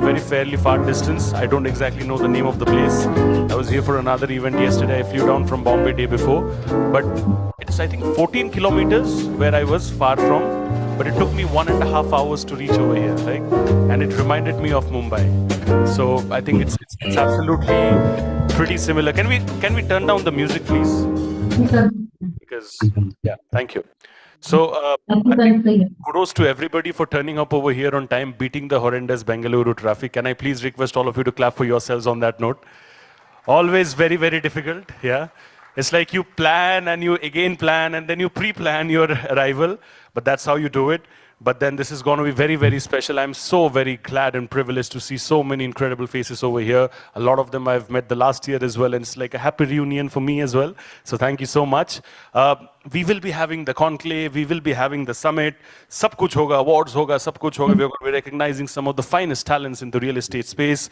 very fairly far distance. I don't exactly know the name of the place. I was here for another event yesterday. I flew down from Bombay day before, but it's I think 14 kilometers where I was far from, but it took me 1.5 hours to reach over here, right? And it reminded me of Mumbai. So I think it's absolutely pretty similar. Can we turn down the music, please? Because yeah, thank you. So I think kudos to everybody for turning up over here on time, beating the horrendous Bengaluru traffic. Can I please request all of you to clap for yourselves on that note? Always very, very difficult, yeah. It's like you plan and you again plan and then you pre-plan your arrival, but that's how you do it. But then this is going to be very, very special. I'm so very glad and privileged to see so many incredible faces over here. A lot of them I've met the last year as well, and it's like a happy reunion for me as well. So thank you so much. We will be having the conclave, we will be having the summit. Sab kuch hoga, awards hoga, sab kuch hoga. We're going to be recognizing some of the finest talents in the real estate space.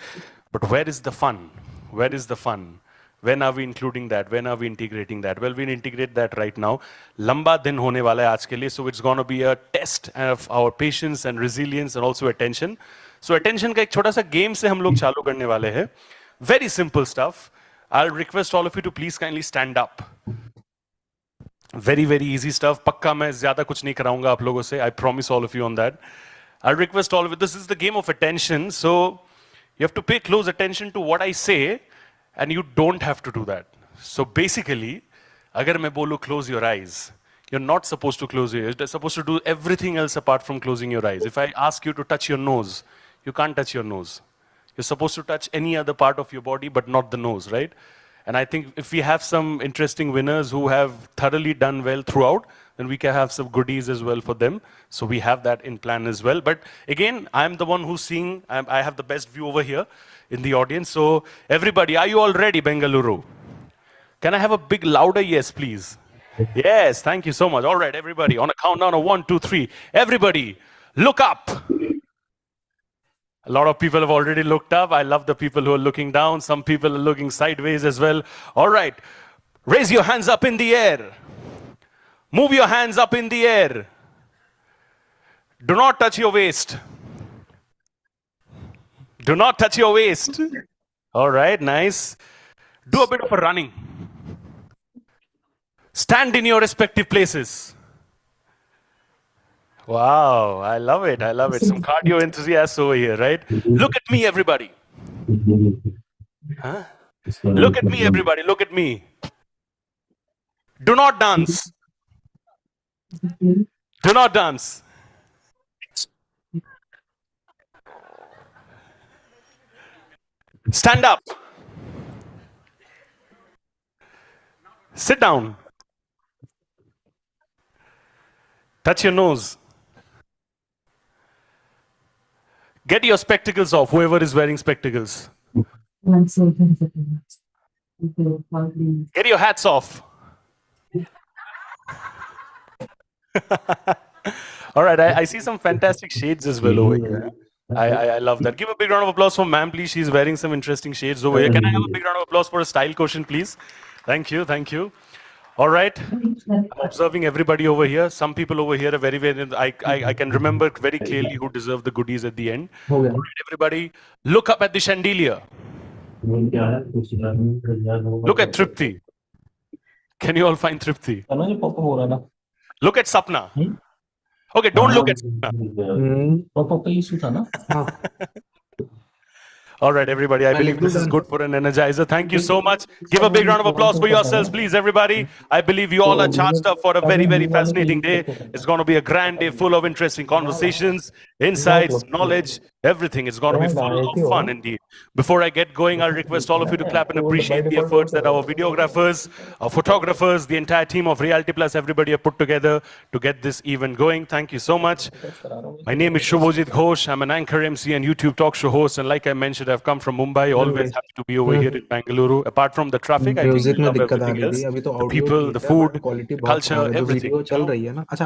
But where is the fun? Where is the fun? When are we including that? When are we integrating that? Well, we'll integrate that right now. Lamba din hone wala hai aaj ke liye, so it's going to be a test of our patience and resilience and also attention. So attention ka ek chota sa game se hum log chalu karne wale hai. Very simple stuff. I'll request all of you to please kindly stand up. Very, very easy stuff. Pakka main zyada kuch nahi karaunga aap logon se. I promise all of you on that. I'll request all of you. This is the game of attention. So you have to pay close attention to what I say. And you don't have to do that. So basically, agar main bolu close your eyes, you're not supposed to close your eyes. You're supposed to do everything else apart from closing your eyes. If I ask you to touch your nose, you can't touch your nose. You're supposed to touch any other part of your body, but not the nose, right? And I think if we have some interesting winners who have thoroughly done well throughout, then we can have some goodies as well for them. So we have that in plan as well. But again, I'm the one who's seeing, I have the best view over here in the audience. So everybody, are you all ready, Bengaluru? Can I have a big louder yes, please? Yes, thank you so much. All right, everybody, on a countdown of 1, 2, 3. Everybody, look up. A lot of people have already looked up. I love the people who are looking down. Some people are looking sideways as well. All right, raise your hands up in the air. Move your hands up in the air. Do not touch your waist. Do not touch your waist. All right, nice. Do a bit of a running. Stand in your respective places. Wow, I love it. I love it. Some cardio enthusiasts over here, right? Look at me, everybody. Huh? Look at me, everybody. Look at me. Do not dance. Do not dance. Stand up. Sit down. Touch your nose. Get your spectacles off, whoever is wearing spectacles. Get your hats off. All right, I see some fantastic shades as well over here. I love that. Give a big round of applause for ma'am, please. She's wearing some interesting shades over here. Can I have a big round of applause for a style quotient, please? Thank you, thank you. All right, I'm observing everybody over here. Some people over here are very, very, I can remember very clearly who deserve the goodies at the end. All right, everybody, look up at the chandelier. Look at Tripti. Can you all find Tripti? Look at Sapna. Okay, don't look at Sapna. All right, everybody. I believe this is good for an energizer. Thank you so much. Give a big round of applause for yourselves, please, everybody. I believe you all are charged up for a very, very fascinating day. It's going to be a grand day full of interesting conversations, insights, knowledge, everything. It's going to be full of fun indeed. Before I get going, I'll request all of you to clap and appreciate the efforts that our videographers, our photographers, the entire team of Realty Plus, everybody have put together to get this event going. Thank you so much. My name is Shubhojit Ghosh. I'm an anchor MC and YouTube talk show host. And like I mentioned, I've come from Mumbai. Always happy to be over here in Bengaluru. Apart from the traffic, I think we love everything else. The people, the food, the culture, everything. So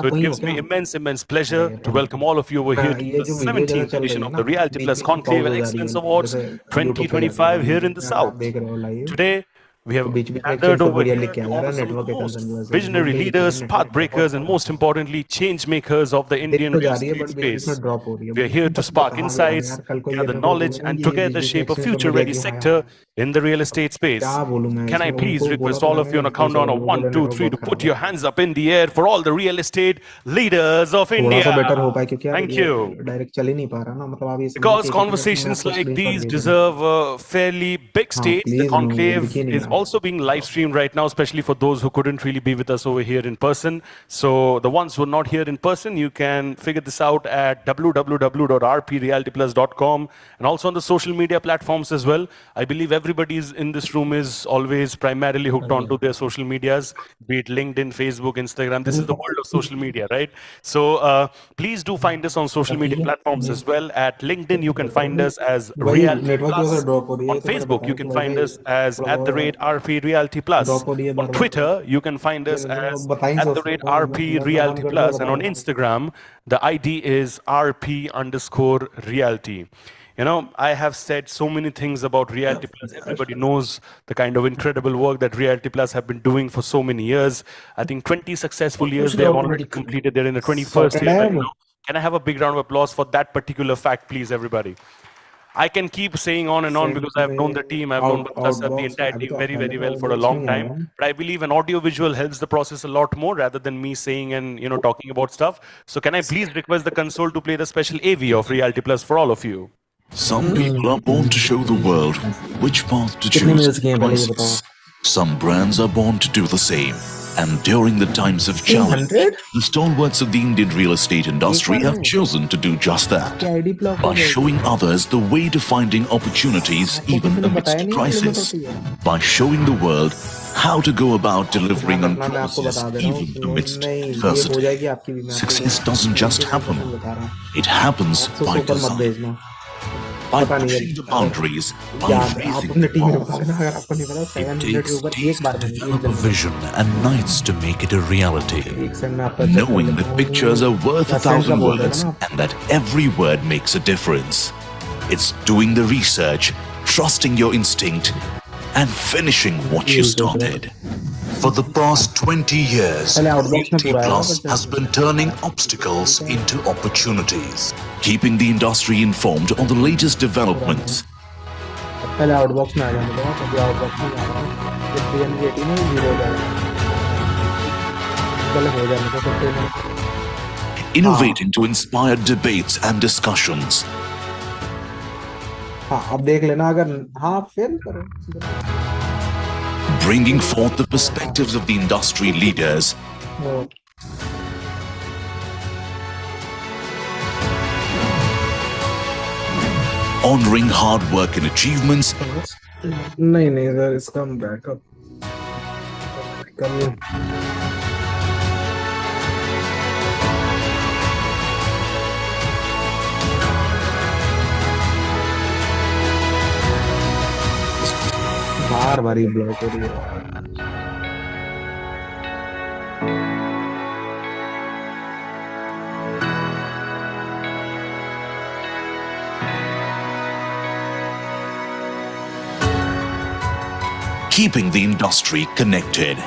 it gives me immense pleasure to welcome all of you over here to the 17th edition of the Realty Plus Conclave and Excellence Awards 2025 here in the South. Today, We have बीच बीच में एक gathered चीज over बढ़िया here लिख के आ to जा रहा honor है, some of the network एक most concern visionary leaders, pathbreakers, and most importantly, change makers of the दिख Indian तो real जा रही है, estate बट बीच बीच में space. ड्रॉप हो रही है। We are here to spark कहाँ गया मैं insights, यार? कल को ये gather मेरे को knowledge, बोलेगा and ये बीच together बीच में shape a एक्सीडेंट होने लगा future-ready कि हाँ sector यार in the real estate space. क्या बोलूं मैं Can I इसमें? please उनको बोला request था all of मैंने you on a कल countdown सॉरी, of वो one, बोले two, नेटवर्क three to बहुत put खराब your है। hands up in the air for all the real estate leaders of थोड़ा सा India? बेटर हो पाए, क्योंकि यार Thank ये you. डायरेक्ट चल ही नहीं पा रहा ना, मतलब आप ये समझो Because कि 1-1 मिनट में मैं conversations आपको like स्क्रीनशॉट these भेज रहा हूँ। deserve a fairly big हाँ stage. The प्लीज, वो दिख conclave ही नहीं is रहा। also being live streamed right now, especially for those who couldn't really be with us over here in person. So the ones who are not here in person, you can figure this out at www.rprealityplus.com and also on the social media platforms as well. I believe everybody in this room is always primarily hooked onto their social medias, be it LinkedIn, Facebook, Instagram. This is the world of social media, right? So please do find us on social media platforms as well. At LinkedIn, you can find us as वही Realty network की वजह से Plus. Drop हो रही है, On ये तो मैंने Facebook, बताया you कि can find wifi us as थोड़ा at the बहुत rate RP Realty Plus. Drop हो रही है On bar bar. Twitter, you can find us as बता ही at the सोचता rate हूँ, RP मैं बंद Realty कर दूंगा, Plus. And बता on दूंगा। Instagram, the ID is RP underscore Realty. You know, I have said so many things about Realty Plus. Everybody knows the kind of incredible work that Realty Plus have been doing for so many years. I think 20 successful years they have already completed. They're in the 21st sorted year है right वो। now. Can I have a big round of applause for that particular fact, please, everybody? I can keep saying on and on because send I've पे known the team, I've known out Baltasar, the outbox में entire अभी team तो very, पहले very तो well for a outbox में long ही time. आया है। But I believe an audio visual helps the process a lot more rather than me saying and talking about stuff. So can I please request the console to play the special AV of Reality Plus for all of you? Some people are born to show the world which path to कितने choose minutes की in हैं पहले ये बताओ? crisis. Some brands are born to do the same. And during the times of challenge, 300 the stalwarts of the Indian real estate industry bar have में? chosen to do just that. आपकी ID block हो By जाएगी। showing others the way to finding opportunities आपको even किसी ने बताया amidst नहीं है लिमिट crisis. होती है? By showing the world how to go about delivering on अपना मैं आपको promises बता दे रहा हूँ, even amidst नहीं ये हो adversity. जाएगी आपकी भी। मैं आपको Success doesn't just 99% happen. बता रहा हूँ। It happens 800 by से ऊपर मत design. भेजना। By पता नहीं है, pushing the boundaries, by याद है, आप raising अपने the टीम में bar. बता देना अगर आपको नहीं पता। It 700 के takes ऊपर days एक बार to में, एक develop a दिन में। vision and nights to make it a reality. एक सेकंड में आपका चेक कर Knowing लेता that हूँ। pictures are worth या 1,000 सेंड का बोल देगा words ना। and that every word makes a difference. It's doing the research, trusting your instinct, and finishing what you started. For the past 20 years, पहले outbox में Realty पूरा आएगा, Plus पर has been turning obstacles into opportunities, keeping the industry informed on the latest developments. पहले outbox में आ जाने दो, कभी आउटबॉक्स में आ रहा है। जब DN80 में 0 हो जाएगा, पहले हो जाने दो, फिर payment. Innovating to inspire debates and discussions. हाँ अब देख लेना, अगर हाँ फिर करो। Bringing forth the perspectives of the industry leaders. Honoring hard work and achievements. नहीं सर, इसका बैकअप बार ही ब्लॉक हो रही है। Keeping the industry connected.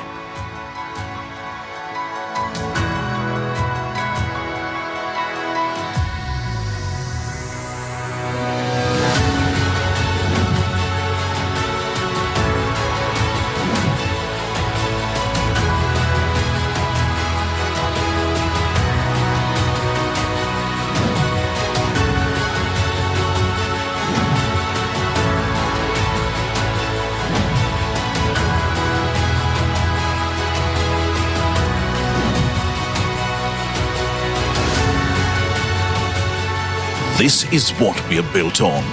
This is what we are built on.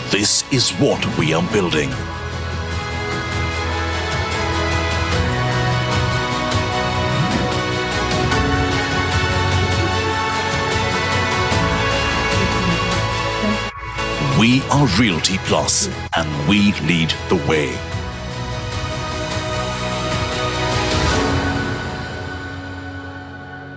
This is what we are building. We are Realty Plus, and we lead the way.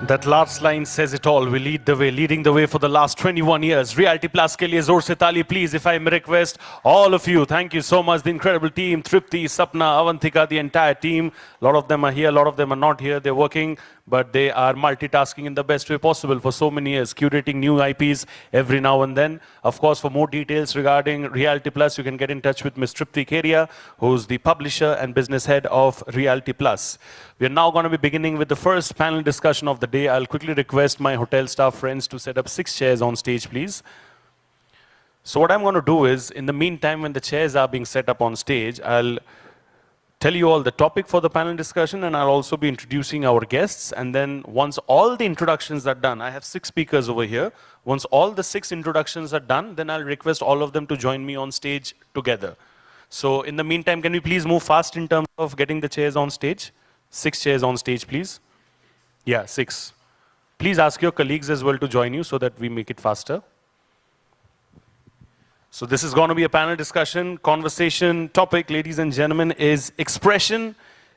That last line says it all. We lead the way, leading the way for the last 21 years. Realty Plus के लिए जोर से ताली, please. If I may request all of you, thank you so much. The incredible team, Tripti, Sapna, Avantika, the entire team. A lot of them are here, a lot of them are not here. They're working, but they are multitasking in the best way possible for so many years, curating new IPs every now and then. Of course, for more details regarding Realty Plus, you can get in touch with Ms. Tripti Keria, who's the publisher and business head of Realty Plus. We are now going to be beginning with the first panel discussion of the day. I'll quickly request my hotel staff friends to set up 6 chairs on stage, please. So what I'm going to do is, in the meantime, when the chairs are being set up on stage, I'll tell you all the topic for the panel discussion, and I'll also be introducing our guests. And then once all the introductions are done, I have 6 speakers over here. Once all the 6 introductions are done, then I'll request all of them to join me on stage together. So in the meantime, can we please move fast in terms of getting the chairs on stage? 6 chairs on stage, please. Yeah, 6. Please ask your colleagues as well to join you so that we make it faster. So this is going to be a panel discussion. Conversation topic, ladies and gentlemen, is expression,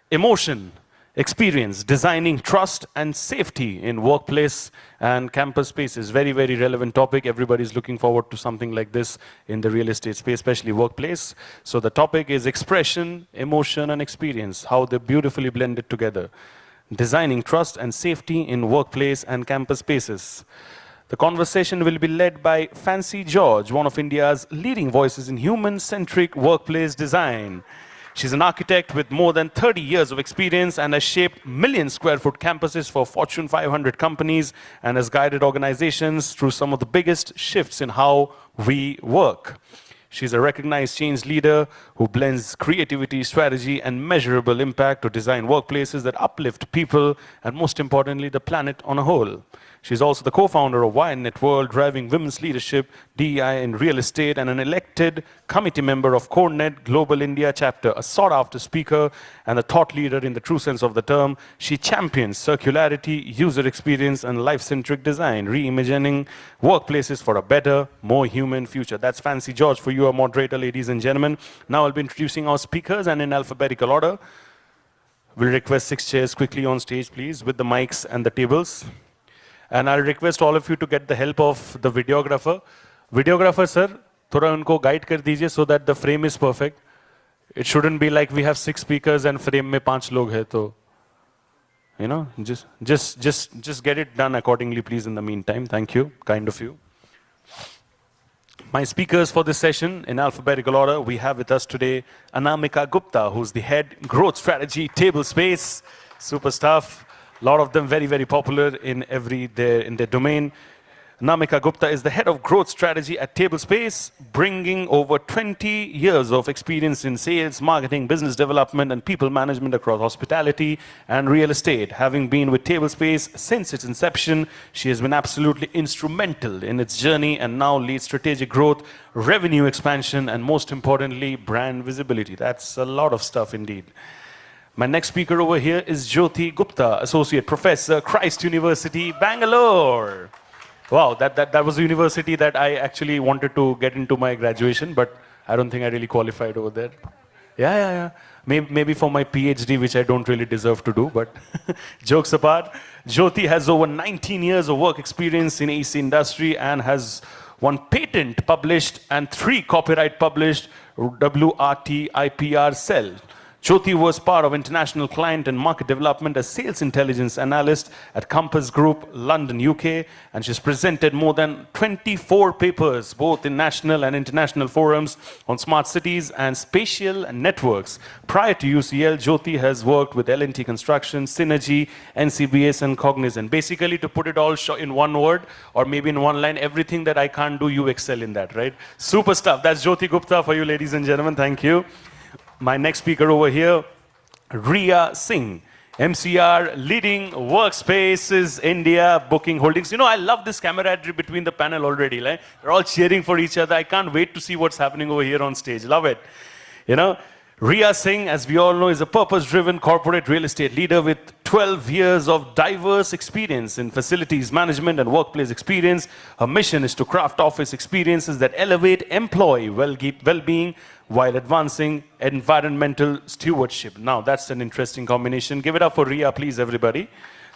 emotion, experience, designing trust and safety in workplace and campus spaces. Very, very relevant topic. Everybody's looking forward to something like this in the real estate space, especially workplace. So the topic is expression, emotion, and experience, how they're beautifully blended together. Designing trust and safety in workplace and campus spaces. The conversation will be led by Fancy George, one of India's leading voices in human-centric workplace design. She's an architect with more than 30 years of experience and has shaped million-square-foot campuses for Fortune 500 companies and has guided organizations through some of the biggest shifts in how we work. She's a recognized change leader who blends creativity, strategy, and measurable impact to design workplaces that uplift people and, most importantly, the planet on a whole. She's also the co-founder of YNet World, driving women's leadership, DEI in real estate, and an elected committee member of CoreNet Global India chapter, a sought-after speaker and a thought leader in the true sense of the term. She champions circularity, user experience, and life-centric design, reimagining workplaces for a better, more human future. That's Fancy George for you, our moderator, ladies and gentlemen. Now I'll be introducing our speakers, and in alphabetical order. We'll request 6 chairs quickly on stage, please, with the mics and the tables. And I'll request all of you to get the help of the videographer. Videographer, sir, थोड़ा उनको guide कर दीजिए so that the frame is perfect. It shouldn't be like we have 6 speakers and frame में 5 लोग हैं तो, you know, just get it done accordingly, please. In the meantime, thank you, kind of you. My speakers for this session, in alphabetical order, we have with us today Anamika Gupta, who's the head growth strategy, table space, super stuff. A lot of them very, very popular in their domain. Namika Gupta is the head of growth strategy at Tablespace, bringing over 20 years of experience in sales, marketing, business development, and people management across hospitality and real estate. Having been with Tablespace since its inception, she has been absolutely instrumental in its journey and now leads strategic growth, revenue expansion, and most importantly, brand visibility. That's a lot of stuff indeed. My next speaker over here is Jyoti Gupta, Associate Professor, Christ University, Bangalore. Wow, that was a university that I actually wanted to get into my graduation, but I don't think I really qualified over there. Yeah. Maybe for my PhD, which I don't really deserve to do, but jokes apart, Jyoti has over 19 years of work experience in AC industry and has 1 patent published and 3 copyright published, WRT IPR cell. Jyoti was part of international client and market development as sales intelligence analyst at Compass Group, London, UK, and she's presented more than 24 papers, both in national and international forums on smart cities and spatial networks. Prior to UCL, Jyoti has worked with L&T Construction, Synergy, NCBS, and Cognizant. Basically, to put it all in one word, or maybe in one line, everything that I can't do, you excel in that, right? Super stuff. That's Jyoti Gupta for you, ladies and gentlemen. Thank you. My next speaker over here, Ria Singh, MCR, leading Workspaces India Booking Holdings. You know, I love this camaraderie between the panel already. Like, they're all cheering for each other. I can't wait to see what's happening over here on stage. Love it. You know, Ria Singh, as we all know, is a purpose-driven corporate real estate leader with 12 years of diverse experience in facilities management and workplace experience. Her mission is to craft office experiences that elevate employee well-being while advancing environmental stewardship. Now, that's an interesting combination. Give it up for Ria, please, everybody.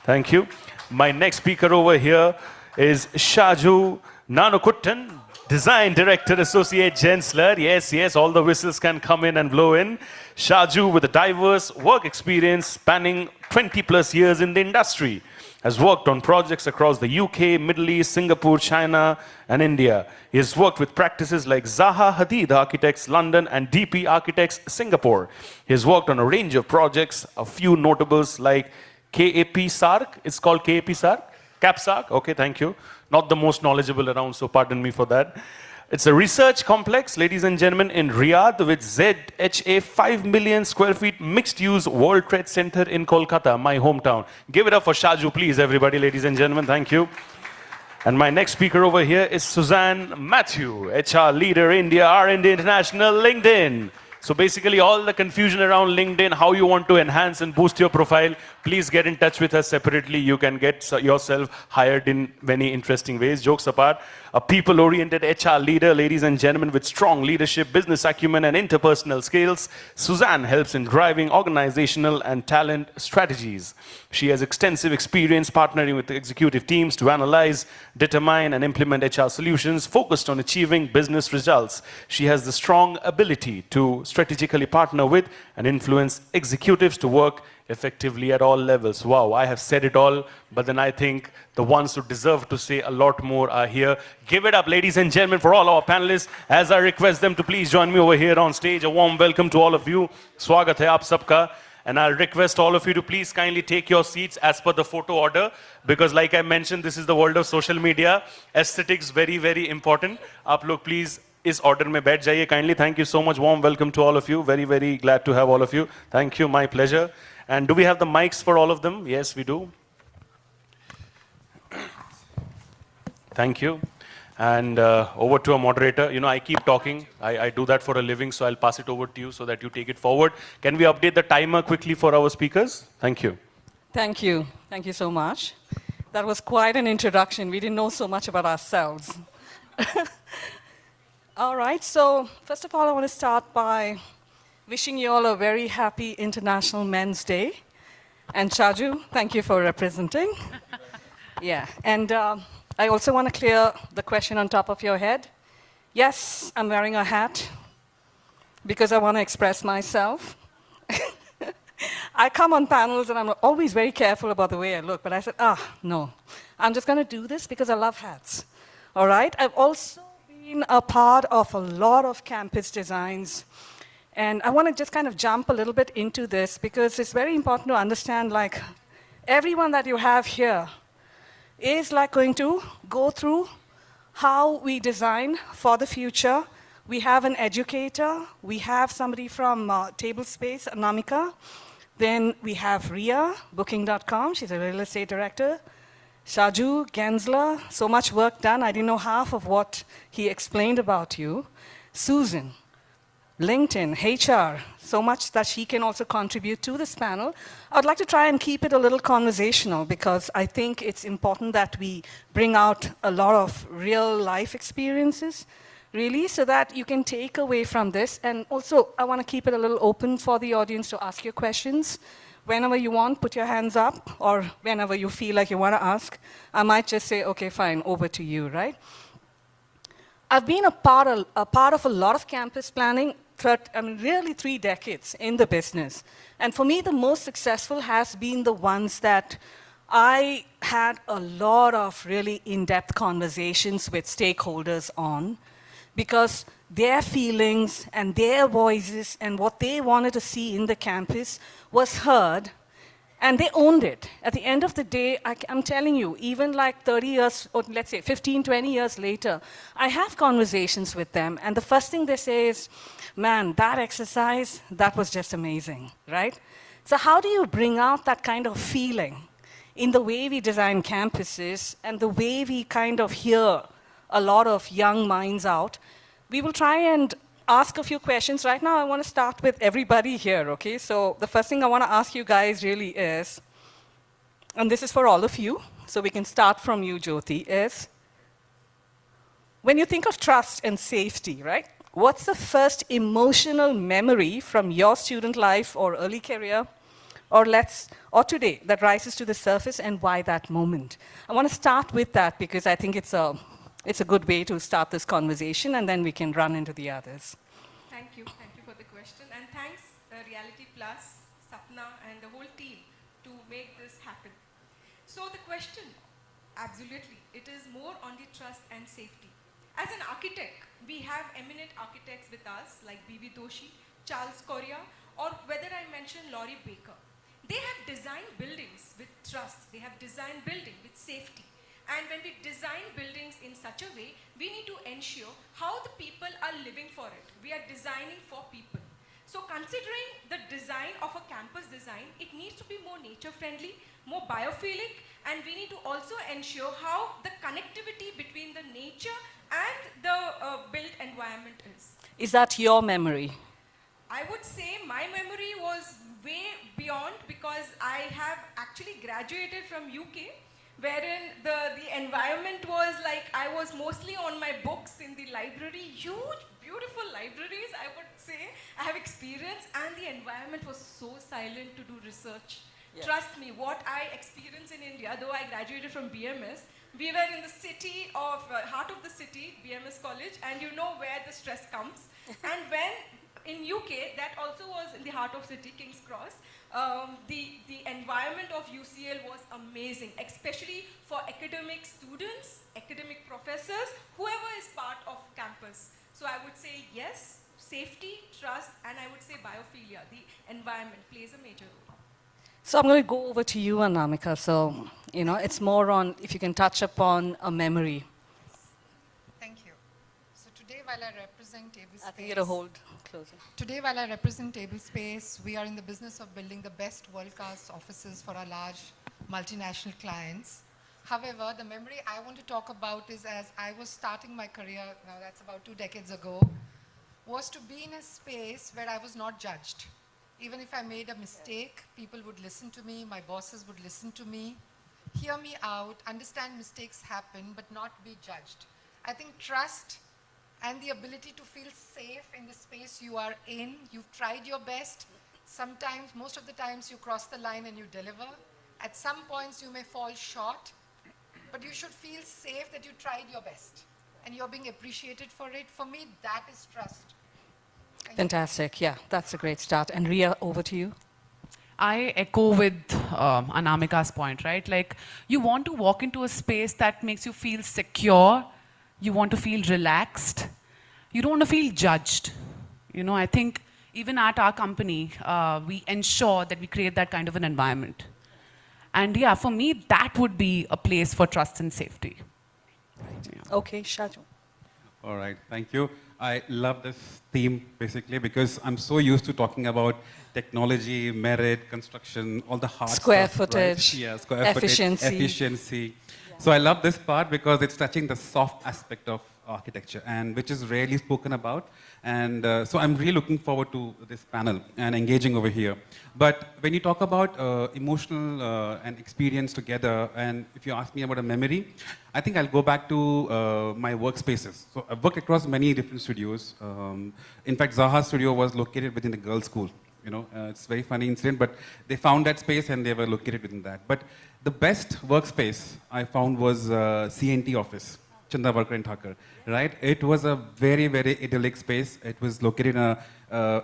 Thank you. My next speaker over here is Shaju Nanokuttan, Design Director Associate Gensler. Yes, yes, all the whistles can come in and blow in. Shaju, with a diverse work experience spanning 20 plus years in the industry, has worked on projects across the UK, Middle East, Singapore, China, and India. He has worked with practices like Zaha Hadid Architects London and DP Architects Singapore. He has worked on a range of projects, a few notables like KAP SARC. It's called KAP SARC? CAP SARC? Okay, thank you. Not the most knowledgeable around, so pardon me for that. It's a research complex, ladies and gentlemen, in Riyadh with ZHA 5 million square feet mixed-use World Trade Center in Kolkata, my hometown. Give it up for Shaju, please, everybody, ladies and gentlemen. Thank you. And my next speaker over here is Suzanne Matthew, HR Leader, India, R&D International, LinkedIn. So basically all the confusion around LinkedIn, how you want to enhance and boost your profile, please get in touch with us separately. You can get yourself hired in many interesting ways. Jokes apart, a people-oriented HR leader, ladies and gentlemen, with strong leadership, business acumen, and interpersonal skills, Suzanne helps in driving organizational and talent strategies. She has extensive experience partnering with executive teams to analyze, determine, and implement HR solutions focused on achieving business results. She has the strong ability to strategically partner with and influence executives to work effectively at all levels. Wow, I have said it all, but then I think the ones who deserve to say a lot more are here. Give it up, ladies and gentlemen, for all our panelists, as I request them to please join me over here on stage. A warm welcome to all of you. Swagat hai aap sabka. And I'll request all of you to please kindly take your seats as per the photo order, because like I mentioned, this is the world of social media. Aesthetics very, very important. Aap log please is order mein baith jaiye kindly. Thank you so much. Warm welcome to all of you. Very, very glad to have all of you. Thank you. My pleasure. And do we have the mics for all of them? Yes, we do. Thank you. And over to a moderator. You know, I keep talking. I do that for a living, so I'll pass it over to you so that you take it forward. Can we update the timer quickly for our speakers? Thank you. Thank you. Thank you so much. That was quite an introduction. We didn't know so much about ourselves. All right, so first of all, I want to start by wishing you all a very happy International Men's Day. And Shaju, thank you for representing. Yeah, and I also want to clear the question on top of your head. Yes, I'm wearing a hat because I want to express myself. I come on panels and I'm always very careful about the way I look, but I said, no, I'm just going to do this because I love hats. All right, I've also been a part of a lot of campus designs. And I want to just kind of jump a little bit into this because it's very important to understand, like, everyone that you have here is like going to go through how we design for the future. We have an educator. We have somebody from Table Space, Anamika. Then we have Ria, Booking.com. She's a real estate director. Shaju, Gensler, so much work done. I didn't know half of what he explained about you. Susan, LinkedIn, HR, so much that she can also contribute to this panel. I'd like to try and keep it a little conversational because I think it's important that we bring out a lot of real life experiences, really, so that you can take away from this. And also, I want to keep it a little open for the audience to ask your questions. Whenever you want, put your hands up, or whenever you feel like you want to ask, I might just say, okay, fine, over to you, right? I've been a part of a lot of campus planning, really 3 decades in the business. And for me, the most successful has been the ones that I had a lot of really in-depth conversations with stakeholders on, because their feelings and their voices and what they wanted to see in the campus was heard, and they owned it. At the end of the day, I'm telling you, even like 30 years, or let's say 15, 20 years later, I have conversations with them, and the first thing they say is, man, that exercise, that was just amazing, right? So how do you bring out that kind of feeling in the way we design campuses and the way we kind of hear a lot of young minds out? We will try and ask a few questions. Right now, I want to start with everybody here, okay? So the first thing I want to ask you guys really is, and this is for all of you, so we can start from you, Jyoti, is, when you think of trust and safety, right? What's the first emotional memory from your student life or early career or today, that rises to the surface, and why that moment? I want to start with that because I think it's a good way to start this conversation, and then we can run into the others. Thank you for the question, and thanks Reality Plus, Sapna, and the whole team to make this happen. So the question, absolutely, it is more on the trust and safety. As an architect, we have eminent architects with us like B.V. Doshi, Charles Correa, or whether I mention Laurie Baker. They have designed buildings with trust. They have designed building with safety. And when we design buildings in such a way, we need to ensure how the people are living for it. We are designing for people. So considering the design of a campus design, it needs to be more nature friendly, more biophilic, and we need to also ensure how the connectivity between the nature and the built environment is. Is that your memory? I would say my memory was way beyond, because I have actually graduated from UK, wherein the environment was like, I was mostly on my books in the library, huge, beautiful libraries, I would say. I have experience, and the environment was so silent to do research. Yeah. Trust me, what I experienced in India, though I graduated from BMS, we were in the city of, heart of the city, BMS College, and you know where the stress comes. And when in UK, that also was in the heart of city, King's Cross. The environment of UCL was amazing, especially for academic students, academic professors, whoever is part of campus. So I would say yes, safety, trust, and I would say biophilia, the environment plays a major role. So I'm going to go over to you, Anamika. So, it's more on if you can touch upon a memory. Thank you. So today, while I represent Table Space, I think it'll hold closer. Today, while I represent Table Space, we are in the business of building the best world-class offices for our large multinational clients. However, the memory I want to talk about is, as I was starting my career, now that's about 2 decades ago, was to be in a space where I was not judged. Even if I made a mistake, people would listen to me, my bosses would listen to me, hear me out, understand mistakes happen, but not be judged. I think trust and the ability to feel safe in the space you are in, you've tried your best. Sometimes, most of the times, you cross the line and you deliver. At some points, you may fall short, but you should feel safe that you tried your best and you're being appreciated for it. For me, that is trust. Fantastic. Yeah, that's a great start. And Ria, over to you. I echo with Anamika's point, right? Like, you want to walk into a space that makes you feel secure. You want to feel relaxed. You don't want to feel judged. I think even at our company, we ensure that we create that kind of an environment. And yeah, for me, that would be a place for trust and safety. Right. Yeah. Okay, Shaju. All right, thank you. I love this theme basically because I'm so used to talking about technology, merit, construction, all the hard square stuff, footage, right? Yeah, square efficiency. footage, efficiency. Yeah. So I love this part because it's touching the soft aspect of architecture, and which is rarely spoken about. And so I'm really looking forward to this panel and engaging over here. But when you talk about emotional and experience together, and if you ask me about a memory, I think I'll go back to my workspaces. So I've worked across many different studios. In fact, Zaha's studio was located within the girls' school. It's a very funny incident, but they found that space and they were located within that. But the best workspace I found was CNT office. Chandavarkar and Thakur, right? It was a very, very idyllic space. It was located in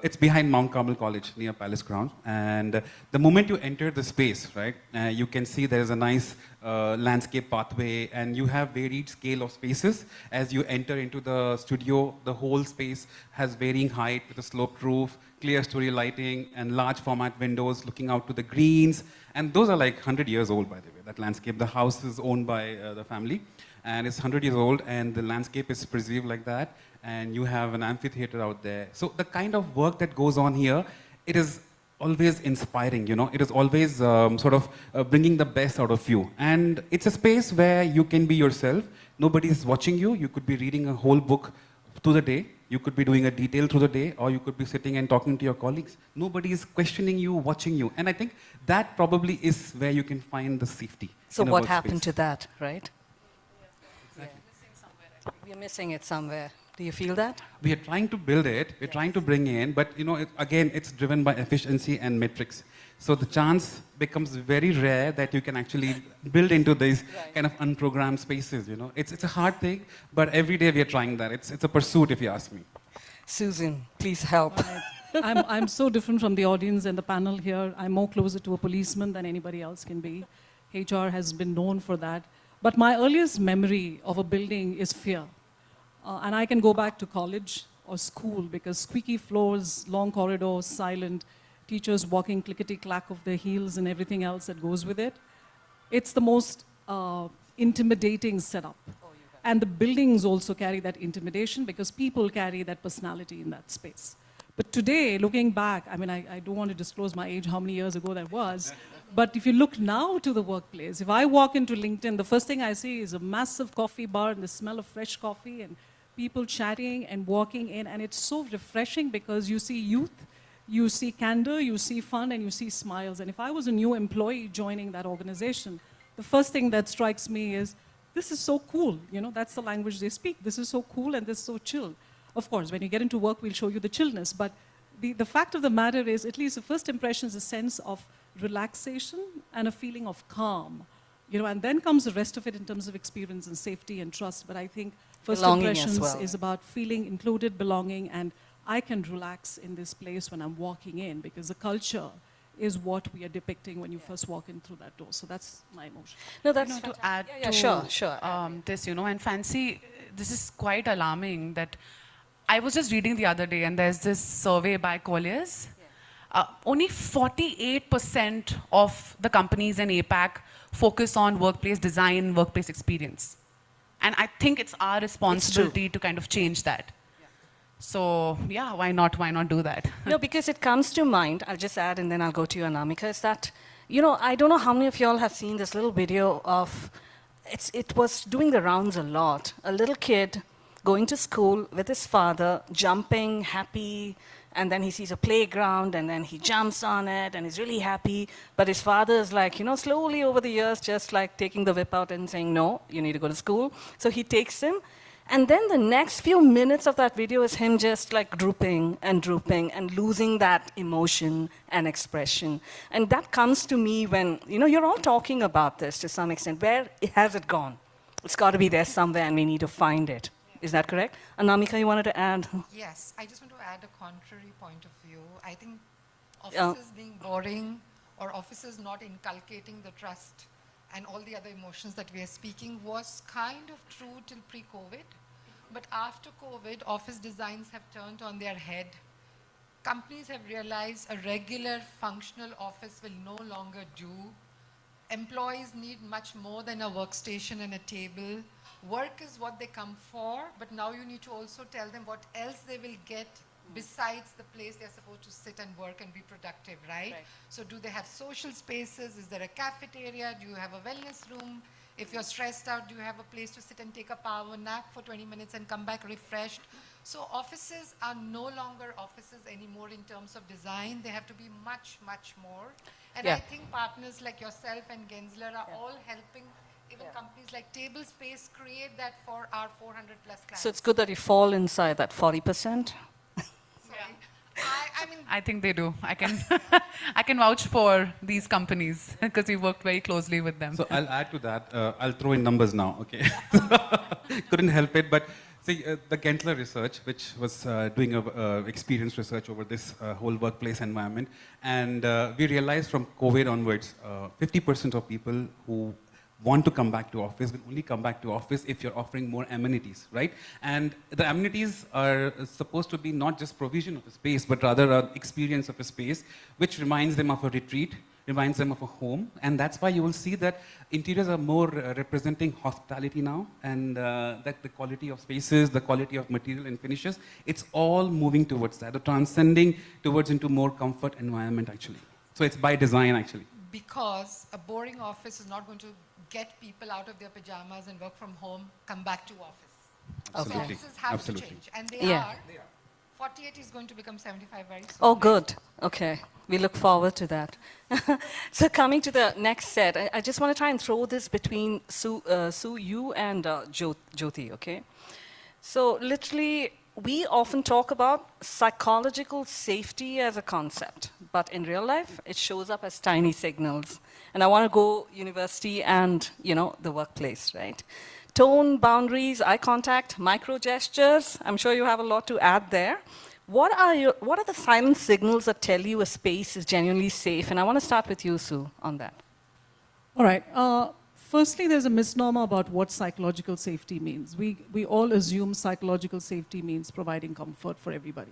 it's behind Mount Carmel College near Palace Grounds. And the moment you enter the space, right, you can see there is a nice landscape pathway, and you have varied scale of spaces. As you enter into the studio, the whole space has varying height with a sloped roof, clear story lighting, and large format windows looking out to the greens. And those are like 100 years old, by the way, that landscape. The house is owned by the family. And it's 100 years old, and the landscape is preserved like that, and you have an amphitheater out there. So the kind of work that goes on here, it is always inspiring, It is always sort of bringing the best out of you. And it's a space where you can be yourself. Nobody is watching you. You could be reading a whole book through the day. You could be doing a detail through the day, or you could be sitting and talking to your colleagues. Nobody is questioning you, watching you. And I think that probably is where you can find the safety. So what happened to that, right? We're missing it somewhere. Do you feel that? We are trying to build it. We're trying to bring in, but again, it's driven by efficiency and metrics. So the chance becomes very rare that you can actually build into these kind of unprogrammed spaces, you know. It's a hard thing, but every day we are trying that. It's a pursuit, if you ask me. Susan, please help. I'm so different from the audience and the panel here. I'm more closer to a policeman than anybody else can be. HR has been known for that. But my earliest memory of a building is fear. And I can go back to college or school because squeaky floors, long corridors, silent, teachers walking clickety-clack of their heels and everything else that goes with it. It's the most intimidating setup. And the buildings also carry that intimidation because people carry that personality in that space. But today, looking back, I mean, I don't want to disclose my age, how many years ago that was, but if you look now to the workplace, if I walk into LinkedIn, the first thing I see is a massive coffee bar and the smell of fresh coffee and people chatting and walking in, and it's so refreshing because you see youth, you see candor, you see fun, and you see smiles. And if I was a new employee joining that organization, the first thing that strikes me is, this is so cool. You know, that's the language they speak. This is so cool and this is so chill. Of course, when you get into work, we'll show you the chillness. But the fact of the matter is, at least the first impression is a sense of relaxation and a feeling of calm. You know, and then comes the rest of it in terms of experience and safety and trust. But I think first Belonging as impressions well. is about feeling included, belonging, and I can relax in this place when I'm walking in because the culture is what we are depicting when you first walk in through that door. So that's my emotion. No, that's To fantastic. add Yeah, to sure. this, you know, and Fancy, this is quite alarming that I was just reading the other day and there's this survey by Colliers. Only 48% of the companies in APAC focus on workplace design, workplace experience. And I think it's our responsibility to kind of change that. So yeah, why not do that? No, because it comes to mind, I'll just add and then I'll go to you, Anamika, is that, you know, I don't know how many of y'all have seen this little video of, it was doing the rounds a lot. A little kid going to school with his father, jumping, happy, and then he sees a playground and then he jumps on it and he's really happy. But his father is like, you know, slowly over the years, just like taking the whip out and saying, no, you need to go to school. So he takes him. And then the next few minutes of that video is him just like drooping and losing that emotion and expression. And that comes to me when, you know, you're all talking about this to some extent. Where has it gone? It's got to be there somewhere and we need to find it. Is that correct? Anamika, you wanted to add? Yes, I just want to add a contrary point of view. I think offices being boring or offices not inculcating the trust and all the other emotions that we are speaking was kind of true till pre-COVID. But after COVID, office designs have turned on their head. Companies have realized a regular functional office will no longer do. Employees need much more than a workstation and a table. Work is what they come for, but now you need to also tell them what else they will get besides the place they're supposed to sit and work and be productive, right? So do they have social spaces? Is there a cafeteria? Do you have a wellness room? If you're stressed out, do you have a place to sit and take a power nap for 20 minutes and come back refreshed? So offices are no longer offices anymore in terms of design. They have to be much, much more. And I think partners like yourself and Gensler are all helping even companies like Table Space create that for our 400 plus clients. So it's good that you fall inside that 40%. I mean, I think they do. I can, I can vouch for these companies because we worked very closely with them. So I'll add to that. I'll throw in numbers now, okay? Couldn't help it, but see, the Gentler research, which was doing experience research over this whole workplace environment, and we realized from COVID onwards, 50% of people who want to come back to office will only come back to office if you're offering more amenities, right? And the amenities are supposed to be not just provision of a space, but rather an experience of a space, which reminds them of a retreat, reminds them of a home. And that's why you will see that interiors are more representing hospitality now, and that the quality of spaces, the quality of material and finishes, it's all moving towards that, or transcending towards into more comfort environment actually. So it's by design actually. because a boring office is not going to get people out of their pajamas and work from home, come back to office. Absolutely. So offices have Absolutely. to change. And they Yeah. are. 48 is going to become 75 very soon. Oh, good. Okay. We look forward to that. So coming to the next set, I just want to try and throw this between Sue, you and Jyoti, okay? So literally, we often talk about psychological safety as a concept, but in real life, it shows up as tiny signals. And I want to go university and, the workplace, right? Tone, boundaries, eye contact, micro gestures. I'm sure you have a lot to add there. What are the silent signals that tell you a space is genuinely safe? And I want to start with you, Sue, on that. All right. Firstly, there's a misnomer about what psychological safety means. We all assume psychological safety means providing comfort for everybody.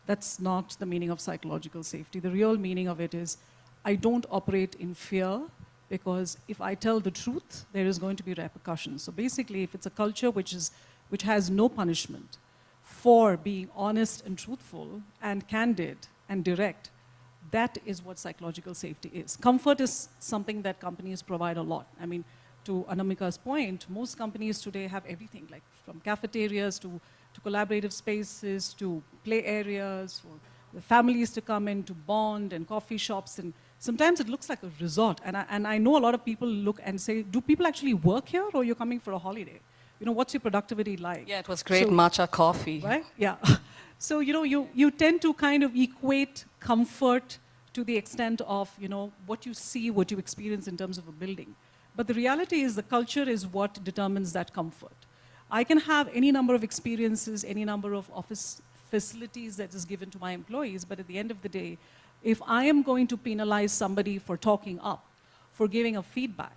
That's not the meaning of psychological safety. The real meaning of it is I don't operate in fear because if I tell the truth, there is going to be repercussions. So basically, if it's a culture which has no punishment for being honest and truthful and candid and direct, that is what psychological safety is. Comfort is something that companies provide a lot. I mean, to Anamika's point, most companies today have everything, like from cafeterias to collaborative spaces to play areas for the families to come in, to bond, and coffee shops. And sometimes it looks like a resort. And I know a lot of people look and say, do people actually work here or you're coming for a holiday? What's your productivity like? Yeah, it was great matcha coffee. Right? Yeah. So, you tend to kind of equate comfort to the extent of, what you see, what you experience in terms of a building. But the reality is the culture is what determines that comfort. I can have any number of experiences, any number of office facilities that is given to my employees, but at the end of the day, if I am going to penalize somebody for talking up, for giving a feedback,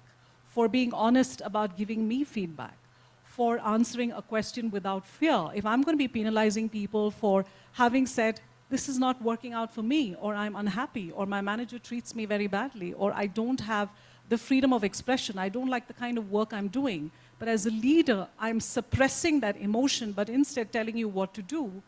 for being honest about giving me feedback, for answering a question without fear, if I'm going to be penalizing people for having said, this is not working out for me, or I'm unhappy, or my manager treats me very badly, or I don't have the freedom of expression, I don't like the kind of work I'm doing, but as a leader, I'm suppressing that emotion, but instead telling you what to do,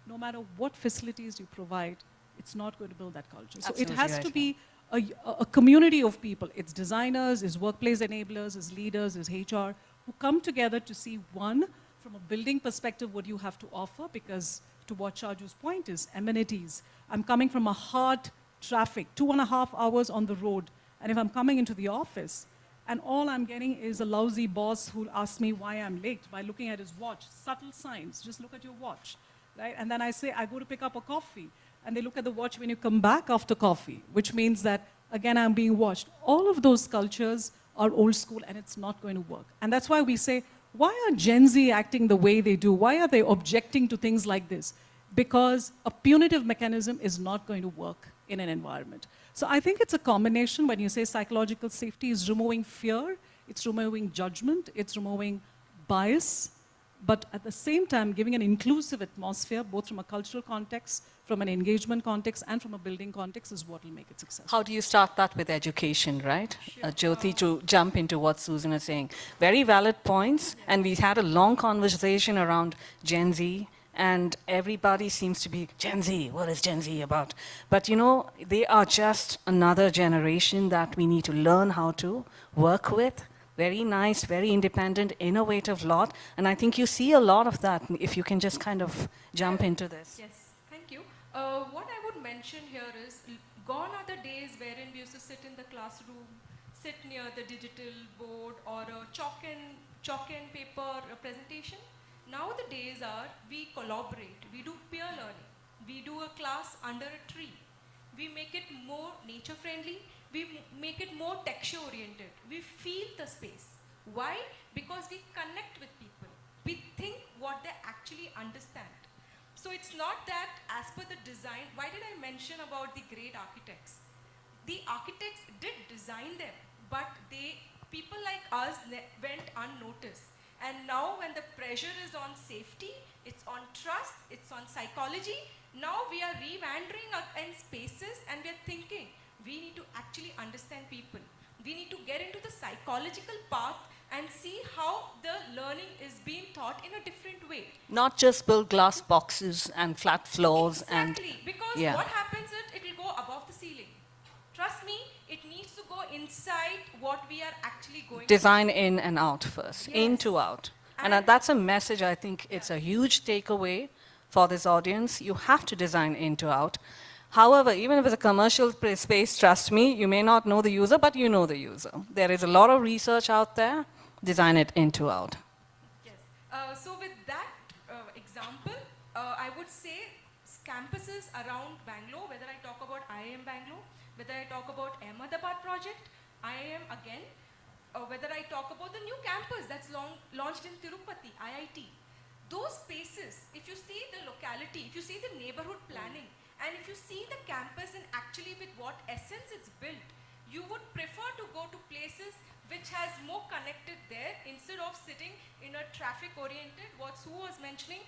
no matter what facilities you provide, it's not going to build that culture. So it has to be a community of people. It's designers, it's workplace enablers, it's leaders, it's HR, who come together to see, one, from a building perspective, what you have to offer, because to what Chaju's point is, amenities. I'm coming from a hard traffic, 2.5 hours on the road, and if I'm coming into the office, and all I'm getting is a lousy boss who'll ask me why I'm late by looking at his watch, subtle signs, just look at your watch, right? And then I say, I go to pick up a coffee, and they look at the watch when you come back after coffee, which means that, again, I'm being watched. All of those cultures are old school, and it's not going to work. And that's why we say, why are Gen Z acting the way they do? Why are they objecting to things like this? Because a punitive mechanism is not going to work in an environment. So I think it's a combination. When you say psychological safety is removing fear, it's removing judgment, it's removing bias, but at the same time giving an inclusive atmosphere, both from a cultural context, from an engagement context, and from a building context is what will make it successful. How do you start that with education, right? Sure. Jyoti, to jump into what Susan is saying. Very valid points, and we had a long conversation around Gen Z, and everybody seems to be, Gen Z, what is Gen Z about? But they are just another generation that we need to learn how to work with. Very nice, very independent, innovative lot. And I think you see a lot of that, if you can just kind of jump into this. Yes, thank you. What I would mention here is, gone are the days wherein we used to sit in the classroom, sit near the digital board or a chalk and paper presentation. Now the days are, we collaborate, we do peer learning, we do a class under a tree, we make it more nature friendly, we make it more texture oriented, we feel the space. Why? Because we connect with people, we think what they actually understand. So it's not that as per the design, why did I mention about the great architects? The architects did design them, but people like us went unnoticed. And now when the pressure is on safety, it's on trust, it's on psychology, now we are re-wandering in spaces and we are thinking, we need to actually understand people. We need to get into the psychological path and see how the learning is being taught in a different way. Not just build glass boxes and flat floors. Exactly, because what happens is it will go above the ceiling. Trust me, it needs to go inside what we are actually going Design in and out first, in to out. And that's a message, I think it's a huge takeaway for this audience. You have to design in to out. However, even if it's a commercial space, trust me, you may not know the user, but you know the user. There is a lot of research out there. Design it in to out. Yes. So with that example, would say campuses around Bangalore, whether I talk about IIM Bangalore, whether I talk about Ahmedabad project, IIM again, or whether I talk about the new campus that's launched in Tirupati, IIT. Those spaces, if you see the locality, if you see the neighborhood planning, and if you see the campus and actually with what essence it's built, you would prefer to go to places which has more connected there instead of sitting in a traffic-oriented, what Sue was mentioning,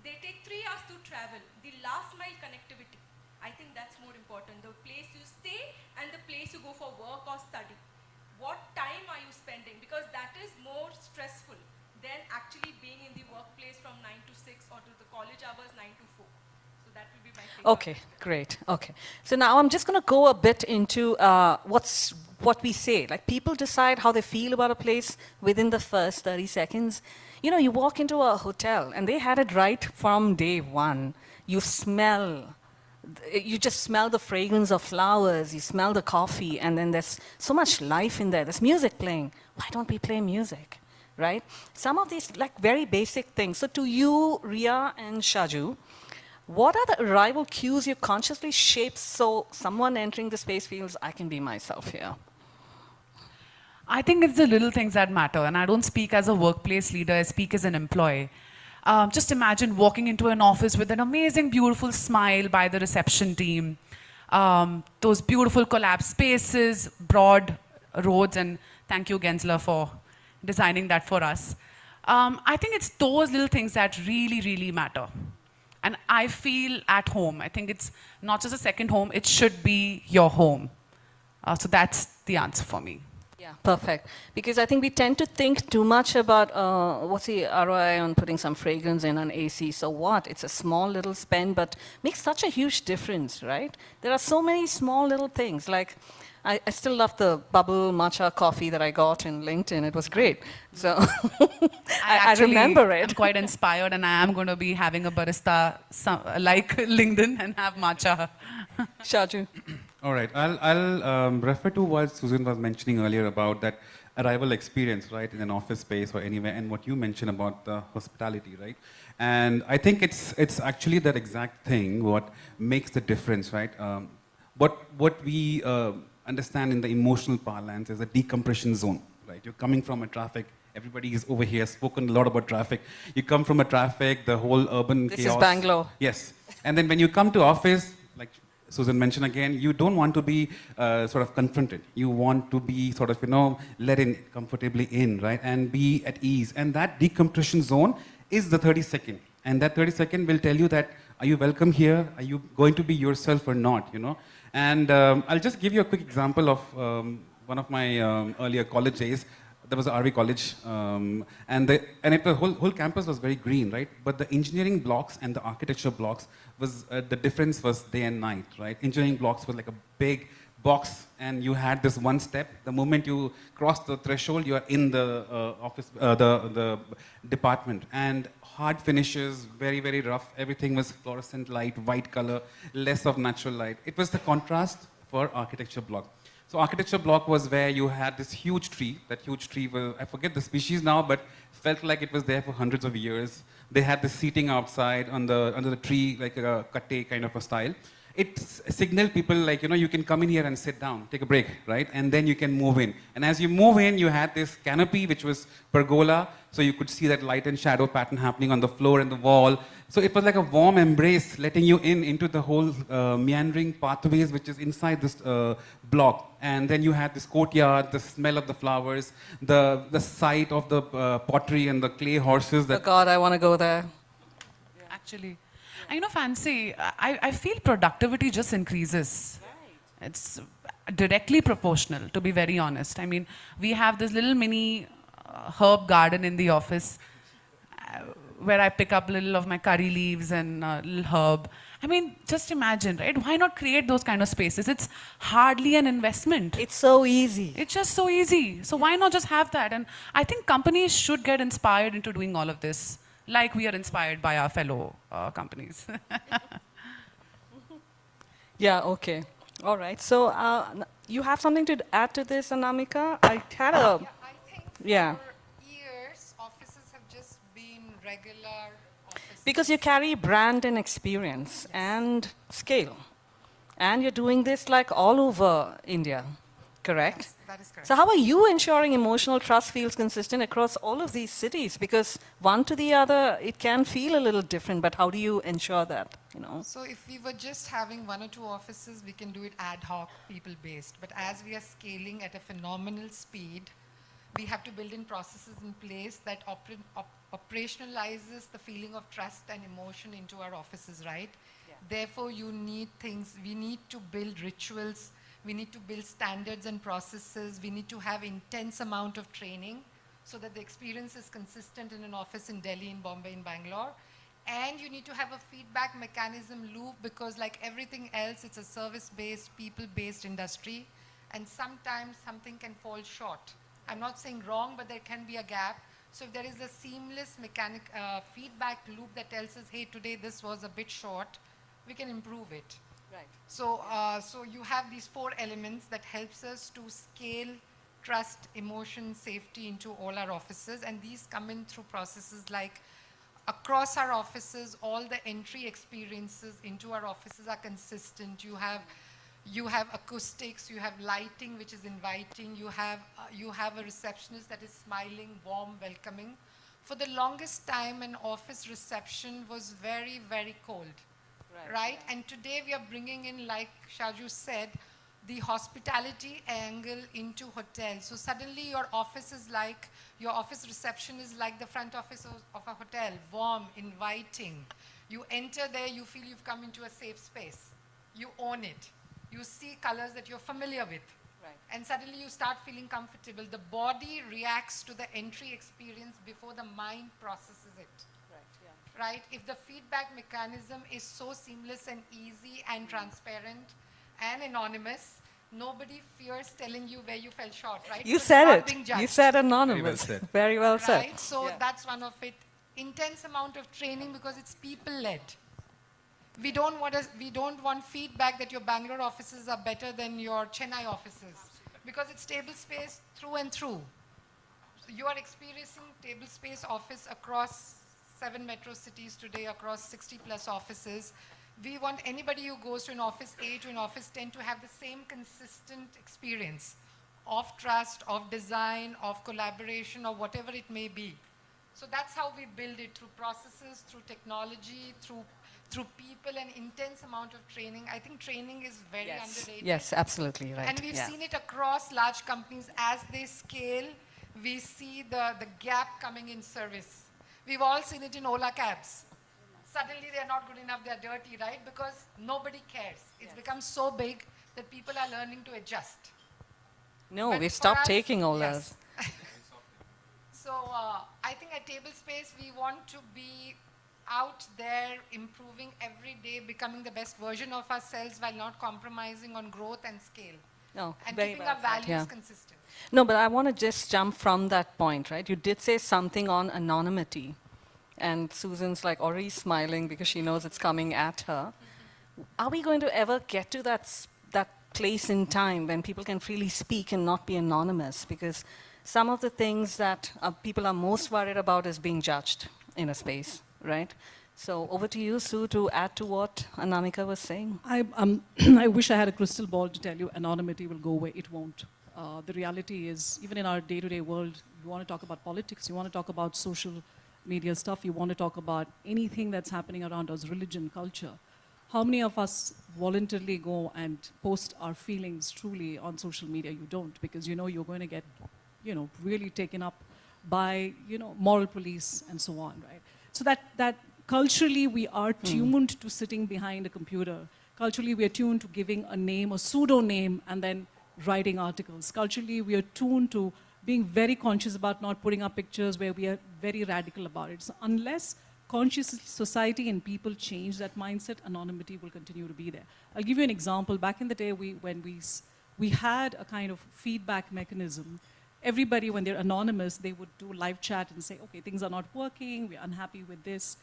they take 3 hours to travel, the last mile connectivity. I think that's more important, the place you stay and the place you go for work or study. What time are you spending? Because that is more stressful than actually being in the workplace from 9 to 6 or to the college hours 9 to 4. So that will be my take. Okay, great. Okay. So now I'm just going to go a bit into what we say. Like people decide how they feel about a place within the first 30 seconds. You know, you walk into a hotel and they had it right from day one. You just smell the fragrance of flowers, you smell the coffee, and then there's so much life in there. There's music playing. Why don't we play music, right? Some of these like very basic things. So to you, Ria and Shaju, what are the arrival cues you consciously shape so someone entering the space feels, I can be myself here? I think it's the little things that matter. And I don't speak as a workplace leader, I speak as an employee. Just imagine walking into an office with an amazing, beautiful smile by the reception team. Those beautiful collapsed spaces, broad roads, and thank you, Gensler, for designing that for us. I think it's those little things that really, really matter. And I feel at home. I think it's not just a second home, it should be your home. So that's the answer for me. Yeah, perfect. Because I think we tend to think too much about what's the ROI on putting some fragrance in an AC. So what? It's a small little spend, but makes such a huge difference, right? There are so many small little things. Like, I still love the bubble matcha coffee that I got in LinkedIn. It was great. So I remember it. I'm quite inspired, and I am going to be having a barista like LinkedIn and have matcha. Shaju. All right, I'll refer to what Susan was mentioning earlier about that arrival experience, right, in an office space or anywhere, and what you mentioned about the hospitality, right? And I think it's actually that exact thing what makes the difference, right? What we understand in the emotional parlance is a decompression zone, right? You're coming from a traffic. Everybody is over here, spoken a lot about traffic. You come from a traffic, the whole urban chaos. This is Bangalore. Yes. And then when you come to office, like Susan mentioned again, you don't want to be sort of confronted. You want to be sort of, let in, comfortably in, right? And be at ease. And that decompression zone is the 30-second. And that 30-second will tell you that, are you welcome here? Are you going to be yourself or not, And I'll just give you a quick example of one of my earlier college days. There was a RV college, and the whole campus was very green, right? But the engineering blocks and the architecture blocks was the difference was day and night, right? Engineering blocks was like a big box, and you had this one step. The moment you cross the threshold, you are in the office, the department, and hard finishes, very, very rough. Everything was fluorescent light, white color, less of natural light. It was the contrast for architecture block. So architecture block was where you had this huge tree. That huge tree was, I forget the species now, but felt like it was there for hundreds of years. They had the seating outside under the tree, like a katte kind of a style. It signaled people like, you can come in here and sit down, take a break, right? And then you can move in. And as you move in, you had this canopy, which was pergola, so you could see that light and shadow pattern happening on the floor and the wall. So it was like a warm embrace, letting you into the whole meandering pathways, which is inside this block. And then you had this courtyard, the smell of the flowers, the sight of the pottery and the clay horses. Oh God, I want to go there. Actually. And Fancy, I feel productivity just increases. Right. It's directly proportional, to be very honest. I mean, we have this little mini herb garden in the office where I pick up a little of my curry leaves and little herb. I mean, just imagine, right? Why not create those kind of spaces? It's hardly an investment. It's so easy. It's just so easy. So why not just have that? And I think companies should get inspired into doing all of this, like we are inspired by our fellow companies. Yeah, okay. All right. So you have something to add to this, Anamika? I had a... I think Yeah. for years, offices have just been regular offices. Because you carry brand and experience and scale. And you're doing this like all over India, correct? Yes, that is correct. So how are you ensuring emotional trust feels consistent across all of these cities? Because one to the other, it can feel a little different, but how do you ensure that, you know? So if we were just having 1 or 2 offices, we can do it ad hoc, people-based. But as we are scaling at a phenomenal speed, we have to build in processes in place that operationalizes the feeling of trust and emotion into our offices, right? Yeah. Therefore, you need things, we need to build rituals, we need to build standards and processes, we need to have intense amount of training so that the experience is consistent in an office in Delhi, in Bombay, in Bangalore. And you need to have a feedback mechanism loop because like everything else, it's a service-based, people-based industry. And sometimes something can fall short. I'm not saying wrong, but there can be a gap. So if there is a seamless feedback loop that tells us, hey, today this was a bit short, we can improve it. Right. So, so you have these 4 elements that helps us to scale trust, emotion, safety into all our offices. And these come in through processes like across our offices, all the entry experiences into our offices are consistent. You have acoustics, you have lighting, which is inviting. You have a receptionist that is smiling, warm, welcoming. For the longest time, an office reception was very, very cold, right? And today we are bringing in, like Shaju said, the hospitality angle into hotels. So suddenly your office reception is like the front office of a hotel, warm, inviting. You enter there, you feel you've come into a safe space. You own it. You see colors that you're familiar with. Right. And suddenly you start feeling comfortable. The body reacts to the entry experience before the mind processes it. Right, yeah. Right? If the feedback mechanism is so seamless and easy and transparent and anonymous, nobody fears telling you where you fell short, right? You Because said you're it. not being judged. You said anonymous. Very well said. Very well said. Right? So that's one of it. Intense amount of training because it's people-led. We don't want feedback that your Bangalore offices are better than your Chennai offices because it's table space through and through. You are experiencing table space office across 7 metro cities today, across 60 plus offices. We want anybody who goes to an office A to an office 10 to have the same consistent experience of trust, of design, of collaboration, or whatever it may be. So that's how we build it, through processes, through technology, through people, and intense amount of training. I think training is very underrated. Yes, absolutely right. And we've seen it across large companies. As they scale, we see the gap coming in service. We've all seen it in Ola cabs. Suddenly they're not good enough, they're dirty, right? Because nobody cares. It's become so big that people are learning to adjust. No, But we for stopped us, taking Olas. yes. So I think at Table Space, we want to be out there, improving every day, becoming the best version of ourselves while not compromising on growth and scale. No, And very keeping well our said, values consistent. No, but I want to just jump from that point, right? You did say something on anonymity. And Susan's like already smiling because she knows it's coming at her. Are we going to ever get to that place in time when people can freely speak and not be anonymous? Because some of the things that people are most worried about is being judged in a space, right? So over to you, Sue, to add to what Anamika was saying. I wish I had a crystal ball to tell you anonymity will go away. It won't. The reality is, even in our day-to-day world, you want to talk about politics, you want to talk about social media stuff, you want to talk about anything that's happening around us, religion, culture. How many of us voluntarily go and post our feelings truly on social media? You don't, because you know you're going to get, really taken up by, moral police and so on, right? So that culturally we are tuned to sitting behind a computer. Culturally we are tuned to giving a name, a pseudo name, and then writing articles. Culturally we are tuned to being very conscious about not putting up pictures where we are very radical about it. So unless conscious society and people change that mindset, anonymity will continue to be there. I'll give you an example. Back in the day, when we had a kind of feedback mechanism. Everybody, when they're anonymous, they would do live chat and say, okay, things are not working, we're unhappy with this,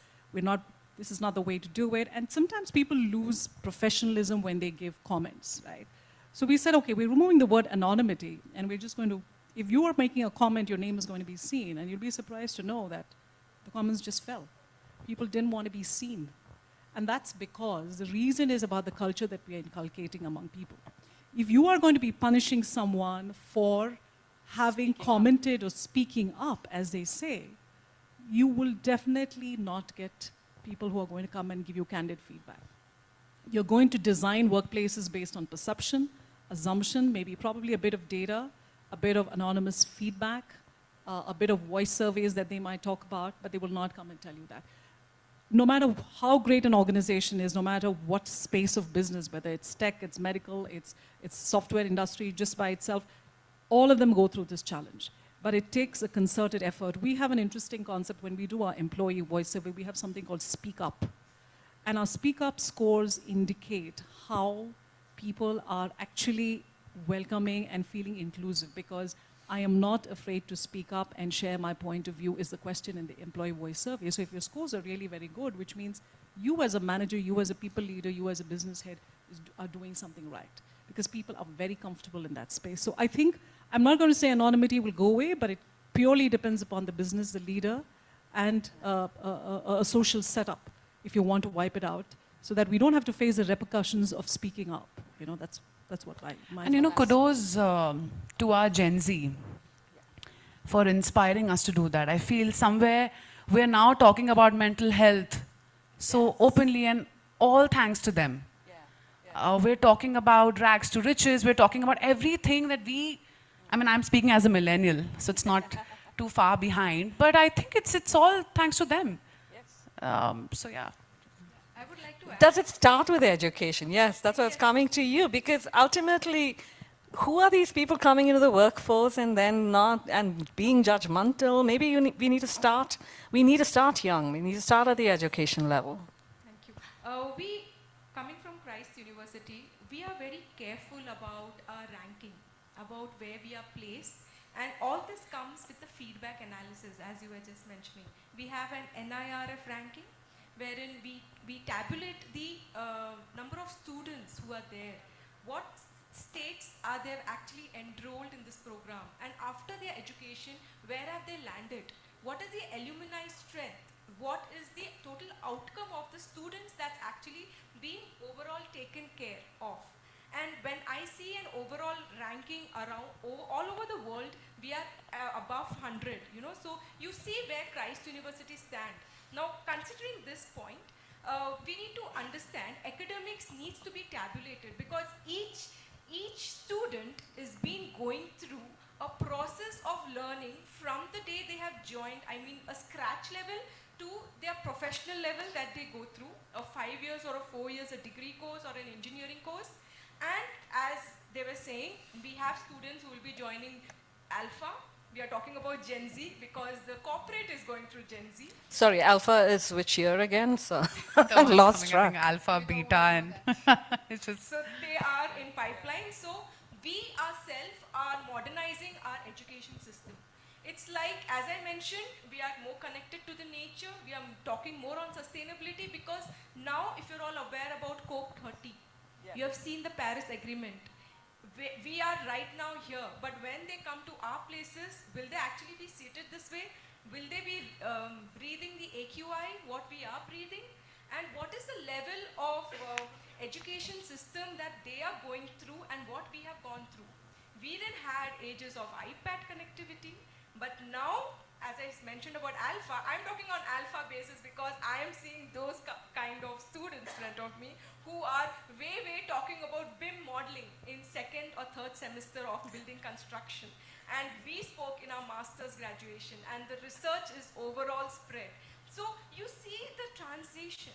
this is not the way to do it. And sometimes people lose professionalism when they give comments, right? So we said, okay, we're removing the word anonymity, and we're just going to, if you are making a comment, your name is going to be seen, and you'll be surprised to know that the comments just fell. People didn't want to be seen. And that's because the reason is about the culture that we are inculcating among people. If you are going to be punishing someone for having commented or speaking up, as they say, you will definitely not get people who are going to come and give you candid feedback. You're going to design workplaces based on perception, assumption, maybe probably a bit of data, a bit of anonymous feedback, a bit of voice surveys that they might talk about, but they will not come and tell you that. No matter how great an organization is, no matter what space of business, whether it's tech, it's medical, it's software industry just by itself, all of them go through this challenge. But it takes a concerted effort. We have an interesting concept when we do our employee voice survey. We have something called Speak Up. And our Speak Up scores indicate how people are actually welcoming and feeling inclusive, because I am not afraid to speak up and share my point of view is the question in the employee voice survey. So if your scores are really very good, which means you as a manager, you as a people leader, you as a business head are doing something right, because people are very comfortable in that space. So I think, I'm not going to say anonymity will go away, but it purely depends upon the business, the leader, and a social setup if you want to wipe it out, so that we don't have to face the repercussions of speaking up. You know, that's what my And you know, kudos to our Gen Z for inspiring us to do that. I feel somewhere we're now talking about mental health so openly, and all thanks to them. We're talking about rags to riches. We're talking about everything that I'm speaking as a millennial, so it's not too far behind. But I think it's all thanks to them. So yeah. I would like to add. Does it start with education? Yes, that's what's coming to you, because ultimately, who are these people coming into the workforce and then being judgmental? Maybe we need to start young. We need to start at the education level. Thank you. We, coming from Christ University, we are very careful about our ranking, about where we are placed, and all this comes with the feedback analysis, as you were just mentioning. We have an NIRF ranking, wherein we tabulate the number of students who are there, what states are there actually enrolled in this program, and after their education, where have they landed, what is the alumni strength, what is the total outcome of the students that's actually being overall taken care of. And when I see an overall ranking around all over the world, we are above 100, you know, so you see where Christ University stand. Now, considering this point, we need to understand academics needs to be tabulated, because each student is been going through a process of learning from the day they have joined, a scratch level to their professional level that they go through, a 5 years or a 4 years, a degree course or an engineering course. And as they were saying, we have students who will be joining Alpha. We are talking about Gen Z because the corporate is going through Gen Z. Sorry, Alpha is which year again? So The I've one lost coming, I track. think Alpha, beta, and it's just. So they are in pipeline. So we ourselves are modernizing our education system. It's like, as I mentioned, we are more connected to the nature. We are talking more on sustainability, because now, if you're all aware about COP30, you have seen the Paris Agreement. We are right now here, but when they come to our places, will they actually be seated this way? Will they be breathing the AQI, what we are breathing? And what is the level of education system that they are going through and what we have gone through? We didn't had ages of iPad connectivity, but now, as I mentioned about Alpha, I'm talking on Alpha basis because I am seeing those kind of students in front of me who are way talking about BIM modeling in 2nd or 3rd semester of building construction. And we spoke in our master's graduation, and the research is overall spread. So you see the transition.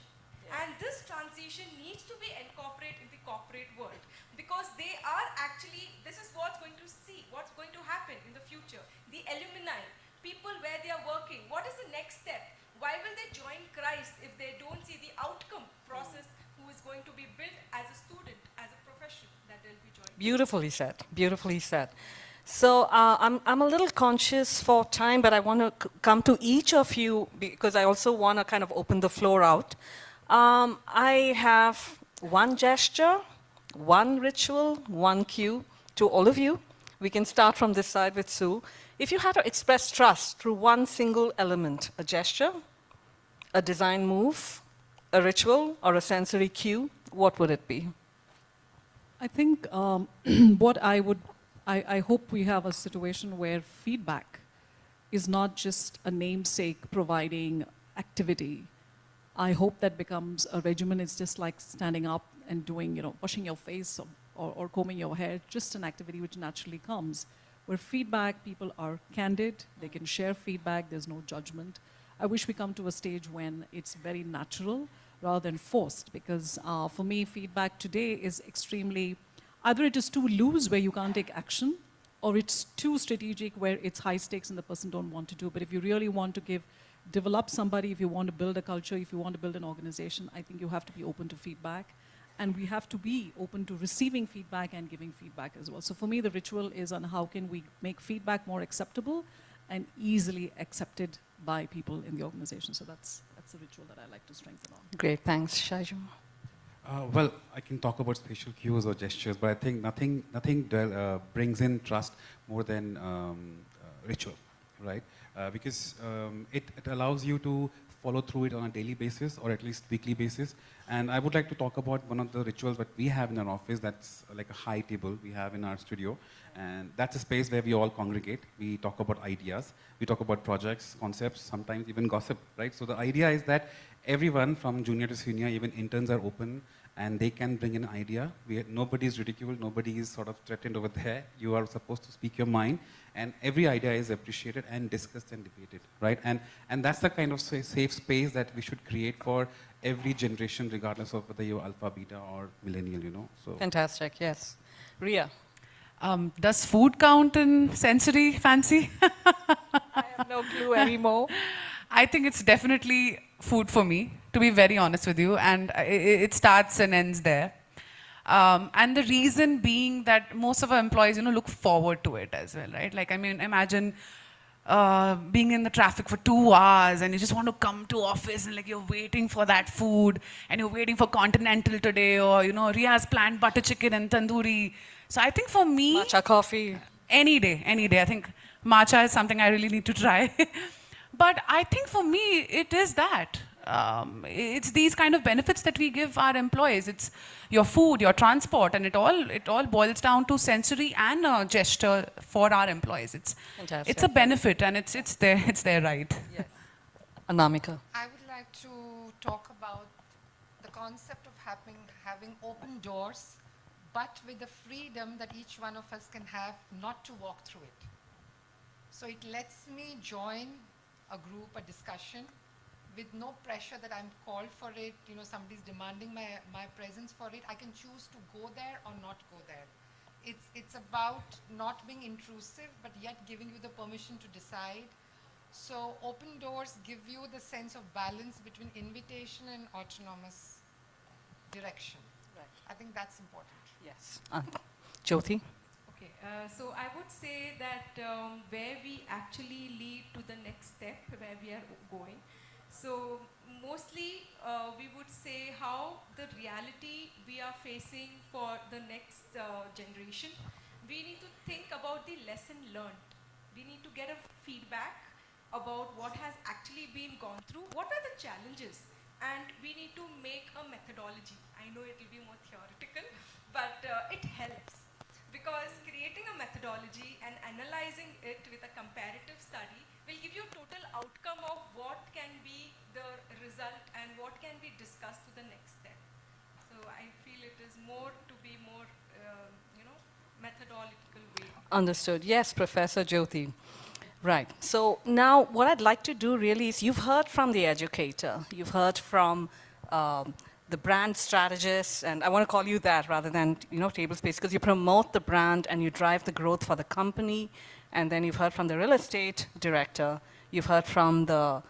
And this transition needs to be incorporated in the corporate world, because they are actually, this is what's going to see, what's going to happen in the future. The alumni, people where they are working, what is the next step? Why will they join Christ if they don't see the outcome process who is going to be built as a student, as a profession that they'll be joining? Beautifully said, beautifully said. So I'm a little conscious for time, but I want to come to each of you because I also want to kind of open the floor out. I have one gesture, one ritual, one cue to all of you. We can start from this side with Sue. If you had to express trust through one single element, a gesture, a design move, a ritual, or a sensory cue, what would it be? I think I hope we have a situation where feedback is not just a namesake providing activity. I hope that becomes a regimen. It's just like standing up and doing, washing your face or combing your hair, just an activity which naturally comes. Where feedback, people are candid, they can share feedback, there's no judgment. I wish we come to a stage when it's very natural rather than forced, because for me, feedback today is extremely, either it is too loose where you can't take action, or it's too strategic where it's high stakes and the person don't want to do. But if you really want to develop somebody, if you want to build a culture, if you want to build an organization, I think you have to be open to feedback. And we have to be open to receiving feedback and giving feedback as well. So for me, the ritual is on how can we make feedback more acceptable and easily accepted by people in the organization. So that's the ritual that I like to strengthen on. Great, thanks, Shaju. Well, I can talk about spatial cues or gestures, but I think nothing brings in trust more than ritual, right? Because it allows you to follow through it on a daily basis or at least weekly basis. And I would like to talk about one of the rituals that we have in our office. That's like a high table we have in our studio. And that's a space where we all congregate. We talk about ideas. We talk about projects, concepts, sometimes even gossip, right? So the idea is that everyone from junior to senior, even interns, are open and they can bring an idea. Nobody is ridiculed, nobody is sort of threatened over there. You are supposed to speak your mind, and every idea is appreciated and discussed and debated, right? And that's the kind of safe space that we should create for every generation, regardless of whether you're alpha, beta, or millennial, So Fantastic, yes. Ria? Does food count in sensory fancy? I have no clue anymore. I think it's definitely food for me, to be very honest with you, and it starts and ends there. And the reason being that most of our employees, look forward to it as well, right? Like, I mean, imagine being in the traffic for 2 hours and you just want to come to office and like you're waiting for that food and you're waiting for continental today, or Ria's planned butter chicken and tandoori. So I think for me, Matcha coffee. any day. I think matcha is something I really need to try. But I think for me, it is that. It's these kind of benefits that we give our employees. It's your food, your transport, and it all boils down to sensory and gesture for our employees. Fantastic. It's a benefit, and it's their right. Yes. Anamika? I would like to talk about the concept of having open doors, but with the freedom that each one of us can have not to walk through it. So it lets me join a group, a discussion, with no pressure that I'm called for it, somebody's demanding my presence for it. I can choose to go there or not go there. It's about not being intrusive, but yet giving you the permission to decide. So open doors give you the sense of balance between invitation and autonomous direction. Right. I think that's important. Yes. Jyoti? Okay, so I would say that where we actually lead to the next step, where we are going. So mostly we would say how the reality we are facing for the next generation. We need to think about the lesson learned. We need to get a feedback about what has actually been gone through. What are the challenges? And we need to make a methodology. I know it will be more theoretical, but it helps. Because creating a methodology and analyzing it with a comparative study will give you a total outcome of what can be the result and what can be discussed to the next step. So I feel it is more to be more, methodological way. Understood. Yes, Professor Jyoti. Right. So now what I'd like to do really is, you've heard from the educator, you've heard from the brand strategist, and I want to call you that rather than table space, because you promote the brand and you drive the growth for the company. And then you've heard from the real estate director, you've heard from the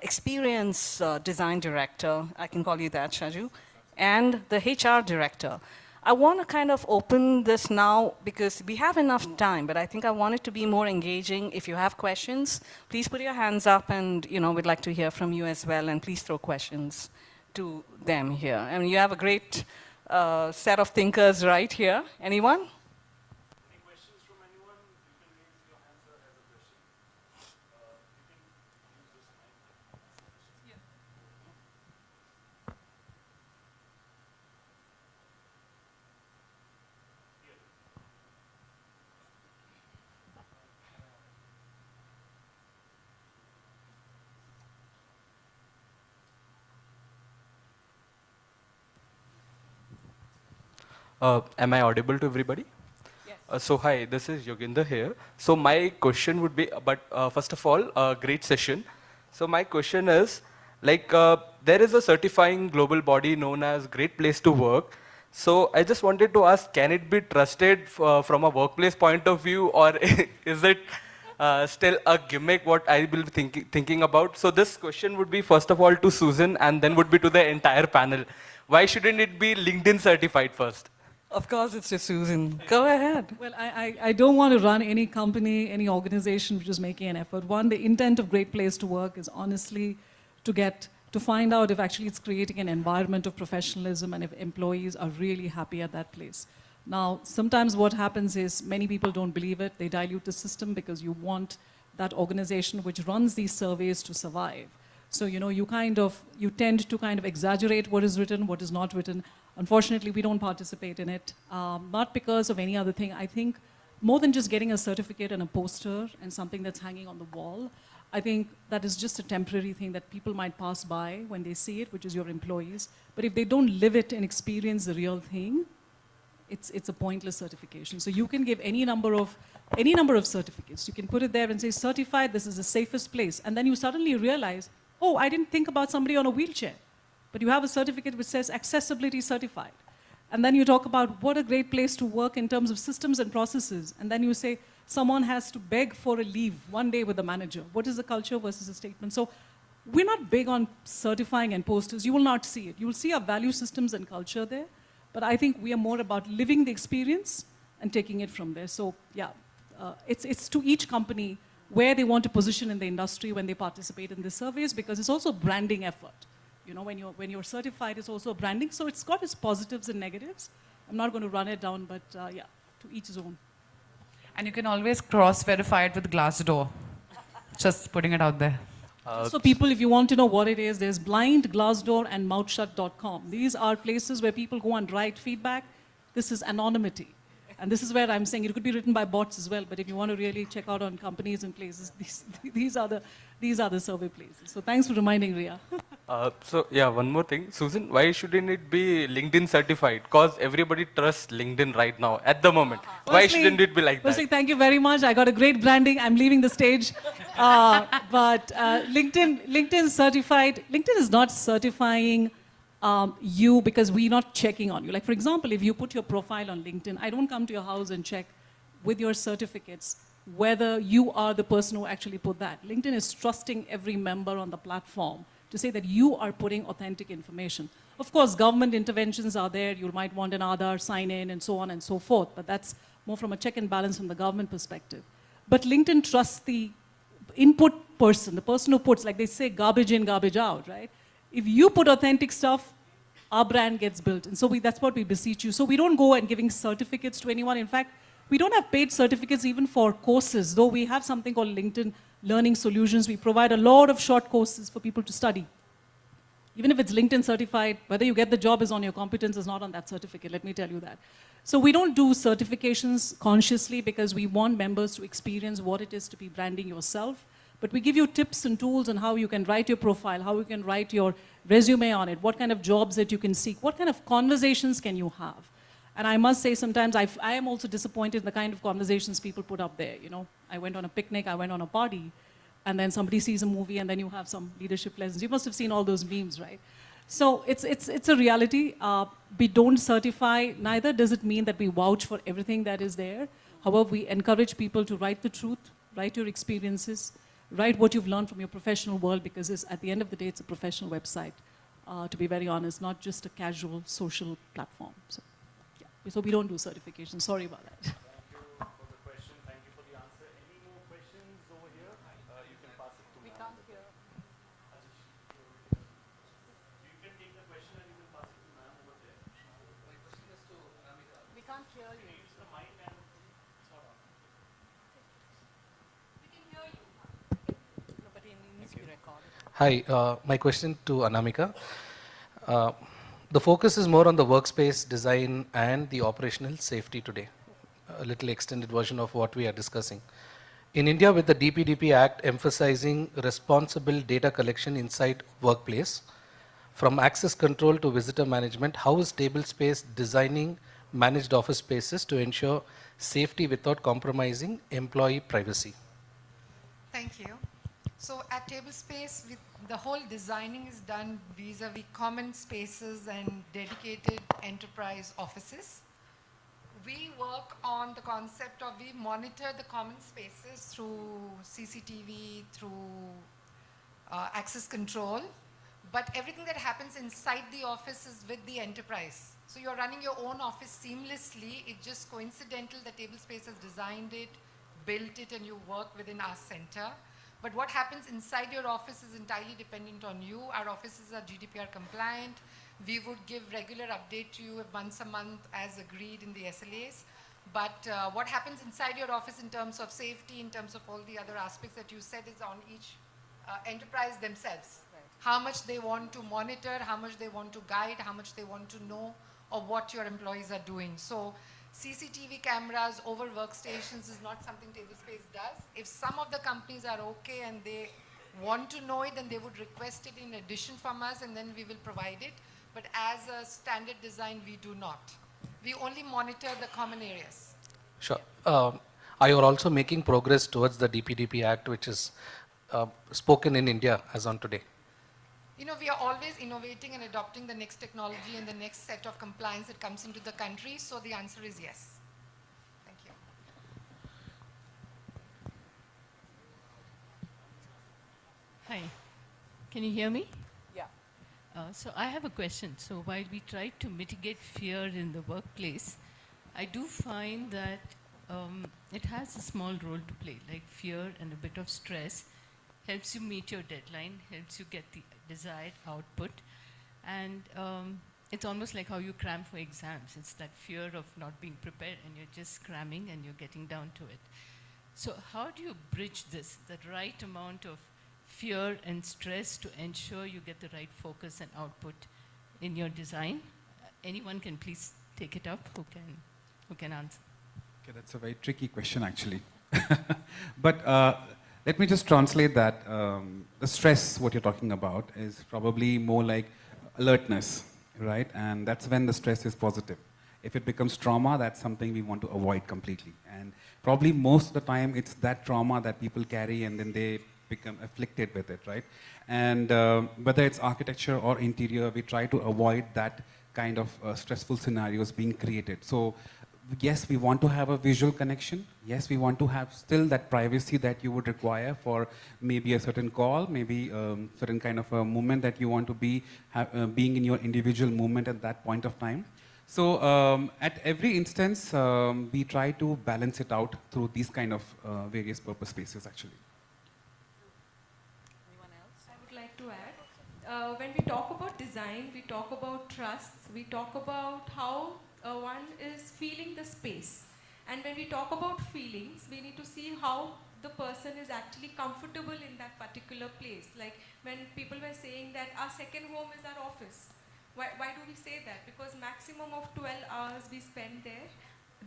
experience design director, I can call you that, Shaju, and the HR director. I want to kind of open this now because we have enough time, but I think I want it to be more engaging. If you have questions, please put your hands up, and we'd like to hear from you as well, and please throw questions to them here. I mean, you have a great set of thinkers right here. Anyone? Any questions from anyone? You can raise your hand, sir, as a question. You can use this mic. Yeah. Am I audible to everybody? Yes. So hi, this is Yoginder here. So my question would be, first of all, great session. So my question is, there is a certifying global body known as Great Place to Work. So I just wanted to ask, can it be trusted from a workplace point of view, or is it still a gimmick? What I will be thinking about. So this question would be first of all to Susan, and then would be to the entire panel. Why shouldn't it be LinkedIn certified first? Of course, it's to Susan. Go ahead. Well, I don't want to run any company, any organization which is making an effort. One, the intent of Great Place to Work is honestly to find out if actually it's creating an environment of professionalism and if employees are really happy at that place. Now, sometimes what happens is many people don't believe it. They dilute the system because you want that organization which runs these surveys to survive. So, you tend to kind of exaggerate what is written, what is not written. Unfortunately, we don't participate in it, not because of any other thing. I think more than just getting a certificate and a poster and something that's hanging on the wall, I think that is just a temporary thing that people might pass by when they see it, which is your employees. But if they don't live it and experience the real thing, it's a pointless certification. So you can give any number of certificates. You can put it there and say, certified, this is the safest place. And then you suddenly realize, oh, I didn't think about somebody on a wheelchair. But you have a certificate which says accessibility certified. And then you talk about what a great place to work in terms of systems and processes. And then you say someone has to beg for a leave one day with the manager. What is the culture versus a statement? So we're not big on certifying and posters. You will not see it. You will see our value systems and culture there. But I think we are more about living the experience and taking it from there. So yeah, it's to each company where they want to position in the industry when they participate in the surveys, because it's also a branding effort. When you're certified, it's also a branding. So it's got its positives and negatives. I'm not going to run it down, but yeah, to each his own. And you can always cross-verify it with Glassdoor. Just putting it out there. So people, if you want to know what it is, there's Blind, Glassdoor, and mouthshut.com. These are places where people go and write feedback. This is anonymity. And this is where I'm saying it could be written by bots as well, but if you want to really check out on companies and places, these are the survey places. So thanks for reminding, Ria. So yeah, one more thing. Susan, why shouldn't it be LinkedIn certified? Because everybody trusts LinkedIn right now, at the moment. Why shouldn't it be like that? Firstly, thank you very much. I got a great branding. I'm leaving the stage. But LinkedIn certified. LinkedIn is not certifying you because we're not checking on you. Like, for example, if you put your profile on LinkedIn, I don't come to your house and check with your certificates whether you are the person who actually put that. LinkedIn is trusting every member on the platform to say that you are putting authentic information. Of course, government interventions are there. You might want an Aadhaar sign in and so on and so forth, but that's more from a check and balance from the government perspective. But LinkedIn trusts the input person, the person who puts, like they say, garbage in, garbage out, right? If you put authentic stuff, our brand gets built. And so that's what we beseech you. So we don't go and giving certificates to anyone. In fact, we don't have paid certificates even for courses, though we have something called LinkedIn Learning Solutions. We provide a lot of short courses for people to study. Even if it's LinkedIn certified, whether you get the job is on your competence is not on that certificate, let me tell you that. So we don't do certifications consciously because we want members to experience what it is to be branding yourself. But we give you tips and tools on how you can write your profile, how you can write your resume on it, what kind of jobs that you can seek, what kind of conversations can you have. And I must say sometimes I am also disappointed in the kind of conversations people put up there. I went on a picnic, I went on a party, and then somebody sees a movie and then you have some leadership lessons. You must have seen all those memes, right? So it's a reality. We don't certify, neither does it mean that we vouch for everything that is there. However, we encourage people to write the truth, write your experiences, write what you've learned from your professional world, because at the end of the day, it's a professional website, to be very honest, not just a casual social platform. So, yeah. So we don't do certification. Sorry about that. Thank you for the question. Thank you for the answer. Any more questions over here? You can pass it to We can't hear. You can take the question and you can pass it to ma'am over there. We can't hear you. Use the mic and it's not on. We can hear you. No, but it needs to be recorded. Hi, my question to Anamika. The focus is more on the workspace design and the operational safety today. A little extended version of what we are discussing. In India, with the DPDP Act emphasizing responsible data collection inside workplace, from access control to visitor management, how is Tablespace designing managed office spaces to ensure safety without compromising employee privacy? Thank you. So at Table Space, the whole designing is done vis-a-vis common spaces and dedicated enterprise offices. We work on the concept of, we monitor the common spaces through CCTV, through access control, but everything that happens inside the office is with the enterprise. So you're running your own office seamlessly. It's just coincidental that Table Space has designed it, built it, and you work within our center. But what happens inside your office is entirely dependent on you. Our offices are GDPR compliant. We would give regular update to you once a month as agreed in the SLAs. But what happens inside your office in terms of safety, in terms of all the other aspects that you said, is on each enterprise themselves. Right. How much they want to monitor, how much they want to guide, how much they want to know of what your employees are doing. So CCTV cameras over workstations is not something Tablespace does. If some of the companies are okay and they want to know it, then they would request it in addition from us, and then we will provide it. But as a standard design, we do not. We only monitor the common areas. Sure. Are you also making progress towards the DPDP Act, which is spoken in India as on today? You know, we are always innovating and adopting the next technology and the next set of compliance that comes into the country. So the answer is yes. Thank you. Hi. Can you hear me? Yeah. So I have a question. So while we try to mitigate fear in the workplace, I do find that it has a small role to play, like fear and a bit of stress helps you meet your deadline, helps you get the desired output. And it's almost like how you cram for exams. It's that fear of not being prepared, and you're just cramming and you're getting down to it. So how do you bridge this, that right amount of fear and stress to ensure you get the right focus and output in your design? Anyone can please take it up who can answer. Okay, that's a very tricky question, actually. But let me just translate that. The stress, what you're talking about, is probably more like alertness, right? And that's when the stress is positive. If it becomes trauma, that's something we want to avoid completely. And probably most of the time, it's that trauma that people carry and then they become afflicted with it, right? And whether it's architecture or interior, we try to avoid that kind of stressful scenarios being created. So yes, we want to have a visual connection. Yes, we want to have still that privacy that you would require for maybe a certain call, maybe certain kind of a movement that you want to be being in your individual movement at that point of time. So at every instance, we try to balance it out through these kind of various purpose spaces, actually. Anyone else? I would like to add, when we talk about design, we talk about trust, we talk about how one is feeling the space. And when we talk about feelings, we need to see how the person is actually comfortable in that particular place. Like when people were saying that our second home is our office. Why do we say that? Because maximum of 12 hours we spend there,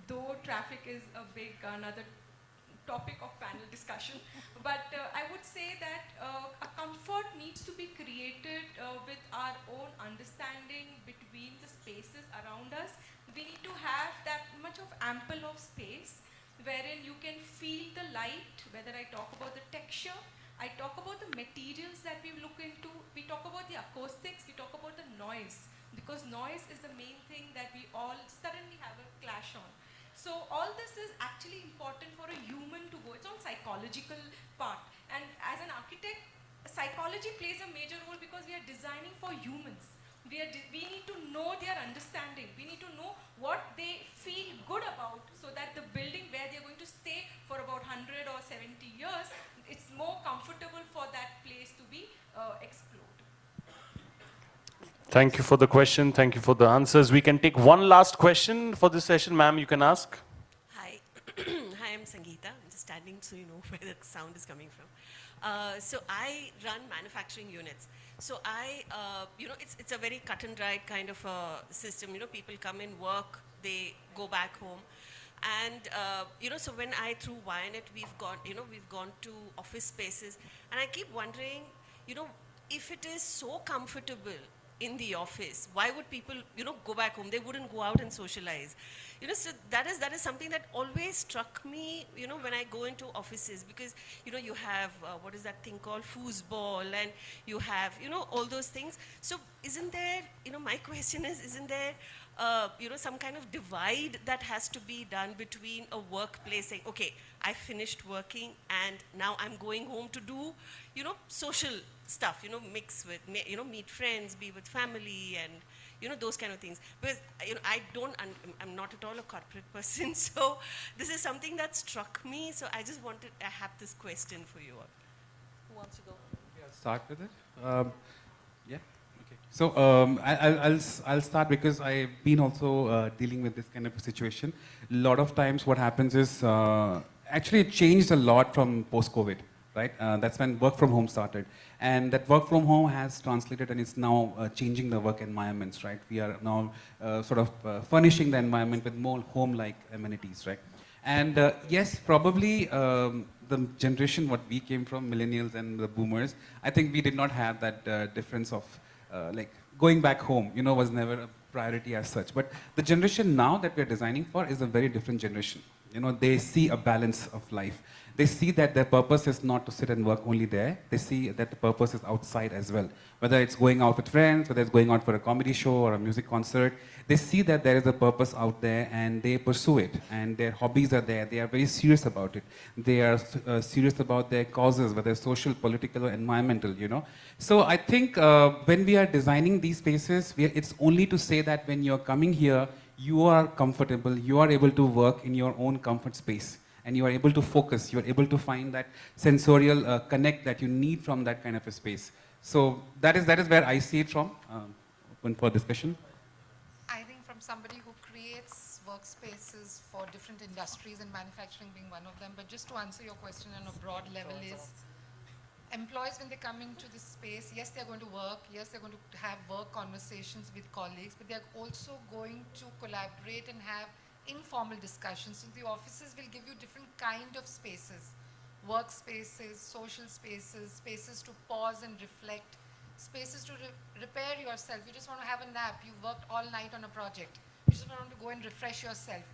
though traffic is a big another topic of panel discussion. But I would say that a comfort needs to be created with our own understanding between the spaces around us. We need to have that much of ample of space wherein you can feel the light, whether I talk about the texture, I talk about the materials that we look into, we talk about the acoustics, we talk about the noise, because noise is the main thing that we all suddenly have a clash on. So all this is actually important for a human to go. It's all psychological part. And as an architect, psychology plays a major role because we are designing for humans. We need to know their understanding. We need to know what they feel good about so that the building where they're going to stay for about 100 or 70 years, it's more comfortable for that place to be explored. Thank you for the question. Thank you for the answers. We can take one last question for this session. Ma'am, you can ask. Hi. Hi, I'm Sangeeta. I'm just standing so you know where the sound is coming from. So I run manufacturing units. So it's a very cut and dried kind of a system. You know, people come in, work, they go back home. And, so when through Wyatt, we've gone to office spaces. And I keep wondering, if it is so comfortable in the office, why would people, go back home? They wouldn't go out and socialize. So that is something that always struck me, when I go into offices, because, you have, what is that thing called, foosball, and you have, all those things. So isn't there, my question is, isn't there, some kind of divide that has to be done between a workplace saying, okay, I finished working and now I'm going home to do, social stuff, mix with, meet friends, be with family, and, those kind of things. Because, I'm not at all a corporate person, so this is something that struck me. So I have this question for you all. Who wants to go? Yeah, I'll start with it. Yeah. Okay. So I'll start because I've been also dealing with this kind of a situation. A lot of times, what happens is actually it changed a lot from post-COVID, right? That's when work from home started, and that work from home has translated and it's now changing the work environments, right? We are now sort of furnishing the environment with more home-like amenities, right? And yes, probably the generation what we came from, millennials and the boomers, I think we did not have that difference of like going back home, was never a priority as such. But the generation now that we're designing for is a very different generation. They see a balance of life. They see that their purpose is not to sit and work only there. They see that the purpose is outside as well. Whether it's going out with friends, whether it's going out for a comedy show or a music concert, they see that there is a purpose out there and they pursue it. And their hobbies are there. They are very serious about it. They are serious about their causes, whether social, political, or environmental, So I think when we are designing these spaces, it's only to say that when you're coming here, you are comfortable, you are able to work in your own comfort space, and you are able to focus, you are able to find that sensorial connect that you need from that kind of a space. So that is where I see it from. Open for discussion. I think from somebody who creates workspaces for different industries, and manufacturing being one of them, but just to answer your question on a broad level is, employees, when they come into this space, yes, they're going to work, yes, they're going to have work conversations with colleagues, but they're also going to collaborate and have informal discussions. So the offices will give you different kind of spaces, workspaces, social spaces, spaces to pause and reflect, spaces to repair yourself. You just want to have a nap, you worked all night on a project, you just want to go and refresh yourself.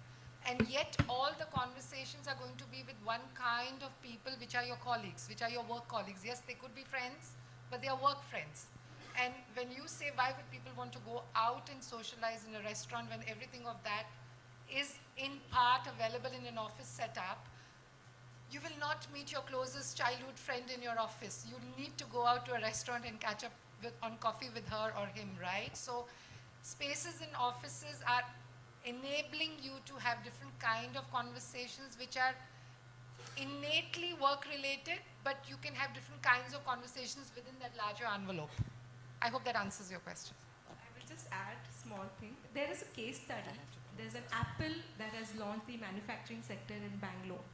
And yet all the conversations are going to be with one kind of people, which are your colleagues, which are your work colleagues. Yes, they could be friends, but they are work friends. And when you say, why would people want to go out and socialize in a restaurant when everything of that is in part available in an office setup, you will not meet your closest childhood friend in your office. You need to go out to a restaurant and catch up on coffee with her or him, right? So spaces in offices are enabling you to have different kind of conversations which are innately work related, but you can have different kinds of conversations within that larger envelope. I hope that answers your question. I will just add a small thing. There is a case study. There's an Apple that has launched the manufacturing sector in Bangalore.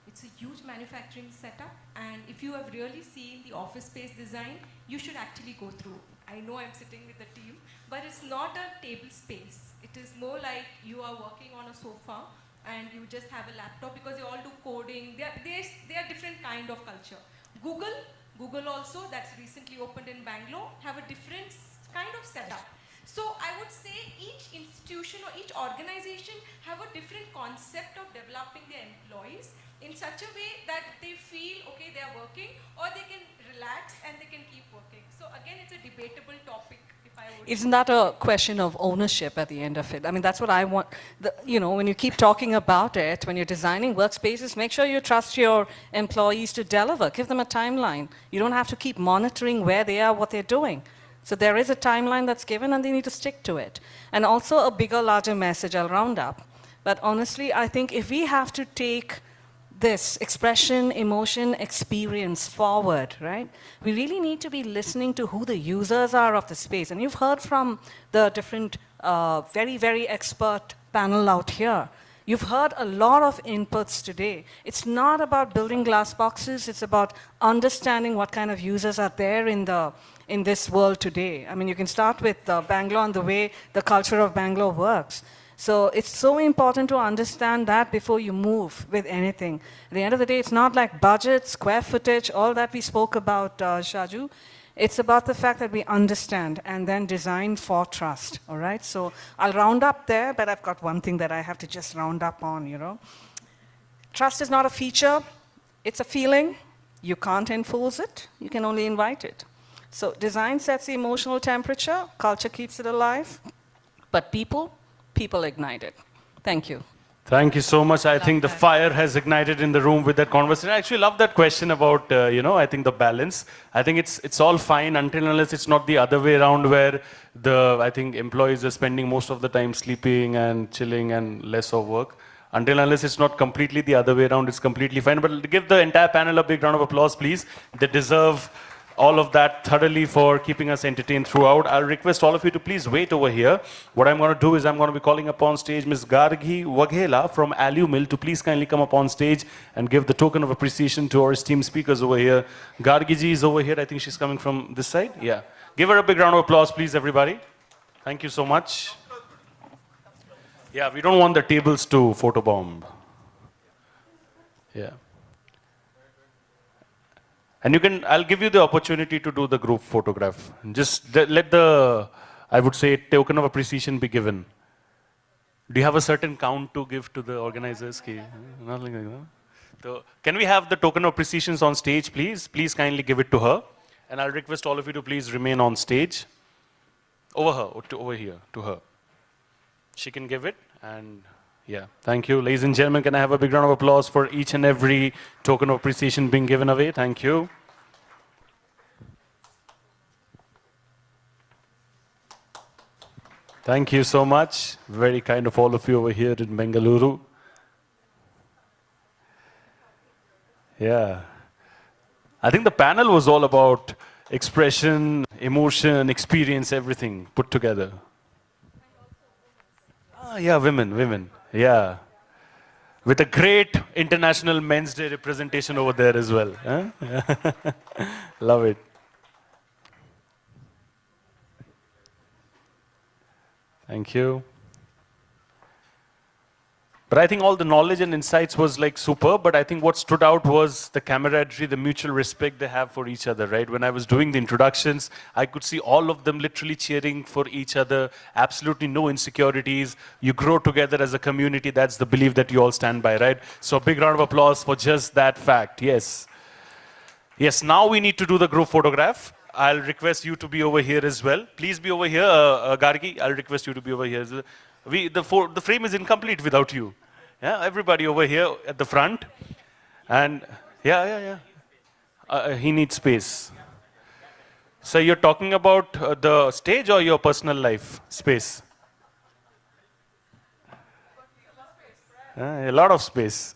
It's a huge manufacturing setup, and if you have really seen the office space design, you should actually go through. I know I'm sitting with the team, but it's not a table space. It is more like you are working on a sofa and you just have a laptop, because they all do coding. They are different kind of culture. Google also, that's recently opened in Bangalore, have a different kind of setup. So I would say each institution or each organization have a different concept of developing their employees in such a way that they feel, okay, they are working, or they can relax and they can keep working. So again, it's a debatable topic. Isn't that a question of ownership at the end of it? I mean, that's what I want. When you keep talking about it, when you're designing workspaces, make sure you trust your employees to deliver. Give them a timeline. You don't have to keep monitoring where they are, what they're doing. So there is a timeline that's given and they need to stick to it. And also a bigger, larger message, I'll round up. But honestly, I think if we have to take this expression, emotion, experience forward, right? We really need to be listening to who the users are of the space. And you've heard from the different very, very expert panel out here. You've heard a lot of inputs today. It's not about building glass boxes, it's about understanding what kind of users are there in this world today. I mean, you can start with Bangalore and the way the culture of Bangalore works. So it's so important to understand that before you move with anything. At the end of the day, it's not like budget, square footage, all that we spoke about, Shaju. It's about the fact that we understand and then design for trust, all right? So I'll round up there, but I've got one thing that I have to just round up on, you know. Trust is not a feature, it's a feeling. You can't enforce it, you can only invite it. So design sets the emotional temperature, culture keeps it alive, but people ignite it. Thank you. Thank you so much. I think the fire has ignited in the room with that conversation. I actually love that question about, I think the balance. I think it's all fine until unless it's not the other way around where I think employees are spending most of the time sleeping and chilling and less of work. Until unless it's not completely the other way around, it's completely fine. But give the entire panel a big round of applause, please. They deserve all of that thoroughly for keeping us entertained throughout. I'll request all of you to please wait over here. What I'm going to do is I'm going to be calling upon stage Ms. Gargi Waghela from Alumil to please kindly come up on stage and give the token of appreciation to our esteemed speakers over here. Gargi ji is over here. I think she's coming from this side. Yeah. Give her a big round of applause, please, everybody. Thank you so much. Yeah, we don't want the tables to photobomb. Yeah. And I'll give you the opportunity to do the group photograph. Just let the, I would say, token of appreciation be given. Do you have a certain count to give to the organizers? Nothing like that. So, can we have the token of appreciation on stage, please? Please kindly give it to her. And I'll request all of you to please remain on stage. Over here, to her. She can give it, and yeah, thank you. Ladies and gentlemen, can I have a big round of applause for each and every token of appreciation being given away? Thank you. Thank you so much. Very kind of all of you over here in Bengaluru. Yeah. I think the panel was all about expression, emotion, experience, everything put together. Yeah, women. Yeah. With a great International Men's Day representation over there as well. Huh? Love it. Thank you. But I think all the knowledge and insights was like superb, but I think what stood out was the camaraderie, the mutual respect they have for each other, right? When I was doing the introductions, I could see all of them literally cheering for each other, absolutely no insecurities. You grow together as a community, that's the belief that you all stand by, right? So a big round of applause for just that fact, yes. Yes, now we need to do the group photograph. I'll request you to be over here as well. Please be over here, Gargi. I'll request you to be over here. The frame is incomplete without you. Yeah, everybody over here at the front. And yeah. He needs space. So you're talking about the stage or your personal life space? A lot of space.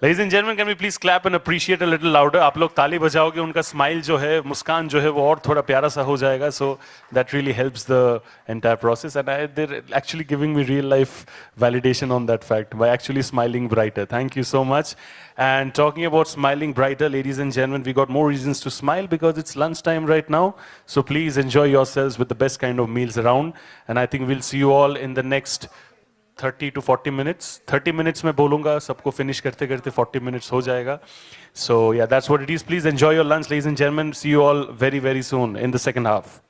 Ladies and gentlemen, can we please clap and appreciate a little louder? आप लोग ताली बजाओगे, उनका smile जो है, मुस्कान जो है, वो और थोड़ा प्यारा सा हो जाएगा. So that really helps the entire process. And they're actually giving me real life validation on that fact by actually smiling brighter. Thank you so much. And talking about smiling brighter, ladies and gentlemen, we got more reasons to smile because it's lunchtime right now. So please enjoy yourselves with the best kind of meals around. And I think we'll see you all in the next 30 to 40 minutes. 30 minutes में बोलूँगा, सबको finish करते करते 40 minutes हो जाएगा. So yeah, that's what it is. Please enjoy your lunch, ladies and gentlemen. See you all very, very soon in the second half.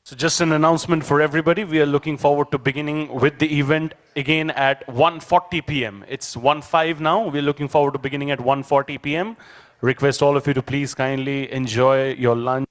So just an announcement for everybody. We are looking forward to beginning with the event again at 1:40 p.m. It's 1:05 now. We're looking forward to beginning at 1:40 p.m. Request all of you to please kindly enjoy your lunch.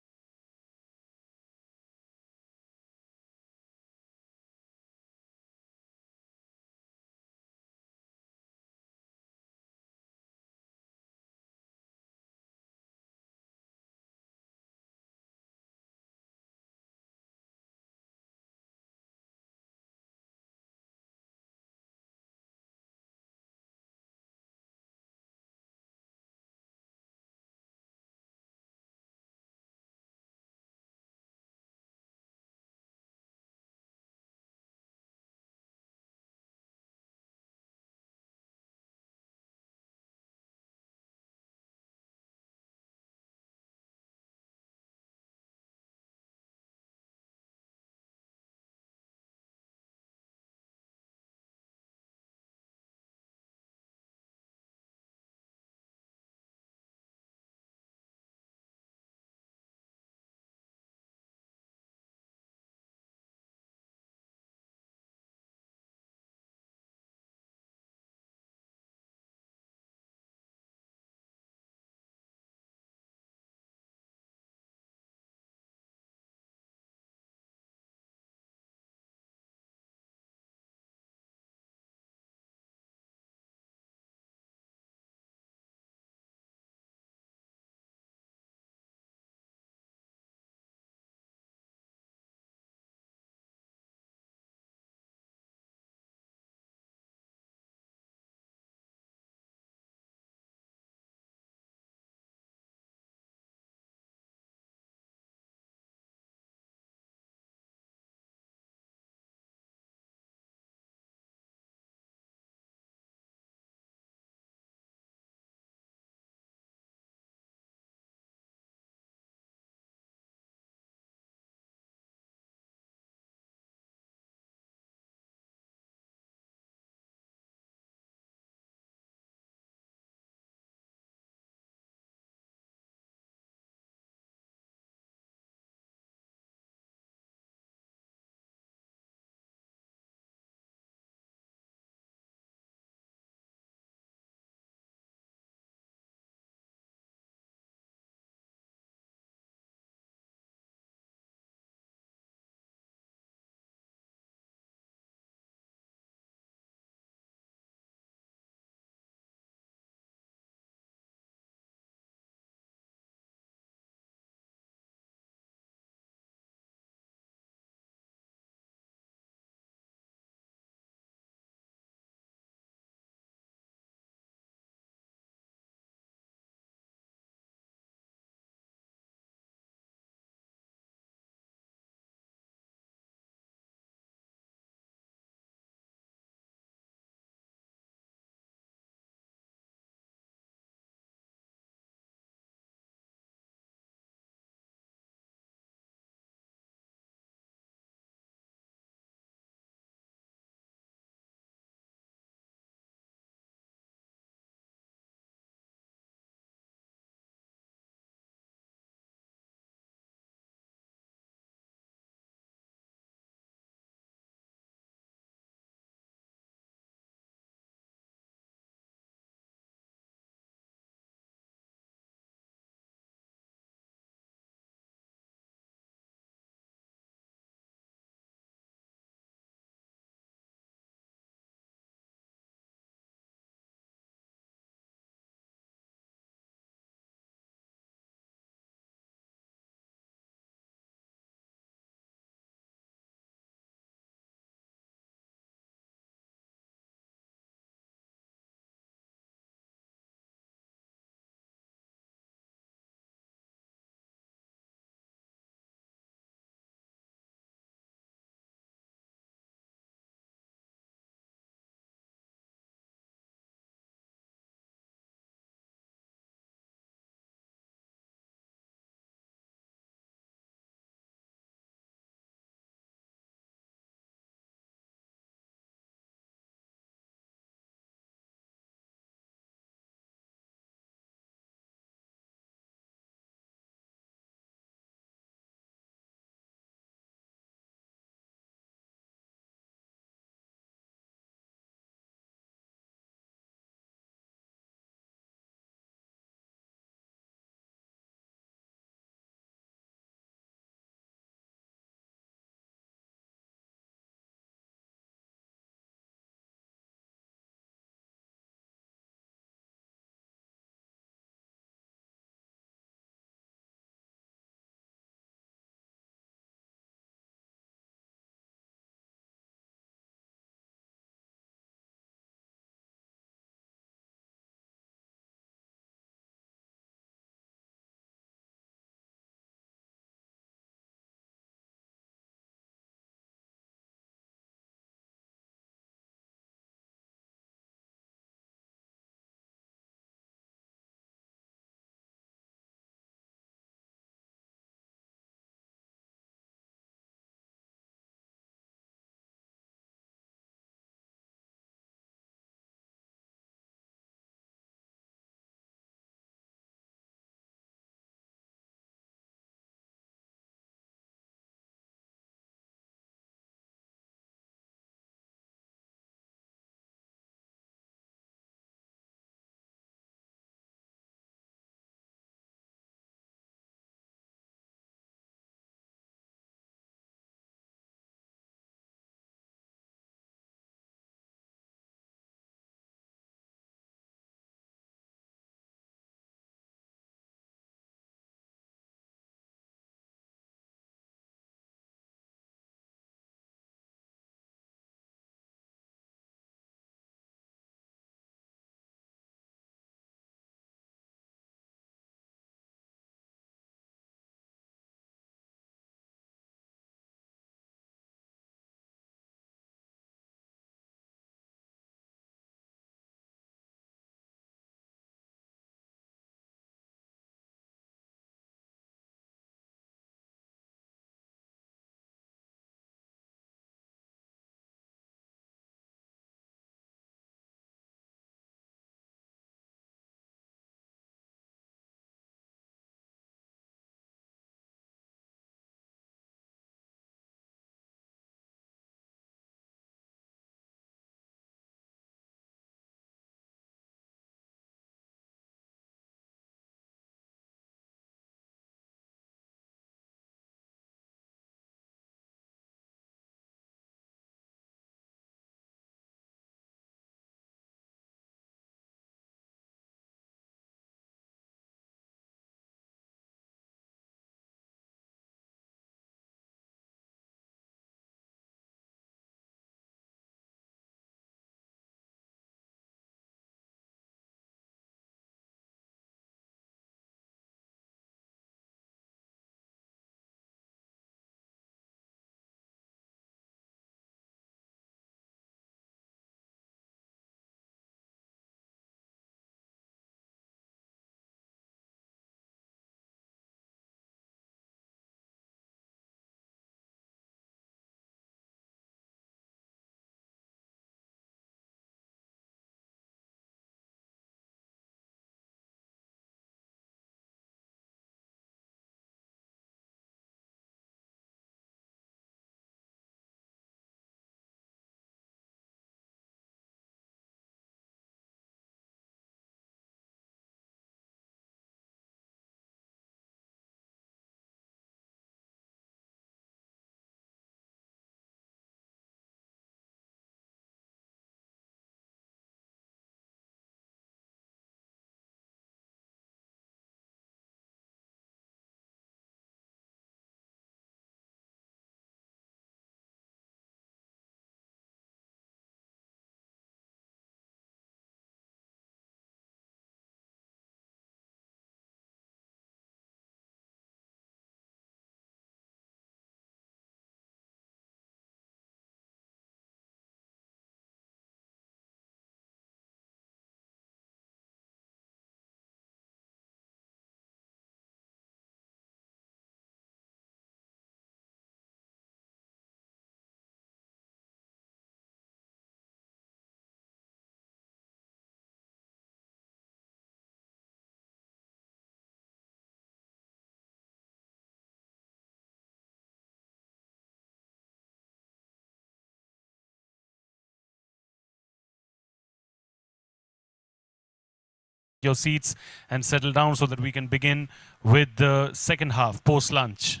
your seats and settle down so that we can begin with the second half, post-lunch.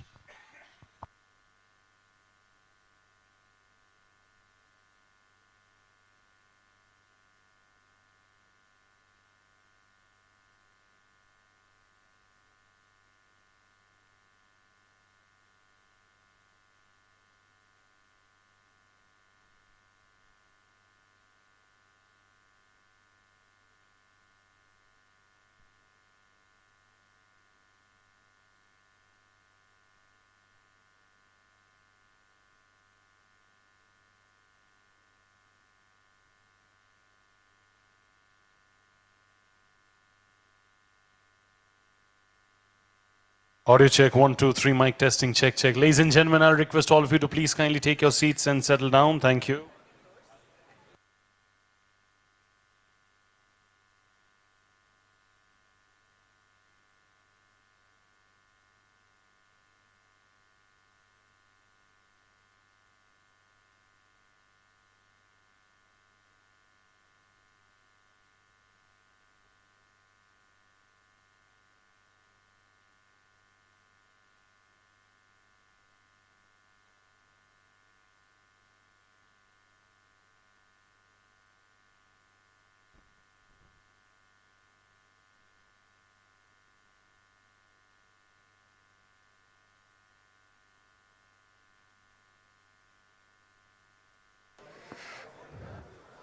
Audio check, 1, 2, 3, mic testing, check, check. Ladies and gentlemen, I'll request all of you to please kindly take your seats and settle down. Thank you.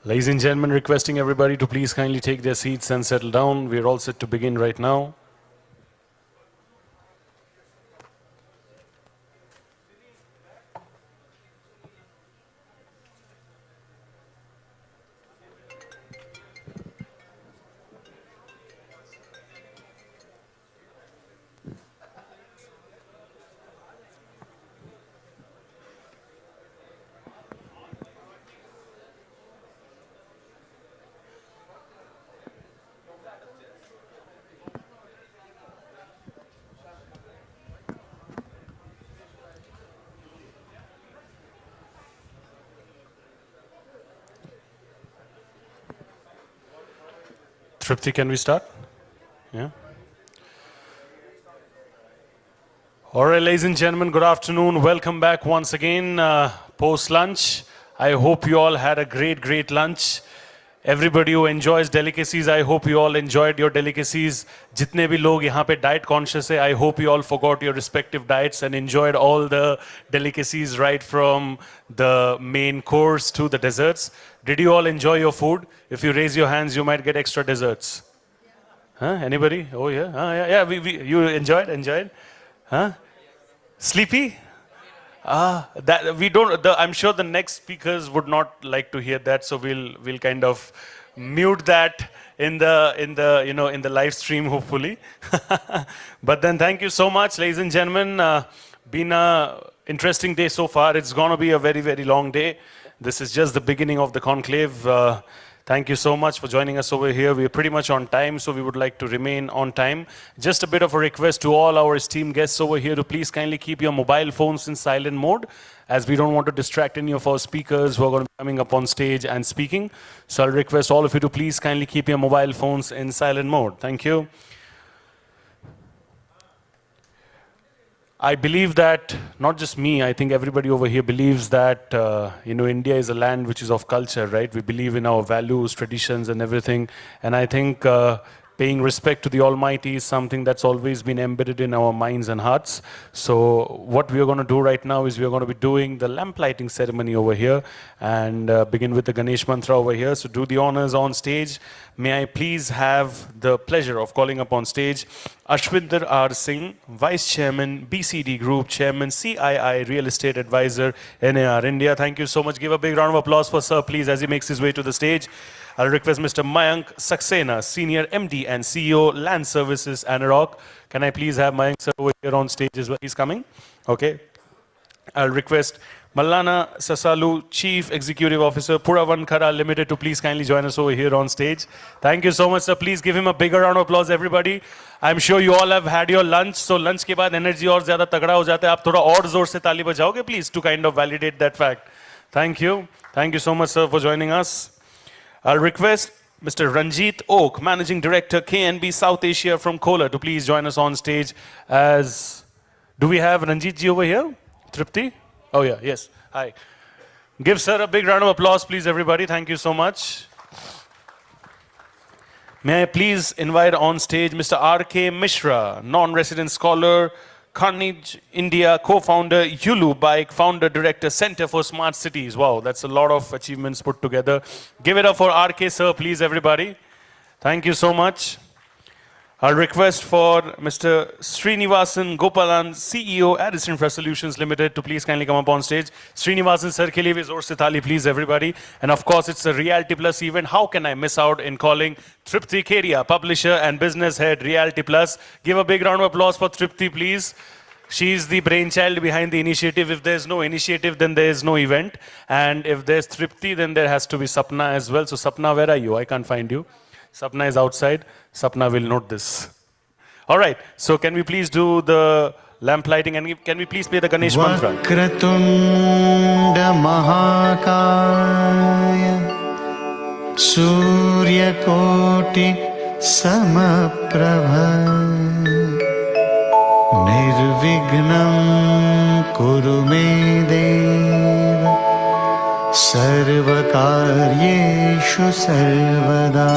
Ladies and gentlemen, requesting everybody to please kindly take their seats and settle down. We're all set to begin right now. Tripti, can we start? Yeah. All right, ladies and gentlemen, good afternoon. Welcome back once again, post-lunch. I hope you all had a great lunch. Everybody who enjoys delicacies, I hope you all enjoyed your delicacies. जितने भी लोग यहाँ पे diet conscious है, I hope you all forgot your respective diets and enjoyed all the delicacies right from the main course to the desserts. Did you all enjoy your food? If you raise your hands, you might get extra desserts. Huh? Anybody? Oh yeah, yeah. You enjoyed? Huh? Sleepy? That we don't. I'm sure the next speakers would not like to hear that, so we'll kind of mute that in the live stream, hopefully. But then, thank you so much, ladies and gentlemen. Been a interesting day so far. It's gonna be a very long day. This is just the beginning of the conclave. Thank you so much for joining us over here. We are pretty much on time, so we would like to remain on time. Just a bit of a request to all our esteemed guests over here to please kindly keep your mobile phones in silent mode, as we don't want to distract any of our speakers who are going to be coming up on stage and speaking. So I'll request all of you to please kindly keep your mobile phones in silent mode. Thank you. I believe that, not just me, I think everybody over here believes that, India is a land which is of culture, right? We believe in our values, traditions and everything. And I think paying respect to the Almighty is something that's always been embedded in our minds and hearts. So what we are going to do right now is we are going to be doing the lamp lighting ceremony over here and begin with the Ganesh mantra over here. So do the honors on stage. May I please have the pleasure of calling up on stage Ashwinder R. Singh, Vice Chairman, BCD Group, Chairman, CII Real Estate Advisor, NAR India. Thank you so much. Give a big round of applause for Sir, please, as he makes his way to the stage. I'll request Mr. Mayank Saxena, Senior MD and CEO, Land Services, Anarok. Can I please have Mayank sir over here on stage as well? He's coming. Okay. I'll request Mallana Sasalu, Chief Executive Officer, Puravankara Limited, to please kindly join us over here on stage. Thank you so much, sir. Please give him a bigger round of applause, everybody. I'm sure you all have had your lunch, so lunch के बाद energy और ज़्यादा तगड़ा हो जाता है. आप थोड़ा और ज़ोर से ताली बजाओगे, please, to kind of validate that fact. Thank you. Thank you so much, sir, for joining us. I'll request Mr. Ranjit Oak, Managing Director, KNB South Asia from Kolar, to please join us on stage as... Do we have Ranjit ji over here? Tripti? Oh yeah, yes. Hi. Give sir a big round of applause, please, everybody. Thank you so much. May I please invite on stage Mr. R.K. Mishra, non-resident scholar, Carnegie India, co-founder, Yulu Bike, founder, director, Center for Smart Cities. Wow, that's a lot of achievements put together. Give it up for R.K. sir, please, everybody. Thank you so much. Our request for Mr. Srinivasan Gopalan, CEO, Addis Infra Solutions Limited, to please kindly come up on stage. Srinivasan sir ke liye bhi zor se taali, please, everybody. And of course, it's a Realty Plus event. How can I miss out in calling Tripti Keria, publisher and business head, Realty Plus? Give a big round of applause for Tripti, please. She's the brainchild behind the initiative. If there's no initiative, then there is no event. And if there's Tripti, then there has to be Sapna as well. So Sapna, where are you? I can't find you. Sapna is outside. Sapna will note this. All right. So can we please do the lamp lighting and can we please play the Ganesh mantra? Vakratunda Mahakaya Surya Koti Samaprabha Nirvignam Kuru Me Deva Sarvakaryeshu Sarvada.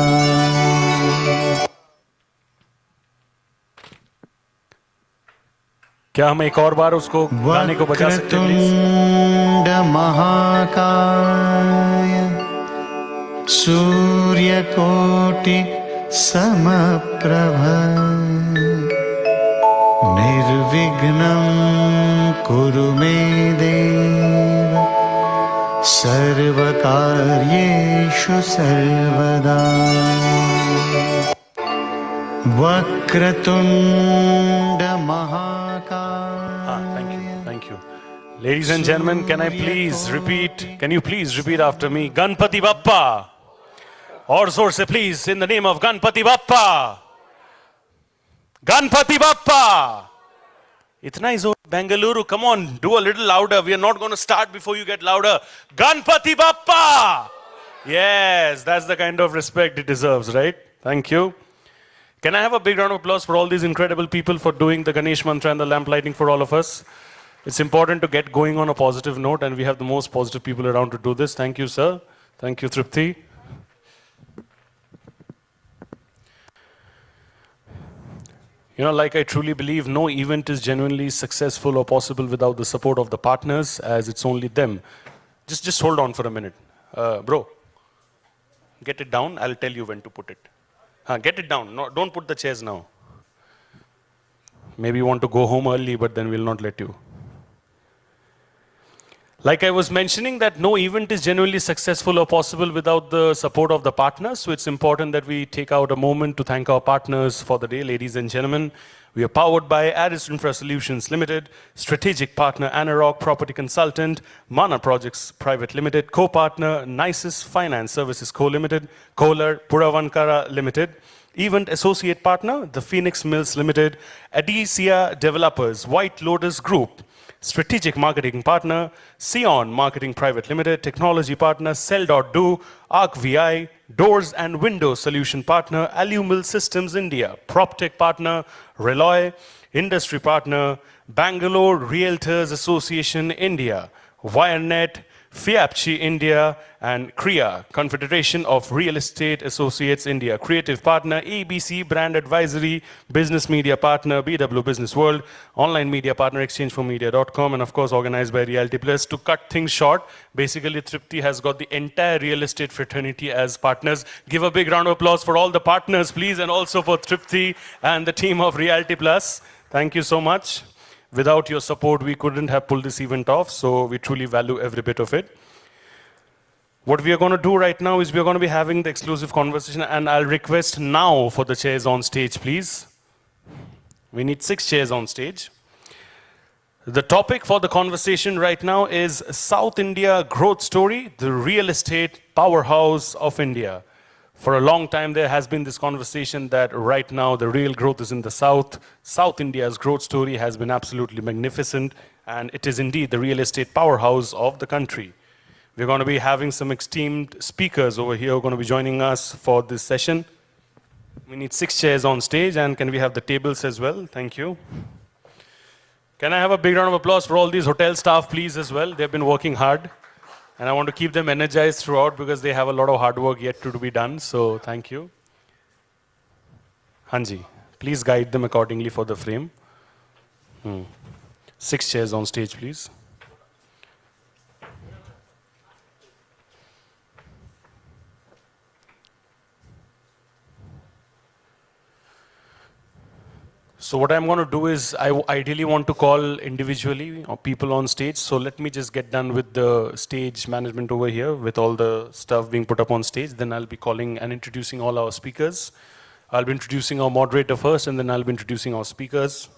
क्या हम एक और बार उसको गाने को बजा सकते हैं प्लीज? वक्रतुंड महाकाय सूर्यकोटि समप्रभ निर्विघ्नं कुरु मे देव सर्वकार्येषु सर्वदा. Vakratunda Thank you. Ladies and gentlemen, can you please repeat after me? Ganpati Bappa. Aur zor se please, in the name of Ganpati Bappa. Ganpati Bappa. Itna hi zor. Bengaluru, come on, do a little louder. We are not going to start before you get louder. Ganpati Bappa. Yes, that's the kind of respect it deserves, right? Thank you. Can I have a big round of applause for all these incredible people for doing the Ganesh mantra and the lamp lighting for all of us? It's important to get going on a positive note, and we have the most positive people around to do this. Thank you, sir. Thank you, Tripti. You know, like I truly believe, no event is genuinely successful or possible without the support of the partners, as it's only them. Just hold on for a minute. Bro, get it down. I'll tell you when to put it. Get it down. No, don't put the chairs now. Maybe you want to go home early, but then we'll not let you. Like I was mentioning, that no event is genuinely successful or possible without the support of the partners. So it's important that we take out a moment to thank our partners for the day. Ladies and gentlemen, we are powered by Addis Infra Solutions Limited, strategic partner Anarok Property Consultant, Mana Projects Private Limited, co-partner Nisus Finance Services Co. Limited, Kolar Puravankara Limited, event associate partner The Phoenix Mills Limited, Adicia Developers, White Lotus Group, strategic marketing partner Sion Marketing Private Limited, technology partner Cell.do, ArcVI, doors and window solution partner Alumil Systems India, PropTech partner Reloy, industry partner Bangalore Realtors Association India, WireNet, FIAPCHI India, and CREA, Confederation of Real Estate Associates India, creative partner ABC Brand Advisory, business media partner BW Business World, online media partner exchangeformedia.com, and of course organized by Realty Plus. To cut things short, basically Tripti has got the entire real estate fraternity as partners. Give a big round of applause for all the partners, please, and also for Tripti and the team of Realty Plus. Thank you so much. Without your support, we couldn't have pulled this event off, so we truly value every bit of it. What we are going to do right now is we are going to be having the exclusive conversation, and I'll request now for the chairs on stage, please. We need 6 chairs on stage. The topic for the conversation right now is South India Growth Story, the real estate powerhouse of India. For a long time, there has been this conversation that right now the real growth is in the South. South India's growth story has been absolutely magnificent, and it is indeed the real estate powerhouse of the country. We're going to be having some esteemed speakers over here who are going to be joining us for this session. We need 6 chairs on stage, and can we have the tables as well? Thank you. Can I have a big round of applause for all these hotel staff, please, as well? They've been working hard, and I want to keep them energized throughout because they have a lot of hard work yet to be done, so thank you. Hanji, please guide them accordingly for the frame. 6 chairs on stage, please. So what I'm going to do is, I ideally want to call individually or people on stage. So let me just get done with the stage management over here with all the stuff being put up on stage. Then I'll be calling and introducing all our speakers. I'll be introducing our moderator first, and then I'll be introducing our speakers.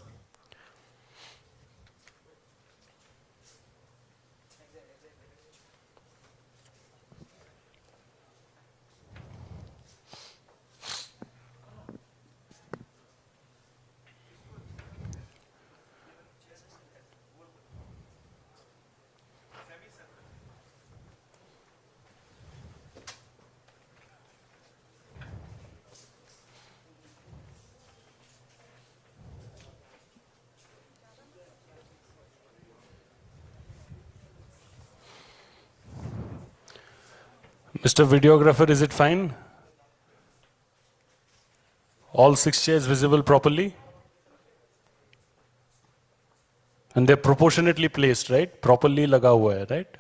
Mr. Videographer, is it fine? All 6 chairs visible properly? And they're proportionately placed, right? Properly laga hua hai, right?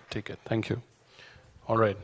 Take it. Thank you. All right.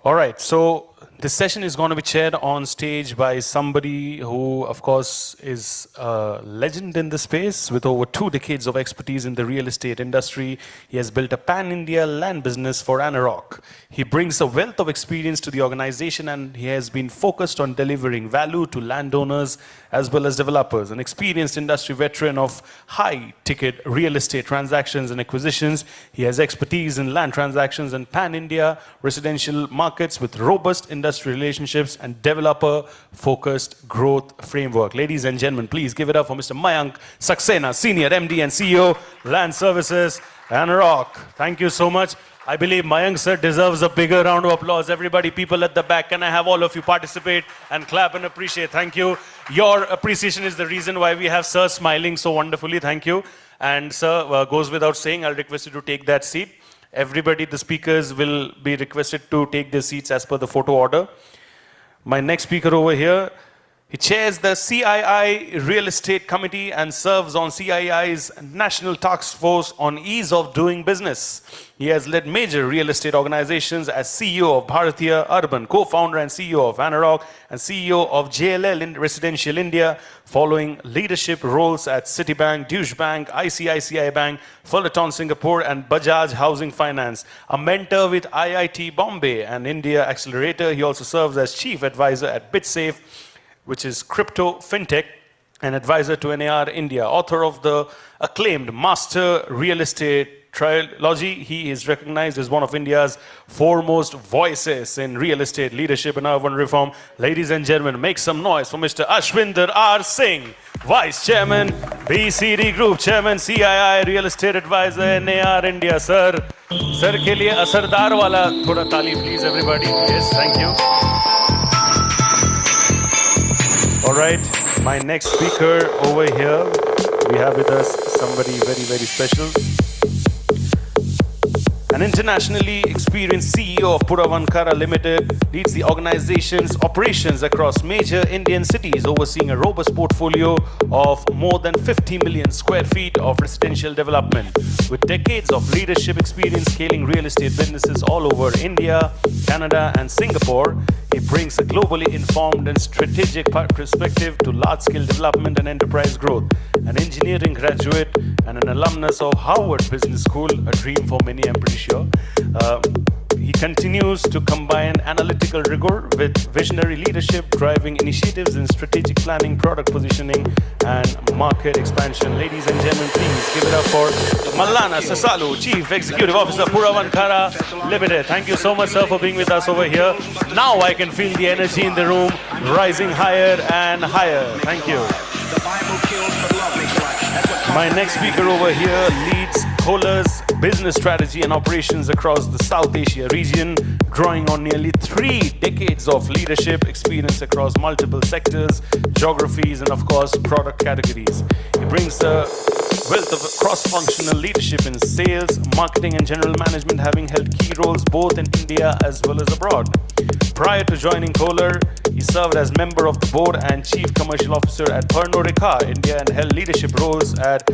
All right, so this session is going to be chaired on stage by somebody who, of course, is a legend in the space with over 2 decades of expertise in the real estate industry. He has built a pan-India land business for Anarock. He brings a wealth of experience to the organization, and he has been focused on delivering value to landowners as well as developers. An experienced industry veteran of high-ticket real estate transactions and acquisitions, he has expertise in land transactions and pan-India residential markets with robust industry relationships and developer-focused growth framework. Ladies and gentlemen, please give it up for Mr. Mayank Saxena, Senior MD and CEO, Land Services, Anarock. Thank you so much. I believe Mayank sir deserves a bigger round of applause. Everybody, people at the back, can I have all of you participate and clap and appreciate? Thank you. Your appreciation is the reason why we have sir smiling so wonderfully. Thank you. And sir, goes without saying, I'll request you to take that seat. Everybody, the speakers will be requested to take their seats as per the photo order. My next speaker over here, he chairs the CII Real Estate Committee and serves on CII's National Task Force on Ease of Doing Business. He has led major real estate organizations as CEO of Bharatiya Urban, co-founder and CEO of Anarock, and CEO of JLL in Residential India, following leadership roles at Citibank, Deutsche Bank, ICICI Bank, Fullerton Singapore, and Bajaj Housing Finance. A mentor with IIT Bombay and India Accelerator, he also serves as chief advisor at BitSafe, which is crypto fintech, and advisor to NAR India. Author of the acclaimed Master Real Estate Trilogy, he is recognized as one of India's foremost voices in real estate leadership and urban reform. Ladies and gentlemen, make some noise for Mr. Ashwinder R. Singh, Vice Chairman, BCD Group, Chairman, CII Real Estate Advisor, NAR India. Sir, sir ke liye asardar wala thoda taali, please, everybody. Yes, thank you. All right, my next speaker over here, we have with us somebody very, very special. An internationally experienced CEO of Puravankara Limited, leads the organization's operations across major Indian cities, overseeing a robust portfolio of more than 50 million square feet of residential development. With decades of leadership experience scaling real estate businesses all over India, Canada, and Singapore, he brings a globally informed and strategic perspective to large-scale development and enterprise growth. An engineering graduate and an alumnus of Harvard Business School, a dream for many, I'm pretty sure. He continues to combine analytical rigor with visionary leadership, driving initiatives in strategic planning, product positioning, and market expansion. Ladies and gentlemen, please give it up for Mallana Sasalu, Chief Executive Officer, Puravankara Limited. Thank you so much, sir, for being with us over here. Now I can feel the energy in the room rising higher and higher. Thank you. My next speaker over here leads Kohler's business strategy and operations across the South Asia region, drawing on nearly 3 decades of leadership experience across multiple sectors, geographies, and of course, product categories. He brings a wealth of cross-functional leadership in sales, marketing, and general management, having held key roles both in India as well as abroad. Prior to joining Kohler, he served as member of the board and chief commercial officer at Pernod Ricard India and held leadership roles at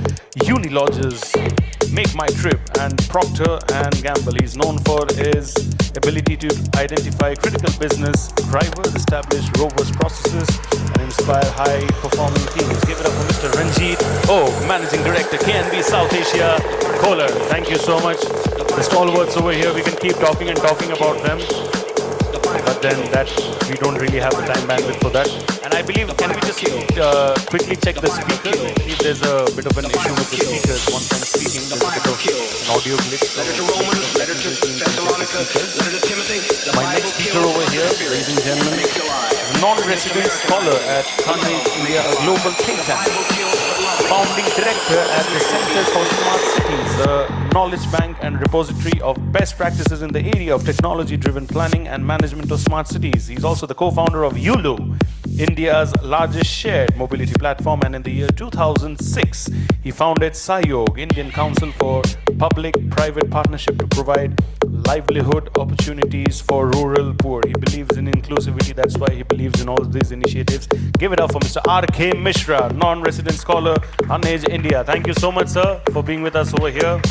Unilodges, Make My Trip, and Procter & Gamble. He's known for his ability to identify critical business drivers, establish robust processes, and inspire high-performing teams. Give it up for Mr. Ranjit O, Managing Director, KNB South Asia, Kohler. Thank you so much. The stalwarts over here, we can keep talking and talking about them, but then that we don't really have the time bandwidth for that. And I believe, can we just quickly check the speakers? I believe there's a bit of an issue with the speakers. Once I'm speaking, there's a bit of an audio glitch. My next speaker over here, ladies and gentlemen, non-resident scholar at Conclave India, a global think tank, founding director at the Center for Smart Cities, a knowledge bank and repository of best practices in the area of technology-driven planning and management of smart cities. He's also the co-founder of Yulu, India's largest shared mobility platform, and in the year 2006, he founded Sayog, Indian Council for Public-Private Partnership to provide livelihood opportunities for rural poor. He believes in inclusivity, that's why he believes in all these initiatives. Give it up for Mr. R.K. Mishra, non-resident scholar, Unage India. Thank you so much, sir, for being with us over here.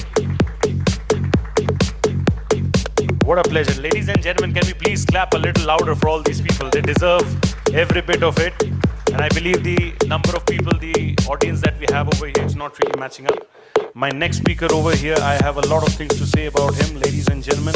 What a pleasure. Ladies and gentlemen, can we please clap a little louder for all these people? They deserve every bit of it. And I believe the number of people, the audience that we have over here is not really matching up. My next speaker over here, I have a lot of things to say about him, ladies and gentlemen.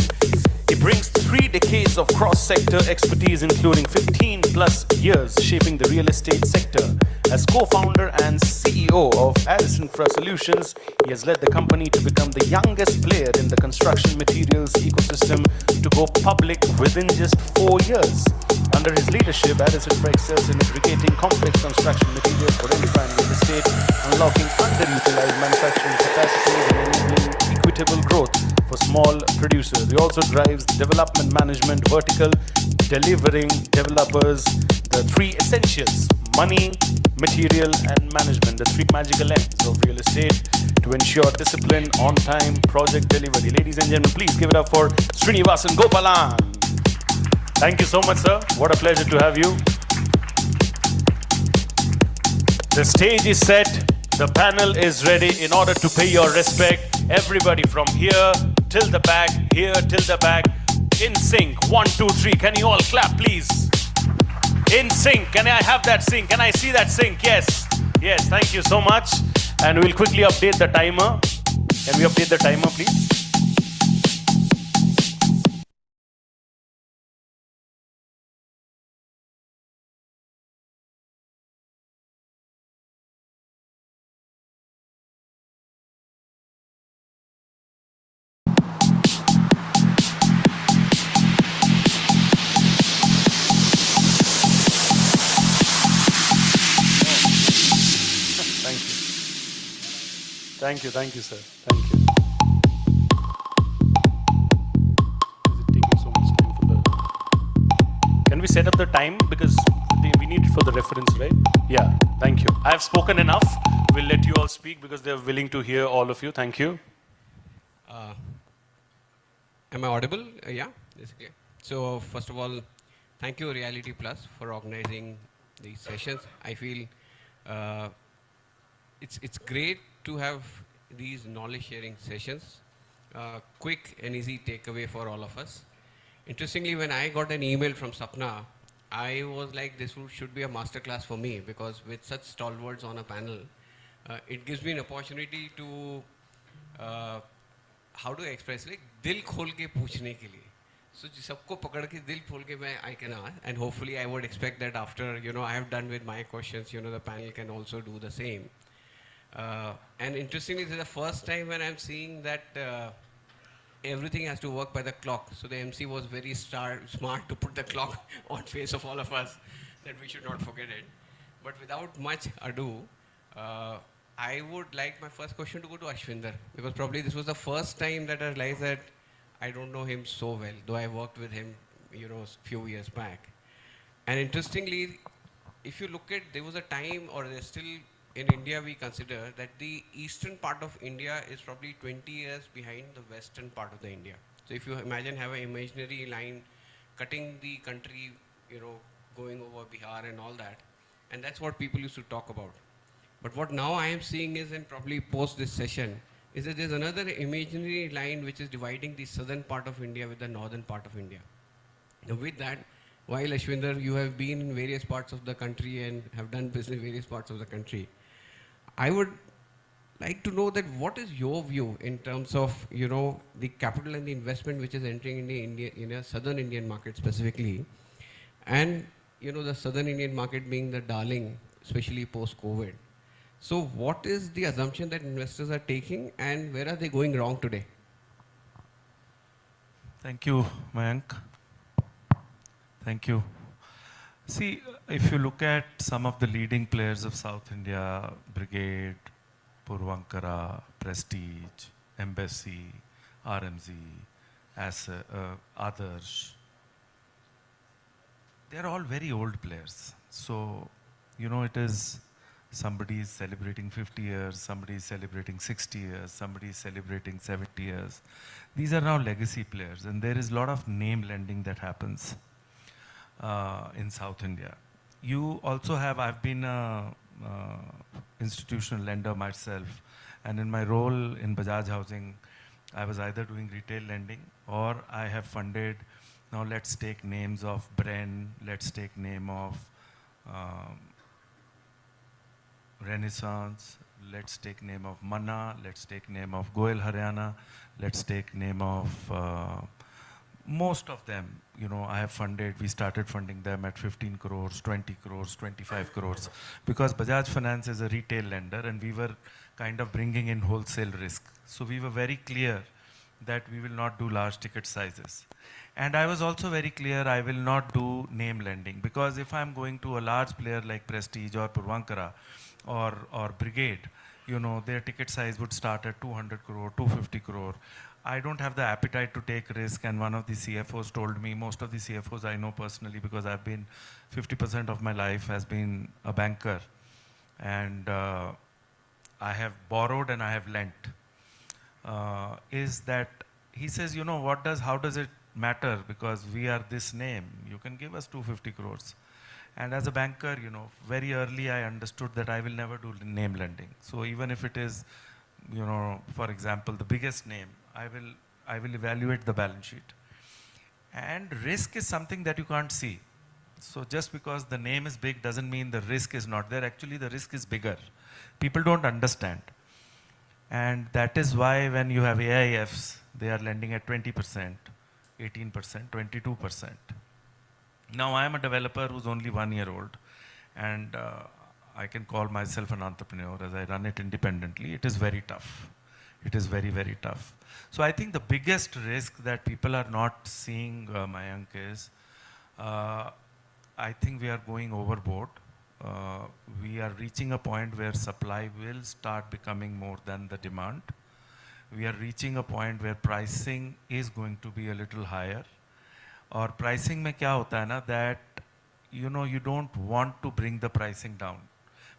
He brings 3 decades of cross-sector expertise, including 15 plus years shaping the real estate sector. As co-founder and CEO of Addis Infra Solutions, he has led the company to become the youngest player in the construction materials ecosystem to go public within just 4 years. Under his leadership, Addis Infra excels in aggregating complex construction materials for infra and real estate, unlocking underutilized manufacturing capacities and enabling equitable growth for small producers. He also drives development management vertical, delivering developers the 3 essentials: money, material, and management, the 3 magical ends of real estate to ensure discipline, on-time project delivery. Ladies and gentlemen, please give it up for Srinivasan Gopalan. Thank you so much, sir. What a pleasure to have you. The stage is set. The panel is ready. In order to pay your respect, everybody from here till the back, here till the back, in sync. 1, 2, 3. Can you all clap, please? In sync. Can I have that sync? Can I see that sync? Yes. Yes, thank you so much. And we'll quickly update the timer. Can we update the timer, please? Thank you, sir. Thank you. Is it taking so much time for the... Can we set up the time? Because we need it for the reference, right? Yeah, thank you. I have spoken enough. We'll let you all speak because they're willing to hear all of you. Thank you. Am I audible? Yeah, it's clear. So first of all, thank you Reality Plus for organizing these sessions. I feel it's great to have these knowledge sharing sessions, quick and easy takeaway for all of us. Interestingly, when I got an email from Sapna, I was like, this should be a masterclass for me, because with such stalwarts on a panel, it gives me an opportunity to how do I express, like दिल खोल के पूछने के लिए. So सबको पकड़ के दिल खोल के मैं I can ask, and hopefully I would expect that after I have done with my questions, the panel can also do the same. And interestingly, this is the first time when I'm seeing that everything has to work by the clock. So the MC was very smart to put the clock on face of all of us, that we should not forget it. But without much ado, I would like my first question to go to Ashwinder, because probably this was the first time that I realized that I don't know him so well, though I worked with him, few years back. And interestingly, if you look at, there was a time, or there's still in India, we consider that the eastern part of India is probably 20 years behind the western part of the India. So if you imagine, have an imaginary line cutting the country, going over Bihar and all that, and that's what people used to talk about. But what now I am seeing is, and probably post this session, is that there's another imaginary line which is dividing the southern part of India with the northern part of India. Now with that, while Ashwinder, you have been in various parts of the country and have done business in various parts of the country, I would like to know that what is your view in terms of, the capital and the investment which is entering in the southern Indian market specifically, and, the southern Indian market being the darling, especially post-COVID. So what is the assumption that investors are taking, and where are they going wrong today? Thank you, Mayank. Thank you. See, if you look at some of the leading players of South India, Brigade, Purvankara, Prestige, Embassy, RMZ, Adarsh, they're all very old players. So, it is somebody is celebrating 50 years, somebody is celebrating 60 years, somebody is celebrating 70 years. These are now legacy players, and there is a lot of name lending that happens in South India. You also have, I've been an institutional lender myself, and in my role in Bajaj Housing, I was either doing retail lending or I have funded, now let's take names of Bren, let's take name of Renaissance, let's take name of Manna, let's take name of Goel Haryana, let's take name of most of them, I have funded, we started funding them at 15 crores, 20 crores, 25 crores, because Bajaj Finance is a retail lender and we were kind of bringing in wholesale risk. So we were very clear that we will not do large ticket sizes. And I was also very clear I will not do name lending, because if I'm going to a large player like Prestige or Purvankara or Brigade, their ticket size would start at 200 crore, 250 crore. I don't have the appetite to take risk, and one of the CFOs told me, most of the CFOs I know personally because I've been 50% of my life has been a banker, and I have borrowed and I have lent, is that he says, how does it matter, because we are this name, you can give us 250 crores. And as a banker, very early I understood that I will never do name lending. So even if it is, for example, the biggest name, I will evaluate the balance sheet. And risk is something that you can't see. So just because the name is big doesn't mean the risk is not there. Actually, the risk is bigger. People don't understand. And that is why when you have AIFs, they are lending at 20%, 18%, 22%. Now I am a developer who's only 1 year old, and I can call myself an entrepreneur as I run it independently. It is very tough. It is very, very tough. So I think the biggest risk that people are not seeing, Mayank, is I think we are going overboard. We are reaching a point where supply will start becoming more than the demand. We are reaching a point where pricing is going to be a little higher. Or pricing में क्या होता है ना, that you don't want to bring the pricing down,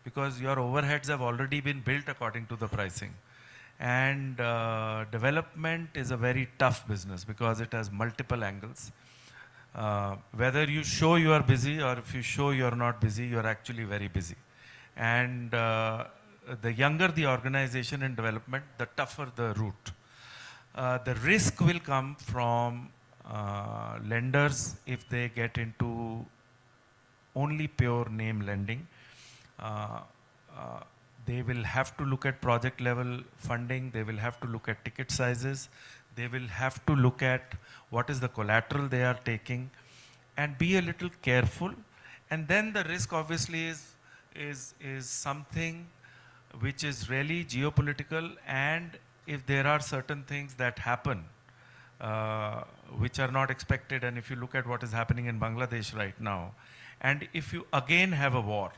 because your overheads have already been built according to the pricing. And development is a very tough business because it has multiple angles. Whether you show you are busy or if you show you are not busy, you are actually very busy. And the younger the organization in development, the tougher the route. The risk will come from lenders if they get into only pure name lending. They will have to look at project level funding. They will have to look at ticket sizes. They will have to look at what is the collateral they are taking and be a little careful. And then the risk obviously is something which is really geopolitical, and if there are certain things that happen which are not expected, and if you look at what is happening in Bangladesh right now, and if you again have a war,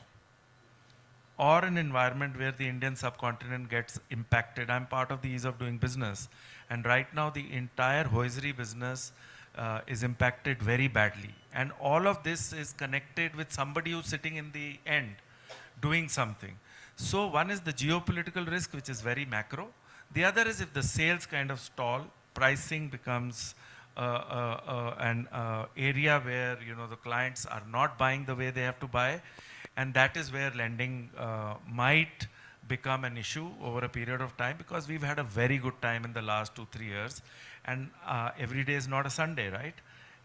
or an environment where the Indian subcontinent gets impacted. I'm part of the ease of doing business, and right now the entire hosiery business is impacted very badly. And all of this is connected with somebody who's sitting in the end doing something. So one is the geopolitical risk, which is very macro. The other is if the sales kind of stall, pricing becomes an area where the clients are not buying the way they have to buy. And that is where lending might become an issue over a period of time, because we've had a very good time in the last 2-3 years, and every day is not a Sunday, right?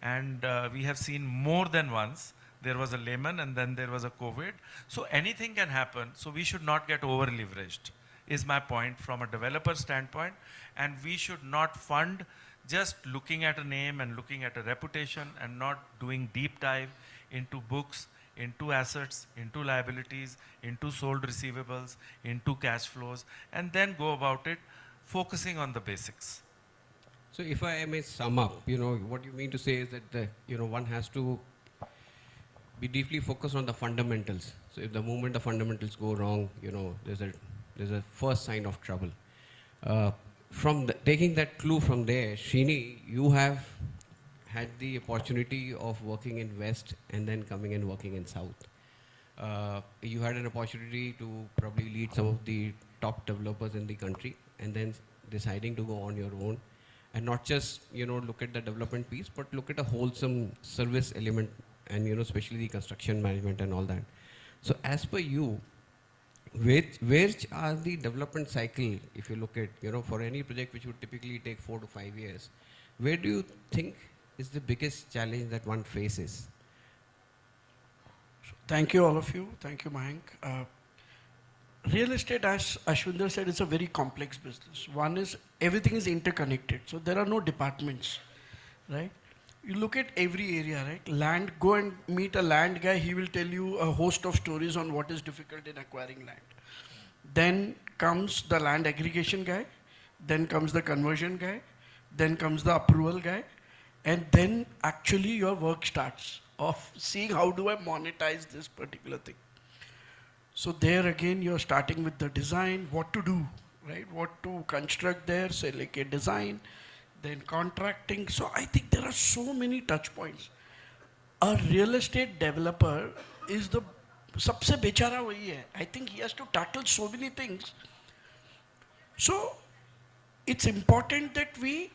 And we have seen more than once. There was a Lehman and then there was a COVID. So anything can happen. So we should not get over leveraged, is my point from a developer standpoint. And we should not fund just looking at a name and looking at a reputation and not doing deep dive into books, into assets, into liabilities, into sold receivables, into cash flows, and then go about it focusing on the basics. So if I may sum up, what you mean to say is that one has to be deeply focused on the fundamentals. So if the moment the fundamentals go wrong, there's a first sign of trouble. Taking that clue from there, Srini, you have had the opportunity of working in West and then coming and working in South. You had an opportunity to probably lead some of the top developers in the country and then deciding to go on your own and not just, look at the development piece, but look at a wholesome service element and, especially the construction management and all that. So as per you, where are the development cycle, if you look at, for any project which would typically take 4 to 5 years, where do you think is the biggest challenge that one faces? Thank you, all of you. Thank you, Mayank. Real estate, as Ashwinder said, is a very complex business. One is everything is interconnected, so there are no departments, right? You look at every area, right? Land, go and meet a land guy, he will tell you a host of stories on what is difficult in acquiring land. Then comes the land aggregation guy, then comes the conversion guy, then comes the approval guy, and then actually your work starts of seeing how do I monetize this particular thing. So there again, you're starting with the design, what to do, right? What to construct there, say like a design, then contracting. So I think there are so many touch points. A real estate developer is the सबसे बेचारा वही है. I think he has to tackle so many things. So it's important that we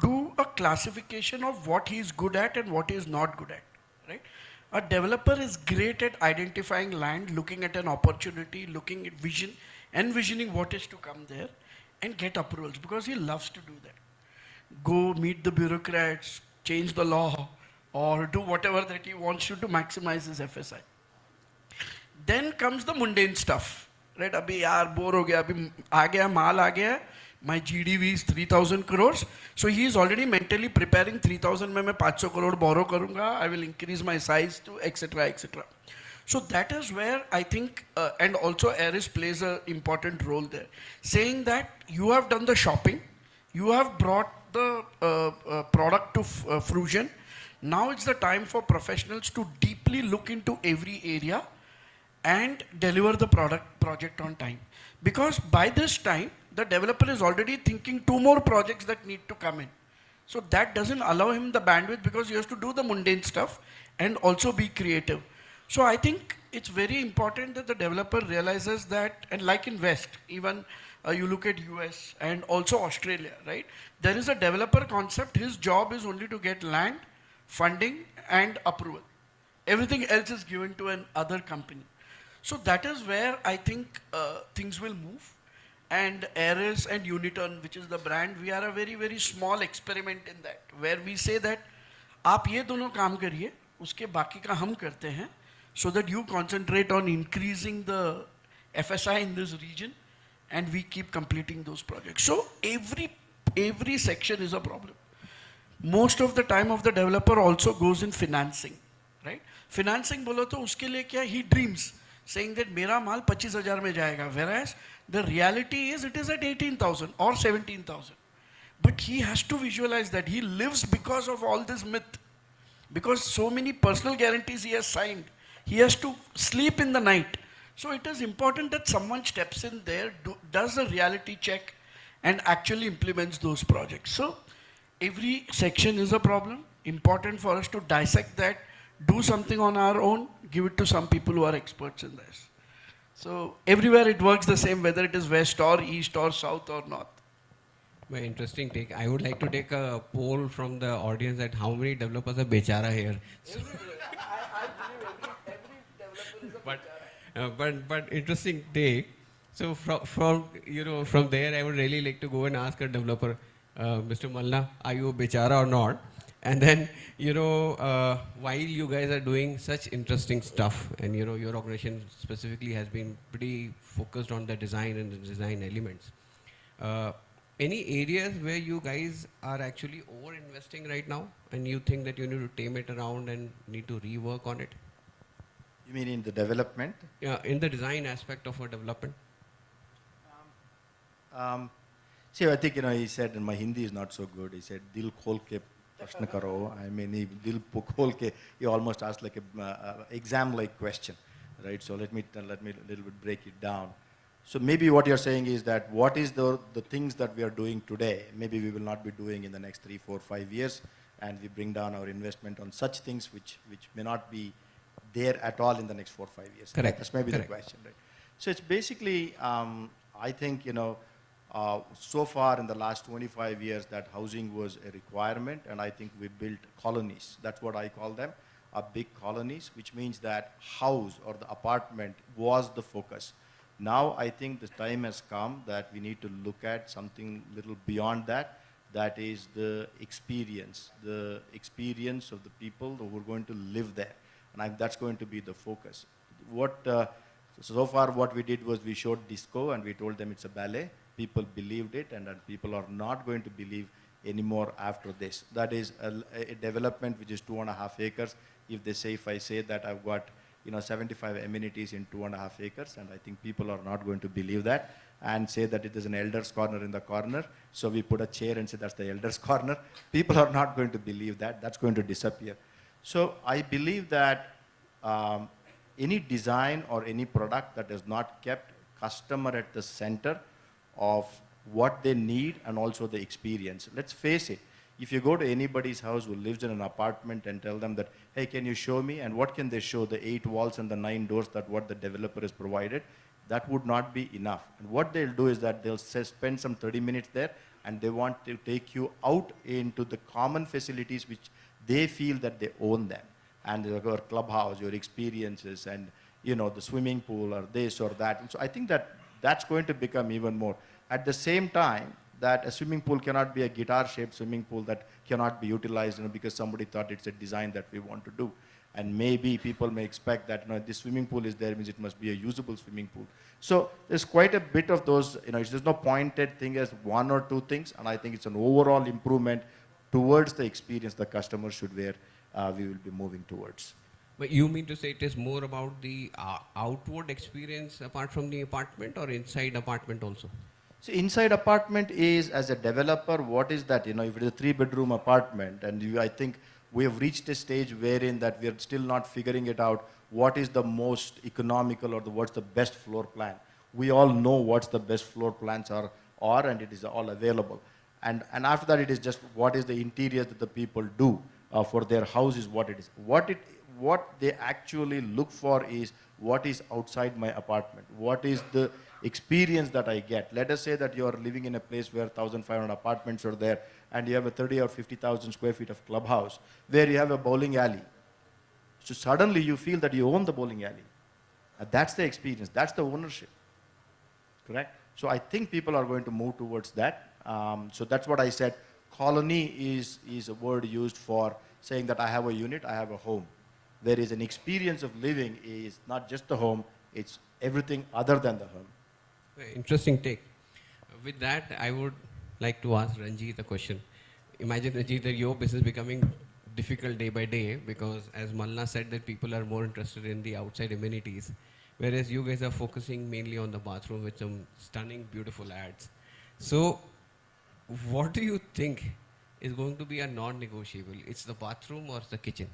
do a classification of what he is good at and what he is not good at, right? A developer is great at identifying land, looking at an opportunity, looking at vision, envisioning what is to come there, and get approvals because he loves to do that. Go meet the bureaucrats, change the law, or do whatever that he wants to maximize his FSI. Then comes the mundane stuff, right? Abhi yaar bore ho gaya, abhi aa gaya, maal aa gaya. My GDV is 3,000 crores. So he is already mentally preparing 3,000 mein main 500 crore borrow karunga. I will increase my size to etc. etc. So that is where I think, and also Aris plays an important role there. Saying that you have done the shopping, you have brought the product to fruition. Now it's the time for professionals to deeply look into every area and deliver the project on time. Because by this time, the developer is already thinking 2 more projects that need to come in. So that doesn't allow him the bandwidth because he has to do the mundane stuff and also be creative. So I think it's very important that the developer realizes that, and like in West, even you look at US and also Australia, right? There is a developer concept. His job is only to get land, funding and approval. Everything else is given to an other company. So that is where I think things will move. And Aris and Uniturn, which is the brand, we are a very, very small experiment in that, where we say that आप ये दोनों काम करिए, उसके बाकी का हम करते हैं, so that you concentrate on increasing the FSI in this region, and we keep completing those projects. So every section is a problem. Most of the time of the developer also goes in financing, right? Financing बोलो तो उसके लिए क्या, he dreams saying that मेरा माल 25,000 में जाएगा, whereas the reality is it is at 18,000 or 17,000. But he has to visualize that he lives because of all this myth, because so many personal guarantees he has signed. He has to sleep in the night. So it is important that someone steps in there, does a reality check, and actually implements those projects. So every section is a problem. Important for us to dissect that, do something on our own, give it to some people who are experts in this. So everywhere it works the same, whether it is west or east or south or north. Very interesting take. I would like to take a poll from the audience that how many developers are bechara here. But interesting take. So from there, I would really like to go and ask a developer, Mr. Malna, are you a bechara or not? And then while you guys are doing such interesting stuff, and your organization specifically has been pretty focused on the design and the design elements. Any areas where you guys are actually over-investing right now and you think that you need to tame it around and need to rework on it? You mean in the development? Yeah, in the design aspect of a development. See, I think, he said, and my Hindi is not so good, he said, Dil khol ke prashna karo. I mean, Dil khol ke, he almost asked like a exam-like question, right? So let me a little bit break it down. So maybe what you're saying is that what is the things that we are doing today, maybe we will not be doing in the next 3, 4, 5 years, and we bring down our investment on such things which may not be there at all in the next 4, 5 years. Correct. That's maybe the question, right? So it's basically, I think, so far in the last 25 years that housing was a requirement, and I think we built colonies. That's what I call them, big colonies, which means that house or the apartment was the focus. Now I think the time has come that we need to look at something little beyond that. That is the experience of the people who are going to live there. And that's going to be the focus. So far what we did was we showed disco and we told them it's a ballet. People believed it, and people are not going to believe anymore after this. That is a development which is 2.5 acres. If I say that I've got 75 amenities in 2.5 acres, and I think people are not going to believe that and say that it is an elder's corner in the corner. So we put a chair and say that's the elder's corner. People are not going to believe that. That's going to disappear. So I believe that any design or any product that has not kept customer at the center of what they need and also the experience. Let's face it. If you go to anybody's house who lives in an apartment and tell them that, hey, can you show me? And what can they show? The 8 walls and the 9 doors that what the developer has provided, that would not be enough. And what they'll do is that they'll spend some 30 minutes there and they want to take you out into the common facilities which they feel that they own them. And your clubhouse, your experiences, and the swimming pool or this or that. And so I think that that's going to become even more. At the same time, that a swimming pool cannot be a guitar-shaped swimming pool that cannot be utilized because somebody thought it's a design that we want to do. And maybe people may expect that this swimming pool is there, means it must be a usable swimming pool. So there's quite a bit of those, there's no pointed thing as 1 or 2 things, and I think it's an overall improvement towards the experience the customer should wear, we will be moving towards. But you mean to say it is more about the outward experience apart from the apartment, or inside apartment also? So inside apartment is, as a developer, what is that? If it is a 3-bedroom apartment, and I think we have reached a stage wherein that we are still not figuring it out, what is the most economical or what's the best floor plan. We all know what's the best floor plans are and it is all available. And after that, it is just what is the interiors that the people do for their house is what it is. What they actually look for is what is outside my apartment. What is the experience that I get? Let us say that you are living in a place where 1,500 apartments are there and you have a 30 or 50,000 square feet of clubhouse where you have a bowling alley. So suddenly you feel that you own the bowling alley. And that's the experience. That's the ownership. Correct? So I think people are going to move towards that. So that's what I said. Colony is a word used for saying that I have a unit, I have a home. There is an experience of living is not just the home, it's everything other than the home. Interesting take. With that, I would like to ask Ranjit a question. Imagine, Ranjit, that your business becoming difficult day by day because, as Malna said, that people are more interested in the outside amenities, whereas you guys are focusing mainly on the bathroom with some stunning, beautiful ads. So, what do you think is going to be a non-negotiable? It's the bathroom or the kitchen?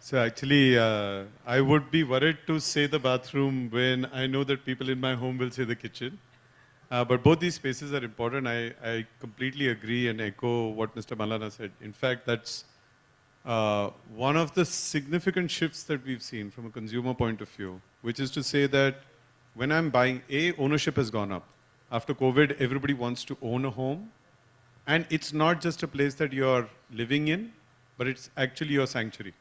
So actually, I would be worried to say the bathroom when I know that people in my home will say the kitchen. But both these spaces are important. I completely agree and echo what Mr. Malana said. In fact, that's one of the significant shifts that we've seen from a consumer point of view, which is to say that when I'm buying, ownership has gone up. After COVID, everybody wants to own a home. And it's not just a place that you're living in, but it's actually your sanctuary.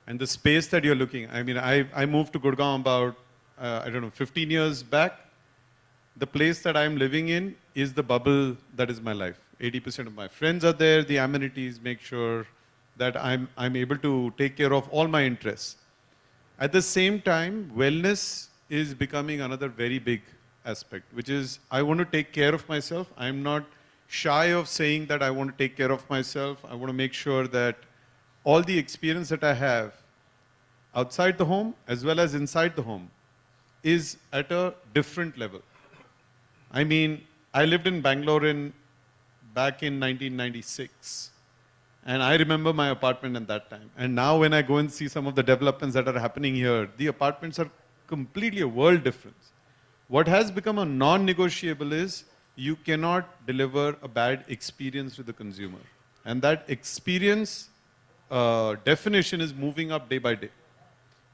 And the space that you're looking, I mean, I moved to Gurgaon about, 15 years back. The place that I'm living in is the bubble that is my life. 80% of my friends are there. The amenities make sure that I'm able to take care of all my interests. At the same time, wellness is becoming another very big aspect, which is I want to take care of myself. I'm not shy of saying that I want to take care of myself. I want to make sure that all the experience that I have outside the home as well as inside the home is at a different level. I mean, I lived in Bangalore back in 1996. And I remember my apartment at that time. And now when I go and see some of the developments that are happening here, the apartments are completely a world difference. What has become a non-negotiable is you cannot deliver a bad experience to the consumer. And that experience definition is moving up day by day.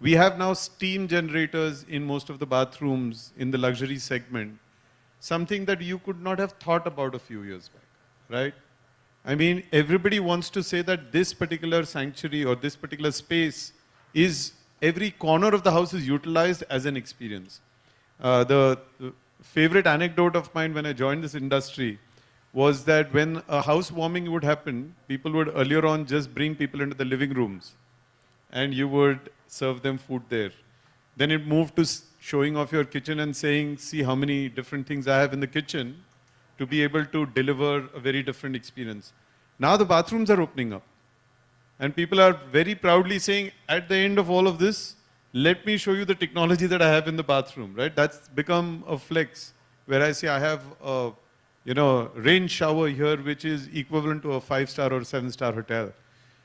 We have now steam generators in most of the bathrooms in the luxury segment, something that you could not have thought about a few years back, right? I mean, everybody wants to say that this particular sanctuary or this particular space is, every corner of the house is utilized as an experience. The favorite anecdote of mine when I joined this industry was that when a housewarming would happen, people would earlier on just bring people into the living rooms and you would serve them food there. Then it moved to showing off your kitchen and saying, see how many different things I have in the kitchen to be able to deliver a very different experience. Now the bathrooms are opening up. And people are very proudly saying, at the end of all of this, let me show you the technology that I have in the bathroom, right? That's become a flex, where I say I have a rain shower here, which is equivalent to a 5-star or 7-star hotel.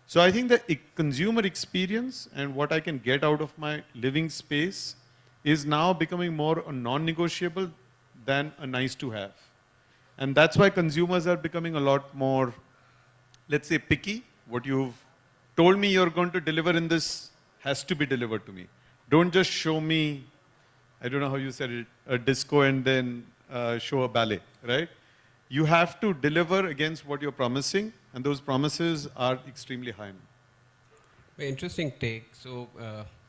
So I think the consumer experience and what I can get out of my living space is now becoming more a non-negotiable than a nice to have. And that's why consumers are becoming a lot more, let's say, picky. What you've told me you're going to deliver in this has to be delivered to me. Don't just show me, I don't know how you said it, a disco and then show a ballet, right? You have to deliver against what you're promising, and those promises are extremely high. Very interesting take. So,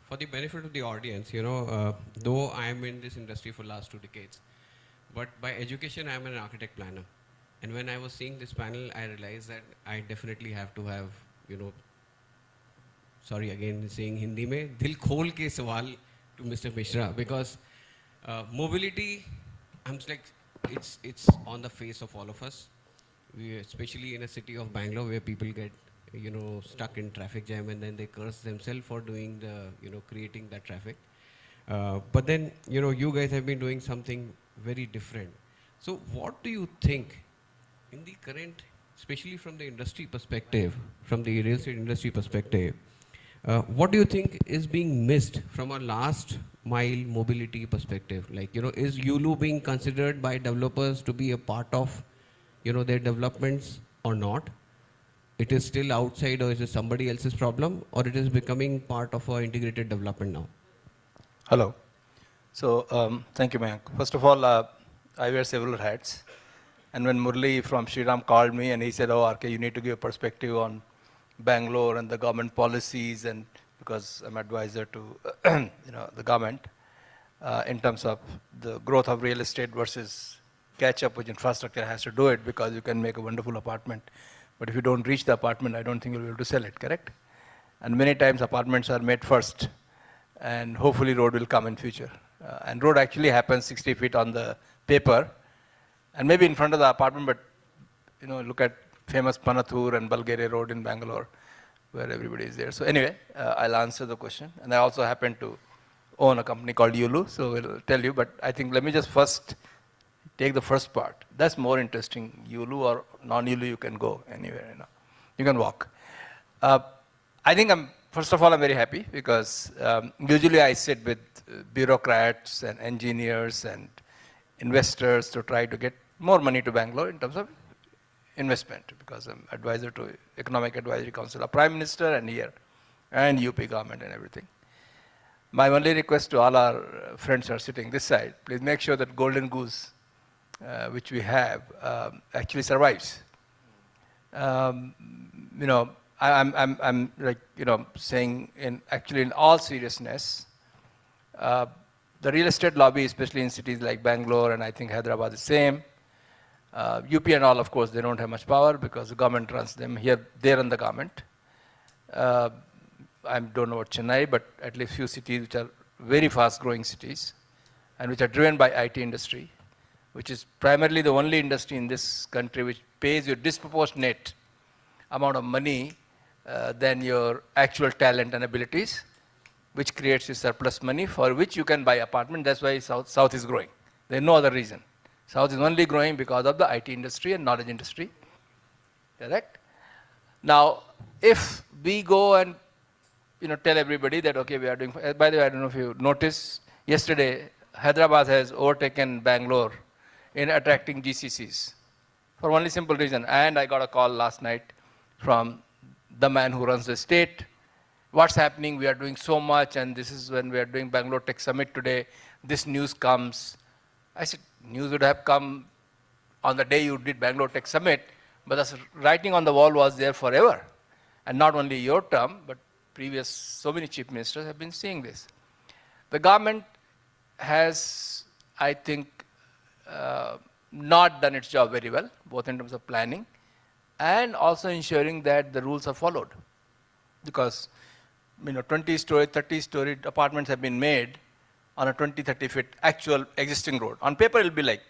for the benefit of the audience, though I am in this industry for last 2 decades, but by education I am an architect planner. And when I was seeing this panel, I realized that I definitely have to have, sorry again saying Hindi mein, dil khol ke sawal to Mr. Mishra, because mobility, I'm like, it's on the face of all of us. We, especially in a city of Bangalore where people get, stuck in traffic jam and then they curse themselves for doing creating that traffic. But then, you guys have been doing something very different. So what do you think in the current, especially from the industry perspective, from the real estate industry perspective, what do you think is being missed from a last mile mobility perspective? Like, is Yulu being considered by developers to be a part of, their developments or not? It is still outside, or is it somebody else's problem, or it is becoming part of our integrated development now? Hello. So, thank you, Mayank. First of all, I wear several hats. And when Murli from Shriram called me and he said, oh, RK, you need to give a perspective on Bangalore and the government policies, and because I'm advisor to the government in terms of the growth of real estate versus catch up with infrastructure has to do it, because you can make a wonderful apartment. But if you don't reach the apartment, I don't think you'll be able to sell it, correct? And many times apartments are made first and hopefully road will come in future. And road actually happens 60 feet on the paper, and maybe in front of the apartment, but look at famous Panathur and Bulgaria Road in Bangalore, where everybody is there. So anyway, I'll answer the question. And I also happen to own a company called Yulu, so we'll tell you. But I think let me just first take the first part. That's more interesting. Yulu or non-Yulu, you can go anywhere. You can walk. I think first of all, I'm very happy because usually I sit with bureaucrats and engineers and investors to try to get more money to Bangalore in terms of investment, because I'm advisor to Economic Advisory Council of Prime Minister and here, and UP government and everything. My only request to all our friends who are sitting this side, please make sure that Golden Goose, which we have, actually survives. I'm like, saying actually in all seriousness, the real estate lobby, especially in cities like Bangalore and I think Hyderabad, is the same. UP and all, of course, they don't have much power because the government runs them. Here, they run the government. I don't know about Chennai, but at least few cities which are very fast-growing cities and which are driven by IT industry, which is primarily the only industry in this country which pays you disproportionate amount of money than your actual talent and abilities, which creates you surplus money for which you can buy apartment. That's why South is growing. There's no other reason. South is only growing because of the IT industry and knowledge industry. Correct? Now, if we go and tell everybody that, okay, we are doing, by the way, I don't know if you noticed, yesterday, Hyderabad has overtaken Bangalore in attracting GCCs for only simple reason. And I got a call last night from the man who runs the state. What's happening? We are doing so much, and this is when we are doing Bangalore Tech Summit today. This news comes. I said, news would have come on the day you did Bangalore Tech Summit, but the writing on the wall was there forever. And not only your term, but previous, so many chief ministers have been seeing this. The government has, I think, not done its job very well, both in terms of planning and also ensuring that the rules are followed. Because 20-story, 30-story apartments have been made on a 20, 30 feet actual existing road. On paper, it'll be like,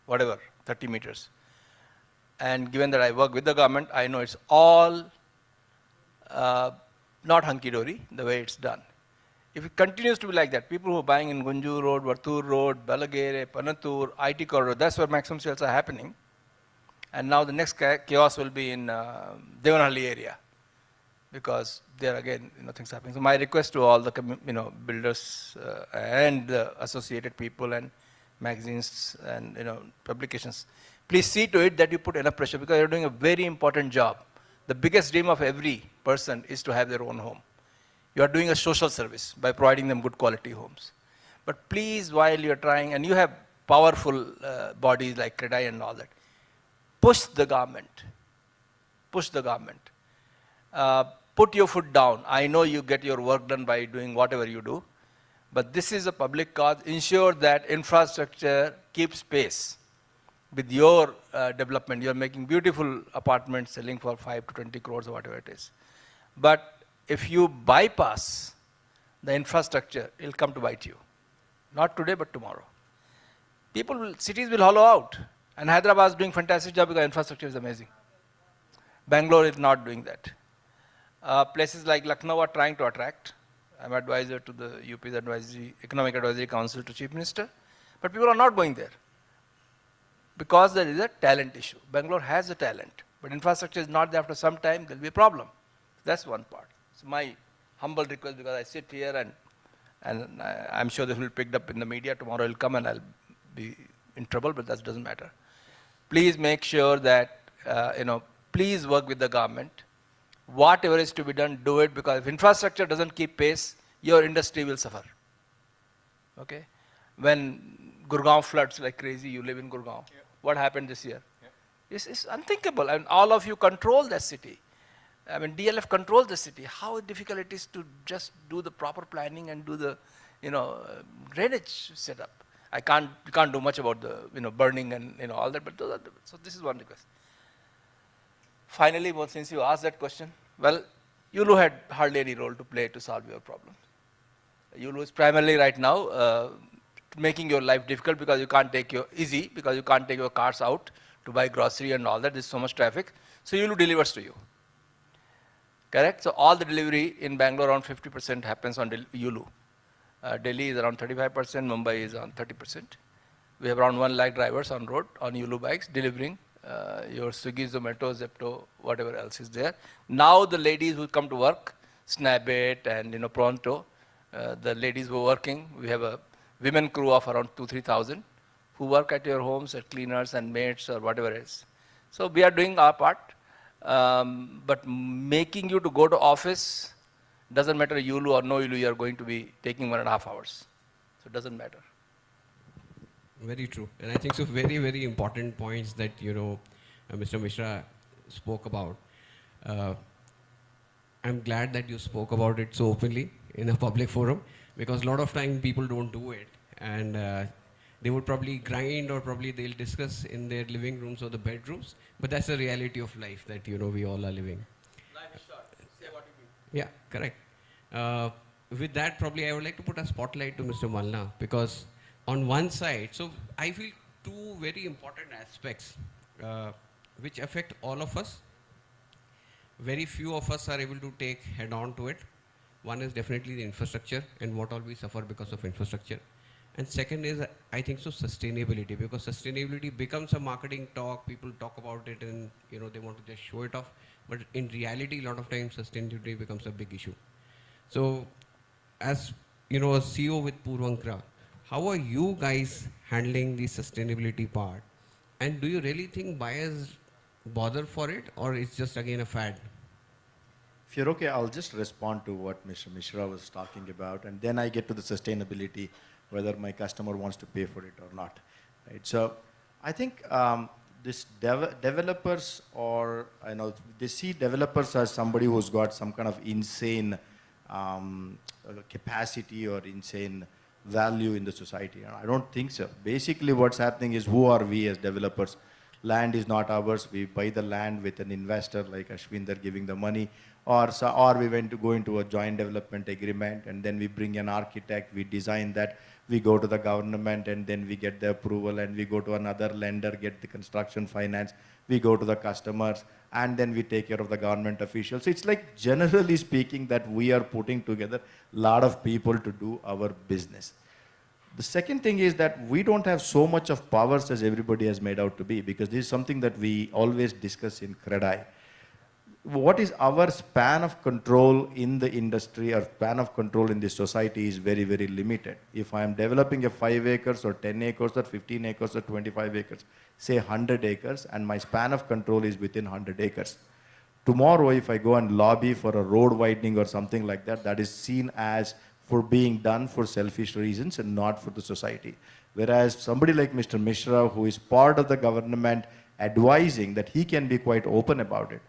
whatever, 30 meters. And given that I work with the government, I know it's all not hunky-dory, the way it's done. If it continues to be like that, people who are buying in Gunju Road, Vartur Road, Balagere, Panathur, IT corridor, that's where maximum sales are happening. And now the next chaos will be in Devanahalli area, because there again, things happening. So my request to all the builders and the associated people and magazines and publications, please see to it that you put enough pressure, because you're doing a very important job. The biggest dream of every person is to have their own home. You are doing a social service by providing them good quality homes. But please, while you're trying, and you have powerful bodies like CREDAI and all that, push the government. Push the government. Put your foot down. I know you get your work done by doing whatever you do, but this is a public cause. Ensure that infrastructure keeps pace with your development. You're making beautiful apartments selling for 5 to 20 crores or whatever it is. But if you bypass the infrastructure, it'll come to bite you. Not today, but tomorrow. Cities will hollow out. And Hyderabad is doing fantastic job because infrastructure is amazing. Bangalore is not doing that. Places like Lucknow are trying to attract. I'm advisor to the UP's Economic Advisory Council to Chief Minister. But people are not going there because there is a talent issue. Bangalore has a talent, but infrastructure is not there. After some time, there'll be a problem. That's one part. So my humble request, because I sit here and I'm sure this will be picked up in the media. Tomorrow it'll come and I'll be in trouble, but that doesn't matter. Please make sure that, please work with the government. Whatever is to be done, do it, because if infrastructure doesn't keep pace, your industry will suffer. Okay? When Gurgaon floods like crazy, you live in Gurgaon. Yeah. What happened this year? Yeah. It's unthinkable. And all of you control that city. I mean, DLF controls the city. How difficult it is to just do the proper planning and do the, drainage setup. You can't do much about the, burning and, all that, but so this is one request. Finally, since you asked that question, well, Yulu had hardly any role to play to solve your problem. Yulu is primarily right now making your life difficult because you can't take your easy because you can't take your cars out to buy grocery and all that. There's so much traffic. So Yulu delivers to you. Correct? So all the delivery in Bangalore, around 50% happens on Yulu. Delhi is around 35%, Mumbai is around 30%. We have around 1 lakh drivers on road on Yulu bikes delivering your Swiggy, Zomato, Zepto, whatever else is there. Now the ladies who come to work, Snapit and Pronto, the ladies who are working, we have a women crew of around 2,000-3,000 who work at your homes as cleaners and maids or whatever it is. So we are doing our part, but making you to go to office doesn't matter Yulu or no Yulu, you are going to be taking 1.5 hours. So it doesn't matter. Very true. And I think so very, very important points that, Mr. Mishra spoke about. I'm glad that you spoke about it so openly in a public forum, because a lot of time people don't do it, and they would probably grind or probably they'll discuss in their living rooms or the bedrooms, but that's the reality of life that, we all are living. Life is short. Say what you mean. Yeah, correct. With that, probably I would like to put a spotlight to Mr. Malna, because on one side, so I feel two very important aspects which affect all of us. Very few of us are able to take head on to it. One is definitely the infrastructure and what all we suffer because of infrastructure. And second is, I think so, sustainability, because sustainability becomes a marketing talk. People talk about it and they want to just show it off. But in reality, a lot of times sustainability becomes a big issue. So as a CEO with Purvankra, how are you guys handling the sustainability part? And do you really think buyers bother for it, or it's just again a fad? If you're okay, I'll just respond to what Mr. Mishra was talking about, and then I get to the sustainability, whether my customer wants to pay for it or not. Right? So I think this developers, or they see developers as somebody who's got some kind of insane capacity or insane value in the society. And I don't think so. Basically what's happening is, who are we as developers? Land is not ours. We buy the land with an investor like Ashwinder giving the money, or we went to go into a joint development agreement, and then we bring an architect, we design that, we go to the government, and then we get the approval, and we go to another lender, get the construction finance, we go to the customers, and then we take care of the government officials. It's like, generally speaking, that we are putting together a lot of people to do our business. The second thing is that we don't have so much of powers as everybody has made out to be, because this is something that we always discuss in CREDI. What is our span of control in the industry, or span of control in this society, is very, very limited. If I am developing a 5 acres or 10 acres or 15 acres or 25 acres, say 100 acres, and my span of control is within 100 acres. Tomorrow, if I go and lobby for a road widening or something like that, that is seen as for being done for selfish reasons and not for the society. Whereas somebody like Mr. Mishra, who is part of the government, advising, that he can be quite open about it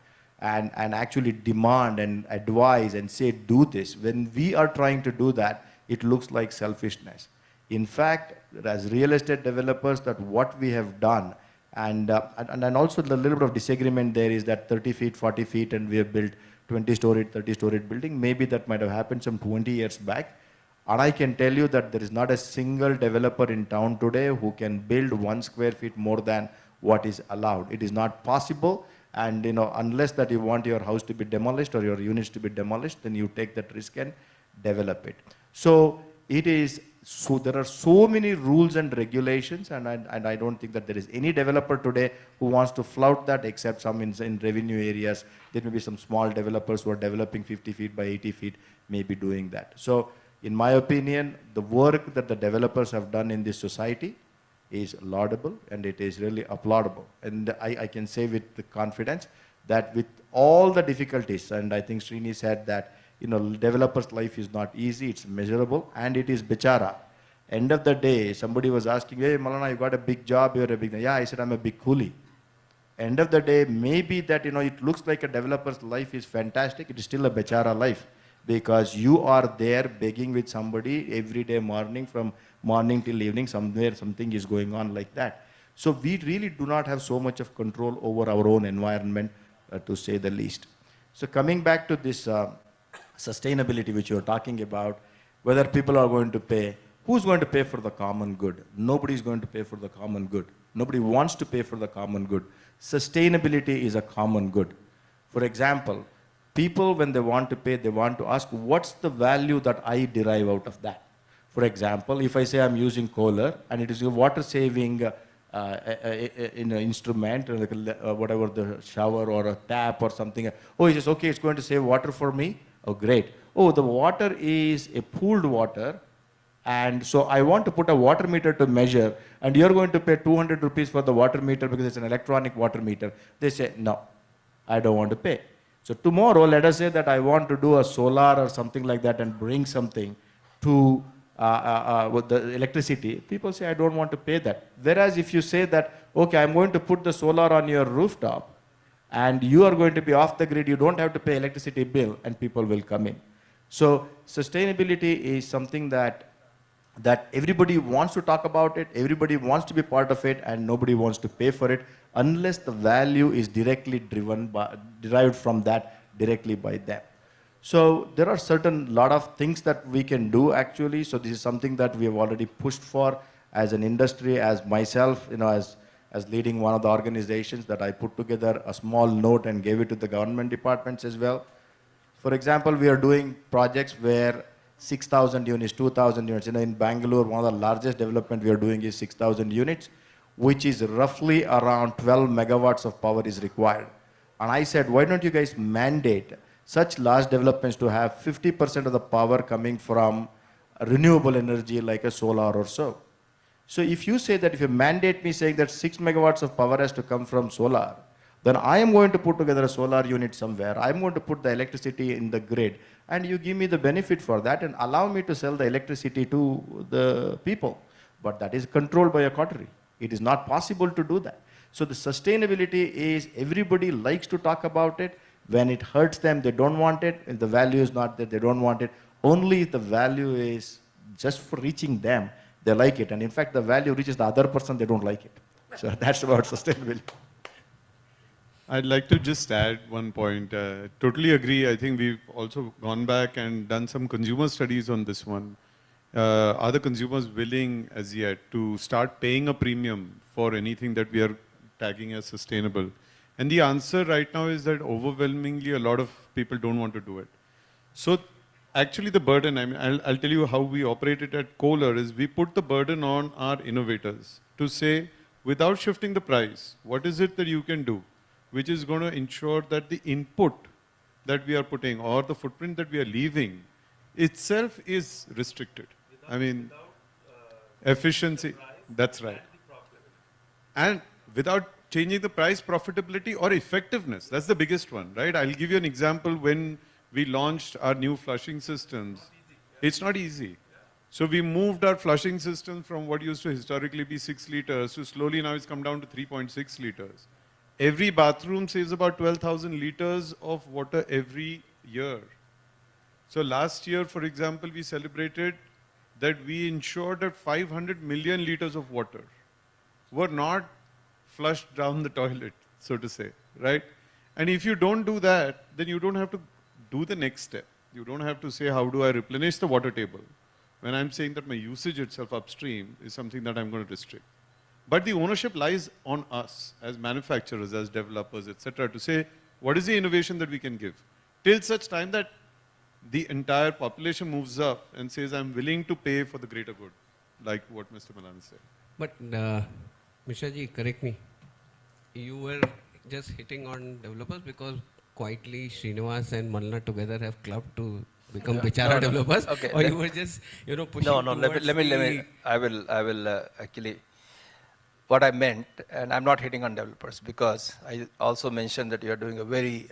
and actually demand and advise and say, do this. When we are trying to do that, it looks like selfishness. In fact, as real estate developers, that what we have done, and also the little bit of disagreement there is that 30 feet, 40 feet, and we have built 20-storied, 30-storied building. Maybe that might have happened some 20 years back. And I can tell you that there is not a single developer in town today who can build 1 square feet more than what is allowed. It is not possible. And unless that you want your house to be demolished or your units to be demolished, then you take that risk and develop it. So it is, so there are so many rules and regulations, and I don't think that there is any developer today who wants to flout that, except some in revenue areas. There may be some small developers who are developing 50 feet by 80 feet may be doing that. So in my opinion, the work that the developers have done in this society is laudable, and it is really applaudable. And I can say with confidence that with all the difficulties, and I think Srini said that, developer's life is not easy, it's measurable, and it is bichara. End of the day, somebody was asking, hey, Malana, you got a big job, you're a big, yeah, I said, I'm a big coolie. End of the day, maybe that, it looks like a developer's life is fantastic, it is still a bichara life, because you are there begging with somebody every day morning, from morning till evening, somewhere something is going on like that. So we really do not have so much of control over our own environment, to say the least. So coming back to this sustainability which you're talking about, whether people are going to pay. Who's going to pay for the common good? Nobody is going to pay for the common good. Nobody wants to pay for the common good. Sustainability is a common good. For example, people, when they want to pay, they want to ask, what's the value that I derive out of that? For example, if I say I'm using Kohler and it is a water saving in an instrument, like whatever, the shower or a tap or something. Oh, he says, okay, it's going to save water for me. Oh, great. Oh, the water is a pooled water. And so I want to put a water meter to measure, and you're going to pay 200 rupees for the water meter because it's an electronic water meter. They say, no, I don't want to pay. So tomorrow, let us say that I want to do a solar or something like that and bring something to with the electricity. People say, I don't want to pay that. Whereas if you say that, okay, I'm going to put the solar on your rooftop and you are going to be off the grid, you don't have to pay electricity bill, and people will come in. So sustainability is something that everybody wants to talk about it, everybody wants to be part of it, and nobody wants to pay for it unless the value is directly derived from that directly by them. So there are certain lot of things that we can do actually. So this is something that we have already pushed for as an industry, as myself, as leading one of the organizations, that I put together a small note and gave it to the government departments as well. For example, we are doing projects where 6,000 units, 2,000 units. In Bangalore, one of the largest development we are doing is 6,000 units, which is roughly around 12 megawatts of power is required. And I said, why don't you guys mandate such large developments to have 50% of the power coming from renewable energy like a solar or so. So if you say that, if you mandate me saying that 6 megawatts of power has to come from solar, then I am going to put together a solar unit somewhere. I am going to put the electricity in the grid, and you give me the benefit for that and allow me to sell the electricity to the people. But that is controlled by a coterie. It is not possible to do that. So the sustainability is, everybody likes to talk about it. When it hurts them, they don't want it. If the value is not there, they don't want it. Only if the value is just for reaching them, they like it. And in fact, the value reaches the other person, they don't like it. So that's about sustainability. I'd like to just add one point. Totally agree. I think we've also gone back and done some consumer studies on this one. Are the consumers willing as yet to start paying a premium for anything that we are tagging as sustainable? And the answer right now is that overwhelmingly a lot of people don't want to do it. So actually the burden, I mean, I'll tell you how we operate it at Kohler, is we put the burden on our innovators to say, without shifting the price, what is it that you can do which is going to ensure that the input that we are putting or the footprint that we are leaving itself is restricted. I mean, efficiency, that's right. And without changing the price, profitability or effectiveness, that's the biggest one, right? I'll give you an example. When we launched our new flushing systems, it's not easy. So we moved our flushing system from what used to historically be 6 liters to slowly now it's come down to 3.6 liters. Every bathroom saves about 12,000 liters of water every year. So last year, for example, we celebrated that we ensured that 500 million liters of water were not flushed down the toilet, so to say, right? And if you don't do that, then you don't have to do the next step. You don't have to say, how do I replenish the water table? When I'm saying that my usage itself upstream is something that I'm going to restrict. But the ownership lies on us as manufacturers, as developers, etc., to say, what is the innovation that we can give? Till such time that the entire population moves up and says, I'm willing to pay for the greater good, like what Mr. Malan said. But, Mishra ji, correct me. You were just hitting on developers because quietly Srinivas and Malna together have clubbed to become Bichara developers. Okay. Or you were just, pushing Let me, I will actually, what I meant, and I'm not hitting on developers because I also mentioned that you are doing a very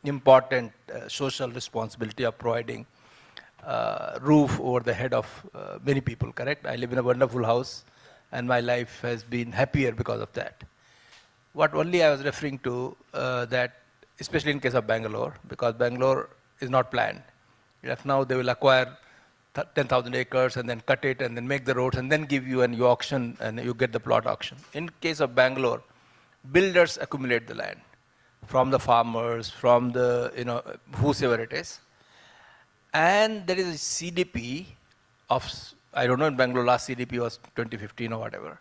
important social responsibility of providing roof over the head of many people, correct? I live in a wonderful house and my life has been happier because of that. What only I was referring to that, especially in case of Bangalore, because Bangalore is not planned. Now they will acquire 10,000 acres and then cut it and then make the roads and then give you an auction and you get the plot auction. In case of Bangalore, builders accumulate the land from the farmers, from the, whosoever it is. And there is a CDP I don't know, in Bangalore last CDP was 2015 or whatever.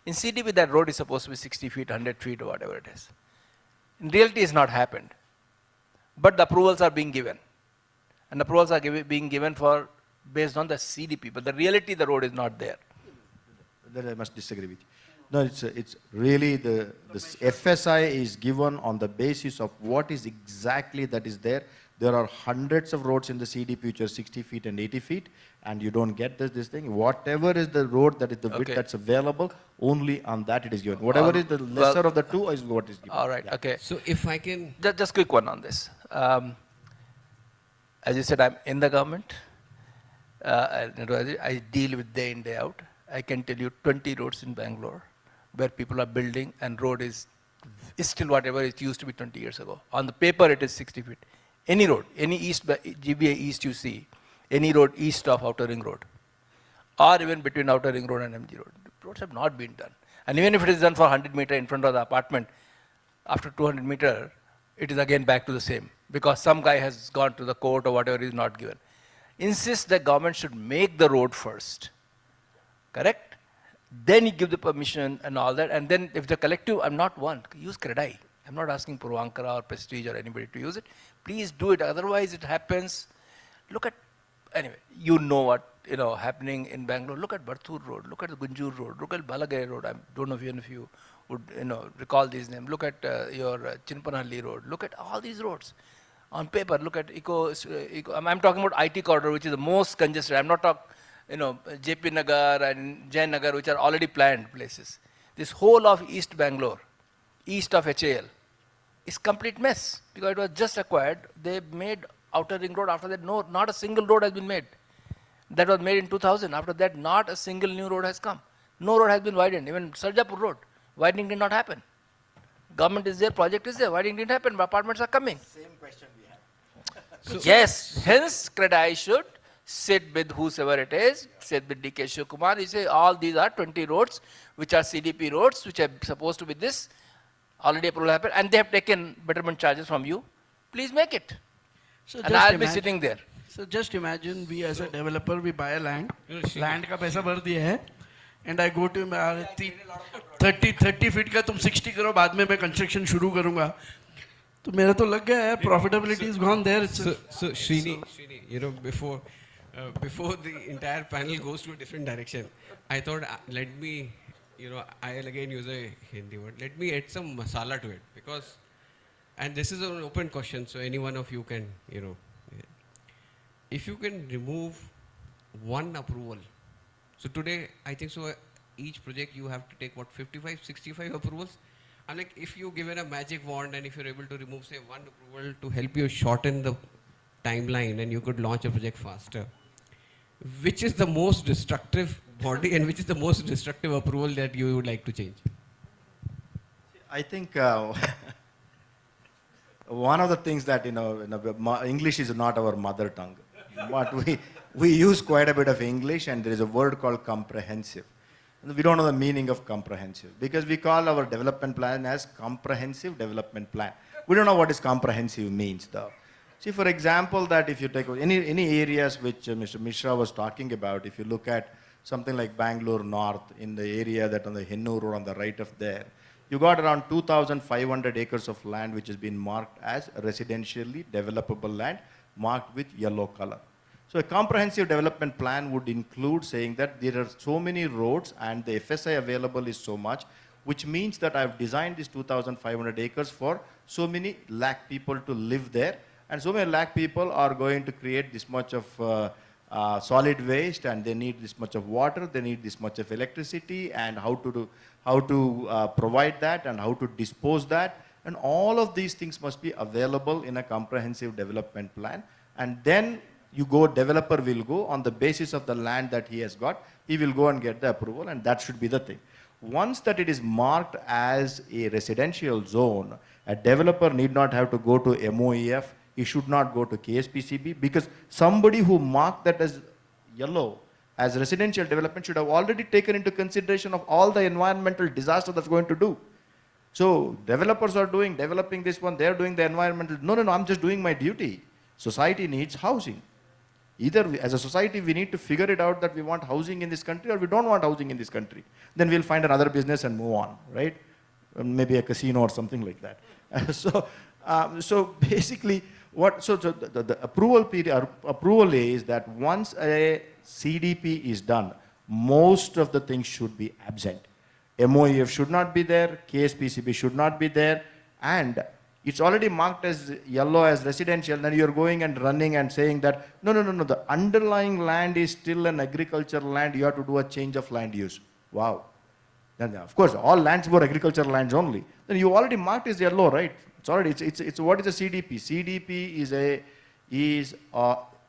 In CDP that road is supposed to be 60 feet, 100 feet or whatever it is. In reality it's not happened. But the approvals are being given. And approvals are being given for based on the CDP. But the reality the road is not there. That I must disagree with you. No, it's really the FSI is given on the basis of what is exactly that is there. There are hundreds of roads in the CDP which are 60 feet and 80 feet, and you don't get this thing. Whatever is the road that is the width that's available, only on that it is given. Whatever is the lesser of the two is what is given. All right, okay. So if I can... Just quick one on this. As you said, I'm in the government. I deal with day in, day out. I can tell you 20 roads in Bangalore where people are building and road is still whatever it used to be 20 years ago. On the paper it is 60 feet. Any road, any east, GBA east you see, any road east of Outer Ring Road, or even between Outer Ring Road and MG Road, roads have not been done. And even if it is done for 100 meter in front of the apartment, after 200 meter, it is again back to the same, because some guy has gone to the court or whatever is not given. Insist that government should make the road first, correct? Then you give the permission and all that, and then if the collective, I'm not one, use CREDAI. I'm not asking Purvankara or Prestige or anybody to use it. Please do it, otherwise it happens. Look at, anyway, you know what happening in Bangalore. Look at Barthur Road, look at the Gunjur Road, look at Balagere Road. I don't know if any of you would recall these names. Look at your Chinpanhalli Road. Look at all these roads. On paper, look at I'm talking about IT corridor, which is the most congested. I'm not talking, JP Nagar and Jain Nagar, which are already planned places. This whole of East Bangalore, east of HAL, is complete mess because it was just acquired. They made Outer Ring Road. After that, not a single road has been made. That was made in 2000. After that, not a single new road has come. No road has been widened. Even Sarjapur Road, widening did not happen. Government is there, project is there, widening didn't happen, apartments are coming. Same question we have. Yes, hence CREDAI should sit with whosoever it is, sit with DK Shivkumar. You say all these are 20 roads, which are CDP roads, which are supposed to be this. Already approval happened, and they have taken betterment charges from you. Please make it. So and I'll be sitting there. So just imagine we as a developer, we buy a land. Land का पैसा भर दिया है. And I go to 30 feet का तुम 60 करो बाद में मैं construction शुरू करूँगा. तो मेरा तो लग गया है. Profitability is gone there. So Srini, before the entire panel goes to a different direction, I thought let me, I'll again use a Hindi word. Let me add some masala to it because, and this is an open question, so any one of you can, if you can remove one approval. So today, I think so each project you have to take 55, 65 approvals. I'm like, if you given a magic wand and if you're able to remove say one approval to help you shorten the timeline and you could launch a project faster, which is the most destructive body and which is the most destructive approval that you would like to change? I think one of the things that, English is not our mother tongue. But we use quite a bit of English, and there is a word called comprehensive. We don't know the meaning of comprehensive because we call our development plan as comprehensive development plan. We don't know what is comprehensive means though. See, for example, that if you take any areas which Mr. Mishra was talking about, if you look at something like Bangalore North, in the area that on the Hennur Road on the right of there, you got around 2,500 acres of land which has been marked as residentially developable land, marked with yellow color. So a comprehensive development plan would include saying that there are so many roads and the FSI available is so much, which means that I've designed these 2,500 acres for so many lakh people to live there, and so many lakh people are going to create this much of solid waste, and they need this much of water, they need this much of electricity, and how to provide that and how to dispose that, and all of these things must be available in a comprehensive development plan. And then developer will go on the basis of the land that he has got, he will go and get the approval, and that should be the thing. Once that it is marked as a residential zone, a developer need not have to go to MOEF, he should not go to KSPCB, because somebody who marked that as yellow, as residential development, should have already taken into consideration of all the environmental disaster that's going to do. So developers are developing this one, they're doing the environmental, no, I'm just doing my duty. Society needs housing. Either as a society we need to figure it out that we want housing in this country or we don't want housing in this country. Then we'll find another business and move on, right? Maybe a casino or something like that. So basically, the approval period, approval is that once a CDP is done, most of the things should be absent. MOEF should not be there, KSPCB should not be there, and it's already marked as yellow as residential, then you're going and running and saying that, no, the underlying land is still an agricultural land, you have to do a change of land use. Wow. Then of course, all lands were agricultural lands only. Then you already marked as yellow, right? It's already, it's what is a CDP? CDP is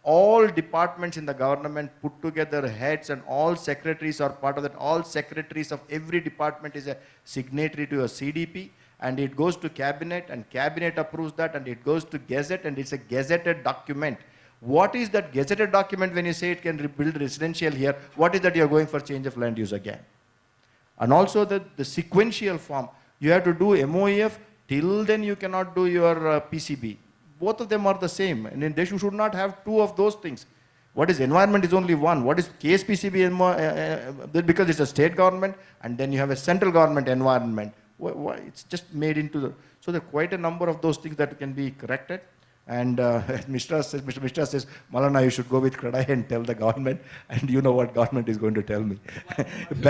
all departments in the government put together, heads and all secretaries are part of that. All secretaries of every department is a signatory to a CDP, and it goes to cabinet, and cabinet approves that, and it goes to gazette, and it's a gazetted document. What is that gazetted document when you say it can build residential here? What is that you're going for change of land use again? And also the sequential form. You have to do MOEF, till then you cannot do your PCB. Both of them are the same, and in you should not have two of those things. What is environment is only one. What is KSPCB? Because it's a state government, and then you have a central government environment. It's just made into the, so there are quite a number of those things that can be corrected. And Mr. says, Malana, you should go with CREDAI and tell the government, and you know what government is going to tell me. We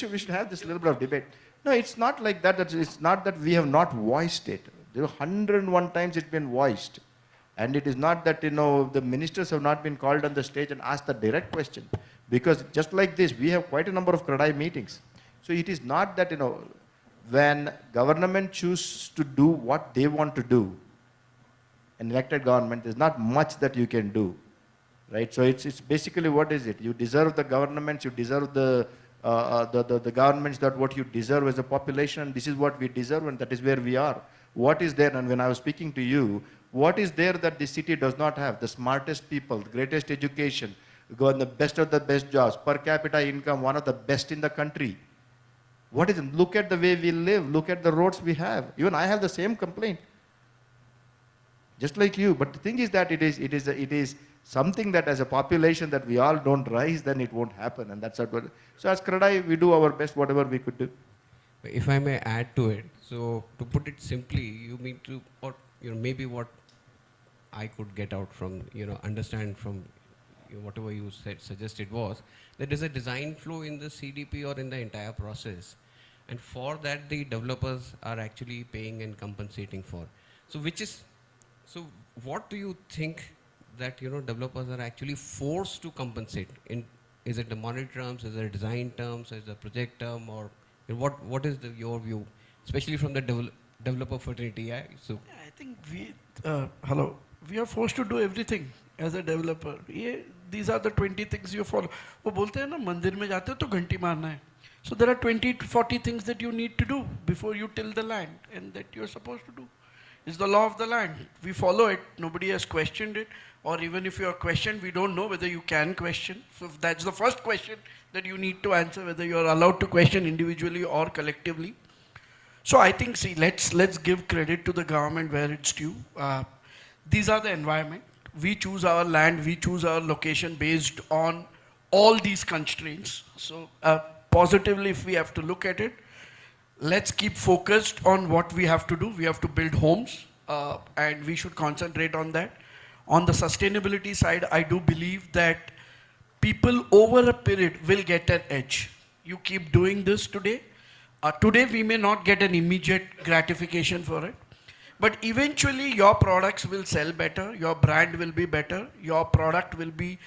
should have this little bit of debate. No, it's not like that. It's not that we have not voiced it. There were 101 times it's been voiced. And it is not that, the ministers have not been called on the stage and asked the direct question. Because just like this, we have quite a number of CREDAI meetings. So it is not that, when government chooses to do what they want to do, an elected government, there's not much that you can do. Right? So it's basically, what is it? You deserve the governments, you deserve the governments that what you deserve as a population, and this is what we deserve, and that is where we are. What is there? And when I was speaking to you, what is there that the city does not have? The smartest people, the greatest education, go on the best of the best jobs, per capita income, one of the best in the country. What is it? Look at the way we live, look at the roads we have. Even I have the same complaint, just like you. But the thing is that it is something that as a population that we all don't rise, then it won't happen. And that's what. So as CREDAI, we do our best, whatever we could do. If I may add to it, so to put it simply, you mean to, or maybe what I could get out from, understand from whatever you suggested was, there is a design flow in the CDP or in the entire process. And for that, the developers are actually paying and compensating for. So what do you think that, developers are actually forced to compensate? Is it the monetary terms, is it design terms, is it the project term, or what is your view, especially from the developer fraternity? I think we are forced to do everything as a developer. These are the 20 things you follow. वो बोलते हैं ना, मंदिर में जाते हो तो घंटी मारना है. So there are 20 to 40 things that you need to do before you till the land, and that you're supposed to do. It's the law of the land. We follow it. Nobody has questioned it. Or even if you are questioned, we don't know whether you can question. So that's the first question that you need to answer, whether you are allowed to question individually or collectively. So I think, let's give credit to the government where it's due. These are the environment. We choose our land, we choose our location based on all these constraints. So positively, if we have to look at it, let's keep focused on what we have to do. We have to build homes, and we should concentrate on that. On the sustainability side, I do believe that people over a period will get an edge. You keep doing this today. Today we may not get an immediate gratification for it, but eventually your products will sell better, your brand will be better, your product will be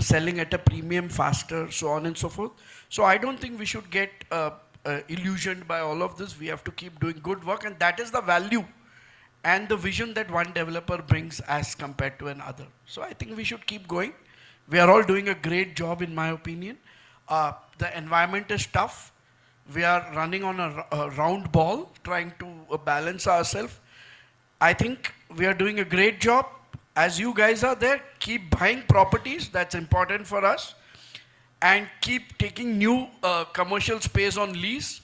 selling at a premium faster, so on and so forth. So I don't think we should get illusioned by all of this. We have to keep doing good work, and that is the value and the vision that one developer brings as compared to another. So I think we should keep going. We are all doing a great job, in my opinion. The environment is tough. We are running on a round ball, trying to balance ourselves. I think we are doing a great job. As you guys are there, keep buying properties. That's important for us. And keep taking new commercial space on lease.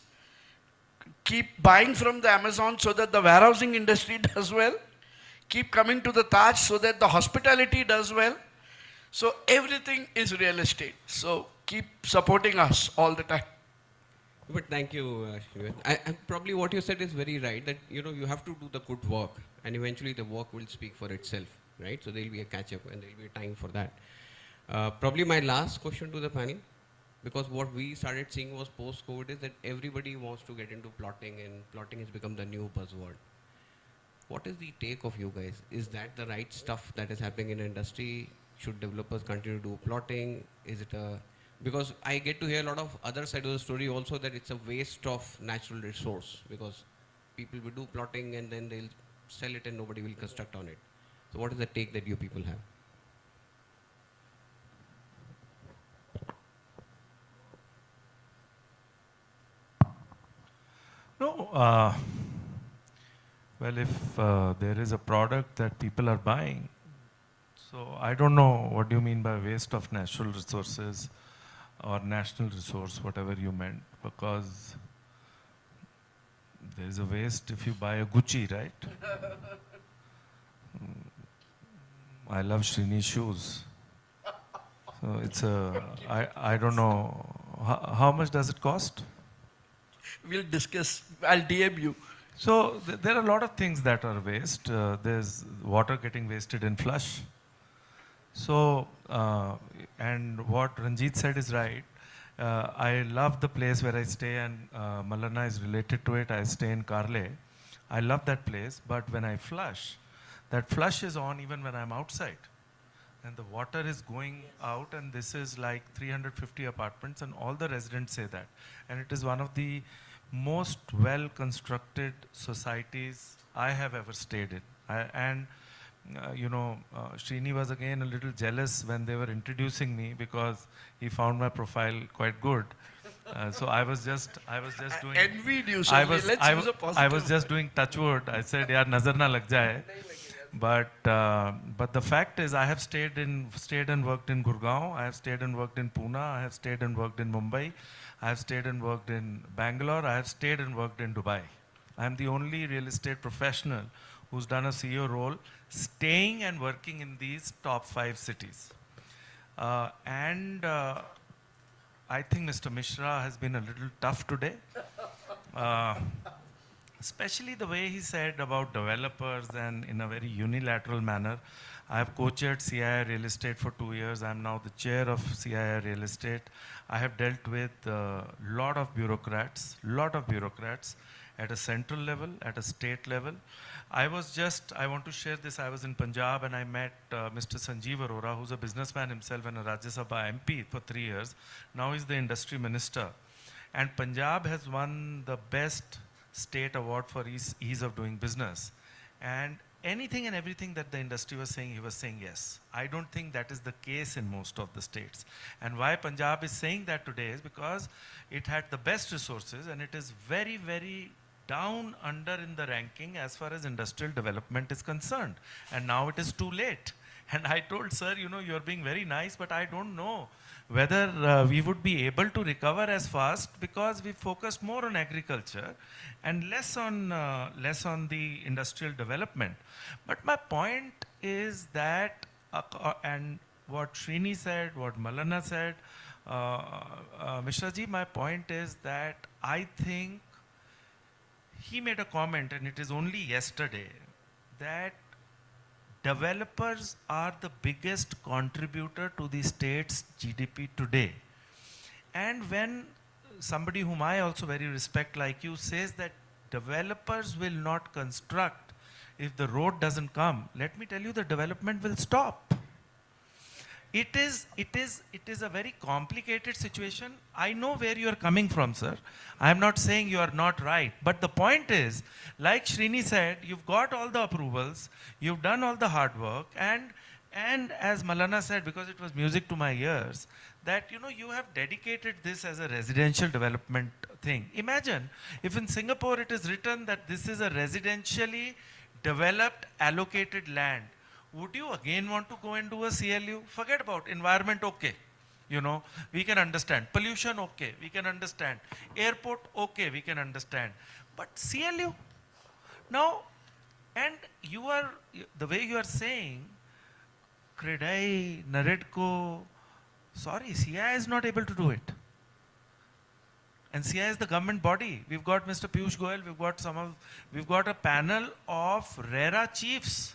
keep buying from the Amazon so that the warehousing industry does well. Keep coming to the Taj so that the hospitality does well. So everything is real estate. So keep supporting us all the time. But thank you, Srinivas. And probably what you said is very right, that you have to do the good work, and eventually the work will speak for itself, right? So there will be a catch-up and there will be a time for that. Probably my last question to the panel, because what we started seeing was post-COVID is that everybody wants to get into plotting, and plotting has become the new buzzword. What is the take of you guys? Is that the right stuff that is happening in the industry? Should developers continue to do plotting? Is it a... Because I get to hear a lot of other side of the story also, that it's a waste of natural resource, because people will do plotting and then they'll sell it and nobody will construct on it. So what is the take that you people have? No, well, if there is a product that people are buying, so I don't know what do you mean by waste of natural resources or national resource, whatever you meant, because there is a waste if you buy a Gucci, right? I love Srini's shoes. So it's I don't know, how much does it cost? We'll discuss. I'll DM you. So there are a lot of things that are waste. There's water getting wasted in flush. So, and what Ranjit said is right. I love the place where I stay, and Malana is related to it. I stay in Carle. I love that place, but when I flush, that flush is on even when I'm outside. And the water is going out, and this is like 350 apartments, and all the residents say that. And it is one of the most well-constructed societies I have ever stayed in. Srini was again a little jealous when they were introducing me, because he found my profile quite good. So I was just doing. Envied you, so I let's use a positive. I was just doing touchwood. I said, "Yaar, nazar na lag jaye." But the fact is, I have stayed and worked in Gurgaon. I have stayed and worked in Pune. I have stayed and worked in Mumbai. I have stayed and worked in Bangalore. I have stayed and worked in Dubai. I am the only real estate professional who's done a CEO role, staying and working in these top 5 cities. I think Mr. Mishra has been a little tough today. Especially the way he said about developers, and in a very unilateral manner. I have co-chaired CII Real Estate for 2 years. I am now the chair of CII Real Estate. I have dealt with a lot of bureaucrats at a central level, at a state level. I want to share this, I was in Punjab and I met Mr. Sanjeev Arora, who's a businessman himself and a Rajya Sabha MP for 3 years. Now he's the industry minister. And Punjab has won the best state award for ease of doing business. And anything and everything that the industry was saying, he was saying yes. I don't think that is the case in most of the states. And why Punjab is saying that today is because it had the best resources, and it is very, very down under in the ranking as far as industrial development is concerned. And now it is too late. And I told, sir, you're being very nice, but I don't know whether we would be able to recover as fast, because we focused more on agriculture and less on the industrial development. But my point is that, and what Srini said, what Malana said, Mishra ji, my point is that I think he made a comment, and it is only yesterday, that developers are the biggest contributor to the state's GDP today. And when somebody whom I also very respect like you says that developers will not construct if the road doesn't come, let me tell you, the development will stop. It is a very complicated situation. I know where you are coming from, sir. I am not saying you are not right. But the point is, like Srini said, you've got all the approvals, you've done all the hard work, and as Malana said, because it was music to my ears, that you have dedicated this as a residential development thing. Imagine if in Singapore it is written that this is a residentially developed allocated land. Would you again want to go and do a CLU? Forget about environment, okay. We can understand. Pollution, okay, we can understand. Airport, okay, we can understand. But CLU, now, and the way you are saying, Credai, Naredco, sorry, CI is not able to do it. And CI is the government body. We've got Mr. Piyush Goyal, we've got a panel of RERA chiefs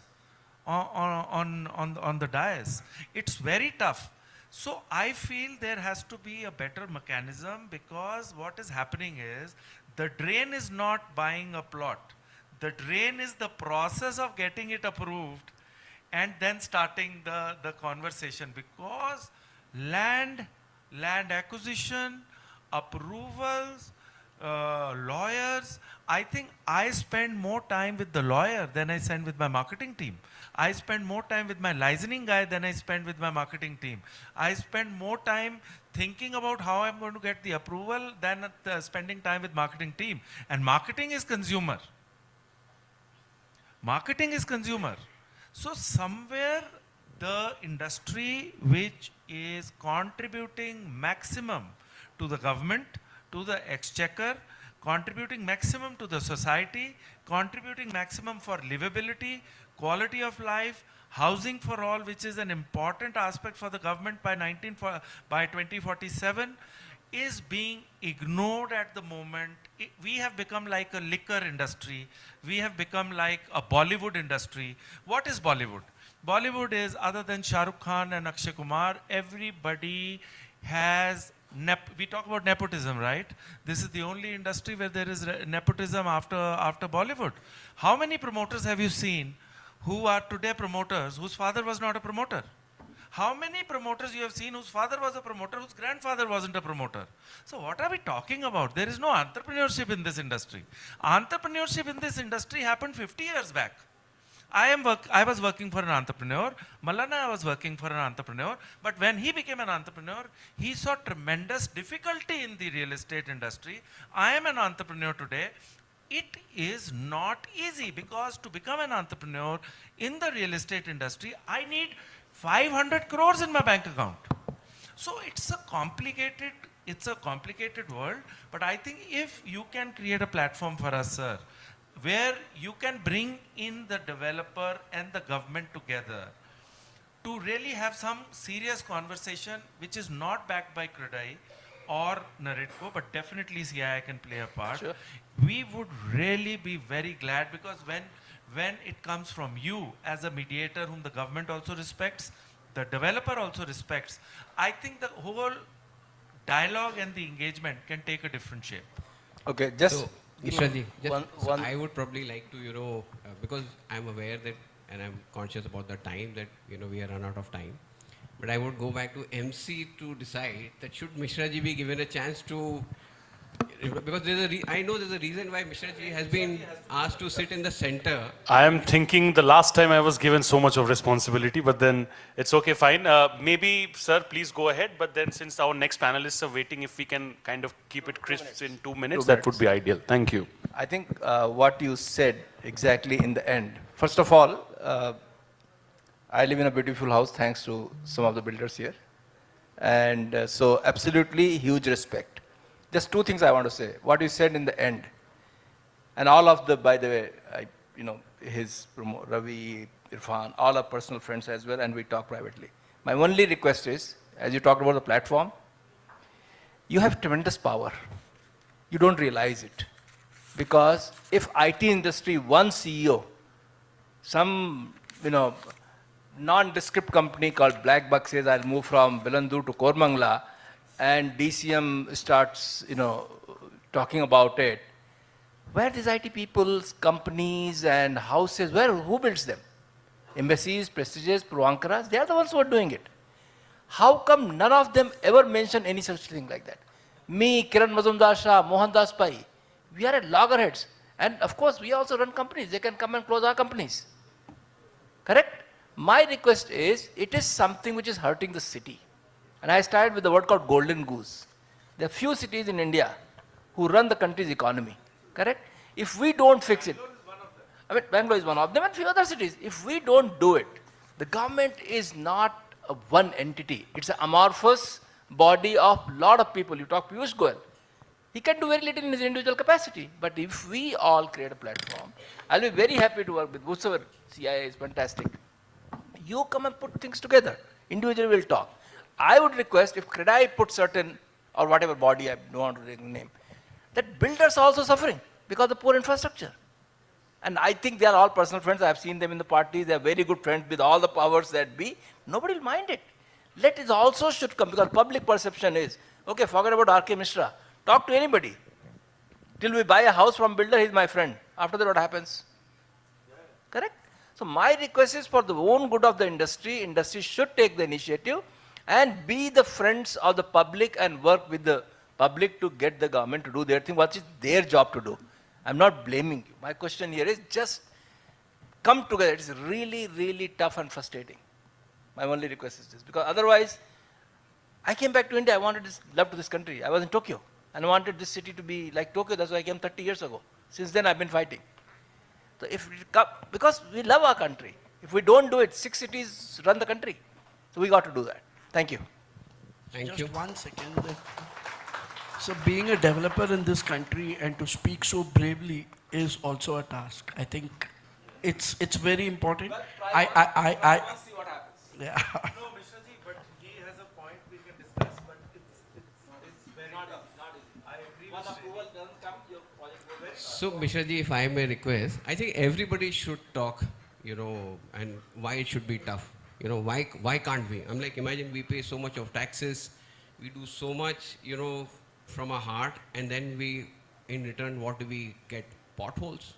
on the dais. It's very tough. So I feel there has to be a better mechanism, because what is happening is the drain is not buying a plot. The drain is the process of getting it approved and then starting the conversation, because land acquisition, approvals, lawyers, I think I spend more time with the lawyer than I spend with my marketing team. I spend more time with my licensing guy than I spend with my marketing team. I spend more time thinking about how I'm going to get the approval than spending time with marketing team. And marketing is consumer. Marketing is consumer. So somewhere the industry which is contributing maximum to the government, to the exchequer, contributing maximum to the society, contributing maximum for livability, quality of life, housing for all, which is an important aspect for the government by 2047, is being ignored at the moment. We have become like a liquor industry. We have become like a Bollywood industry. What is Bollywood? Bollywood is, other than Shah Rukh Khan and Akshay Kumar, everybody has we talk about nepotism, right? This is the only industry where there is nepotism after Bollywood. How many promoters have you seen who are today promoters whose father was not a promoter? How many promoters you have seen whose father was a promoter, whose grandfather wasn't a promoter? So what are we talking about? There is no entrepreneurship in this industry. Entrepreneurship in this industry happened 50 years back. I was working for an entrepreneur. Malana was working for an entrepreneur. But when he became an entrepreneur, he saw tremendous difficulty in the real estate industry. I am an entrepreneur today. It is not easy, because to become an entrepreneur in the real estate industry, I need 500 crores in my bank account. So it's a complicated world. But I think if you can create a platform for us, sir, where you can bring in the developer and the government together to really have some serious conversation, which is not backed by Credai or Naredco, but definitely CI can play a part. Sure. We would really be very glad, because when it comes from you as a mediator whom the government also respects, the developer also respects, I think the whole dialogue and the engagement can take a different shape. Okay, just... So, Mishraji, one, I would probably like to, because I'm aware that, and I'm conscious about the time that, we are run out of time. But I would go back to MC to decide that should Mishraji be given a chance to, because I know there's a reason why Mishraji has been asked to sit in the center. I am thinking the last time I was given so much of responsibility, but then it's okay, fine. Maybe, sir, please go ahead. But then since our next panelists are waiting, if we can kind of keep it crisp in 2 minutes, that would be ideal. Thank you. I think what you said exactly in the end. First of all, I live in a beautiful house thanks to some of the builders here. And so absolutely huge respect. Just two things I want to say. What you said in the end, and all of the, by the way, Ravi, Irfan, all are personal friends as well, and we talk privately. My only request is, as you talked about the platform, you have tremendous power. You don't realize it. Because if IT industry, one CEO, some, nondescript company called Black Buck says, I'll move from Bilandur to Kormangla, and DCM starts, talking about it. Where these IT people's companies and houses, who builds them? Embassies, Prestiges, Purvankaras, they are the ones who are doing it. How come none of them ever mention any such thing like that? Me, Kiran Mazumdar Shah, Mohandas Pai, we are at loggerheads. And of course, we also run companies. They can come and close our companies. Correct? My request is, it is something which is hurting the city. And I started with the word called golden goose. There are few cities in India who run the country's economy. Correct? If we don't fix it, Bangalore is one of them, and few other cities. If we don't do it, the government is not a one entity. It's an amorphous body of lot of people. You talk Piyush Goyal. He can do very little in his individual capacity. But if we all create a platform, I'll be very happy to work with whosoever. CIA is fantastic. You come and put things together. Individually we'll talk. I would request if CREDAI put certain, or whatever body I don't want to name, that builders are also suffering because of poor infrastructure. And I think they are all personal friends. I've seen them in the parties. They are very good friends with all the powers that be. Nobody will mind it. Let it also should come, because public perception is, okay, forget about R.K. Mishra. Talk to anybody. Till we buy a house from builder, he's my friend. After that, what happens? Correct? So my request is for the own good of the industry should take the initiative and be the friends of the public and work with the public to get the government to do their thing, what is their job to do. I'm not blaming you. My question here is just come together. It's really, really tough and frustrating. My only request is this, because otherwise, I came back to India. I wanted this, love to this country. I was in Tokyo and I wanted this city to be like Tokyo. That's why I came 30 years ago. Since then, I've been fighting. So if it because we love our country. If we don't do it, 6 cities run the country. So we got to do that. Thank you. Just 1 second. So being a developer in this country and to speak so bravely is also a task. I think it's very important. I see what happens. Yeah. No, Mishraji, but he has a point we can discuss, but it's very tough. I agree with approval doesn't come, your project goes very far. So, Mishraji, if I may request, I think everybody should talk, and why it should be tough. Why can't we? I'm like, imagine we pay so much of taxes, we do so much, from our heart, and then we, in return, what do we get? Potholes,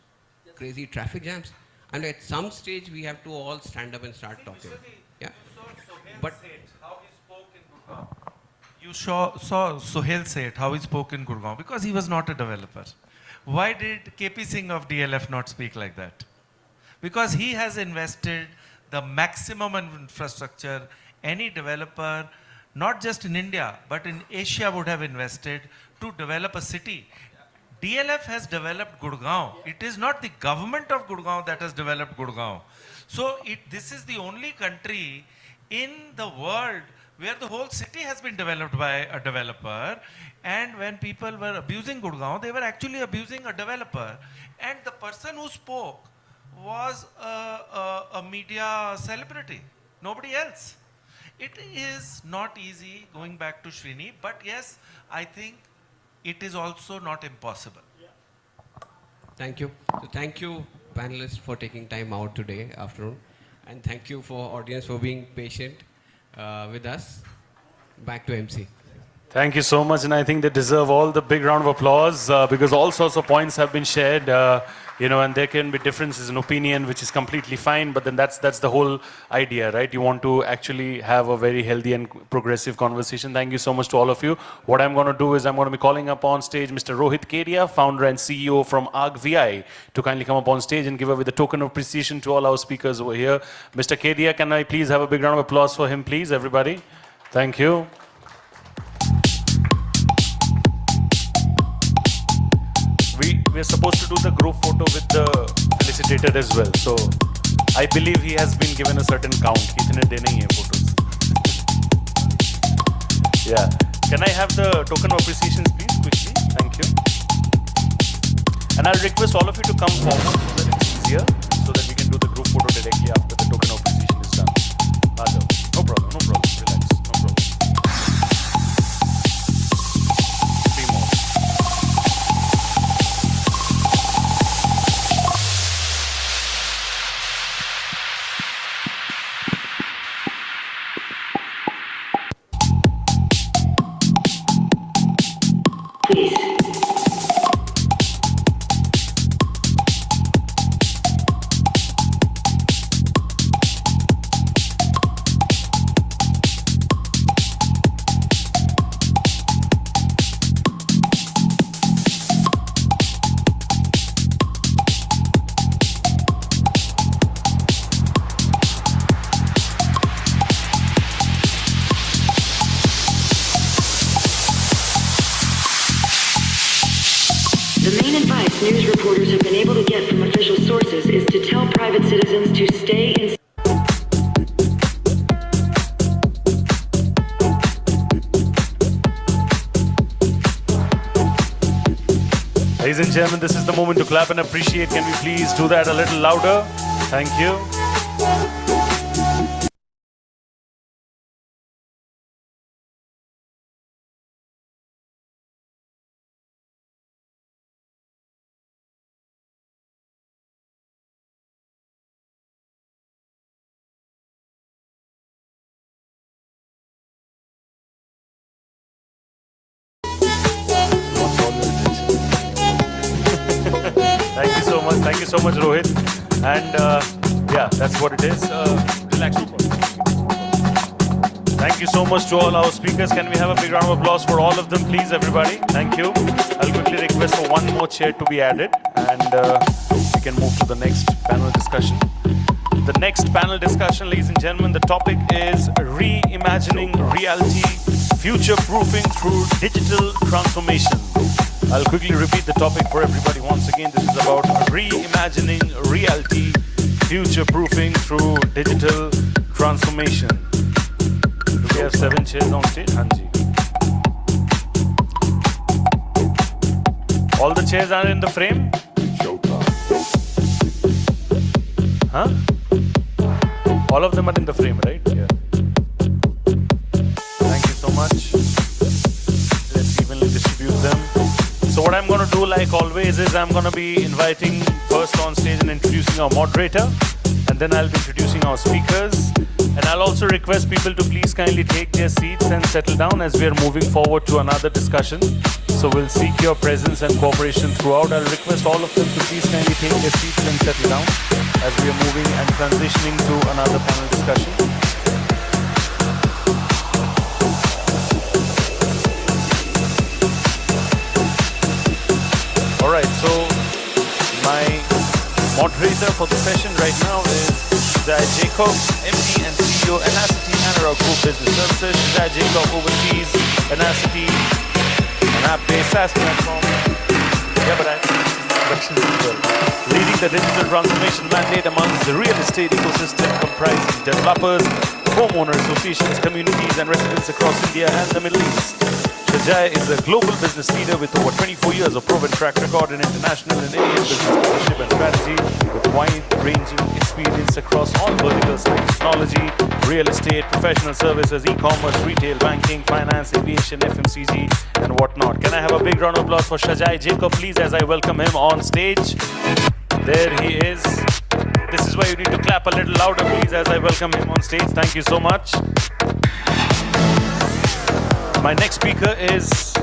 crazy traffic jams. And at some stage, we have to all stand up and start talking. Yeah. But how he spoke in Gurgaon. You saw Sohail Seth, how he spoke in Gurgaon, because he was not a developer. Why did KP Singh of DLF not speak like that? Because he has invested the maximum in infrastructure any developer, not just in India, but in Asia would have invested to develop a city. DLF has developed Gurgaon. It is not the government of Gurgaon that has developed Gurgaon. So this is the only country in the world where the whole city has been developed by a developer. And when people were abusing Gurgaon, they were actually abusing a developer. And the person who spoke was a media celebrity, nobody else. It is not easy going back to Srini, but yes, I think it is also not impossible. thank you. So thank you, panelists, for taking time out today afternoon. And thank you for audience for being patient with us. Back to MC. Thank you so much, and I think they deserve all the big round of applause because all sorts of points have been shared, and there can be differences in opinion, which is completely fine, but then that's the whole idea, right? You want to actually have a very healthy and progressive conversation. Thank you so much to all of you. What I'm going to do is I'm going to be calling up on stage Mr. Rohit Kedia, founder and CEO from ArgVI, to kindly come up on stage and give away the token of appreciation to all our speakers over here. Mr. Kedia, can I please have a big round of applause for him, please, everybody? Thank you. We're supposed to do the group photo with the felicitator as well. So I believe he has been given a certain count. Kitne de nahi hai photos. Yeah. Can I have the token of appreciation, please, quickly? Thank you. And I'll request all of you to come forward so that it's easier, so that we can do the group photo directly after the token of appreciation is done. No problem, no problem. Relax, no problem. The main advice news reporters have been able to get from official sources is to tell private citizens to stay in Ladies and gentlemen, this is the moment to clap and appreciate. Can we please do that a little louder? Thank you. Thank you so much. Thank you so much, Rohit. And yeah, that's what it is. Relax. Thank you so much to all our speakers. Can we have a big round of applause for all of them, please, everybody? Thank you. I'll quickly request for one more chair to be added, and we can move to the next panel discussion. The next panel discussion, ladies and gentlemen, the topic is reimagining reality, future-proofing through digital transformation. I'll quickly repeat the topic for everybody once again. This is about reimagining reality, future-proofing through digital transformation. Do we have 7 chairs on stage? Hanji. All the chairs are in the frame? Huh? All of them are in the frame, right? Yeah. Thank you so much. Let's evenly distribute them. So what I'm going to do, like always, is I'm going to be inviting first on stage and introducing our moderator, and then I'll be introducing our speakers. And I'll also request people to please kindly take their seats and settle down as we are moving forward to another discussion. So we'll seek your presence and cooperation throughout. I'll request all of them to please kindly take their seats and settle down as we are moving and transitioning to another panel discussion. Alright, so my moderator for the session right now is Shazai Jacob, MD and CEO, Anacity Anurag Group Business Services. Shazai Jacob oversees Anacity, an app-based SaaS platform. Yeah, but leading the digital transformation mandate amongst the real estate ecosystem comprising developers, homeowner associations, communities and residents across India and the Middle East. Shazai is a global business leader with over 24 years of proven track record in international and Indian business leadership and strategy, with wide-ranging experience across all verticals like technology, real estate, professional services, e-commerce, retail, banking, finance, aviation, FMCG, and whatnot. Can I have a big round of applause for Shazai Jacob, please, as I welcome him on stage? There he is. This is why you need to clap a little louder, please, as I welcome him on stage. Thank you so much. My next speaker is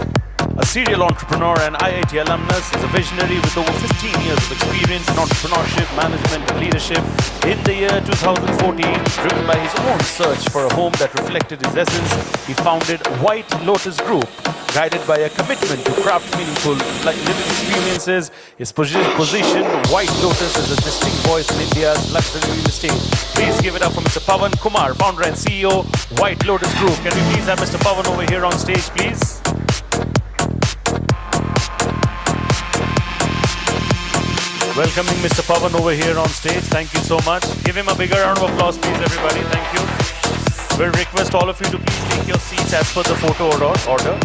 a serial entrepreneur and IIT alumnus. He's a visionary with over 15 years of experience in entrepreneurship, management, and leadership. In the year 2014, driven by his own search for a home that reflected his essence, he founded White Lotus Group. Guided by a commitment to craft meaningful living experiences, his position, White Lotus, is a distinct voice in India's luxury real estate. Please give it up for Mr. Pawan Kumar, founder and CEO, White Lotus Group. Can we please have Mr. Pawan over here on stage, please? Welcoming Mr. Pawan over here on stage. Thank you so much. Give him a bigger round of applause, please, everybody. Thank you. We'll request all of you to please take your seats as per the photo order.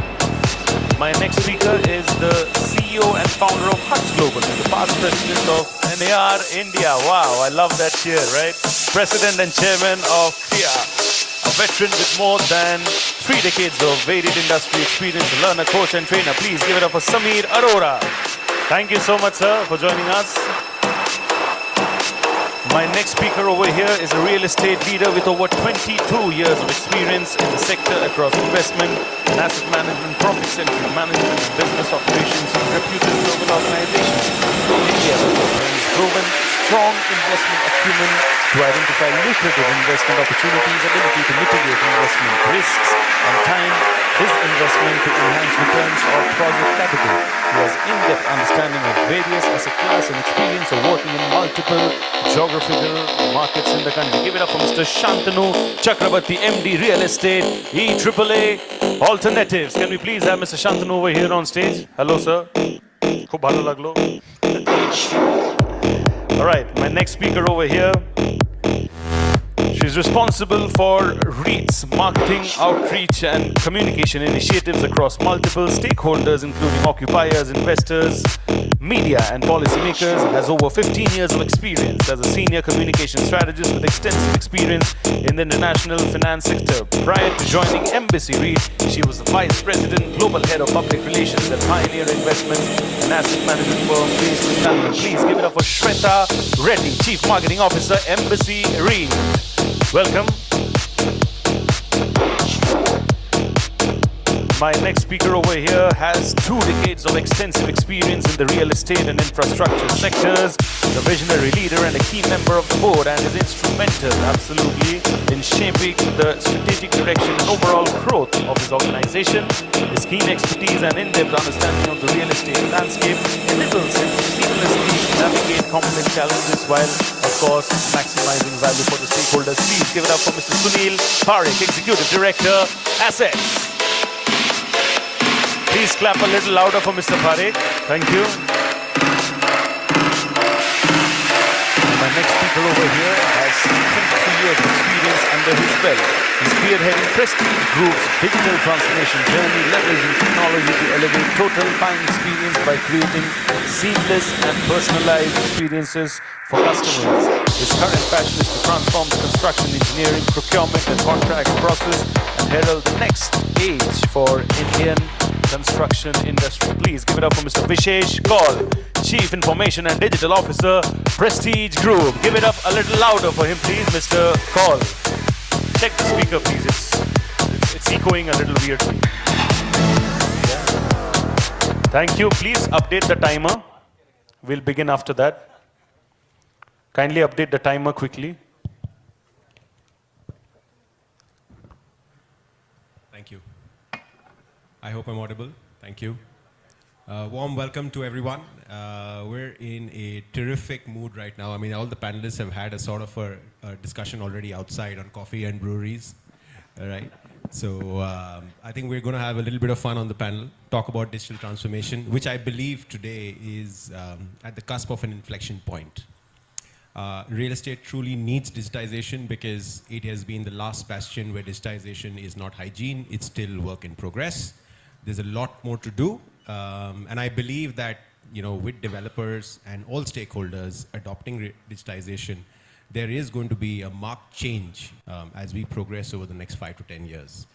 My next speaker is the CEO and founder of Hutch Global and the past president of NAR India. Wow, I love that cheer, right? President and chairman of KIA, a veteran with more than 3 decades of varied industry experience, a learner, coach and trainer. Please give it up for Samir Arora. Thank you so much, sir, for joining us. My next speaker over here is a real estate leader with over 22 years of experience in the sector across investment and asset management, profit-centric management and business operations in reputed global organizations. In India, he's proven strong investment acumen to identify lucrative investment opportunities, ability to mitigate investment risks, and time his investment to enhance returns of project capital. He has in-depth understanding of various asset class and experience of working in multiple geographical markets in the country. Give it up for Mr. Shantanu Chakrabarti, MD, Real Estate, EAAA Alternatives. Can we please have Mr. Shantanu over here on stage? Hello, sir. Khub bhalo laglo. All right, my next speaker over here She's responsible for REIT's marketing, outreach, and communication initiatives across multiple stakeholders, including occupiers, investors, media, and policymakers. Has over 15 years of experience as a senior communication strategist with extensive experience in the international finance sector. Prior to joining Embassy REIT, she was the Vice President, Global Head of Public Relations at Pioneer Investments, an asset management firm based in London. Please give it up for Shweta Reddy, Chief Marketing Officer, Embassy REIT. Welcome. My next speaker over here has 2 decades of extensive experience in the real estate and infrastructure sectors, the visionary leader and a key member of the board, and is instrumental, absolutely, in shaping the strategic direction and overall growth of his organization. His keen expertise and in-depth understanding of the real estate landscape enables him to seamlessly navigate complex challenges while, of course, maximizing value for the stakeholders. Please give it up for Mr. Sunil Parekh, Executive Director, Assets. Please clap a little louder for Mr. Parekh. Thank you. And my next speaker over here has 23 years of experience under his belt. He's spearheading Prestige Group's digital transformation journey, leveraging technology to elevate total buying experience by creating seamless and personalized experiences for customers. His current passion is to transform the construction, engineering, procurement, and contracts process and herald the next age for Indian construction industry. Please give it up for Mr. Vishesh Kaul, Chief Information and Digital Officer, Prestige Group. Give it up a little louder for him, please, Mr. Kaul. Check the speaker, please. It's echoing a little weirdly. Yeah. Thank you. Please update the timer. We'll begin after that. Kindly update the timer quickly. Thank you. I hope I'm audible. Thank you. Warm welcome to everyone. We're in a terrific mood right now. I mean, all the panelists have had a sort of a discussion already outside on coffee and breweries, right? So I think we're going to have a little bit of fun on the panel, talk about digital transformation, which I believe today is at the cusp of an inflection point. Real estate truly needs digitization because it has been the last bastion where digitization is not hygiene, it's still work in progress. There's a lot more to do, and I believe that with developers and all stakeholders adopting digitization, there is going to be a marked change as we progress over the next 5 to 10 years.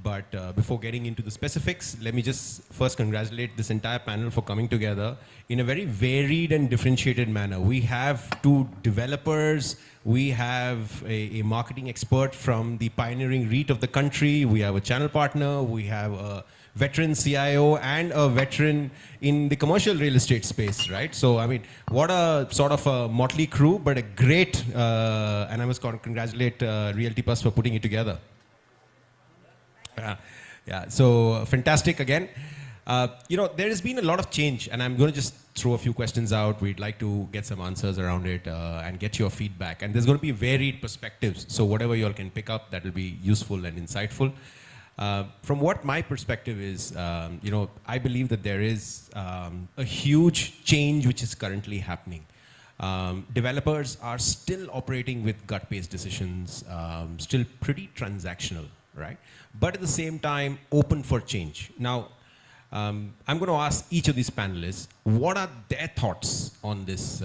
But before getting into the specifics, let me just first congratulate this entire panel for coming together in a very varied and differentiated manner. We have 2 developers, we have a marketing expert from the pioneering REIT of the country, we have a channel partner, we have a veteran CIO and a veteran in the commercial real estate space, right? So, I mean, what a sort of a motley crew, but a great, and I must congratulate Realty Plus for putting it together. Yeah, so fantastic again. There has been a lot of change, and I'm going to just throw a few questions out. We'd like to get some answers around it and get your feedback. And there's going to be varied perspectives, so whatever you all can pick up, that will be useful and insightful. From what my perspective is, I believe that there is a huge change which is currently happening. Developers are still operating with gut-based decisions, still pretty transactional, right? But at the same time, open for change. Now, I'm going to ask each of these panelists, what are their thoughts on this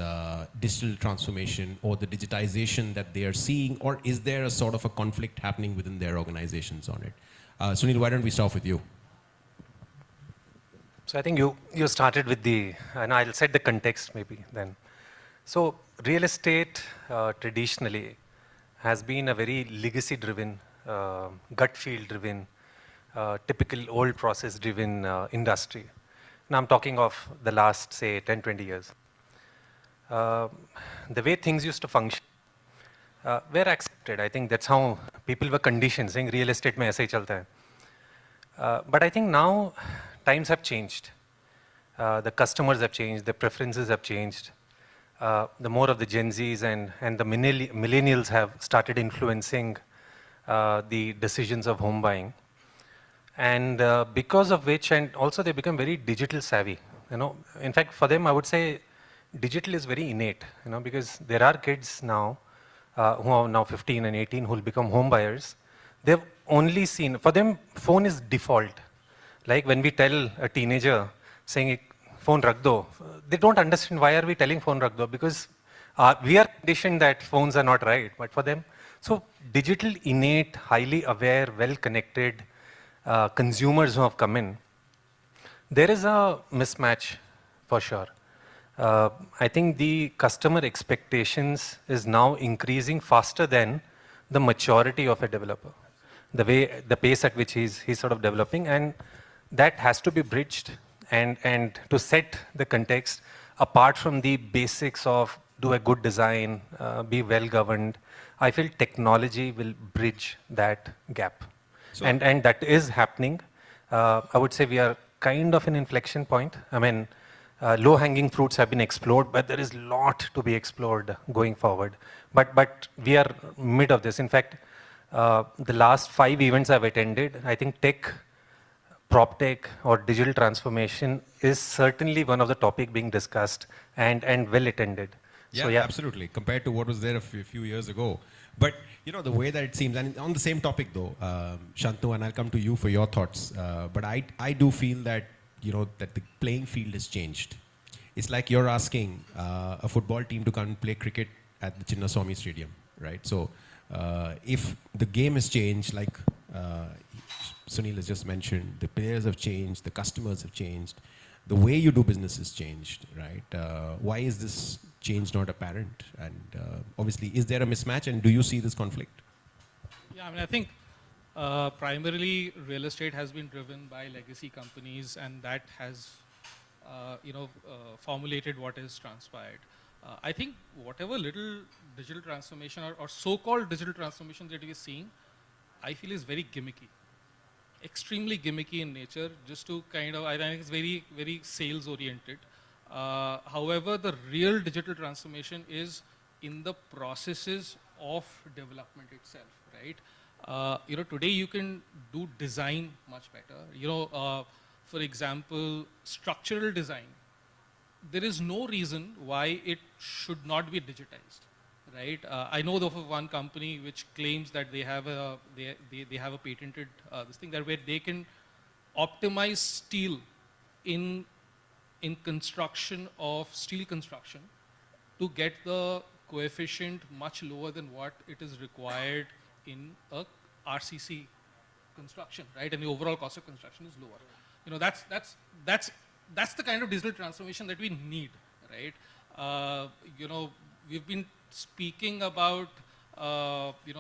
digital transformation or the digitization that they are seeing, or is there a sort of a conflict happening within their organizations on it? Sunil, why don't we start with you? So I think you started with and I'll set the context maybe then. So real estate traditionally has been a very legacy-driven, gut feel-driven, typical old process-driven industry. Now I'm talking of the last, say, 10, 20 years. The way things used to function were accepted. I think that's how people were conditioned, saying real estate mein aise hi chalta hai. But I think now times have changed. The customers have changed, the preferences have changed. The more of the Gen Zs and the millennials have started influencing the decisions of home buying. And because of which, and also they become very digital savvy. In fact, for them, I would say digital is very innate, because there are kids now who are now 15 and 18 who will become home buyers, they've only seen, for them, phone is default. Like when we tell a teenager saying, phone rakh do, they don't understand why are we telling phone rakh do, because we are conditioned that phones are not right, but for them, so digital, innate, highly aware, well-connected consumers who have come in, there is a mismatch for sure. I think the customer expectations is now increasing faster than the maturity of a developer. The pace at which he's sort of developing, and that has to be bridged. And to set the context, apart from the basics of do a good design, be well governed, I feel technology will bridge that gap. So- And that is happening. I would say we are kind of an inflection point. I mean, low-hanging fruits have been explored, but there is a lot to be explored going forward. But we are mid of this. In fact, the last 5 events I've attended, I think tech, prop tech, or digital transformation is certainly one of the topic being discussed and well attended. Yeah, So yeah, absolutely. Compared to what was there a few years ago. But, you know, the way that it seems, and on the same topic though, Shantanu, and I'll come to you for your thoughts, but I do feel that, you know, that the playing field has changed. It's like you're asking a football team to come and play cricket at the Chinnaswamy Stadium, right? So if the game has changed, like Sunil has just mentioned, the players have changed, the customers have changed, the way you do business has changed, right? Why is this change not apparent? And obviously, is there a mismatch, and do you see this conflict? Yeah, I mean, I think primarily real estate has been driven by legacy companies, and that has, formulated what is transpired. I think whatever little digital transformation or so-called digital transformation that we are seeing, I feel is very gimmicky. Extremely gimmicky in nature, just to kind of, I think it's very, very sales oriented. However, the real digital transformation is in the processes of development itself, right? Today you can do design much better. For example, structural design. There is no reason why it should not be digitized, right? I know of one company which claims that they have a patented this thing that where they can optimize steel in construction of steel construction to get the coefficient much lower than what it is required in a RCC construction, right? And the overall cost of construction is lower. That's the kind of digital transformation that we need, right? We've been speaking about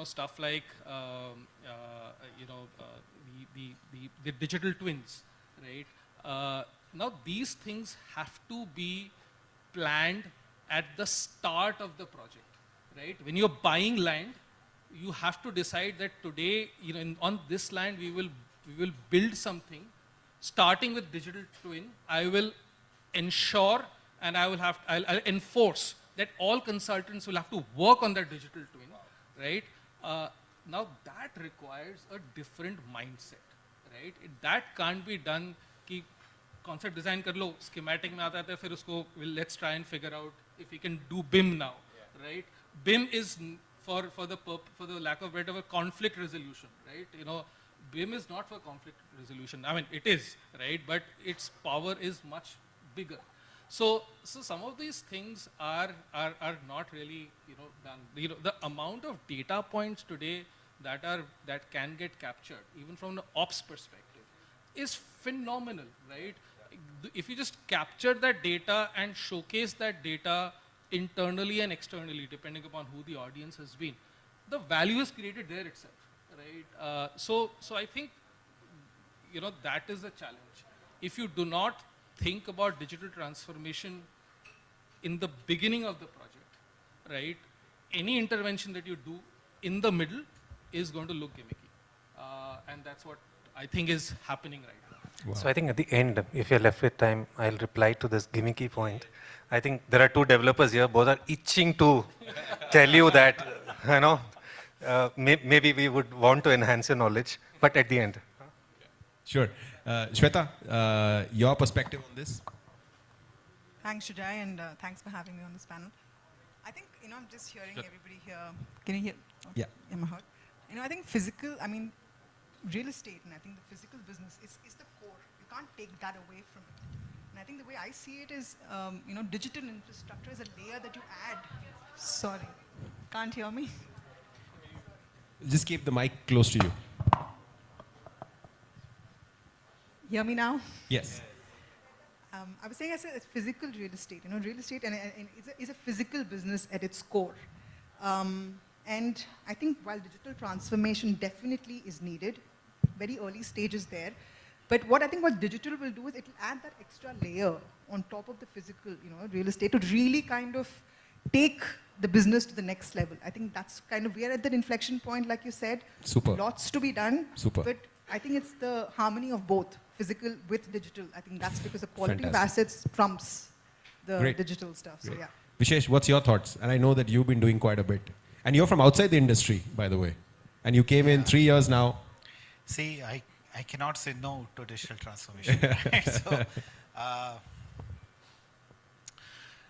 stuff like the digital twins, right? Now these things have to be planned at the start of the project, right? When you're buying land, you have to decide that today, on this land we will build something, starting with digital twin. I will ensure and I'll enforce that all consultants will have to work on that digital twin, right? Now that requires a different mindset, right? That can't be done कि concept design कर लो, schematic में आता है फिर उसको let's try and figure out if we can do BIM now, right? BIM is for the lack of better, conflict resolution, right? BIM is not for conflict resolution. I mean, it is, right? But its power is much bigger. So some of these things are not really done. The amount of data points today that can get captured, even from the ops perspective, is phenomenal, right? If you just capture that data and showcase that data internally and externally, depending upon who the audience has been, the value is created there itself, right? So I think that is the challenge. If you do not think about digital transformation in the beginning of the project, right? Any intervention that you do in the middle is going to look gimmicky, and that's what I think is happening right now. Wow. So I think at the end, if you're left with time, I'll reply to this gimmicky point. I think there are two developers here, both are itching to tell you that, maybe we would want to enhance your knowledge, but at the end. Sure. Shweta, your perspective on this? Thanks, Shujai, and thanks for having me on this panel. I think, I'm just hearing everybody here. Can you hear? Yeah. Am I heard? I think physical, real estate, and I think the physical business is the core. You can't take that away from it. And I think the way I see it is, digital infrastructure is a layer that you add. Sorry, can't hear me? Just keep the mic close to you. Hear me now? Yes. I was saying as a physical real estate, real estate and is a physical business at its core. And I think while digital transformation definitely is needed, very early stages there, but what I think what digital will do is it will add that extra layer on top of the physical, real estate to really kind of take the business to the next level. I think that's kind of, we are at that inflection point, like you said. Super. Lots to be done. Super. But I think it's the harmony of both, physical with digital. I think that's because the quality of Fantastic. assets trumps the Great. digital stuff. So Great. yeah. Vishesh, what's your thoughts? And I know that you've been doing quite a bit. And you're from outside the industry, by the way. And you came in 3 years now. See, I cannot say no to digital transformation. Right? So,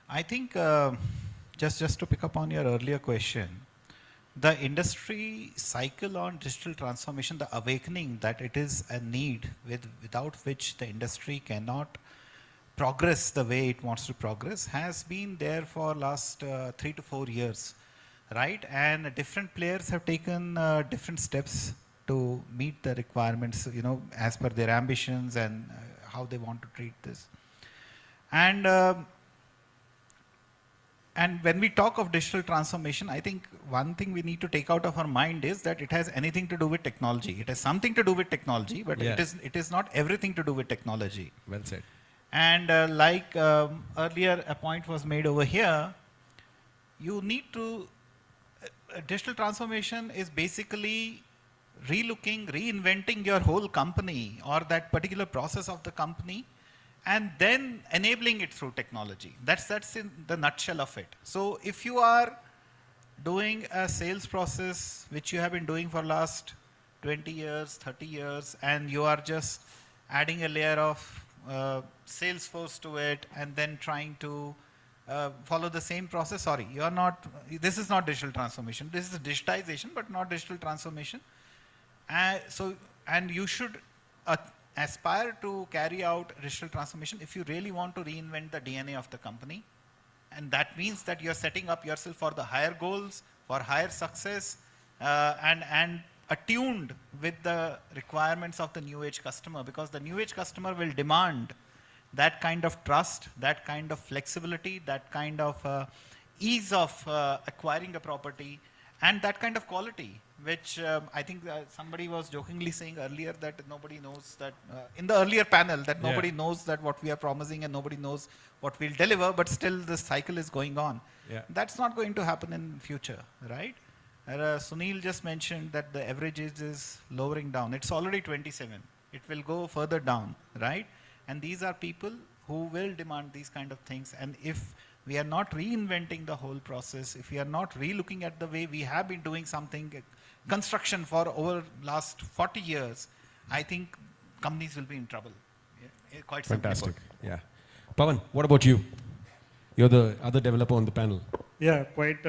I think just to pick up on your earlier question, the industry cycle on digital transformation, the awakening that it is a need without which the industry cannot progress the way it wants to progress, has been there for last 3 to 4 years, right? And different players have taken different steps to meet the requirements, as per their ambitions and how they want to treat this. And when we talk of digital transformation, I think one thing we need to take out of our mind is that it has anything to do with technology. It has something to do with technology, but Yeah. it is not everything to do with technology. Well said. And like earlier a point was made over here, you need to, digital transformation is basically relooking, reinventing your whole company or that particular process of the company, and then enabling it through technology. That's in the nutshell of it. So if you are doing a sales process, which you have been doing for last 20 years, 30 years, and you are just adding a layer of Salesforce to it and then trying to follow the same process, sorry, you are not, this is not digital transformation. This is digitization, but not digital transformation. And you should aspire to carry out digital transformation if you really want to reinvent the DNA of the company. And that means that you're setting up yourself for the higher goals, for higher success, and attuned with the requirements of the new age customer, because the new age customer will demand that kind of trust, that kind of flexibility, that kind of ease of acquiring a property, and that kind of quality, which I think somebody was jokingly saying earlier that nobody knows that, in the earlier panel, that nobody knows that what we are promising and nobody knows what we'll deliver, but still this cycle is going on. Yeah. That's not going to happen in future, right? Sunil just mentioned that the average age is lowering down. It's already 27. It will go further down, right? And these are people who will demand these kind of things. And if we are not reinventing the whole process, if we are not re-looking at the way we have been doing something, construction for over last 40 years, I think companies will be in trouble. Yeah, quite simply Fantastic. put. Yeah. Pawan, what about you? You're the other developer on the panel. Yeah, quite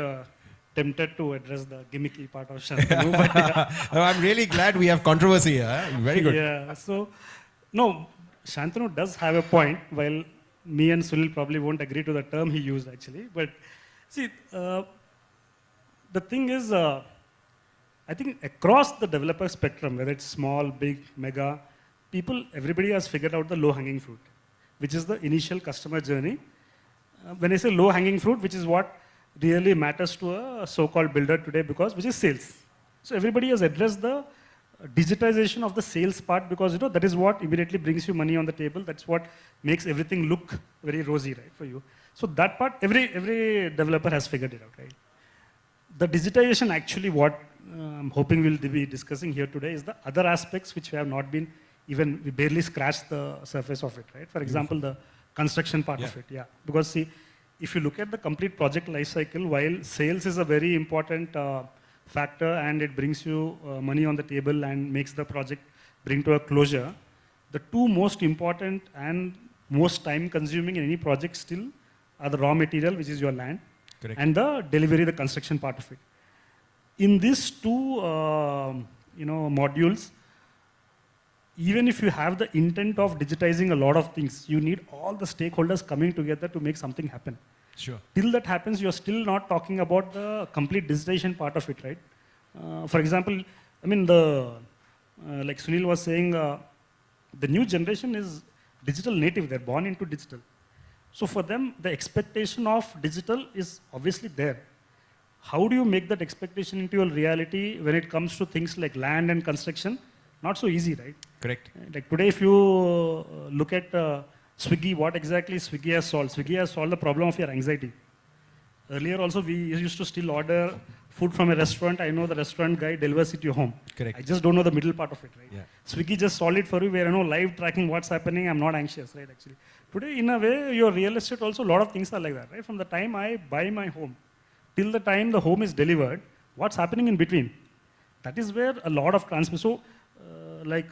tempted to address the gimmicky part of Shantanu. But No, I'm really glad we have controversy here. Very good. Yeah, so, no, Shantanu does have a point, while me and Sunil probably won't agree to the term he used actually. But see, the thing is, I think across the developer spectrum, whether it's small, big, mega, everybody has figured out the low-hanging fruit, which is the initial customer journey. When I say low-hanging fruit, which is what really matters to a so-called builder today, which is sales. So everybody has addressed the digitization of the sales part, because that is what immediately brings you money on the table. That's what makes everything look very rosy, right, for you. So that part, every developer has figured it out, right? The digitization, actually, what I'm hoping we'll be discussing here today is the other aspects which we have not been even, we barely scratched the surface of it, right? For example, the construction part of it, yeah. Because see, if you look at the complete project life cycle, while sales is a very important factor and it brings you money on the table and makes the project bring to a closure, the two most important and most time consuming in any project still are the raw material, which is your land, and the delivery, the construction part of it. In these two modules, even if you have the intent of digitizing a lot of things, you need all the stakeholders coming together to make something happen. Sure. Till that happens, you're still not talking about the complete digitization part of it, right? For example, I mean, like Sunil was saying, the new generation is digital native. They're born into digital. So for them, the expectation of digital is obviously there. How do you make that expectation into a reality when it comes to things like land and construction? Not so easy, right? Correct. Like today, if you look at Swiggy, what exactly Swiggy has solved? Swiggy has solved the problem of your anxiety. Earlier also, we used to still order food from a restaurant. I know the restaurant guy delivers it to your home. Correct. I just don't know the middle part of it, right? Yeah. Swiggy just solved it for you where, live tracking what's happening. I'm not anxious, right, actually. Today, in a way, your real estate also, a lot of things are like that, right? From the time I buy my home till the time the home is delivered, what's happening in between? That is where a lot of transfer. So, I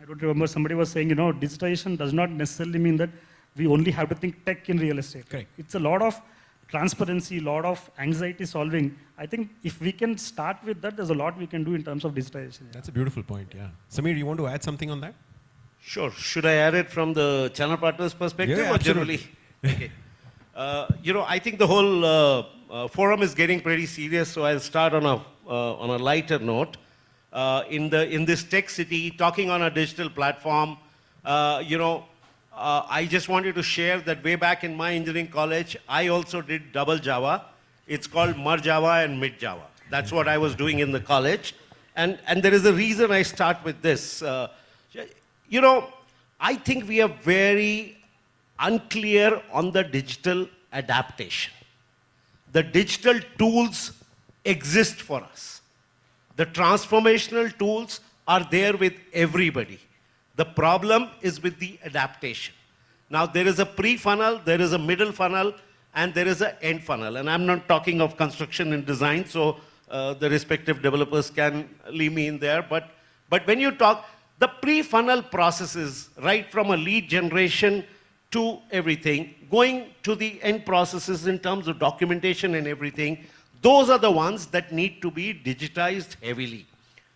don't remember, somebody was saying, digitization does not necessarily mean that we only have to think tech in real estate. Correct. It's a lot of transparency, a lot of anxiety solving. I think if we can start with that, there's a lot we can do in terms of digitization. Yeah. That's a beautiful point, yeah. Samir, you want to add something on that? Sure. Should I add it from the channel partners perspective Yeah, or generally? Okay. I think the whole forum is getting pretty serious, so I'll start on a lighter note. In this tech city, talking on a digital platform, I just wanted to share that way back in my engineering college, I also did double Java. It's called Mer Java and Mid Java. That's what I was doing in the college. And there is a reason I start with this. I think we are very unclear on the digital adaptation. The digital tools exist for us. The transformational tools are there with everybody. The problem is with the adaptation. Now, there is a pre-funnel, there is a middle funnel, and there is an end funnel. And I'm not talking of construction and design, so the respective developers can leave me in there. But when you talk, the pre-funnel processes, right from a lead generation to everything, going to the end processes in terms of documentation and everything, those are the ones that need to be digitized heavily.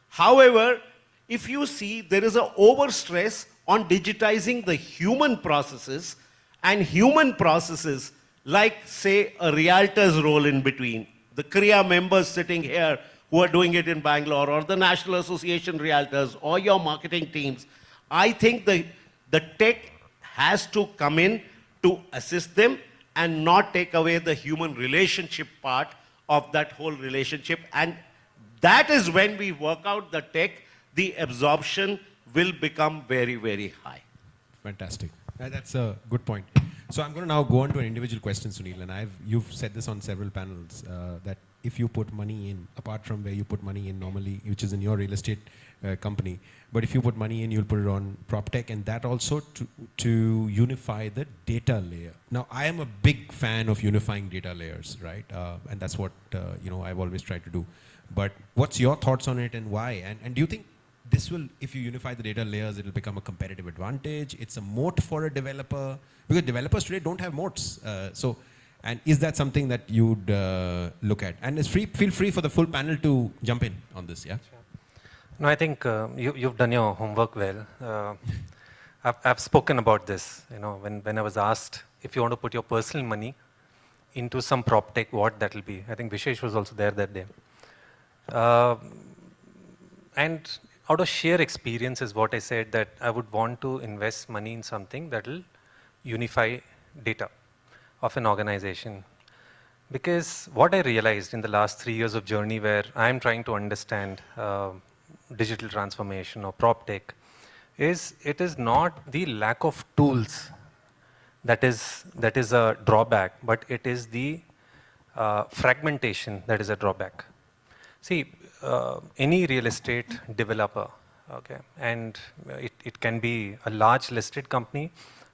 However, if you see, there is an overstress on digitizing the human processes, and human processes like, say, a realtor's role in between, the Kriya members sitting here who are doing it in Bangalore, or the National Association Realtors, or your marketing teams. I think the tech has to come in to assist them and not take away the human relationship part of that whole relationship. And that is when we work out the tech, the absorption will become very, very high. Fantastic. That's a good point. So I'm going to now go on to an individual question, Sunil, and you've said this on several panels, that if you put money in, apart from where you put money in normally, which is in your real estate company, but if you put money in, you'll put it on prop tech, and that also to unify the data layer. Now, I am a big fan of unifying data layers, right? And that's what I've always tried to do. But what's your thoughts on it, and why? And do you think this will, if you unify the data layers, it will become a competitive advantage? It's a moat for a developer? Because developers today don't have moats. And is that something that you'd look at? And feel free for the full panel to jump in on this, yeah? Sure. No, I think you've done your homework well. I've spoken about this, when I was asked if you want to put your personal money into some prop tech, what that will be. I think Vishesh was also there that day. And out of sheer experience is what I said, that I would want to invest money in something that will unify data of an organization. Because what I realized in the last 3 years of journey where I'm trying to understand digital transformation or prop tech, is it is not the lack of tools that is a drawback, but it is the fragmentation that is a drawback. See, any real estate developer, okay, and it can be a large listed company,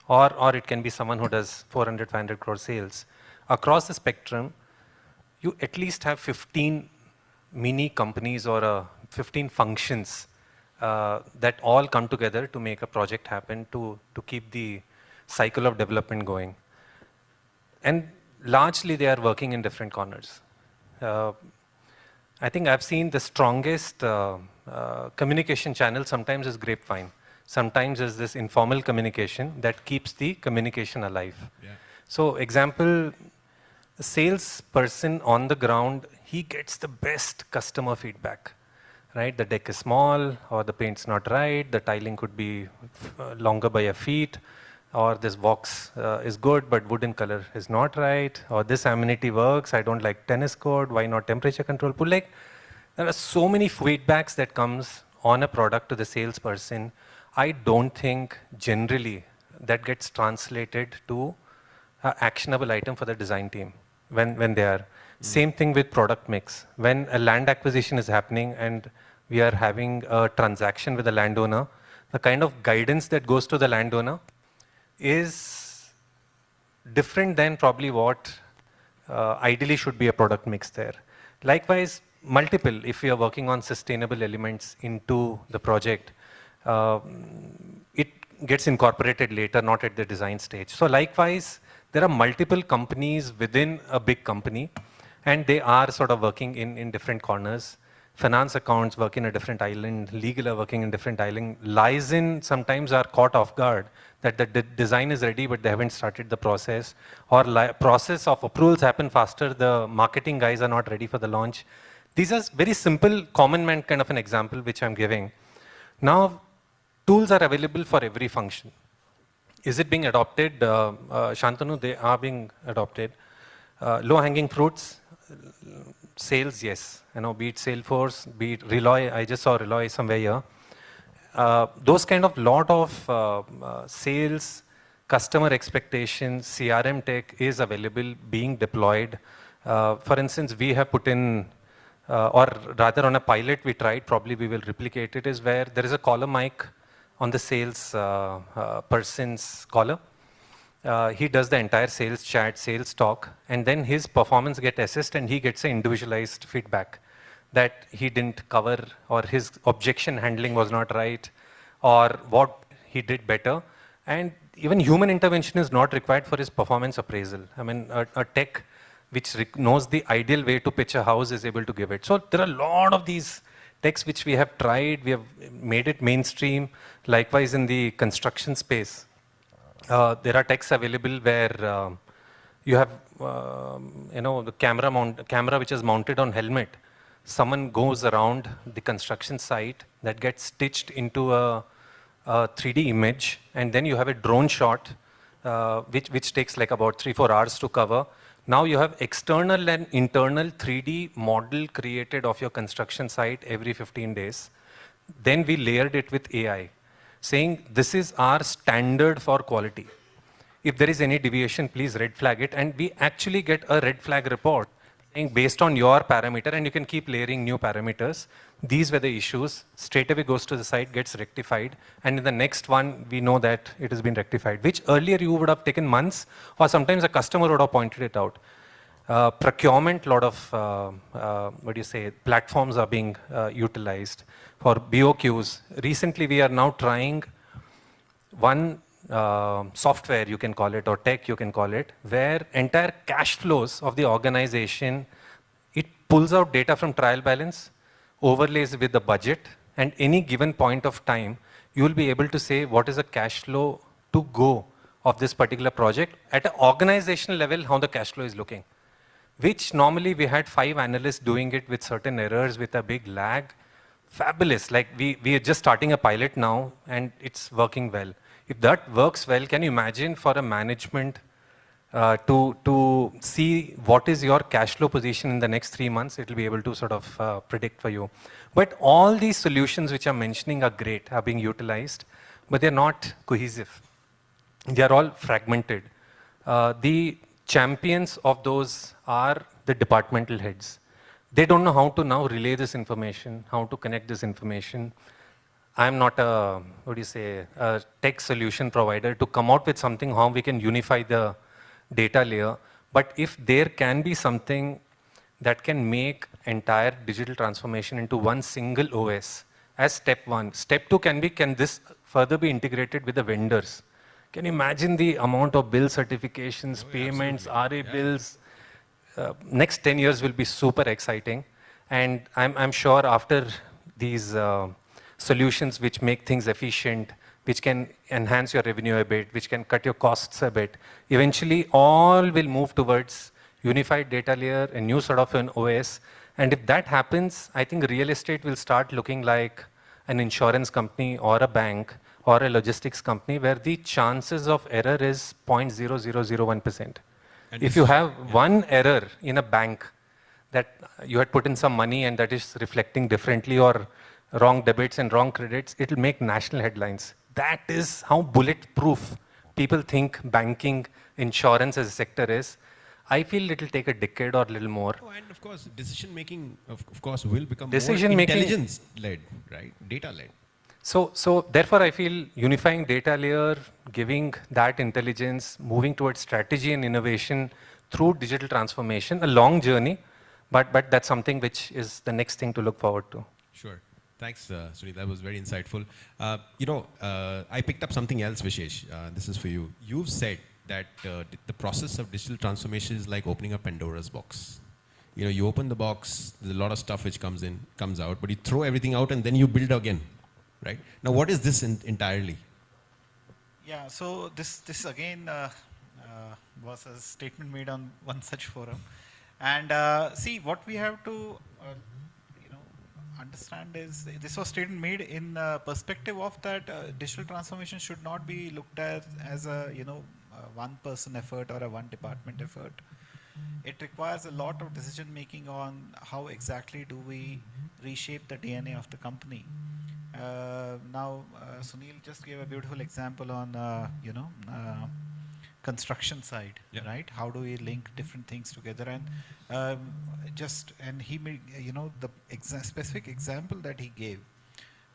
or it can be someone who does 400, 500 crore sales. Across the spectrum, you at least have 15 mini companies or 15 functions that all come together to make a project happen, to keep the cycle of development going. And largely they are working in different corners. I think I've seen the strongest communication channel sometimes is grapevine. Sometimes is this informal communication that keeps the communication alive. Yeah. So example, the salesperson on the ground, he gets the best customer feedback, right? The deck is small, or the paint's not right, the tiling could be longer by a feet, or this box is good, but wooden color is not right, or this amenity works, I don't like tennis court, why not temperature control pool? Like, there are so many feedbacks that comes on a product to the salesperson. I don't think generally that gets translated to an actionable item for the design team when they are. Same thing with product mix. When a land acquisition is happening and we are having a transaction with the landowner, the kind of guidance that goes to the landowner is different than probably what ideally should be a product mix there. Likewise, multiple, if we are working on sustainable elements into the project, it gets incorporated later, not at the design stage. So likewise, there are multiple companies within a big company, and they are sort of working in different corners. Finance accounts work in a different island, legal are working in different island. Lies in sometimes are caught off guard that the design is ready, but they haven't started the process. Or process of approvals happen faster, the marketing guys are not ready for the launch. These are very simple, common man kind of an example which I'm giving. Now, tools are available for every function. Is it being adopted? Shantanu, they are being adopted. Low-hanging fruits, sales, yes. You know, be it Salesforce, be it Reloy, I just saw Reloy somewhere here. Those kind of lot of sales, customer expectations, CRM tech is available, being deployed. For instance, we have put in, or rather on a pilot we tried, probably we will replicate it, is where there is a caller mic on the sales person's collar. He does the entire sales chat, sales talk, and then his performance gets assessed and he gets an individualized feedback that he didn't cover, or his objection handling was not right, or what he did better. And even human intervention is not required for his performance appraisal. I mean, a tech which knows the ideal way to pitch a house is able to give it. So there are a lot of these techs which we have tried, we have made it mainstream. Likewise in the construction space, there are techs available where you have, you know, the camera which is mounted on helmet. Someone goes around the construction site that gets stitched into a 3D image, and then you have a drone shot which takes like about 3-4 hours to cover. Now you have external and internal 3D model created of your construction site every 15 days. Then we layered it with AI, saying this is our standard for quality. If there is any deviation, please red flag it. And we actually get a red flag report saying based on your parameter, and you can keep layering new parameters. These were the issues. Straight away goes to the site, gets rectified. And in the next one, we know that it has been rectified, which earlier you would have taken months, or sometimes a customer would have pointed it out. Procurement, lot of, platforms are being utilized for BOQs. Recently, we are now trying one software, you can call it, or tech, you can call it, where entire cash flows of the organization, it pulls out data from trial balance, overlays with the budget, and any given point of time, you will be able to say what is the cash flow to go of this particular project at an organizational level, how the cash flow is looking. Which normally we had 5 analysts doing it with certain errors, with a big lag. Fabulous. Like we are just starting a pilot now and it's working well. If that works well, can you imagine for a management to see what is your cash flow position in the next 3 months? It will be able to sort of predict for you. But all these solutions which I'm mentioning are great, are being utilized, but they're not cohesive. They are all fragmented. The champions of those are the departmental heads. They don't know how to now relay this information, how to connect this information. I'm not a, a tech solution provider to come out with something how we can unify the data layer. But if there can be something that can make entire digital transformation into one single OS as step 1. Step 2 can this further be integrated with the vendors? Can you imagine the amount of bill certifications, payments, absolutely. RA bills? Next 10 years will be super exciting. And I'm sure after these solutions which make things efficient, which can enhance your revenue a bit, which can cut your costs a bit, eventually all will move towards unified data layer, a new sort of an OS. And if that happens, I think real estate will start looking like an insurance company or a bank or a logistics company where the chances of error is 0.0001%. If you have one error in a bank that you had put in some money and that is reflecting differently or wrong debits and wrong credits, it will make national headlines. That is how bulletproof people think banking, insurance as a sector is. I feel it will take a decade or a little more. Oh, and of course, decision making, of course, will become Decision more making- intelligence-led, right? Data-led. So therefore, I feel unifying data layer, giving that intelligence, moving towards strategy and innovation through digital transformation, a long journey, but that's something which is the next thing to look forward to. Sure. Thanks, Suri. That was very insightful. I picked up something else, Vishesh. This is for you. You've said that the process of digital transformation is like opening a Pandora's box. You open the box, there's a lot of stuff which comes out, but you throw everything out and then you build again, right? Now, what is this entirely? Yeah, so this again was a statement made on one such forum. And see, what we have to understand is this was statement made in perspective of that digital transformation should not be looked at as a one person effort or a one department effort. It requires a lot of decision making on how exactly do we reshape the DNA of the company. Now, Sunil just gave a beautiful example on construction side, right? How do we link different things together? And he made the specific example that he gave,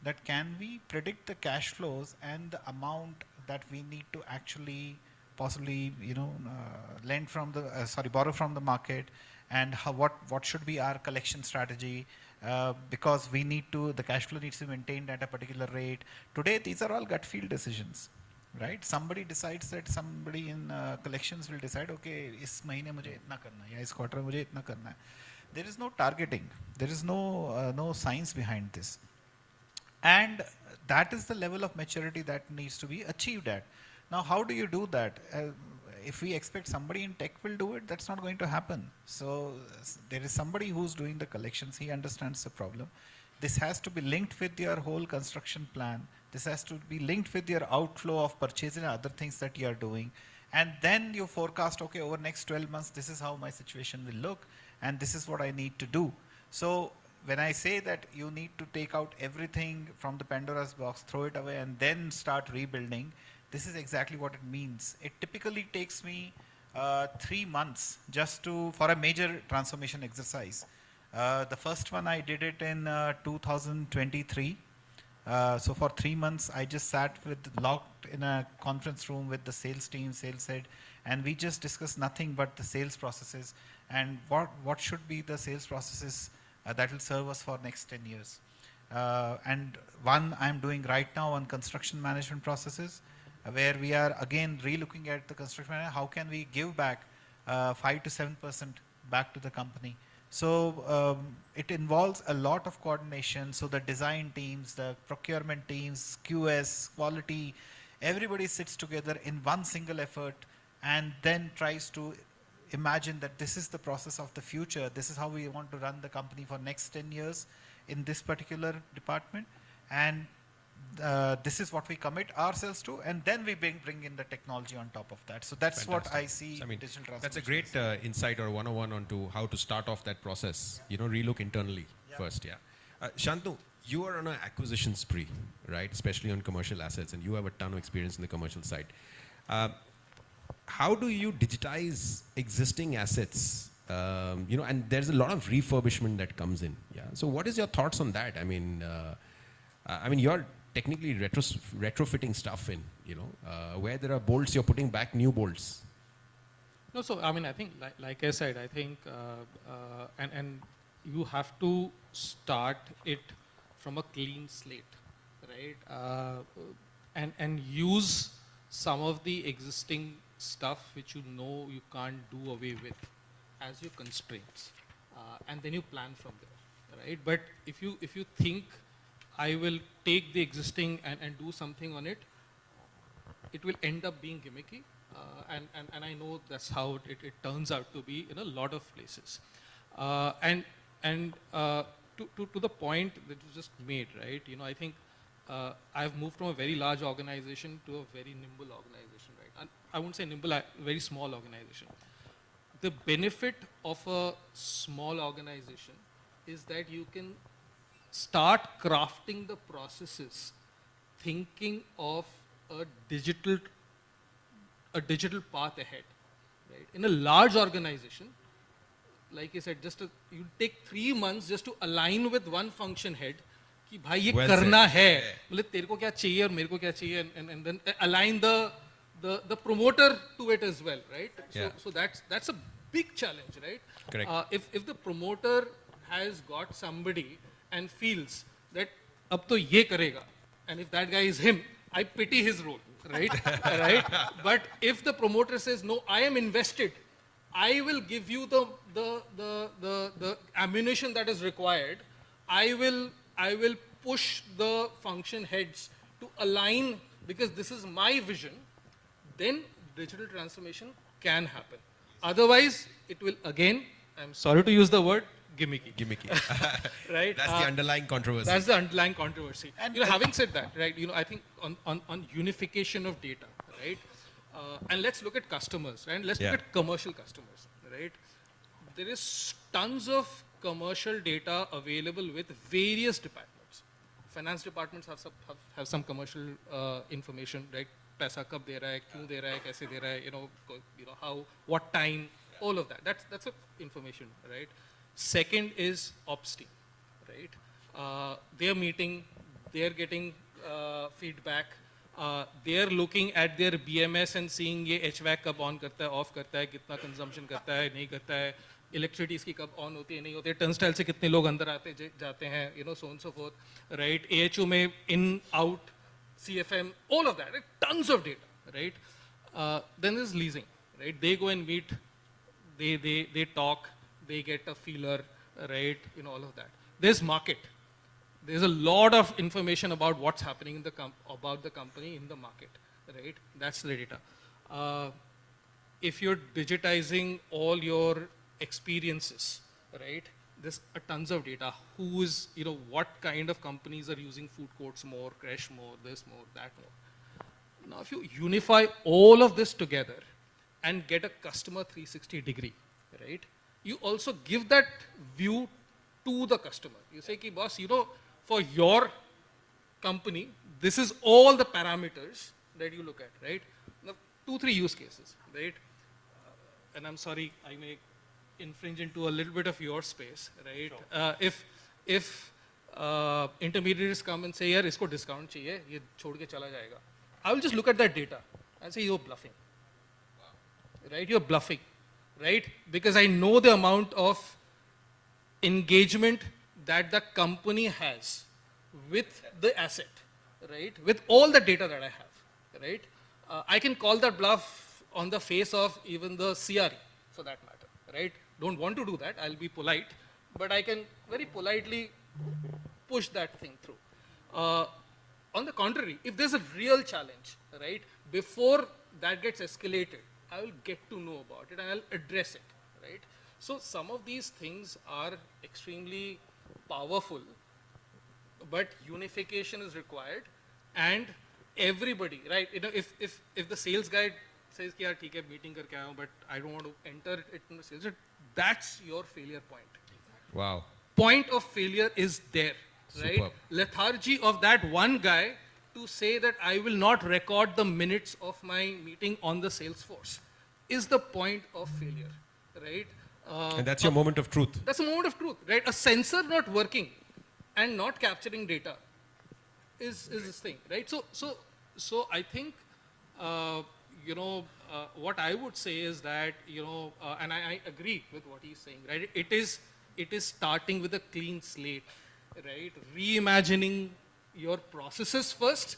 that can we predict the cash flows and the amount that we need to actually possibly borrow from the market, and what should be our collection strategy, because the cash flow needs to be maintained at a particular rate. Today these are all gut feel decisions, right? Somebody decides that somebody in collections will decide, okay, is mahine mujhe itna karna hai, ya is quarter mujhe itna karna hai. There is no targeting, there is no science behind this, and that is the level of maturity that needs to be achieved at. Now, how do you do that? If we expect somebody in tech will do it, that's not going to happen. So there is somebody who's doing the collections, he understands the problem. This has to be linked with your whole construction plan. This has to be linked with your outflow of purchasing and other things that you are doing. And then you forecast, okay, over next 12 months, this is how my situation will look, and this is what I need to do. So when I say that you need to take out everything from the Pandora's box, throw it away, and then start rebuilding, this is exactly what it means. It typically takes me 3 months just for a major transformation exercise. The first one I did it in 2023. So for 3 months, I just sat locked in a conference room with the sales team, sales head, and we just discussed nothing but the sales processes and what should be the sales processes that will serve us for next 10 years. And one I'm doing right now on construction management processes, where we are again re-looking at the construction management, how can we give back 5 to 7% back to the company. So it involves a lot of coordination. So the design teams, the procurement teams, QS, quality, everybody sits together in one single effort and then tries to imagine that this is the process of the future. This is how we want to run the company for next 10 years in this particular department. And this is what we commit ourselves to, and then we bring in the technology on top of that. So that's Fantastic. what I see. I mean, digital transformation. that's a great insight or 101 onto how to start off that process. Relook internally first. Yeah. Shantanu, you are on an acquisition spree, right? Especially on commercial assets, and you have a ton of experience in the commercial side. How do you digitize existing assets? And there's a lot of refurbishment that comes in. Yeah. So what is your thoughts on that? I mean, you're technically retrofitting stuff in, where there are bolts, you're putting back new bolts. No, so I think, like I said, I think, and you have to start it from a clean slate, right? And use some of the existing stuff which you know you can't do away with as your constraints, and then you plan from there, right? But if you think I will take the existing and do something on it, it will end up being gimmicky, and I know that's how it turns out to be in a lot of places. To the point that you just made, right? I think I've moved from a very large organization to a very nimble organization, right? And I wouldn't say nimble, very small organization. The benefit of a small organization is that you can start crafting the processes thinking of a digital path ahead, right? In a large organization, like I said, you take 3 months just to align with one function head कि भाई ये करना है, मतलब तेरे को क्या चाहिए और मेरे को क्या चाहिए, and then align the promoter to it as well, right? So that's a big challenge, right? Correct. If the promoter has got somebody and feels that अब तो ये करेगा, and if that guy is him, I pity his role, right? Right? But if the promoter says, no, I am invested, I will give you the ammunition that is required. I will push the function heads to align because this is my vision. Then digital transformation can happen. Otherwise, it will again, I'm sorry to use the word, gimmicky. Right? That's the underlying controversy. That's the underlying controversy. And having said that, right, I think on unification of data, right? And let's look at customers, and let's look at commercial customers, right? There is tons of commercial data available with various departments. Finance departments have some commercial information, right? पैसा कब दे रहा है, क्यों दे रहा है, कैसे दे रहा है, how, what time, all of that. That's a information, right? Second is ops team, right? They're meeting, they're getting feedback. They're looking at their BMS and seeing ये HVAC कब on करता है, off करता है, कितना consumption करता है, नहीं करता है, electricity इसकी कब on होती है, नहीं होती है, turnstile से कितने लोग अंदर आते जाते हैं, so on and so forth, right? AHU में in, out, CFM, all of that, right? Tons of data, right? Then there's leasing, right? They go and meet, they talk, they get a feeler, right? All of that. There's market. There's a lot of information about what's happening in about the company in the market, right? That's the data. If you're digitizing all your experiences, right? There's tons of data. Who's, what kind of companies are using food courts more, crash more, this more, that more. Now, if you unify all of this together and get a customer 360 degree, right? You also give that view to the customer. You say, boss, for your company, this is all the parameters that you look at, right? Now, 2-3 use cases, right? And I'm sorry, I may infringe into a little bit of your space, right? Sure. If intermediaries come and say, yaar, isko discount chahiye, ye chhod ke chala jayega, I will just look at that data and say, you're bluffing. Wow. Right? You're bluffing, right? Because I know the amount of engagement that the company has with the asset, right? With all the data that I have, right? I can call that bluff on the face of even the CRE, for that matter, right? Don't want to do that, I'll be polite, but I can very politely push that thing through. On the contrary, if there's a real challenge, right, before that gets escalated, I will get to know about it and I'll address it, right? So some of these things are extremely powerful, but unification is required, and everybody, right? If the sales guy says, "Yaar, theek hai, meeting karke aaya hu, but I don't want to enter it in the sales," that's your failure point. Wow. Point of failure is there, right? Superb. Lethargy of that one guy to say that I will not record the minutes of my meeting on the Salesforce is the point of failure, right? And that's your moment of truth. That's a moment of truth, right? A sensor not working and not capturing data is this thing, right? So I think, what I would say is that, and I agree with what he's saying, right? It is starting with a clean slate, right? Reimagining your processes first,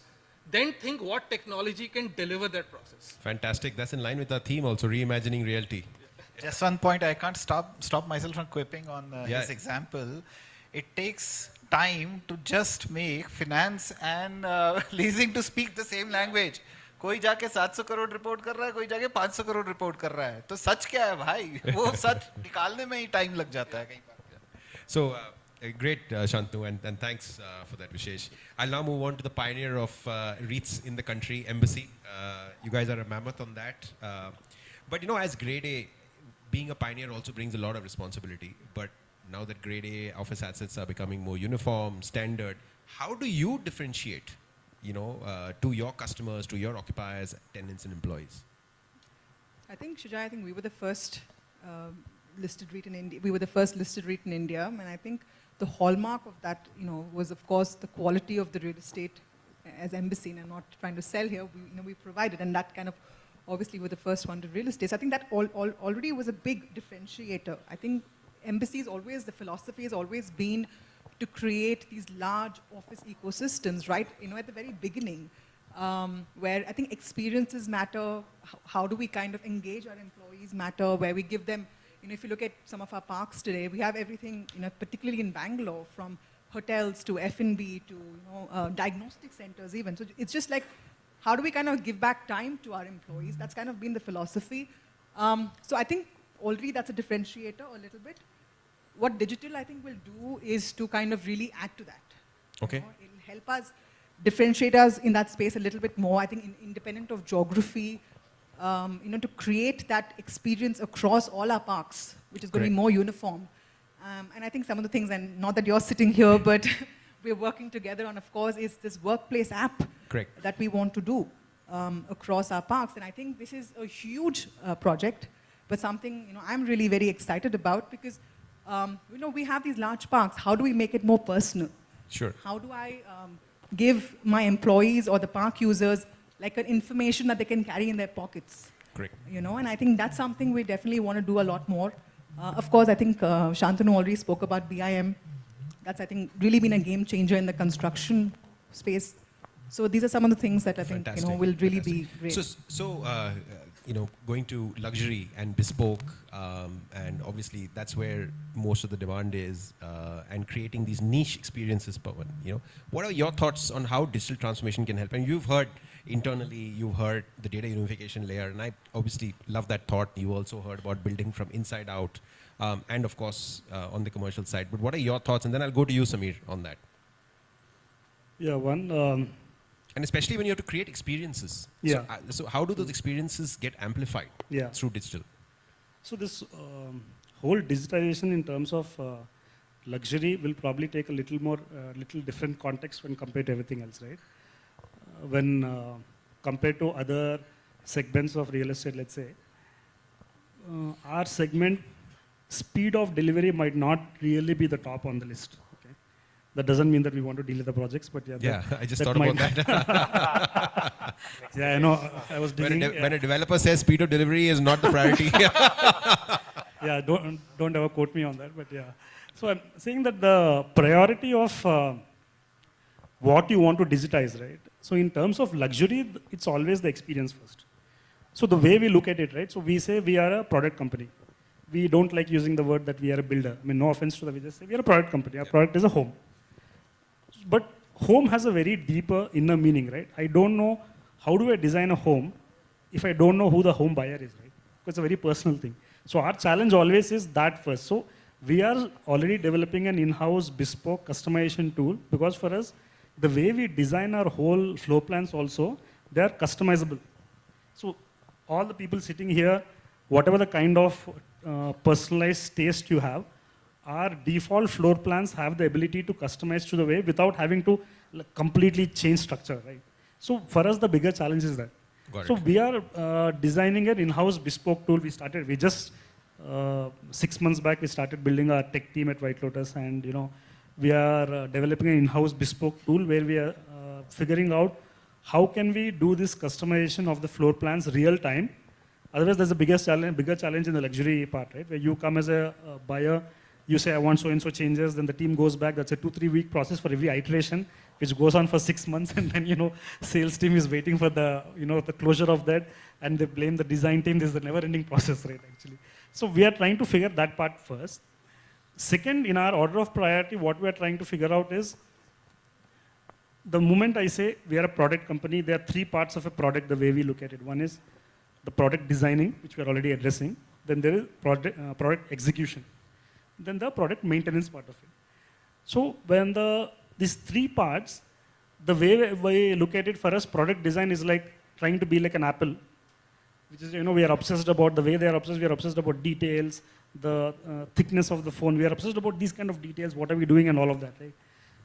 then think what technology can deliver that process. Fantastic. That's in line with our theme also, reimagining realty. Just one point, I can't stop myself from quipping on Yeah. his example. It takes time to just make finance and leasing to speak the same language. कोई जाके 700 crore report कर रहा है, कोई जाके 500 crore report कर रहा है. तो सच क्या है भाई? वो सच निकालने में ही टाइम लग जाता है कहीं पर. So, great, Shantanu, and thanks for that, Vishesh. I'll now move on to the pioneer of REITs in the country, Embassy. You guys are a mammoth on that. But you know, as grade A, being a pioneer also brings a lot of responsibility. But now that grade A office assets are becoming more uniform, standard, how do you differentiate, to your customers, to your occupiers, tenants, and employees? I think, Shujai, we were the first listed REIT in India. We were the first listed REIT in India, and I think the hallmark of that, was of course the quality of the real estate as Embassy, and I'm not trying to sell here. We provided, and that kind of obviously were the first one to real estate. So I think that already was a big differentiator. I think Embassy's always, the philosophy has always been to create these large office ecosystems, right? At the very beginning, where I think experiences matter. How do we kind of engage our employees matter? Where we give them, if you look at some of our parks today, we have everything, particularly in Bangalore, from hotels to F&B to diagnostic centers even. So it's just like, how do we kind of give back time to our employees? That's kind of been the philosophy. So I think already that's a differentiator a little bit. What digital I think will do is to kind of really add to that. Okay. It'll help us differentiate us in that space a little bit more. I think independent of geography, to create that experience across all our parks, which is going to be more uniform. And I think some of the things, and not that you're sitting here, but we're working together on, of course, is this workplace app that we want to do across our parks. And I think this is a huge project, but something I'm really very excited about because we have these large parks. How do we make it more personal? Sure. How do I give my employees or the park users like an information that they can carry in their pockets? Correct. And I think that's something we definitely want to do a lot more. Of course, I think Shantanu already spoke about BIM. That's, I think, really been a game changer in the construction space. So these are some of the things that I think will really be great. So going to luxury and bespoke, and obviously that's where most of the demand is, and creating these niche experiences, Pawan. What are your thoughts on how digital transformation can help? And you've heard internally, you've heard the data unification layer, and I obviously love that thought. You also heard about building from inside out, and of course on the commercial side. But what are your thoughts? And then I'll go to you, Samir, on that. Yeah, one. And especially when you have to create experiences. Yeah. So how do those experiences get amplified through digital? So this whole digitization in terms of luxury will probably take a little different context when compared to everything else, right? When compared to other segments of real estate, let's say, our segment speed of delivery might not really be the top on the list. Okay? That doesn't mean that we want to delay the projects, but I just thought about that. Yeah, I know. I was digging. When a developer says speed of delivery is not the priority. Yeah, don't ever quote me on that, but yeah. So I'm saying that the priority of what you want to digitize, right? So in terms of luxury, it's always the experience first. So the way we look at it, right? So we say we are a product company. We don't like using the word that we are a builder. I mean, no offense to that. We just say we are a product company. Our product is a home. But home has a very deeper inner meaning, right? I don't know how do I design a home if I don't know who the home buyer is, right? Because it's a very personal thing. So our challenge always is that first. So we are already developing an in-house bespoke customization tool because for us, the way we design our whole floor plans also, they are customizable. So all the people sitting here, whatever the kind of personalized taste you have, our default floor plans have the ability to customize to the way without having to completely change structure, right? So for us, the bigger challenge is that. So we are designing an in-house bespoke tool. We just 6 months back, we started building our tech team at White Lotus, and we are developing an in-house bespoke tool where we are figuring out how can we do this customization of the floor plans real time. Otherwise, there's a bigger challenge in the luxury part, right? Where you come as a buyer you say, I want so-and-so changes, then the team goes back. That's a 2-3 week process for every iteration, which goes on for 6 months. And then, sales team is waiting for the, the closure of that. And they blame the design team. This is a never-ending process, right, actually. So we are trying to figure that part first. Second, in our order of priority, what we are trying to figure out is, the moment I say we are a product company, there are 3 parts of a product the way we look at it. One is the product designing, which we are already addressing. Then there is product execution. Then the product maintenance part of it. So when these 3 parts, the way we look at it for us, product design is like trying to be like an apple, which is, we are obsessed about the way they are obsessed. We are obsessed about details, the thickness of the phone. We are obsessed about these kind of details, what are we doing and all of that, right?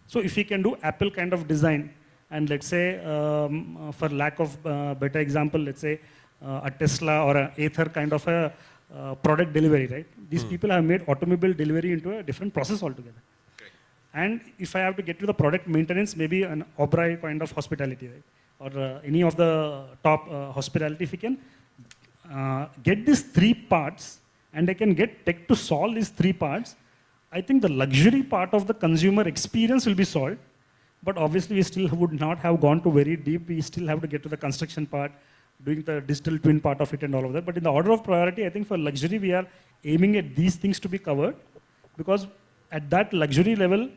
So if we can do Apple kind of design, and let's say, for lack of better example, let's say a Tesla or an Ather kind of a product delivery, right? These people have made automobile delivery into a different process altogether. And if I have to get to the product maintenance, maybe an Oberoi kind of hospitality, right? Or any of the top hospitality, if we can get these 3 parts, and I can get tech to solve these 3 parts, I think the luxury part of the consumer experience will be solved. But obviously, we still would not have gone to very deep. We still have to get to the construction part, doing the digital twin part of it and all of that. But in the order of priority, I think for luxury, we are aiming at these things to be covered. Because at that luxury level,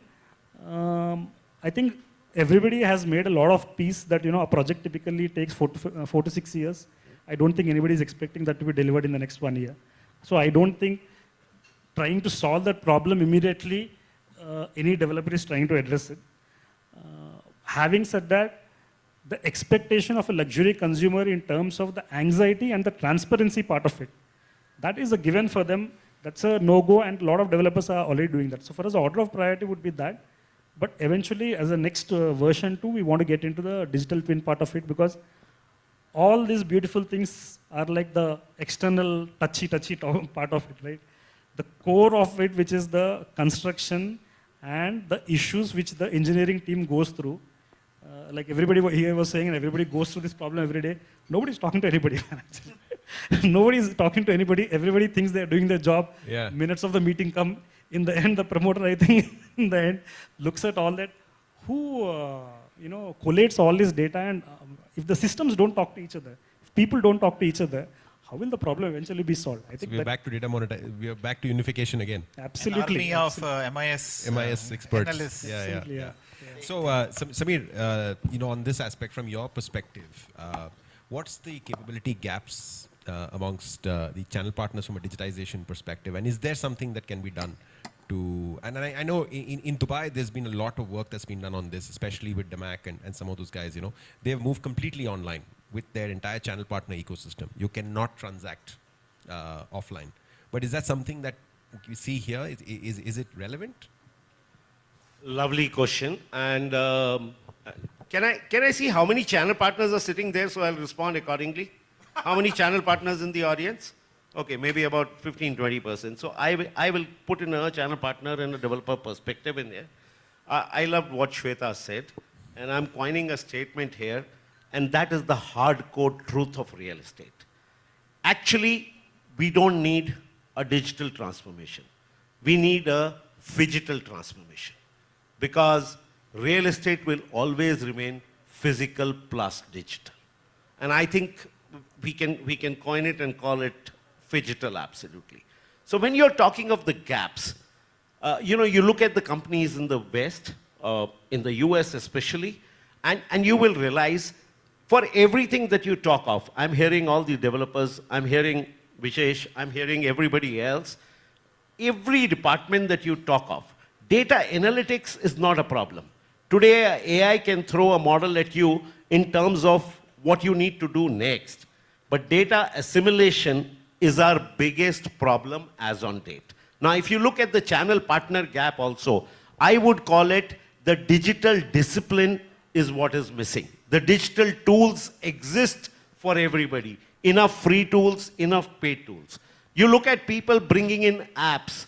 I think everybody has made a lot of peace that, a project typically takes 4 to 6 years. I don't think anybody is expecting that to be delivered in the next 1 year. So I don't think trying to solve that problem immediately, any developer is trying to address it. Having said that, the expectation of a luxury consumer in terms of the anxiety and the transparency part of it, that is a given for them. That's a no-go, and a lot of developers are already doing that. So for us, the order of priority would be that. But eventually, as a next version 2, we want to get into the digital twin part of it, because all these beautiful things are like the external touchy part of it, right? The core of it, which is the construction and the issues which the engineering team goes through. Like everybody here was saying, and everybody goes through this problem every day. Nobody's talking to anybody. Nobody's talking to anybody. Everybody thinks they're doing their job. Yeah. Minutes of the meeting come. In the end, the promoter, I think, in the end, looks at all that. Who, collates all this data, and if the systems don't talk to each other, if people don't talk to each other, how will the problem eventually be solved? I think so we're back to data monetization. We are back to unification again. Absolutely. An army of MIS experts. analysts. Yeah. So, Samir, on this aspect, from your perspective, what's the capability gaps amongst the channel partners from a digitization perspective? And is there something that can be done to, and I know in Dubai, there's been a lot of work that's been done on this, especially with Damac and some of those guys, they've moved completely online with their entire channel partner ecosystem. You cannot transact offline. But is that something that you see here? Is it relevant? Lovely question. And can I see how many channel partners are sitting there, so I'll respond accordingly? How many channel partners in the audience? Okay, maybe about 15-20%. So I will put in a channel partner and a developer perspective in there. I loved what Shweta said, and I'm coining a statement here, and that is the hardcore truth of real estate. Actually, we don't need a digital transformation. We need a phygital transformation, because real estate will always remain physical plus digital. And I think we can coin it and call it phygital, absolutely. So when you're talking of the gaps, you look at the companies in the West, in the US especially, and you will realize for everything that you talk of, I'm hearing all the developers, I'm hearing Vishesh, I'm hearing everybody else, every department that you talk of, data analytics is not a problem. Today, AI can throw a model at you in terms of what you need to do next. But data assimilation is our biggest problem as on date. Now, if you look at the channel partner gap also, I would call it the digital discipline is what is missing. The digital tools exist for everybody. Enough free tools, enough paid tools. You look at people bringing in apps.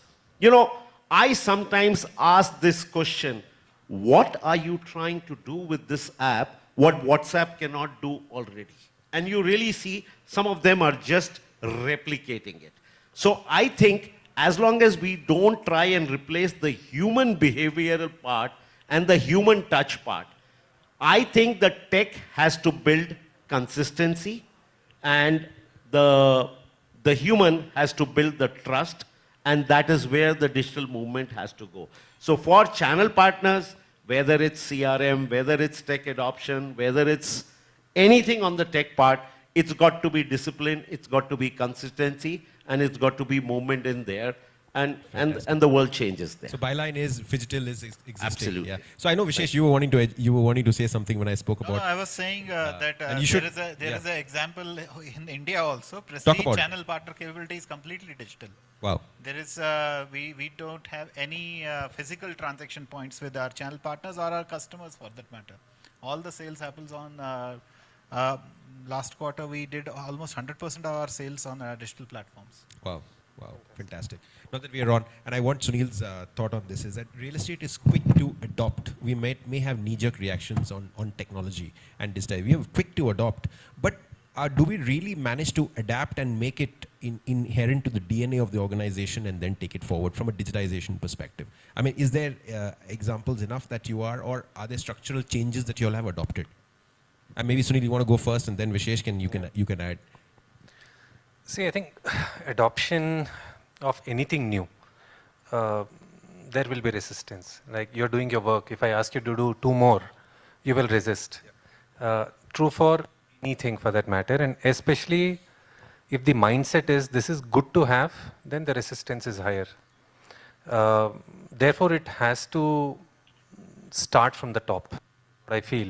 I sometimes ask this question, what are you trying to do with this app, what WhatsApp cannot do already? And you really see some of them are just replicating it. So I think as long as we don't try and replace the human behavioral part and the human touch part, I think the tech has to build consistency, and the human has to build the trust, and that is where the digital movement has to go. So for channel partners, whether it's CRM, whether it's tech adoption, whether it's anything on the tech part, it's got to be discipline, it's got to be consistency, and it's got to be movement in there. And the world changes there. So byline is phygital is existing. Absolutely. Yeah. So I know Vishesh, you were wanting to say something when I spoke about. No, I was saying that and you should, there is an example in India also. Talk Prestige about channel partner capability is completely digital. Wow. There is we don't have any physical transaction points with our channel partners or our customers for that matter. All the sales happens on. Last quarter we did almost 100% of our sales on digital platforms. Wow. Wow, fantastic. Now that we are on, and I want Sunil's thought on this, is that real estate is quick to adopt. We may have knee-jerk reactions on technology and digital. We are quick to adopt, but do we really manage to adapt and make it inherent to the DNA of the organization and then take it forward from a digitization perspective? I mean, is there examples enough that you are, or are there structural changes that you all have adopted? And maybe Sunil, you want to go first, and then Vishesh you can add. See, I think adoption of anything new, there will be resistance. Like you're doing your work. If I ask you to do 2 more, you will resist. True for anything for that matter. And especially if the mindset is this is good to have, then the resistance is higher. Therefore, it has to start from the top. I feel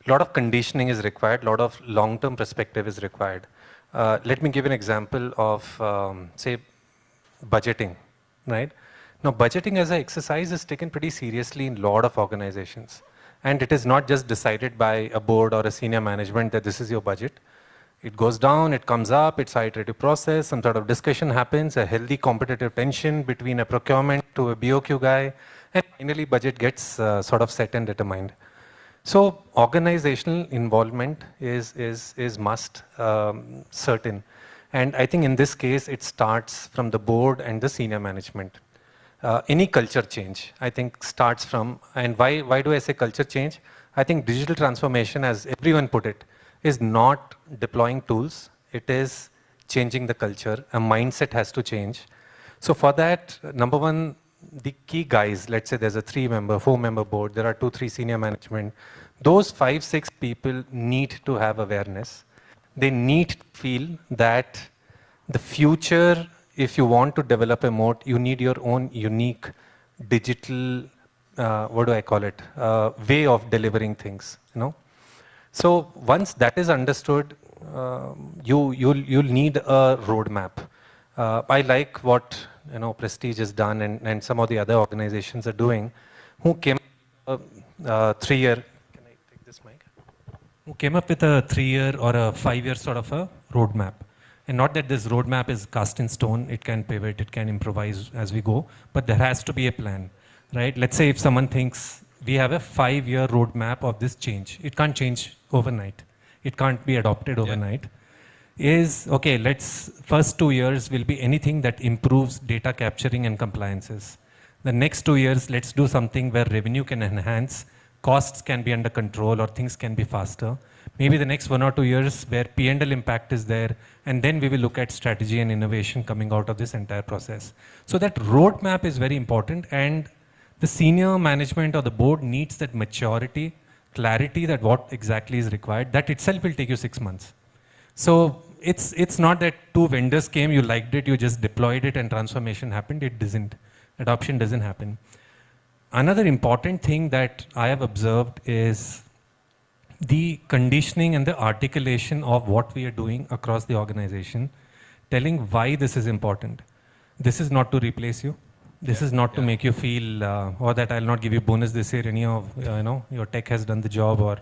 a lot of conditioning is required, a lot of long-term perspective is required. Let me give an example of, say, budgeting, right? Now, budgeting as an exercise is taken pretty seriously in a lot of organizations. And it is not just decided by a board or a senior management that this is your budget. It goes down, it comes up, it's an iterative process, some sort of discussion happens, a healthy competitive tension between a procurement to a BOQ guy, and finally budget gets sort of set and determined. So organizational involvement is must, certain. And I think in this case, it starts from the board and the senior management. Any culture change, I think, starts from, and why do I say culture change? I think digital transformation, as everyone put it, is not deploying tools. It is changing the culture. A mindset has to change. So for that, number one, the key guys, let's say there's a 3-member, 4-member board, there are 2-3 senior management. Those 5-6 people need to have awareness. They need to feel that the future, if you want to develop a moat, you need your own unique digital, what do I call it, way of delivering things, you know. So once that is understood, you'll need a roadmap. I like what Prestige has done and some of the other organizations are doing, who came up 3-year. Can I take this mic? Who came up with a 3-year or a 5-year sort of a roadmap. And not that this roadmap is cast in stone, it can pivot, it can improvise as we go, but there has to be a plan, right? Let's say if someone thinks we have a 5-year roadmap of this change, it can't change overnight. It can't be adopted overnight. Is, okay, first 2 years will be anything that improves data capturing and compliances. The next 2 years, let's do something where revenue can enhance, costs can be under control, or things can be faster. Maybe the next 1 or 2 years where P&L impact is there, and then we will look at strategy and innovation coming out of this entire process. So that roadmap is very important, and the senior management or the board needs that maturity, clarity that what exactly is required. That itself will take you 6 months. So it's not that 2 vendors came, you liked it, you just deployed it and transformation happened. It doesn't. Adoption doesn't happen. Another important thing that I have observed is the conditioning and the articulation of what we are doing across the organization, telling why this is important. This is not to replace you. This is not to make you feel, or that I'll not give you bonus this year, your tech has done the job, or.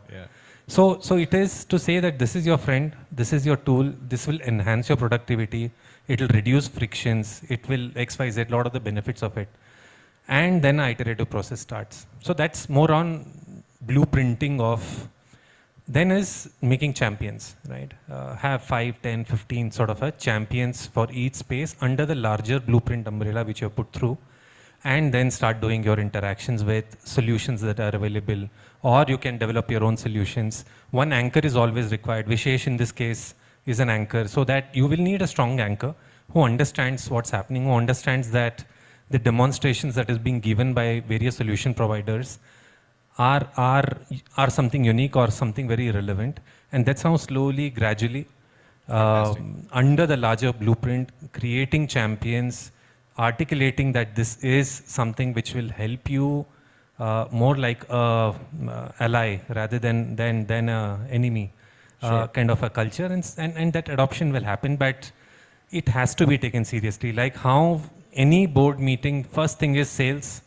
So it is to say that this is your friend, this is your tool, this will enhance your productivity, it will reduce frictions, it will XYZ, a lot of the benefits of it. And then an iterative process starts. So that's more on blueprinting of Then is making champions, right? Have 5, 10, 15 sort of a champions for each space under the larger blueprint umbrella which you have put through, and then start doing your interactions with solutions that are available, or you can develop your own solutions. One anchor is always required. Vishesh in this case is an anchor, so that you will need a strong anchor who understands what's happening, who understands that the demonstrations that is being given by various solution providers are something unique or something very relevant. And that's how slowly, gradually, under the larger blueprint, creating champions, articulating that this is something which will help you more like a ally rather than a enemy, kind of a culture, and that adoption will happen. But it has to be taken seriously. Like how any board meeting, first thing is sales,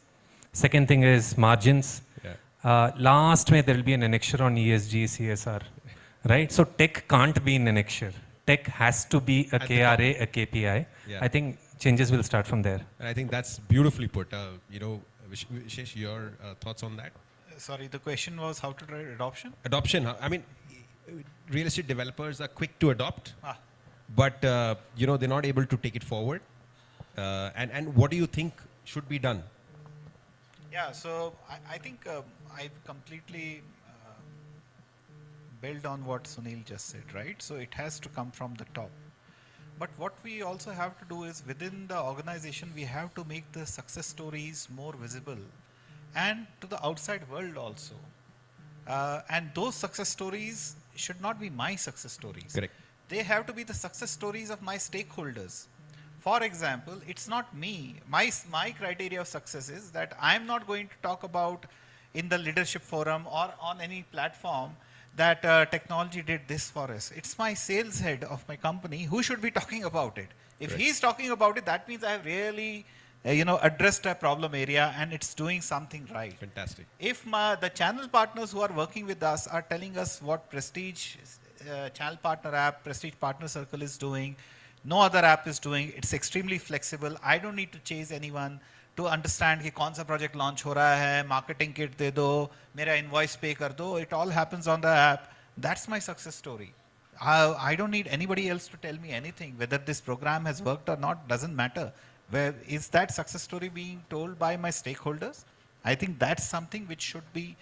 second thing is margins. Last May there will be an annexure on ESG, CSR, right? So tech can't be an annexure. Tech has to be a KRA, a KPI. Yeah. I think changes will start from there. And I think that's beautifully put. Vishesh, your thoughts on that? Sorry, the question was how to drive adoption? Adoption. I mean, real estate developers are quick to adopt, but they're not able to take it forward. And what do you think should be done? Yeah, so I think I've completely built on what Sunil just said, right? So it has to come from the top. But what we also have to do is within the organization, we have to make the success stories more visible and to the outside world also. And those success stories should not be my success stories. Correct. They have to be the success stories of my stakeholders. For example, it's not me. My criteria of success is that I'm not going to talk about in the leadership forum or on any platform that technology did this for us. It's my sales head of my company who should be talking about it. If he's talking about it, that means I have really addressed a problem area and it's doing something right. Fantastic. If the channel partners who are working with us are telling us what Prestige channel partner app, Prestige Partner Circle is doing, no other app is doing, it's extremely flexible. I don't need to chase anyone to understand कि कौन सा project launch हो रहा है, marketing kit दे दो, मेरा invoice pay कर दो. It all happens on the app. That's my success story. I don't need anybody else to tell me anything. Whether this program has worked or not doesn't matter. Where is that success story being told by my stakeholders? I think that's something which should be,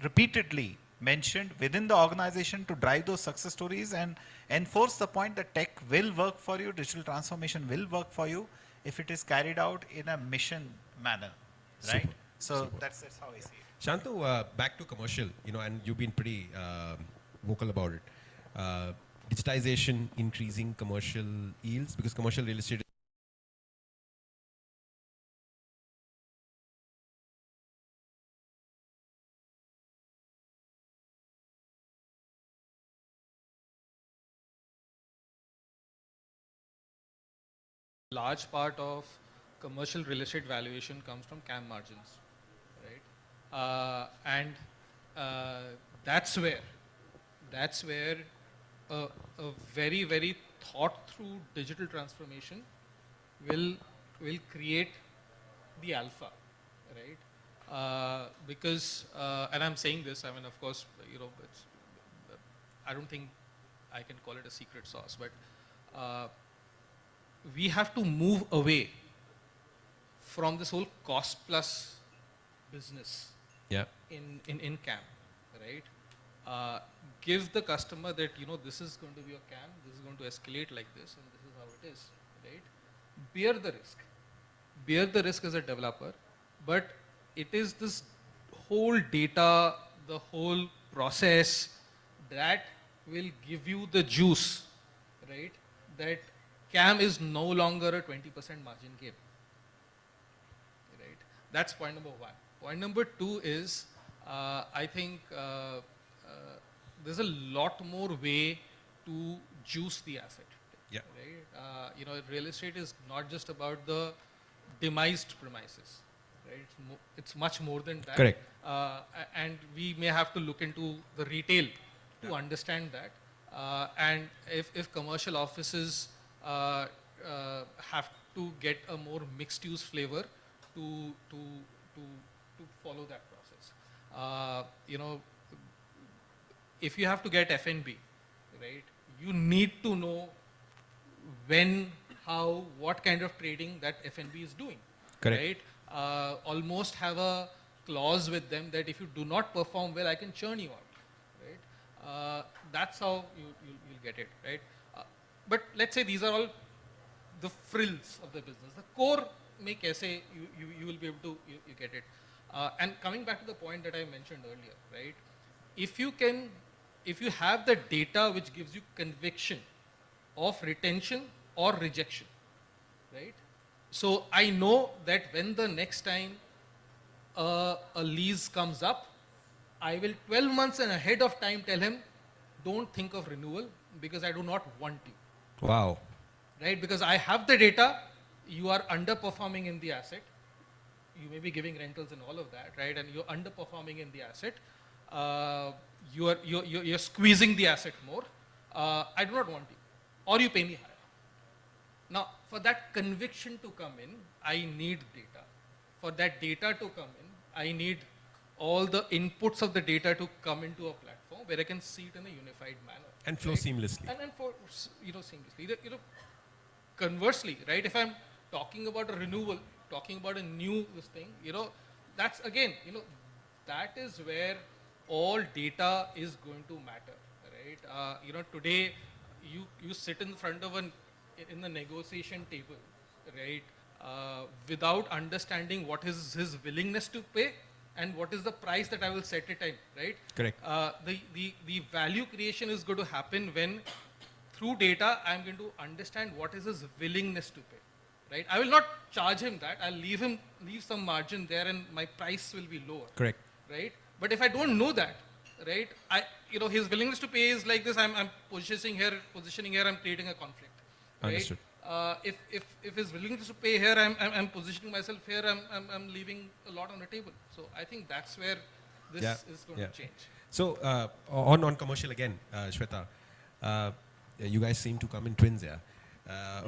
repeatedly mentioned within the organization to drive those success stories and enforce the point that tech will work for you, digital transformation will work for you if it is carried out in a mission manner, right? Super. So Super. that's how I see it. Shantu, back to commercial, and you've been pretty vocal about it. Digitization increasing commercial yields because commercial real estate Large part of commercial real estate valuation comes from CAM margins, right? And that's where a very, very thought through digital transformation will create the alpha, right? Because, and I'm saying this, I mean, of course, it's, I don't think I can call it a secret sauce, but we have to move away from this whole cost plus business in CAM, right? Give the customer that, this is going to be a CAM, this is going to escalate like this, and this is how it is, right? Bear the risk. Bear the risk as a developer, but it is this whole data, the whole process that will give you the juice, right? That CAM is no longer a 20% margin game, right? That's point number one. Point number two is, I think there's a lot more way to juice the asset, right? Real estate is not just about the demised premises, right? It's much more than that. Correct. And we may have to look into the retail to understand that. And if commercial offices have to get a more mixed use flavor to follow that process. You know, if you have to get F&B, right, you need to know when, how, what kind of trading that F&B is doing. Correct. Right? Almost have a clause with them that if you do not perform well, I can churn you out. Right? That's how you'll get it. Right? But let's say these are all the frills of the business. The core make essay, you will be able to you get it. And coming back to the point that I mentioned earlier, right? If you have the data which gives you conviction of retention or rejection, right? So I know that when the next time a lease comes up, I will 12 months and ahead of time tell him, don't think of renewal because I do not want you. Wow. Right? Because I have the data, you are underperforming in the asset. You may be giving rentals and all of that, right? And you're underperforming in the asset. You're squeezing the asset more. I do not want you. Or you pay me higher. Now, for that conviction to come in, I need data. For that data to come in, I need all the inputs of the data to come into a platform where I can see it in a unified manner. And flow right? seamlessly. And for, seamlessly. Conversely, right, if I'm talking about a renewal, talking about a new thing, that's again, that is where all data is going to matter, right? Today you sit in front of in the negotiation table, right, without understanding what is his willingness to pay and what is the price that I will set it in, right? Correct. The value creation is going to happen when through data, I'm going to understand what is his willingness to pay, right? I will not charge him that. I'll leave some margin there and my price will be lower. Correct. Right? But if I don't know that, right, his willingness to pay is like this, I'm positioning here, I'm creating a conflict. Right? Understood. If his willingness to pay here, I'm positioning myself here, I'm leaving a lot on the table. So I think that's where this is going to change. So on commercial again, Shweta, you guys seem to come in twins, yeah.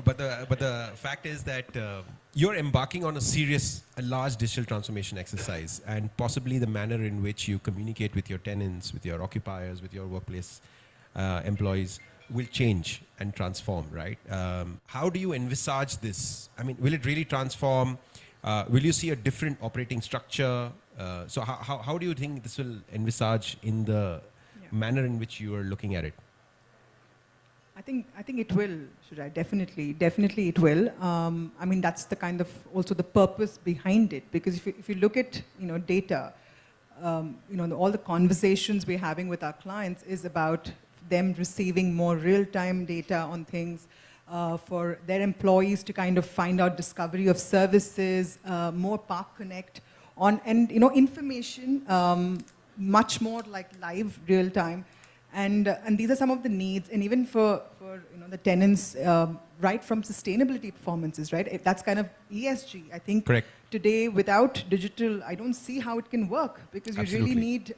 But the fact is that you're embarking on a large digital transformation exercise, and possibly the manner in which you communicate with your tenants, with your occupiers, with your workplace employees will change and transform, right? How do you envisage this? I mean, will it really transform? Will you see a different operating structure? So how do you think this will envisage in the manner in which you are looking at it? I think it will, Shuraj, definitely it will. I mean, that's the kind of also the purpose behind it, because if you look at data, all the conversations we're having with our clients is about them receiving more real-time data on things, for their employees to kind of find out discovery of services, more Park Connect and information, much more like live real-time. And these are some of the needs, and even for the tenants, right from sustainability performances, right? That's kind of ESG. I think Correct. Today, without digital, I don't see how it can work, because you Absolutely. really need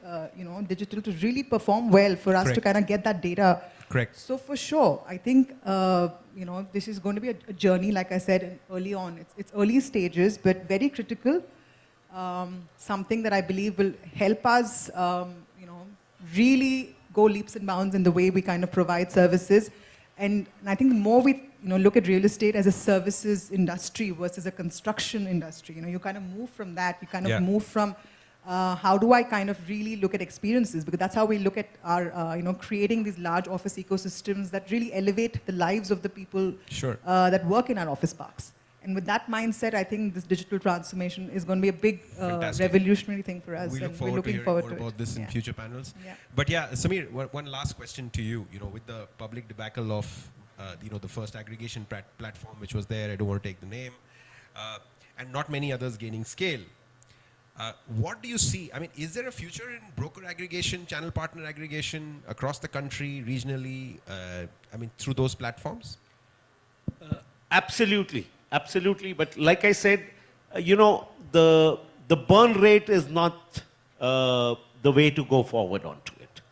digital to really perform well for us to Correct. kind of get that data. Correct. So for sure, I think this is going to be a journey, like I said early on. It's early stages, but very critical. Something that I believe will help us, really go leaps and bounds in the way we kind of provide services. And I think the more we look at real estate as a services industry versus a construction industry, you kind of move from that. You kind of move from how do I kind of really look at experiences, because that's how we look at our, creating these large office ecosystems that really elevate the lives of the people that work in our office parks. And with that mindset, I think this digital transformation is going to be a big revolutionary thing for us. We look and forward we're looking to forward hearing to more it. about this in future panels. Yeah. But yeah, Samir, one last question to you. With the public debacle of the first aggregation platform which was there, I don't want to take the name, and not many others gaining scale. What do you see? I mean, is there a future in broker aggregation, channel partner aggregation across the country, regionally, through those platforms? Absolutely. But like I said, the burn rate is not the way to go forward onto it.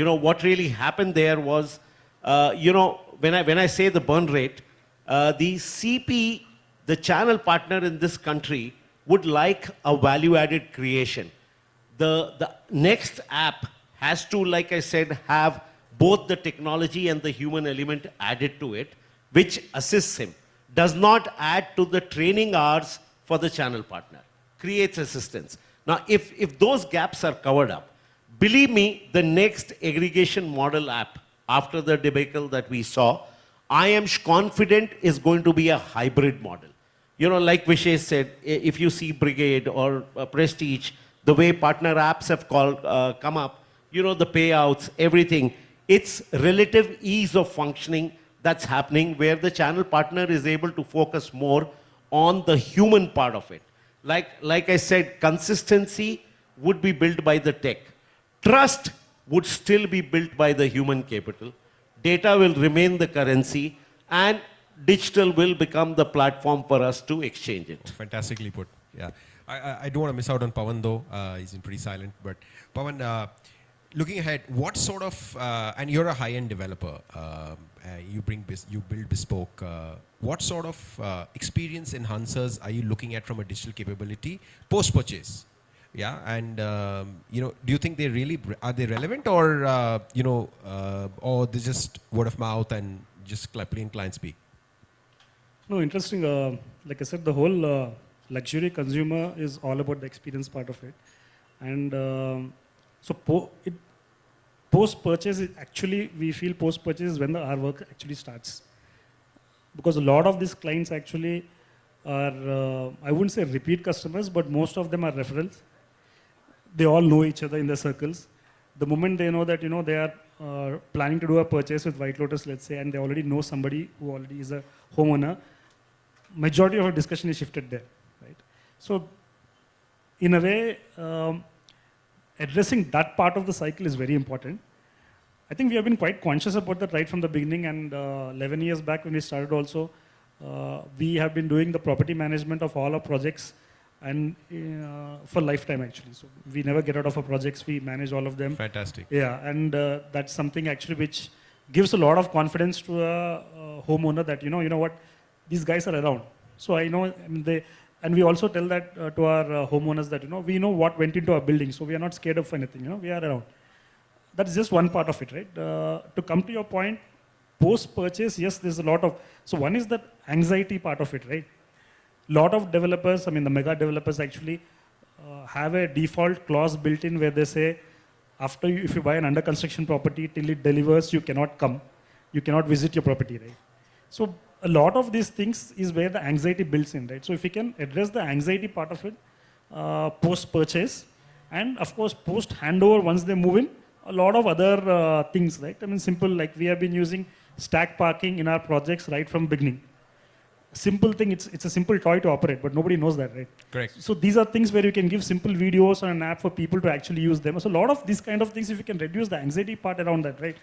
What really happened there was, when I say the burn rate, the CP, the channel partner in this country, would like a value-added creation. The next app has to, like I said, have both the technology and the human element added to it, which assists him. Does not add to the training hours for the channel partner. Creates assistance. Now, if those gaps are covered up, believe me, the next aggregation model app after the debacle that we saw, I am confident is going to be a hybrid model. You know, like Vishesh said, if you see Brigade or Prestige, the way partner apps have come up, you know, the payouts, everything, it's relative ease of functioning that's happening where the channel partner is able to focus more on the human part of it. Like I said, consistency would be built by the tech. Trust would still be built by the human capital. Data will remain the currency, and digital will become the platform for us to exchange it. Fantastically put. Yeah. I don't want to miss out on Pawan though. He's been pretty silent. But Pawan, looking ahead, what sort of, and you're a high-end developer, you build bespoke. What sort of experience enhancers are you looking at from a digital capability post-purchase? Yeah, and you know, do you think they really are they relevant, or you know, or they just word of mouth and just plain client speak? No, interesting. Like I said, the whole luxury consumer is all about the experience part of it, and so post-purchase is actually, we feel post-purchase is when our work actually starts, because a lot of these clients actually are I wouldn't say repeat customers, but most of them are referrals. They all know each other in their circles. The moment they know that, you know, they are planning to do a purchase with White Lotus, let's say, and they already know somebody who already is a homeowner, majority of our discussion is shifted there, right? So in a way, addressing that part of the cycle is very important. I think we have been quite conscious about that right from the beginning, and 11 years back when we started also, we have been doing the property management of all our projects, and for lifetime actually. So we never get out of our projects, we manage all of them. Fantastic. Yeah, and that's something actually which gives a lot of confidence to a homeowner that, you know what, these guys are around. So I know, and we also tell that to our homeowners that, you know, we know what went into our building, so we are not scared of anything, you know, we are around. That's just one part of it, right? To come to your point, post-purchase, yes, there's a lot of, so one is the anxiety part of it, right? Lot of developers, I mean the mega developers actually have a default clause built in where they say, after you, if you buy an under construction property till it delivers, you cannot come, you cannot visit your property, right? So a lot of these things is where the anxiety builds in, right? So if we can address the anxiety part of it, post-purchase, and of course post-handover once they move in, a lot of other things, right? I mean simple, like we have been using stack parking in our projects right from beginning. Simple thing, it's a simple toy to operate, but nobody knows that, right? Correct. So these are things where you can give simple videos on an app for people to actually use them. So a lot of these kind of things, if you can reduce the anxiety part around that, right?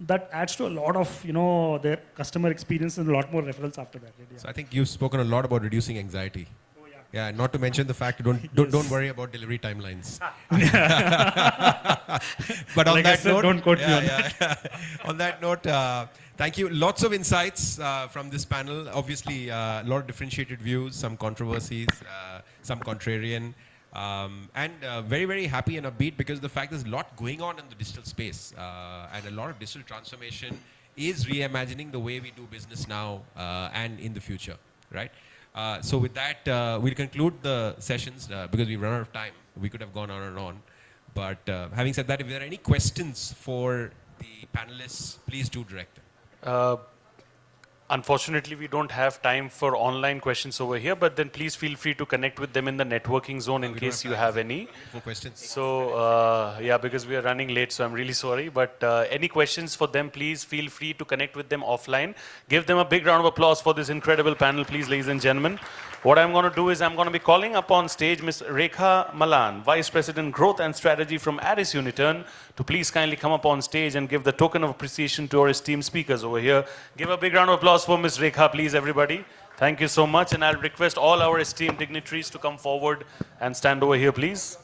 That adds to a lot of, you know, their customer experience and a lot more referrals after that. Right? Yeah. So I think you've spoken a lot about reducing anxiety. Oh, yeah. Yeah, not to mention the fact you don't worry about delivery timelines. But on like that I said, note, don't quote me on that. On that note, thank you. Lots of insights from this panel. Obviously, a lot of differentiated views, some controversies, some contrarian, and very, very happy and upbeat because the fact there's a lot going on in the digital space, and a lot of digital transformation is reimagining the way we do business now and in the future, right? So with that, we'll conclude the sessions because we've run out of time. We could have gone on and on. But having said that, if there are any questions for the panelists, please do direct them. Unfortunately, we don't have time for online questions over here, but then please feel free to connect with them in the networking zone in case you have any. For questions. So, yeah, because we are running late, so I'm really sorry. But any questions for them, please feel free to connect with them offline. Give them a big round of applause for this incredible panel, please, ladies and gentlemen. What I'm going to do is I'm going to be calling up on stage Ms. Rekha Malan, Vice President Growth and Strategy from Aris Uniturn, to please kindly come up on stage and give the token of appreciation to our esteemed speakers over here. Give a big round of applause for Ms. Rekha, please, everybody. Thank you so much. And I'll request all our esteemed dignitaries to come forward and stand over here, please.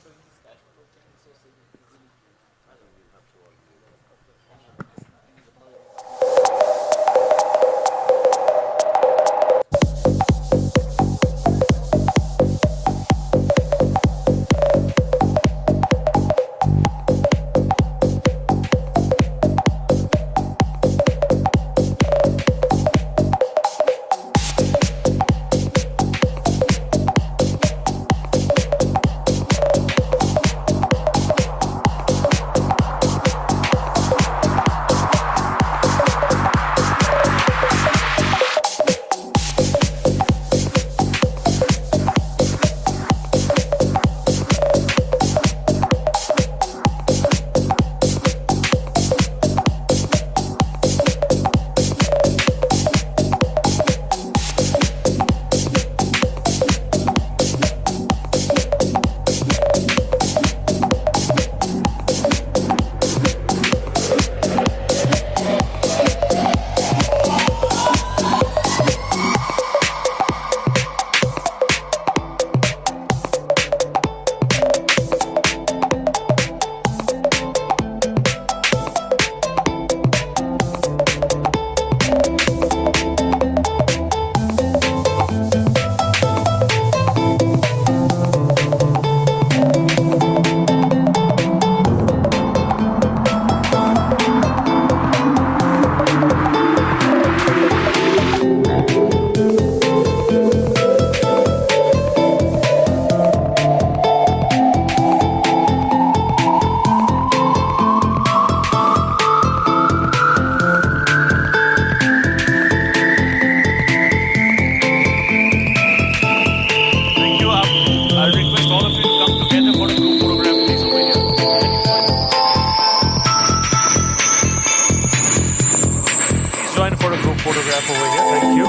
photograph over here. Thank you.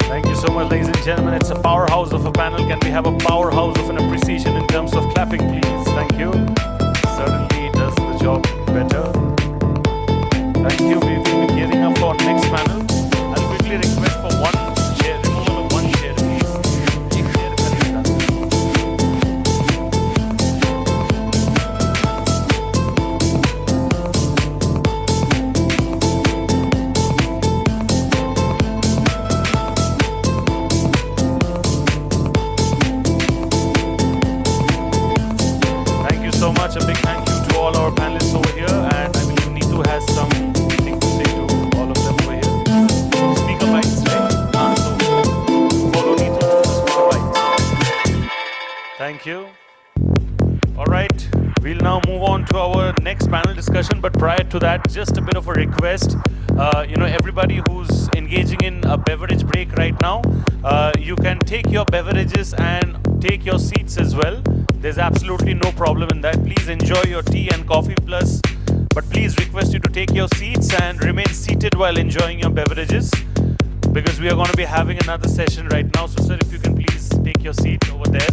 Thank you so much, ladies and gentlemen. It's a powerhouse of a panel. Can we have a powerhouse of an appreciation in terms of clapping, please? Thank you. Certainly does the job better. Thank you. We will be gearing up for our next panel. I'll quickly request for one chair, removal of one chair, please. एक chair करेगा. Thank you so much. A big thank you to all our panelists over here. And I believe Neetu has something to say to all of them over here. Speaker bites, right? So follow Neetu to the speaker bites. Thank you. All right. We'll now move on to our next panel discussion. But prior to that, just a bit of a request. Everybody who's engaging in a beverage break right now, you can take your beverages and take your seats as well. There's absolutely no problem in that. Please enjoy your tea and coffee plus, but please request you to take your seats and remain seated while enjoying your beverages, because we are going to be having another session right now. So sir, if you can please take your seat over there.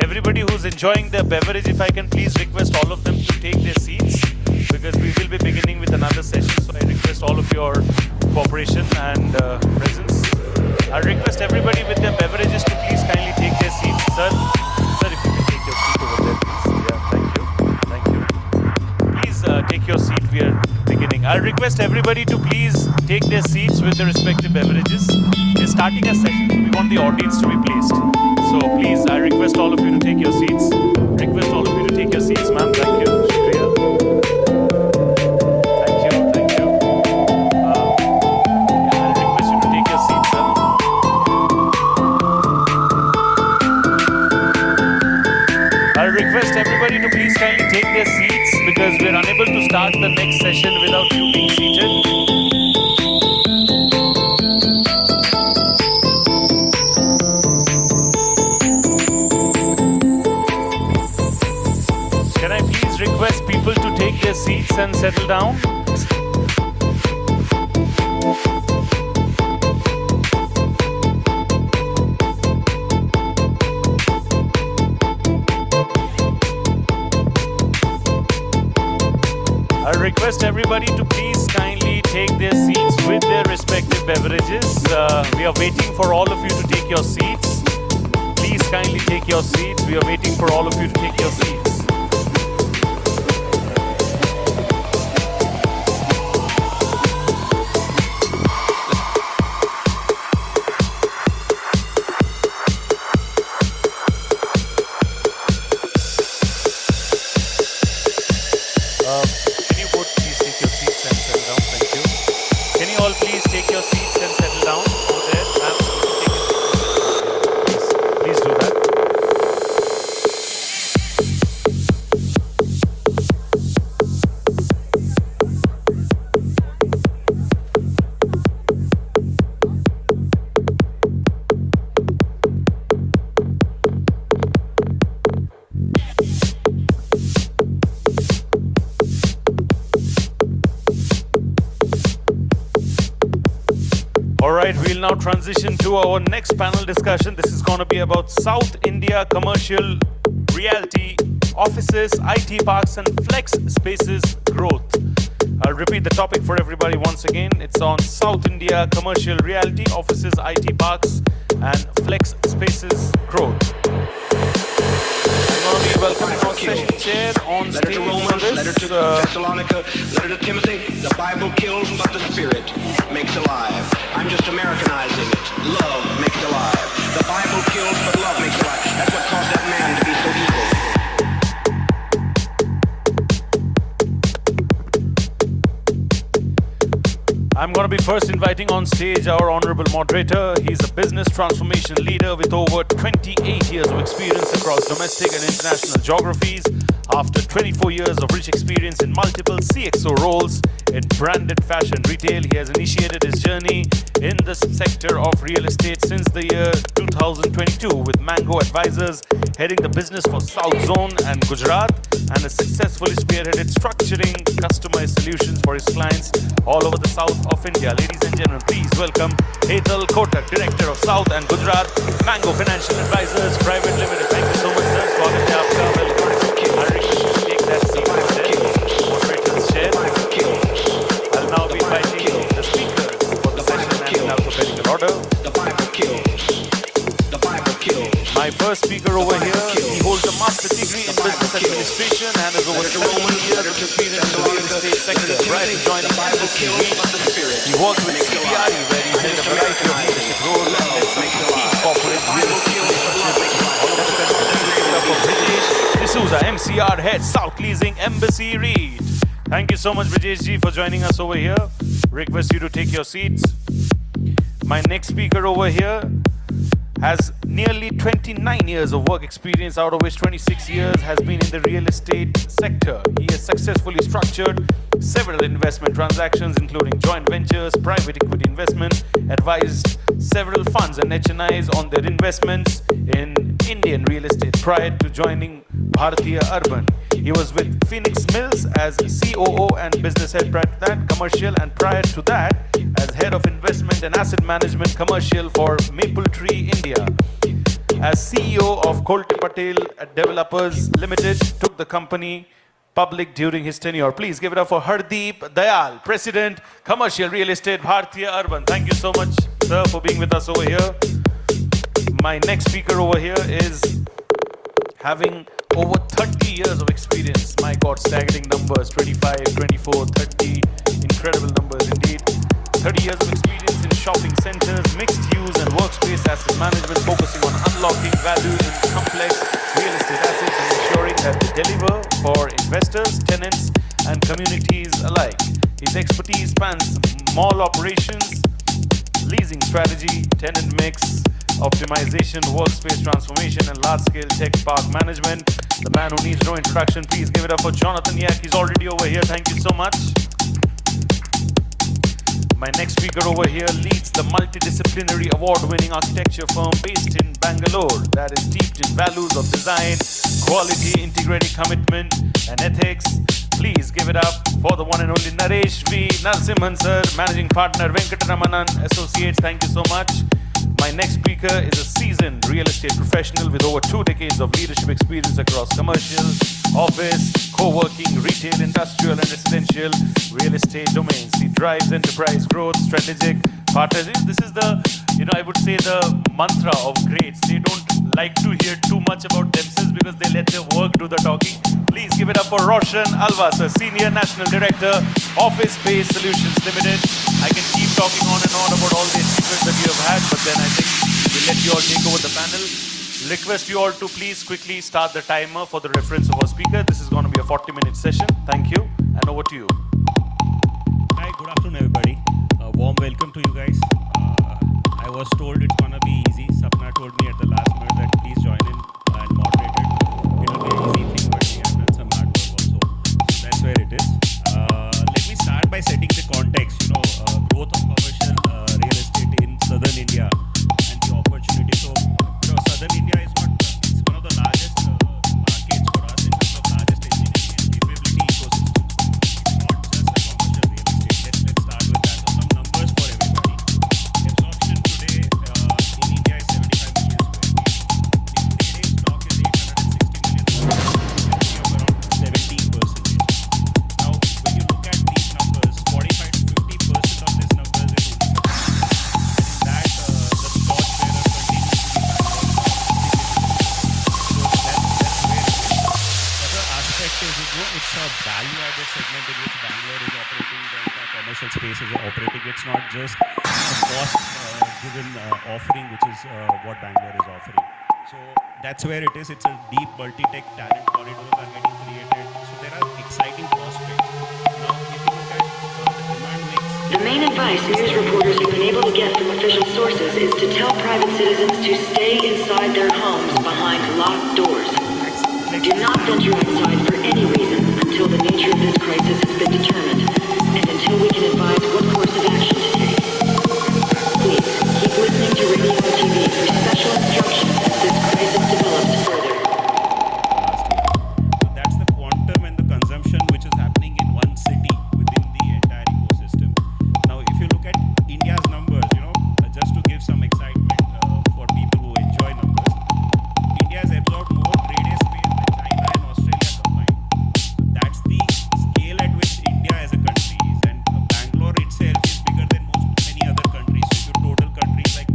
Everybody who's enjoying their beverage, if I can please request all of them to take their seats, because we will be beginning with another session. So I request all of your cooperation and presence. I request everybody with their beverages to please kindly take their seats. Sir, if you can take your seat over there, please. Yeah, thank you. Please take your seat. We are beginning. I request everybody to please take their seats with their respective beverages. We're starting a session, so we want the audience to be placed. So please, I request all of you to take your seats. Request all of you to take your seats, ma'am. Thank you. Shukriya. Thank you. I request you to take your seats, sir. I request everybody to please kindly take their seats, because we are unable to start the next session without you being seated. Can I please request people to take their seats and settle down? I request everybody to please kindly take their seats with their respective beverages. We are waiting for all of you to take your seats. Please kindly take your seats. We are waiting for all of you to take your seats. Can you both please take your seats and settle down? Thank you. Can you all please take your seats and settle down over there? Ma'am, please do that. All right, we'll now transition to our next panel discussion. This is going to be about South India commercial realty, offices, IT parks, and flex spaces growth. I'll repeat the topic for everybody once again. It's on South India commercial realty, offices, IT parks, and flex spaces growth. I'm going to be welcoming our session chair on stage for this. Letter to Thessalonica, letter to Timothy. The Bible kills, but the Spirit makes alive. I'm just Americanizing it. Love makes alive. The Bible kills, but love makes alive. That's what caused that man to be so evil. I'm going to be first inviting on stage our honorable moderator. He's a business transformation leader with over 28 years of experience across domestic and international geographies. After 24 years of rich experience in multiple CXO roles in branded fashion retail. He has initiated his journey in the sector of real estate since the year 2022 with Mango Advisors heading the business for South Zone and Gujarat, and has successfully spearheaded structuring customized solutions for his clients all over the south of India. Ladies and gentlemen, please welcome Hetal Kotak, Director of South and Gujarat, Mango Financial Advisors Private Limited. Thank you so much, sir. स्वागत है आपका. Welcome. I request you to take that seat over there. Moderator's chair. I'll now be inviting the speakers for the session and in alphabetical order. My first speaker over here, he holds a master's degree in business administration and has over 20 years of experience in the real estate sector. Prior to joining Embassy REIT, he worked with CBRE where he held a variety of leadership roles and led some key corporate real estate relationships all over the country. For Brijesh D'Souza, MCR Head, South Leasing, Embassy REIT. Thank you so much, Brijesh ji, for joining us over here. Request you to take your seats. My next speaker over here has nearly 29 years of work experience, out of which 26 years has been in the real estate sector. He has successfully structured several investment transactions, including joint ventures, private equity investment, advised several funds and HNIs on their investments in Indian real estate prior to joining Bhartiya Urban. He was with Phoenix Mills as COO and business head prior to that, commercial, and prior to that as head of investment and asset management commercial for Maple Tree India. As CEO of Kolte Patel Developers Limited, took the company public during his tenure. Please give it up for Hardeep Dayal, President, Commercial Real Estate, Bhartiya Urban. Thank you so much, sir, for being with us over here. My next speaker over here is having over 30 years of experience. My God, staggering numbers, 25, 24, 30, incredible numbers indeed. 30 years of experience in shopping centers, mixed use and workspace asset management, focusing on unlocking value in complex real estate assets and ensuring that they deliver for investors, tenants, and communities alike. His expertise spans mall operations, leasing strategy, tenant mix, optimization, workspace transformation, and large-scale tech park management. The man who needs no introduction. Please give it up for Jonathan Yak. He's already over here. Thank you so much. My next speaker over here leads the multidisciplinary award-winning architecture firm based in Bangalore that is steeped in values of design, quality, integrity, commitment, and ethics. Please give it up for the one and only Naresh V. Narasimhan sir, Managing Partner, Venkataramanan Associates. Thank you so much. My next speaker is a seasoned real estate professional with over 2 decades of leadership experience across commercial, office, co-working, retail, industrial, and residential real estate domains. He drives enterprise growth, strategic partnerships. This is the, I would say the mantra of greats. They don't like to hear too much about themselves because they let their work do the talking. Please give it up for Roshan Alva, sir, Senior National Director, Office Space Solutions Limited. I can keep talking on and on about all the achievements that you have had, but then I think we'll let you all take over the panel. Request you all to please quickly start the timer for the reference of our speaker. This is going to be a 40-minute session. Thank you, and over to you. Hi, good afternoon, everybody. Warm welcome to you guys. I was told it's going to be easy. Sapna told me at the last minute that please join in and moderate it. It'll be an easy thing, but we have done some hard work also. So that's where it is. Let me start by setting the context. Growth of commercial real estate in southern India and the opportunity. So, southern India is it's one of the largest markets for us in terms of largest engineering and capability ecosystem. It's not just a commercial real estate. Let's start with that. So some numbers for everybody. Absorption today in India is 75 million square feet. Today's stock is 860 million square feet, of around 17%. Now, when you look at these numbers, 45 to 50% of these numbers is only it's a value-added segment in which Bangalore is operating, the entire commercial space is operating. It's not just a cost-given offering, which is what Bangalore is offering. So that's where it is. It's a deep multi-tech talent corridors are getting created. So there are exciting prospects. Now, if you look at the demand mix. The main advice news reporters have been able to get from official sources is to tell private citizens to stay inside their homes behind locked doors. Do not venture outside for any reason until the nature of this crisis has been determined and until until we can advise what course of action to take. Please, keep listening to radio and TV for special instructions as this crisis develops further. So that's the quantum and the consumption which is happening in one city within the entire ecosystem. Now, if you look at India's numbers, just to give some excitement for people who enjoy numbers, India has absorbed more trade space than China and Australia combined. That's the scale at which India as a country is, and Bangalore itself is bigger than many other countries. So if you total countries like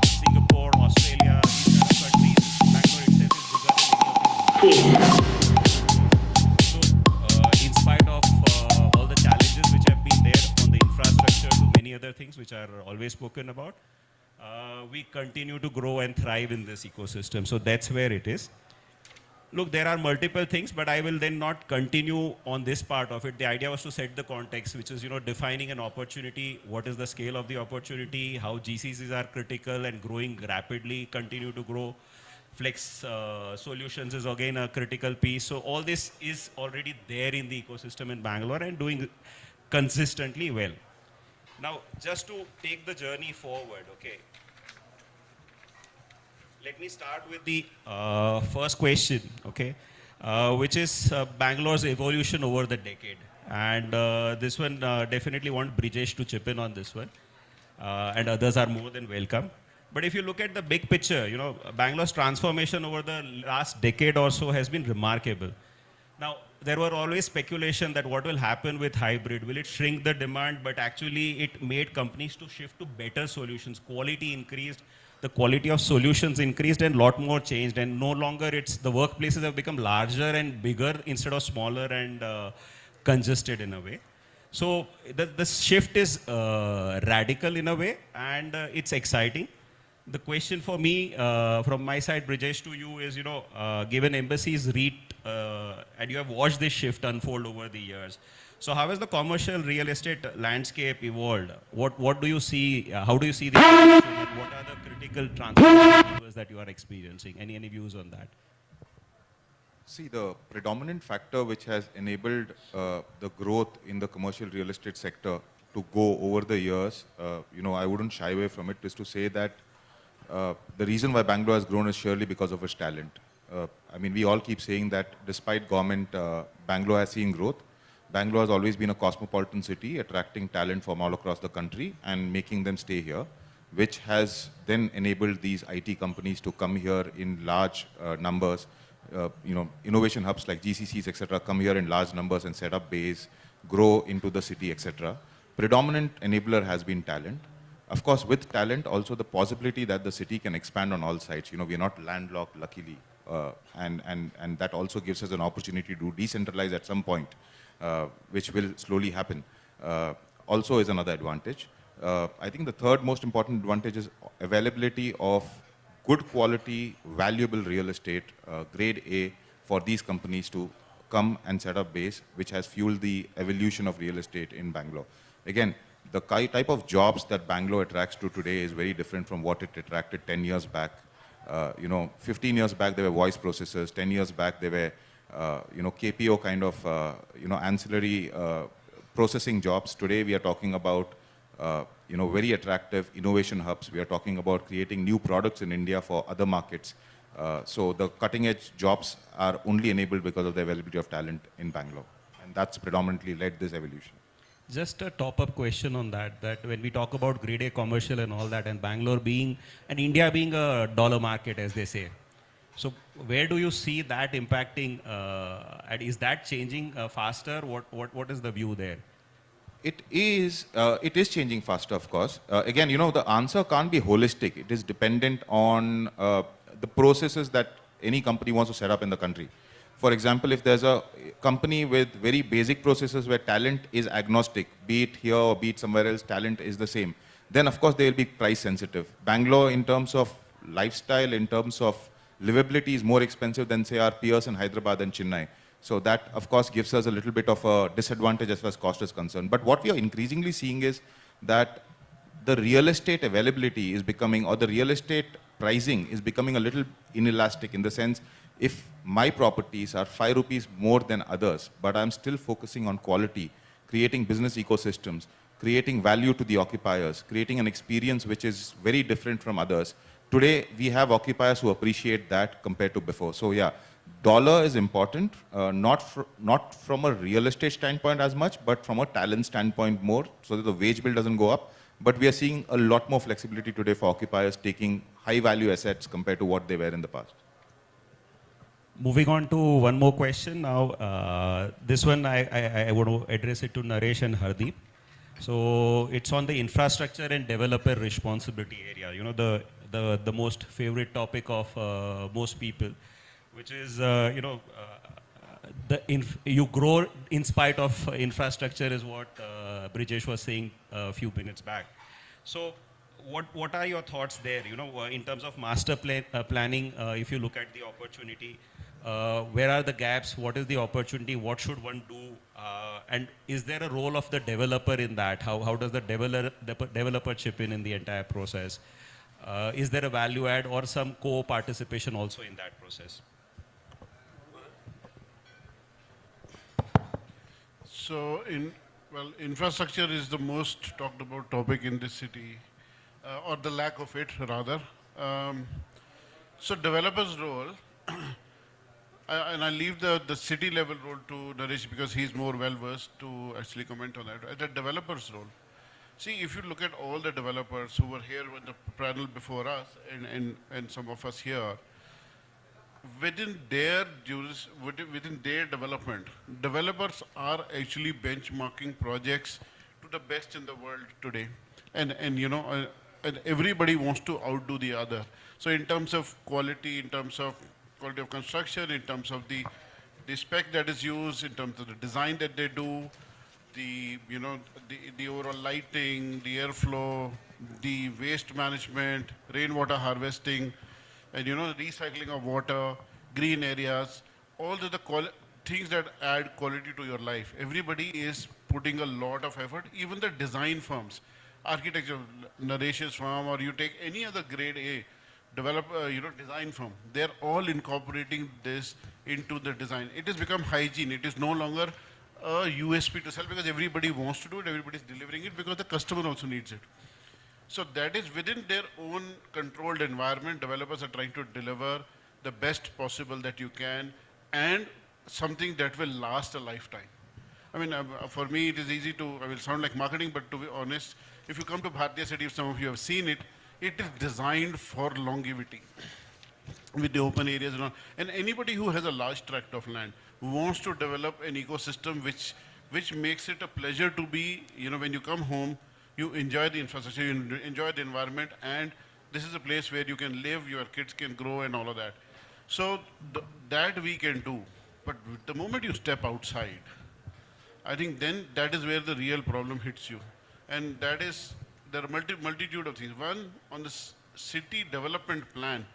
Singapore, Australia, these kind of countries, Bangalore itself is bigger than any of these. So, in spite of all the challenges which have been there on the infrastructure to many other things which are always spoken about, we continue to grow and thrive in this ecosystem. So that's where it is. Look, there are multiple things, but I will then not continue on this part of it. The idea was to set the context, which is, defining an opportunity, what is the scale of the opportunity, how GCCs are critical and growing rapidly, continue to grow. Flex solutions is again a critical piece. So all this is already there in the ecosystem in Bangalore and doing consistently well. Now, just to take the journey forward, okay. Let me start with the first question, okay, which is Bangalore's evolution over the decade. And this one, definitely want Brijesh to chip in on this one. And others are more than welcome. But if you look at the big picture, Bangalore's transformation over the last decade or so has been remarkable. Now, there were always speculation that what will happen with hybrid, will it shrink the demand? But actually, it made companies to shift to better solutions. Quality increased, the quality of solutions increased, and a lot more changed. And no longer the workplaces have become larger and bigger instead of smaller and congested in a way. So the shift is radical in a way, and it's exciting. The question for me, from my side, Brijesh, to you is, given Embassy's REIT, and you have watched this shift unfold over the years. So how has the commercial real estate landscape evolved? What do you see? How do you see the evolution, and what are the critical transformations that you are experiencing? Any views on that? See, the predominant factor which has enabled the growth in the commercial real estate sector to go over the years, I wouldn't shy away from it, is to say that the reason why Bangalore has grown is surely because of its talent. We all keep saying that despite government, Bangalore has seen growth. Bangalore has always been a cosmopolitan city, attracting talent from all across the country and making them stay here, which has then enabled these IT companies to come here in large numbers. Innovation hubs like GCCs, etc., come here in large numbers and set up base, grow into the city, etc. Predominant enabler has been talent. Of course, with talent, also the possibility that the city can expand on all sides. We are not landlocked, luckily, and that also gives us an opportunity to decentralize at some point, which will slowly happen. Also is another advantage. I think the third most important advantage is availability of good quality, valuable real estate, grade A, for these companies to come and set up base, which has fueled the evolution of real estate in Bangalore. Again, the type of jobs that Bangalore attracts to today is very different from what it attracted 10 years back. 15 years back, there were voice processors. 10 years back, there were, KPO kind of, ancillary processing jobs. Today, we are talking about, very attractive innovation hubs. We are talking about creating new products in India for other markets. So the cutting edge jobs are only enabled because of the availability of talent in Bangalore. And that's predominantly led this evolution. Just a top-up question on that when we talk about grade A commercial and all that, and Bangalore being, and India being a dollar market, as they say. So where do you see that impacting, and is that changing faster? What is the view there? It is changing faster, of course. Again, the answer can't be holistic. It is dependent on the processes that any company wants to set up in the country. For example, if there's a company with very basic processes where talent is agnostic, be it here or be it somewhere else, talent is the same, then of course they will be price sensitive. Bangalore, in terms of lifestyle, in terms of livability, is more expensive than, say, our peers in Hyderabad and Chennai. So that, of course, gives us a little bit of a disadvantage as far as cost is concerned. But what we are increasingly seeing is that the real estate availability is becoming, or the real estate pricing is becoming a little inelastic, in the sense, if my properties are 5 rupees more than others, but I'm still focusing on quality, creating business ecosystems, creating value to the occupiers, creating an experience which is very different from others. Today, we have occupiers who appreciate that compared to before. So yeah, dollar is important, not from a real estate standpoint as much, but from a talent standpoint more, so that the wage bill doesn't go up. But we are seeing a lot more flexibility today for occupiers taking high value assets compared to what they were in the past. Moving on to one more question now. This one I want to address it to Naresh and Hardeep. So it's on the infrastructure and developer responsibility area. You know, the most favorite topic of most people, which is you grow in spite of infrastructure is what Brijesh was saying a few minutes back. So what are your thoughts there? You know, in terms of master planning, if you look at the opportunity, where are the gaps? What is the opportunity? What should one do? And is there a role of the developer in that? How does the developer chip in the entire process? Is there a value add or some co-participation also in that process? So, infrastructure is the most talked about topic in this city, or the lack of it, rather. So, developers' role, and I leave the city level role to Naresh because he's more well versed to actually comment on that. The developer's role. See, if you look at all the developers who were here with the panel before us and some of us here, within their development, developers are actually benchmarking projects to the best in the world today, and everybody wants to outdo the other. So in terms of quality, in terms of quality of construction, in terms of the spec that is used, in terms of the design that they do, the overall lighting, the airflow, the waste management, rainwater harvesting, and recycling of water, green areas, all the things that add quality to your life. Everybody is putting a lot of effort. Even the design firms, architecture, Naresh's firm, or you take any other grade A design firm, they're all incorporating this into the design. It has become hygiene. It is no longer a USP to sell because everybody wants to do it. Everybody's delivering it because the customer also needs it. So that is within their own controlled environment. Developers are trying to deliver the best possible that you can and something that will last a lifetime. I mean, for me, it is easy to, I will sound like marketing, but to be honest, if you come to Bharatiya City, if some of you have seen it, it is designed for longevity with the open areas and all. And anybody who has a large tract of land wants to develop an ecosystem which makes it a pleasure to be, when you come home, you enjoy the infrastructure, you enjoy the environment, and this is a place where you can live, your kids can grow and all of that. So that we can do. But the moment you step outside, I think then that is where the real problem hits you. And that is, there are multitude of things. One, on the city development plan,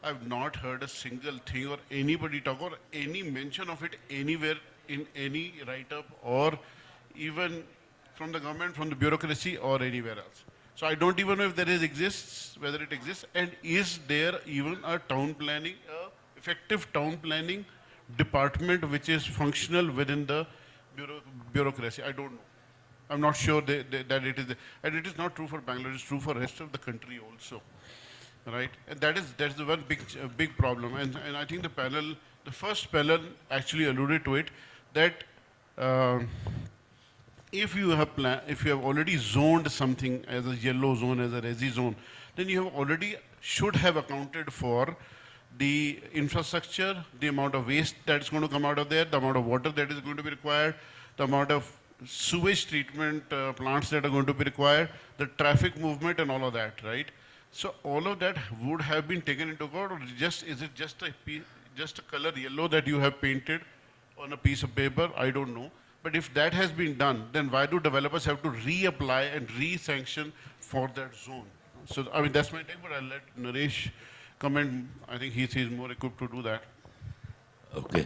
I've not heard a single thing or anybody talk or any mention of it anywhere in any write-up or even from the government, from the bureaucracy or anywhere else. So I don't even know if whether it exists, and is there even a town planning, effective town planning department which is functional within the bureaucracy? I don't know. I'm not sure that it is, and it is not true for Bangalore, it's true for the rest of the country also, right? And that's the one big problem. And I think the first panel actually alluded to it, that if you have already zoned something as a yellow zone, as a resi zone, then you have already should have accounted for the infrastructure, the amount of waste that is going to come out of there, the amount of water that is going to be required, the amount of sewage treatment plants that are going to be required, the traffic movement and all of that, right? So all of that would have been taken into account, or is it just a color yellow that you have painted on a piece of paper? I don't know. But if that has been done, then why do developers have to reapply and re-sanction for that zone? So, I mean, that's my take, but I'll let Naresh comment. I think he's more equipped to do that. Okay.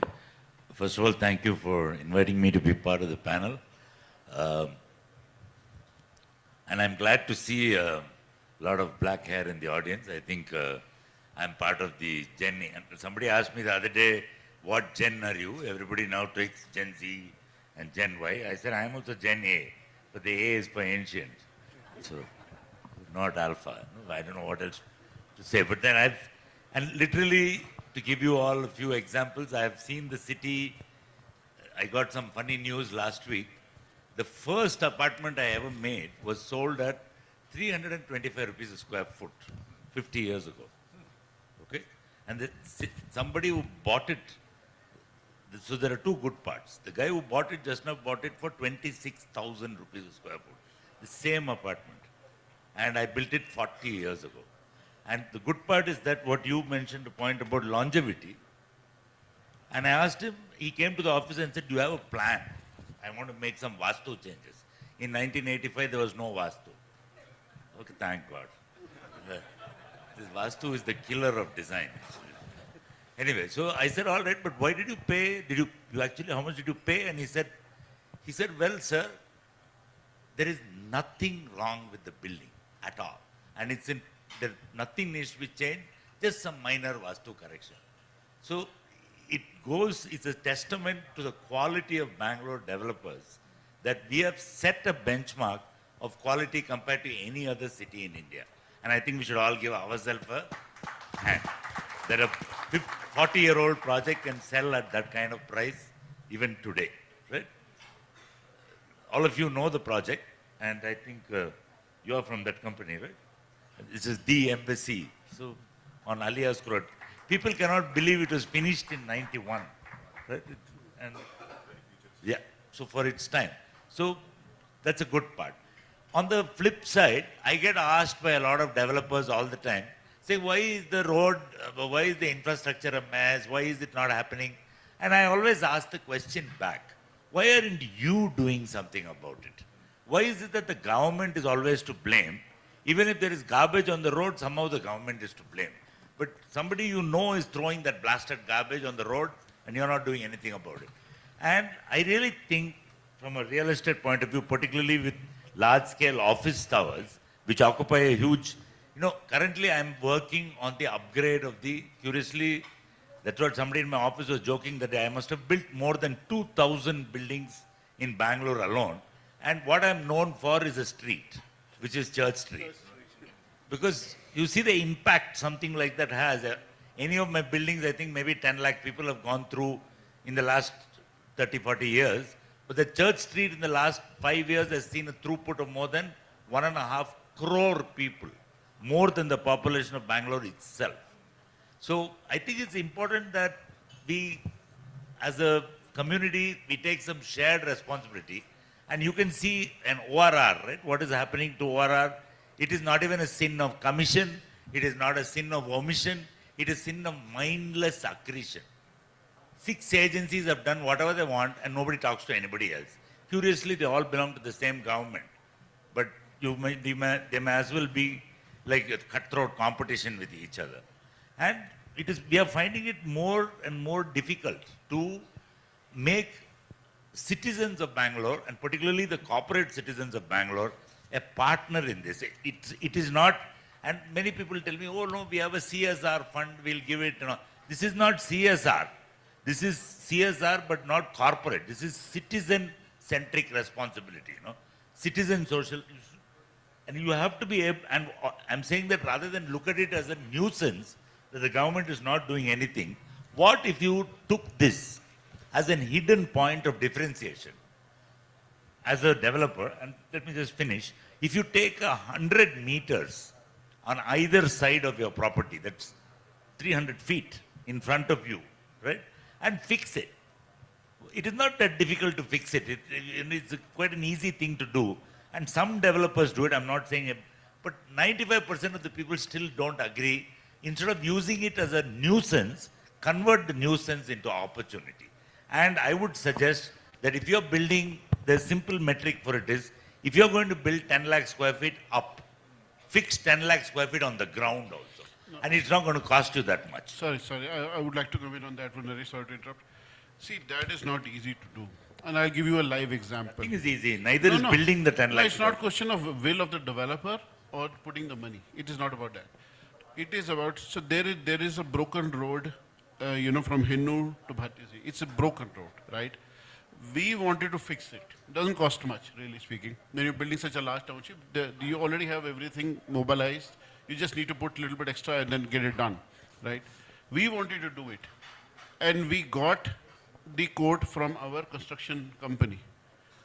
First of all, thank you for inviting me to be part of the panel. And I'm glad to see a lot of black hair in the audience. I think I'm part of the Gen. Somebody asked me the other day, what Gen are you? Everybody now takes Gen Z, and Gen Y. I said, I'm also Gen A, but the A is for ancient. So, not alpha. No, I don't know what else to say. But then and literally, to give you all a few examples, I have seen the city. I got some funny news last week. The first apartment I ever made was sold at 325 rupees a square foot 50 years ago. Okay? And somebody who bought it, so there are two good parts. The guy who bought it just now bought it for 26,000 rupees a square foot. The same apartment. And I built it 40 years ago. And the good part is that what you mentioned, the point about longevity. And I asked him, he came to the office and said, do you have a plan? I want to make some Vastu changes. In 1985, there was no Vastu. Okay, thank God. This Vastu is the killer of design. Anyway, so I said, all right, but why did you pay? You actually, how much did you pay? And he said, well, sir, there is nothing wrong with the building at all. And nothing needs to be changed, just some minor Vastu correction. So it's a testament to the quality of Bangalore developers that we have set a benchmark of quality compared to any other city in India. And I think we should all give ourselves a hand. That a 40-year-old project can sell at that kind of price even today, right? All of you know the project, and I think you are from that company, right? This is the embassy. So on Alias Road. People cannot believe it was finished in 91, right? And yeah, so for its time. So that's a good part. On the flip side, I get asked by a lot of developers all the time, saying, why is the road, why is the infrastructure a mess? Why is it not happening? And I always ask the question back, why aren't you doing something about it? Why is it that the government is always to blame? Even if there is garbage on the road, somehow the government is to blame. But somebody you know is throwing that blasted garbage on the road and you're not doing anything about it. And I really think from a real estate point of view, particularly with large-scale office towers, which occupy a huge, currently I'm working on the upgrade of curiously, that's what somebody in my office was joking that I must have built more than 2,000 buildings in Bangalore alone. And what I'm known for is a street, which is Church Street. Because you see the impact something like that has. Any of my buildings, I think maybe 10 lakh people have gone through in the last 30, 40 years. But the Church Street in the last 5 years has seen a throughput of more than 1.5 crore people, more than the population of Bangalore itself. So I think it's important that we, as a community, we take some shared responsibility. And you can see an ORR, right? What is happening to ORR? It is not even a sin of commission. It is not a sin of omission. It is a sin of mindless accretion. 6 agencies have done whatever they want and nobody talks to anybody else. Curiously, they all belong to the same government. But they may as well be like a cutthroat competition with each other. And we are finding it more and more difficult to make citizens of Bangalore, and particularly the corporate citizens of Bangalore, a partner in this. It is not, and many people tell me, oh no, we have a CSR fund, we'll give it. This is not CSR. This is CSR but not corporate. This is citizen-centric responsibility. Citizen social. And you have to be able, and I'm saying that rather than look at it as a nuisance, that the government is not doing anything, what if you took this as an hidden point of differentiation? As a developer, and let me just finish, if you take 100 meters on either side of your property, that's 300 feet in front of you, right? And fix it. It is not that difficult to fix it. It's quite an easy thing to do. And some developers do it, I'm not saying it, but 95% of the people still don't agree. Instead of using it as a nuisance, convert the nuisance into opportunity. And I would suggest that if you're building, the simple metric for it is, if you're going to build 10 lakh square feet up, fix 10 lakh square feet on the ground also. No. And it's not going to cost you that much. Sorry. I would like to comment on that one. Very sorry to interrupt. See, that is not easy to do. And I'll give you a live example. I think it's easy. Neither is building the 10 lakh. No, it's not a question of will of the developer or putting the money. It is not about that. It is about, so there is a broken road, from Hinnu to Bhattisi. It's a broken road, right? we wanted to fix it. It doesn't cost much, really speaking. When you're building such a large township, you already have everything mobilized. You just need to put a little bit extra and then get it done, right? We wanted to do it. And we got the quote from our construction company.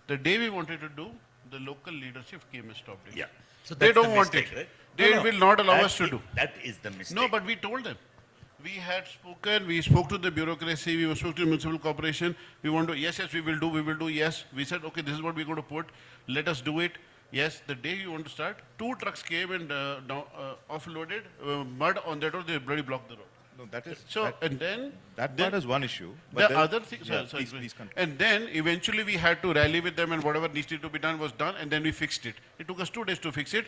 The day we wanted to do, the local leadership came and stopped it. Yeah. So they that's don't the want mistake, it. right? They No, will not allow that us to is- do. That is the mistake. No, but we told them. We had spoken, we spoke to the bureaucracy, we spoke to the municipal corporation. We want to, yes, we will do, yes. We said, okay, this is what we're going to put. Let us do it. Yes, the day you want to start, 2 trucks came and offloaded mud on that road, they bloody blocked the road. No, that is so. that, And then that then part is one issue. But the then, other thing, yeah, sorry, please continue. and then eventually we had to rally with them, and whatever needed to be done was done, and then we fixed it. It took us 2 days to fix it.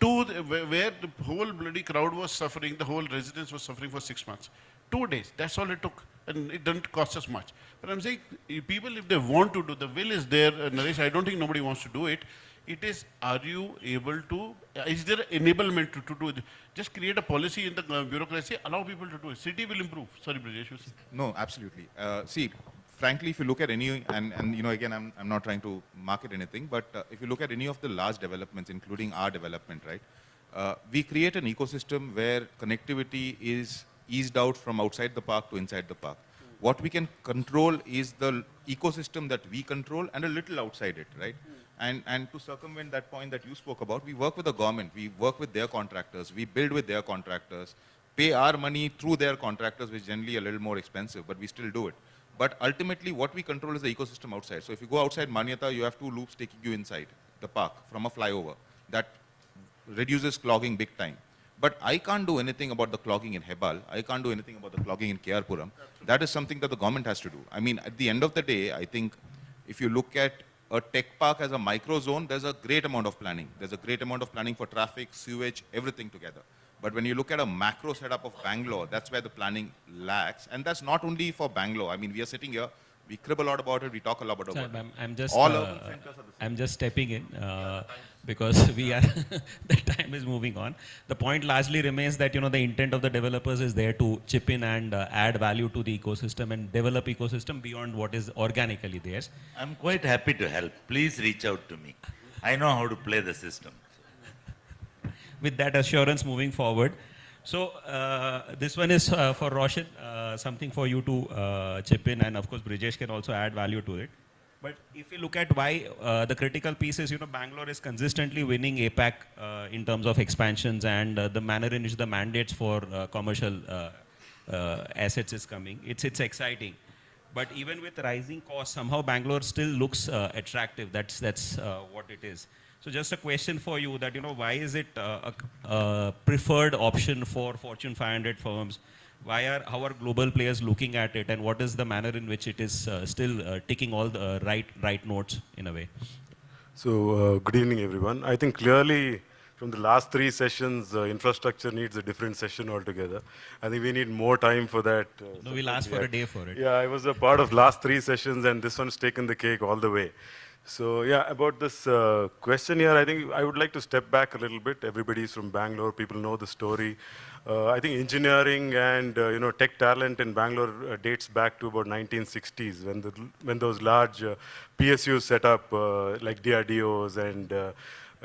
Where the whole bloody crowd was suffering, the whole residence was suffering for 6 months. 2 days, that's all it took. And it didn't cost us much. But I'm saying, people, if they want to do, the will is there, Naresh, I don't think nobody wants to do it. It is, are you able to, is there enablement to do it? Just create a policy in the bureaucracy, allow people to do it. City will improve. Sorry, Brajesh. you say. No, absolutely. See, frankly, if you look at any, and you know, again, I'm not trying to market anything, but if you look at any of the large developments, including our development, right, we create an ecosystem where connectivity is eased out from outside the park to inside the park. What we can control is the ecosystem that we control and a little outside it, right? And to circumvent that point that you spoke about, we work with the government, we work with their contractors, we build with their contractors, pay our money through their contractors, which is generally a little more expensive, but we still do it. But ultimately, what we control is the ecosystem outside. So if you go outside Manyata, you have 2 loops taking you inside the park from a flyover. That reduces clogging big time. But I can't do anything about the clogging in Hebal. I can't do anything about the clogging in KR That is something that the government has to do. I mean, at the end of the day, I think if you look at a tech park as a micro zone, there's a great amount of planning. There's a great amount of planning for traffic, sewage, everything together. But when you look at a macro setup of Bangalore, that's where the planning lacks. And that's not only for Bangalore. I mean, we are sitting here, we crib a lot about it, we talk a lot about it. I'm just, All urban centers are the same. I'm just stepping in because we are, the time is moving on. The point largely remains that, you know, the intent of the developers is there to chip in and add value to the ecosystem and develop ecosystem beyond what is organically theirs. I'm quite happy to help. Please reach out to me. I know how to play the system. With that assurance moving forward. So this one is for Roshan, something for you to chip in, and of course Brijesh can also add value to it. But if you look at why the critical piece is, you know, Bangalore is consistently winning APAC in terms of expansions and the manner in which the mandates for commercial assets is coming. It's exciting. But even with rising costs, somehow Bangalore still looks attractive. That's what it is. So just a question for you that, you know, why is it a preferred option for Fortune 500 firms? How are global players looking at it, and what is the manner in which it is still ticking all the right notes in a way? So good evening, everyone. I think clearly from the last 3 sessions, infrastructure needs a different session altogether. I think we need more time for that. No, we'll ask for a day for it. Yeah, I was a part of last 3 sessions, and this one's taken the cake all the way. So yeah, about this question here, I think I would like to step back a little bit. Everybody's from Bangalore, people know the story. I think engineering and you know, tech talent in Bangalore dates back to about 1960s when those large PSUs set up like DRDOs and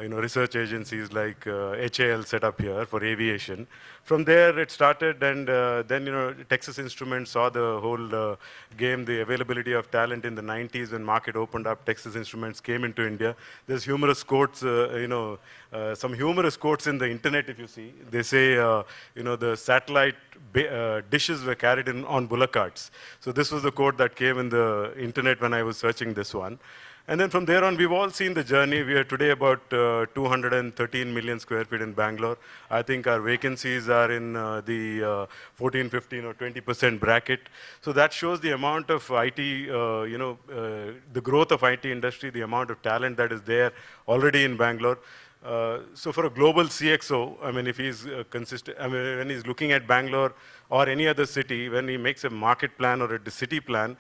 you know, research agencies like HAL set up here for aviation. From there it started, and then, you know, Texas Instruments saw the whole game, the availability of talent in the 90s when market opened up. Texas Instruments came into India. There's humorous quotes, you know, some humorous quotes in the internet if you see. They say, you know, the satellite dishes were carried in on bullock carts. So this was the quote that came in the internet when I was searching this one. And then from there on, we've all seen the journey. We are today about 213 million square feet in Bangalore. I think our vacancies are in the 14, 15 or 20% bracket. So that shows the amount of IT, you know, the growth of IT industry, the amount of talent that is there already in Bangalore. So for a global CXO, I mean, if he's consistent, I mean, when he's looking at Bangalore or any other city, when he makes a market plan or a city plan,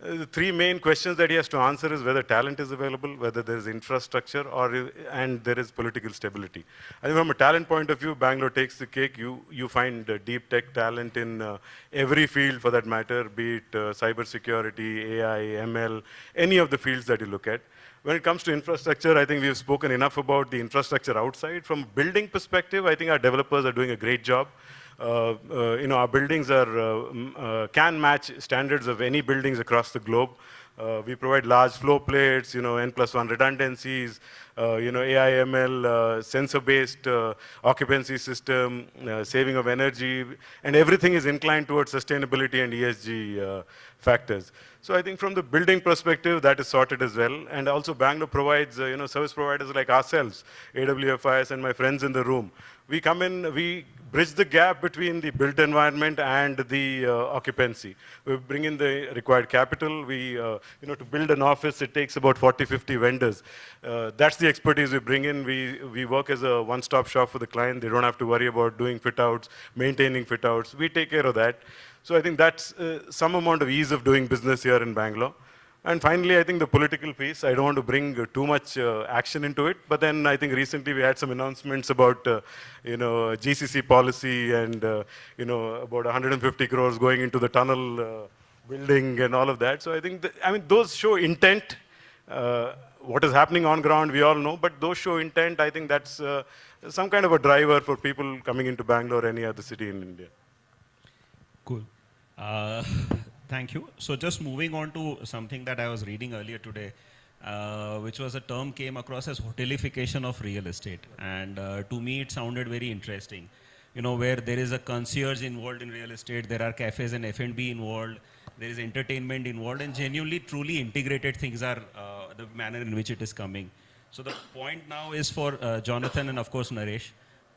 The three main questions that he has to answer is whether talent is available, whether there is infrastructure, and there is political stability. I think from a talent point of view, Bangalore takes the cake. You find deep tech talent in every field for that matter, be it cyber security, AI, ML, any of the fields that you look at. When it comes to infrastructure, I think we've spoken enough about the infrastructure outside. From a building perspective, I think our developers are doing a great job. Our buildings can match standards of any buildings across the globe. We provide large floor plates, N+1 redundancies, AI, ML, sensor-based occupancy system, saving of energy, and everything is inclined towards sustainability and ESG factors. So I think from the building perspective, that is sorted as well. And also Bangalore provides, service providers like ourselves, AWFIS and my friends in the room. We come in, we bridge the gap between the built environment and the occupancy. We bring in the required capital. To build an office, it takes about 40, 50 vendors. That's the expertise we bring in. We work as a one-stop shop for the client. They don't have to worry about doing fit-outs, maintaining fit-outs. We take care of that. So I think that's some amount of ease of doing business here in Bangalore. And finally, I think the political piece, I don't want to bring too much action into it, but then I think recently we had some announcements about, GCC policy and, about 150 crores going into the tunnel building and all of that. So I think, those show intent. What is happening on ground, we all know, but those show intent. I think that's some kind of a driver for people coming into Bangalore or any other city in India. Cool. Thank you. So just moving on to something that I was reading earlier today, which was a term came across as hotelification of real estate. And to me, it sounded very interesting. Where there is a concierge involved in real estate, there are cafes and F&B involved, there is entertainment involved, and genuinely, truly integrated things are the manner in which it is coming. So the point now is for Jonathan and of course Naresh,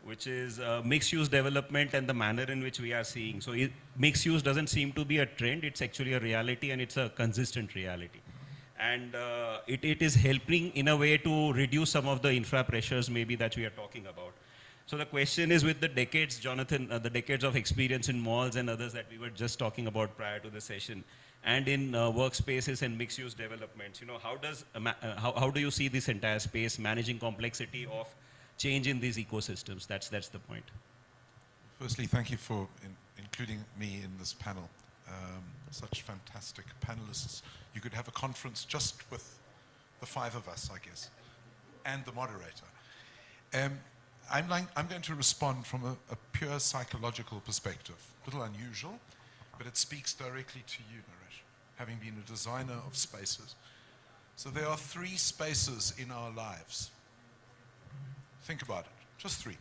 which is mixed-use development and the manner in which we are seeing. So mixed-use doesn't seem to be a trend, it's actually a reality, and it's a consistent reality. And it is helping in a way to reduce some of the infra pressures maybe that we are talking about. So the question is, with the decades, Jonathan, the decades of experience in malls and others that we were just talking about prior to the session, and in workspaces and mixed-use developments, how do you see this entire space managing complexity of change in these ecosystems? That's the point. Firstly, thank you for including me in this panel. Such fantastic panelists. You could have a conference just with the five of us, I guess, and the moderator. I'm going to respond from a pure psychological perspective. A little unusual, but it speaks directly to you, Naresh, having been a designer of spaces. So there are three spaces in our lives. Think about it, just three.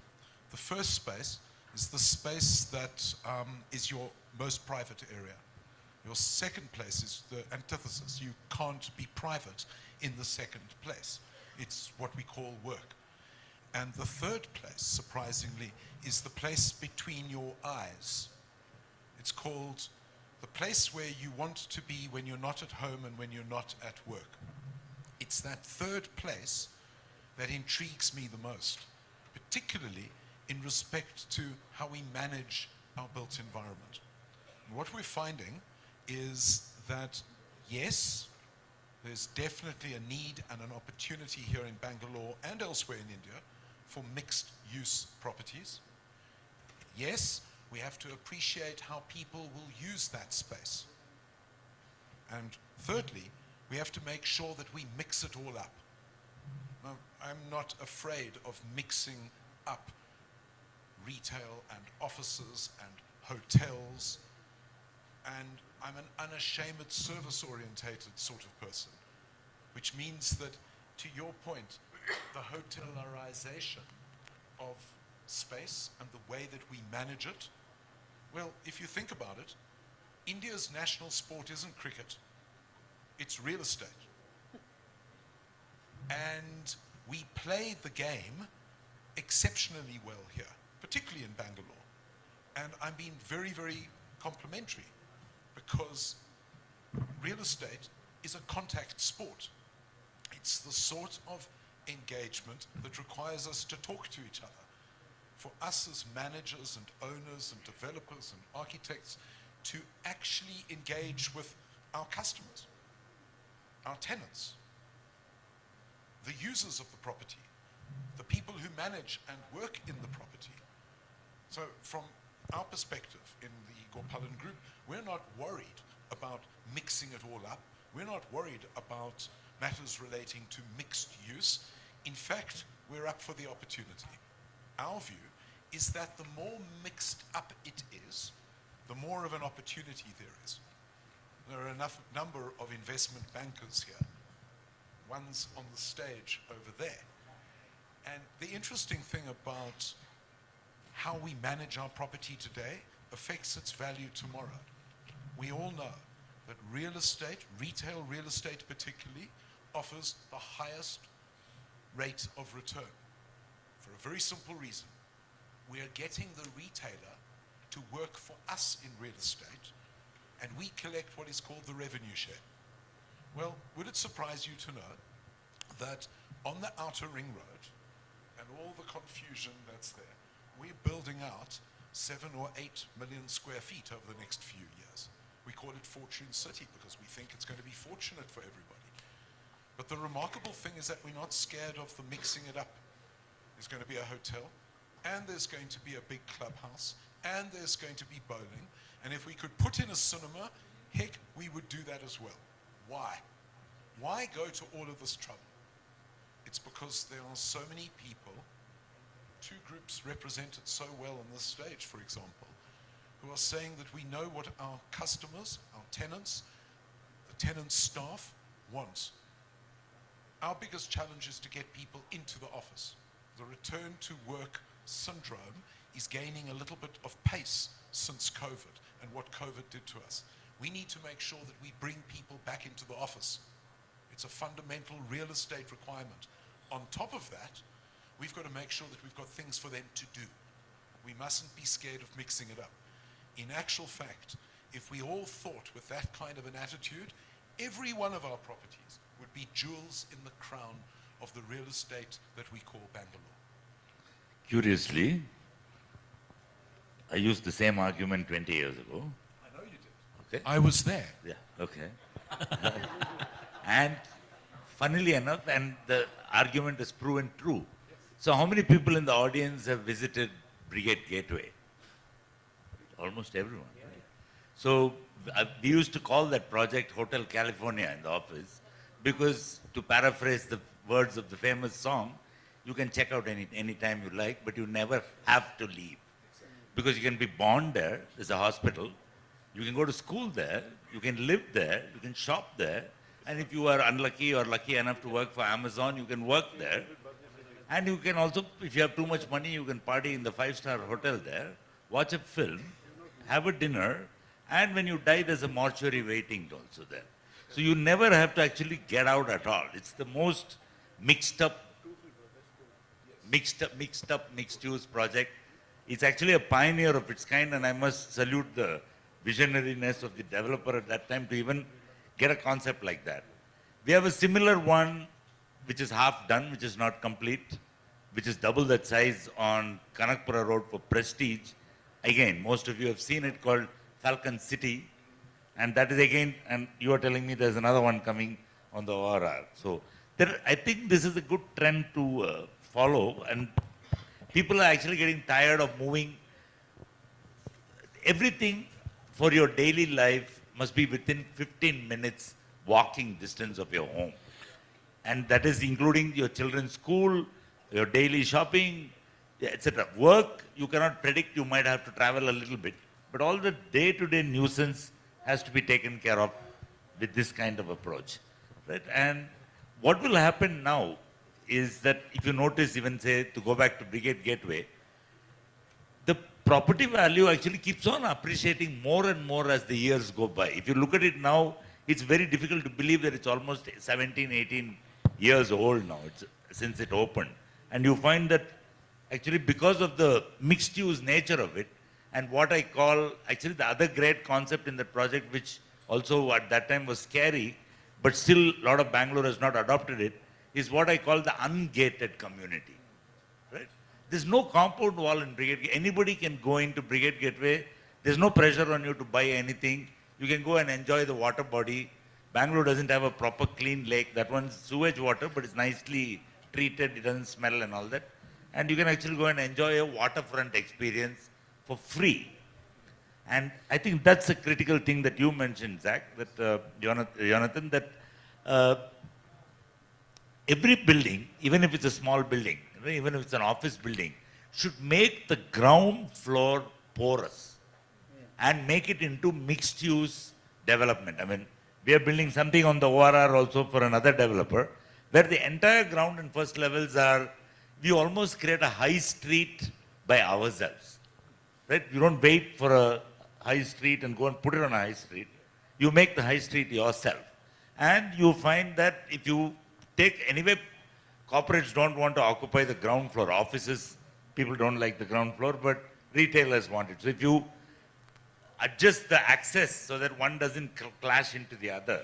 The first space is the space that is your most private area. Your second place is the antithesis. You can't be private in the second place. It's what we call work. And the third place, surprisingly, is the place between your eyes. It's called the place where you want to be when you're not at home and when you're not at work. It's that third place that intrigues me the most, particularly in respect to how we manage our built environment. And what we're finding is that, yes, there's definitely a need and an opportunity here in Bangalore and elsewhere in India for mixed-use properties. Yes, we have to appreciate how people will use that space. And thirdly, we have to make sure that we mix it all up. Now, I'm not afraid of mixing up retail and offices and hotels, and I'm an unashamed service-orientated sort of person, which means that, to your point, the hotelarization of space and the way that we manage it, well, if you think about it, India's national sport isn't cricket, it's real estate. And we play the game exceptionally well here, particularly in Bangalore. And I'm being very, very complimentary, because real estate is a contact sport. It's the sort of engagement that requires us to talk to each other. For us as managers and owners and developers and architects to actually engage with our customers, our tenants, the users of the property, the people who manage and work in the property. So from our perspective in the Gopalan Group, we're not worried about mixing it all up. We're not worried about matters relating to mixed use. In fact, we're up for the opportunity. Our view is that the more mixed up it is, the more of an opportunity there is. There are enough number of investment bankers here. One's on the stage over there. And the interesting thing about how we manage our property today affects its value tomorrow. We all know that real estate, retail real estate particularly, offers the highest rate of return for a very simple reason. We are getting the retailer to work for us in real estate, and we collect what is called the revenue share. Well, would it surprise you to know that on the outer ring road and all the confusion that's there, we're building out 7 or 8 million square feet over the next few years. We call it Fortune City because we think it's going to be fortunate for everybody. But the remarkable thing is that we're not scared of the mixing it up. There's going to be a hotel, and there's going to be a big clubhouse, and there's going to be bowling. And if we could put in a cinema, heck, we would do that as well. Why? Why go to all of this trouble? It's because there are so many people, two groups represented so well on this stage, for example, who are saying that we know what our customers, our tenants, the tenant staff want. Our biggest challenge is to get people into the office. The return to work syndrome is gaining a little bit of pace since COVID and what COVID did to us. We need to make sure that we bring people back into the office. It's a fundamental real estate requirement. On top of that, we've got to make sure that we've got things for them to do. We mustn't be scared of mixing it up. In actual fact, if we all thought with that kind of an attitude, every one of our properties would be jewels in the crown of the real estate that we call Bangalore. Curiously, I used the same argument 20 years ago. I know you did. Okay. I was there. Yeah, okay. And funnily enough, and the argument is proven true. So how many people in the audience have visited Brigade Gateway? Almost everyone. Right? So we used to call that project Hotel California in the office because, to paraphrase the words of the famous song, you can check out any time you like, but you never have to leave. Because you can be born there, there's a hospital, you can go to school there, you can live there, you can shop there, and if you are unlucky or lucky enough to work for Amazon, you can work there. And you can also, if you have too much money, you can party in the 5-star hotel there, watch a film, have a dinner, and when you die, there's a mortuary waiting also there. So you never have to actually get out at all. It's the most mixed use project. It's actually a pioneer of its kind, and I must salute the visionariness of the developer at that time to even get a concept like that. We have a similar one which is half done, which is not complete, which is double that size on Kanakpura Road for Prestige. Again, most of you have seen it, called Falcon City. And that is again, and you are telling me there's another one coming on the ORR. So I think this is a good trend to follow, and people are actually getting tired of moving. Everything for your daily life must be within 15 minutes walking distance of your home. And that is including your children's school, your daily shopping, etc. Work, you cannot predict, you might have to travel a little bit. But all the day-to-day nuisance has to be taken care of with this kind of approach. Right? And what will happen now is that if you notice, even say, to go back to Brigade Gateway, the property value actually keeps on appreciating more and more as the years go by. If you look at it now, it's very difficult to believe that it's almost 17, 18 years old now, since it opened. And you find that actually because of the mixed use nature of it, and what I call, actually the other great concept in the project, which also at that time was scary, but still a lot of Bangalore has not adopted it, is what I call the ungated community. Right? There's no compound wall in Brigade. Anybody can go into Brigade Gateway. There's no pressure on you to buy anything. You can go and enjoy the water body. Bangalore doesn't have a proper clean lake. That one's sewage water, but it's nicely treated. It doesn't smell and all that. And you can actually go and enjoy a waterfront experience for free. And I think that's a critical thing that you mentioned, Zach, that Jonathan, that every building, even if it's a small building, even if it's an office building, should make the ground floor porous and make it into mixed use development. I mean, we are building something on the ORR also for another developer, where the entire ground and first levels are, we almost create a high street by ourselves. Right? You don't wait for a high street and go and put it on a high street. You make the high street yourself. And you find that if you take, anyway, corporates don't want to occupy the ground floor. Offices, people don't like the ground floor, but retailers want it. So if you adjust the access so that one doesn't clash into the other,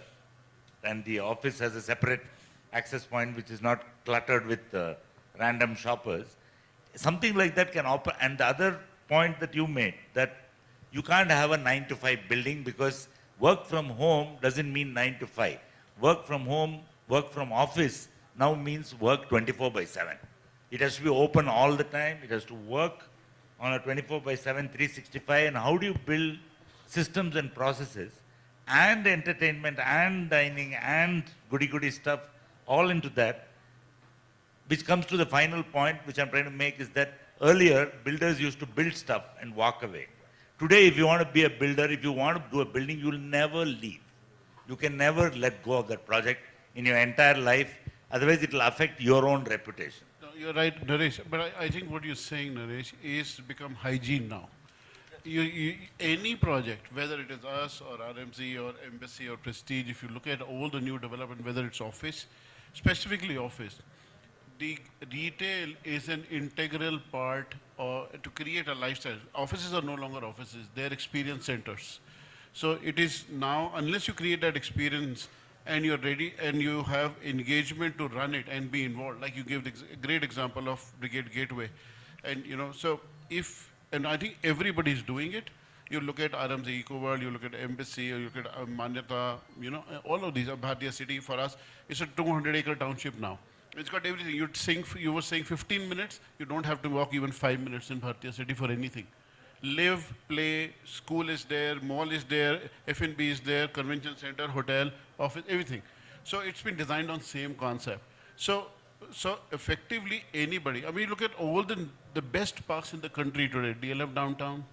and the office has a separate access point which is not cluttered with random shoppers, something like that can operate. And the other point that you made, that you can't have a 9-to-5 building, because work from home doesn't mean 9 to 5. Work from home, work from office now means work 24/7. It has to be open all the time. It has to work on a 24/7, 365. And how do you build systems and processes and entertainment and dining and goody stuff all into that, which comes to the final point which I'm trying to make, is that earlier builders used to build stuff and walk away. Today, if you want to be a builder, if you want to do a building, you'll never leave. You can never let go of that project in your entire life. Otherwise, it will affect your own reputation. No, you're right, Naresh. But I think what you're saying, Naresh, is become hygiene now. Any project, whether it is us or RMZ or Embassy or Prestige, if you look at all the new development, whether it's office, specifically office, the retail is an integral part to create a lifestyle. Offices are no longer offices, they're experience centers. So it is now, unless you create that experience and you're ready and you have engagement to run it and be involved, like you gave the great example of Brigade Gateway. And so if, and I think everybody's doing it. You look at RMZ EcoWorld, you look at Embassy, or you look at Manyata, all of these, Bhartiya City for us, it's a 200-acre township now. It's got everything. You were saying 15 minutes, you don't have to walk even 5 minutes in Bhartiya City for anything. Live, play, school is there, mall is there, F&B is there, convention center, hotel, office, everything. So it's been designed on same concept. So effectively anybody, I mean, look at all the best parks in the country today, DLF Downtown,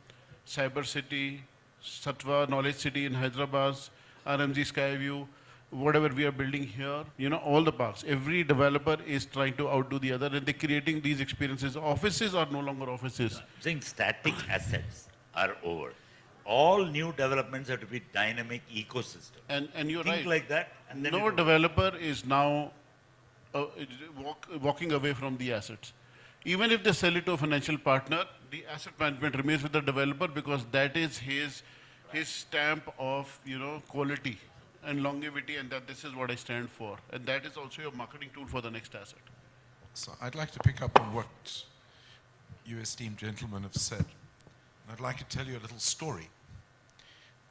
Cyber City, Satwa Knowledge City in Hyderabad, RMZ Skyview, whatever we are building here, all the parks. Every developer is trying to outdo the other, and they're creating these experiences. Offices are no longer offices. I'm saying static assets are over. All new developments have to be dynamic ecosystem. And you're Think right. like that. And then No developer is now walking away from the assets. Even if they sell it to a financial partner, the asset management remains with the developer, because that is his stamp of quality and longevity, and that this is what I stand for. And that is also your marketing tool for the next asset. So I'd like to pick up on what you esteemed gentlemen have said. And I'd like to tell you a little story.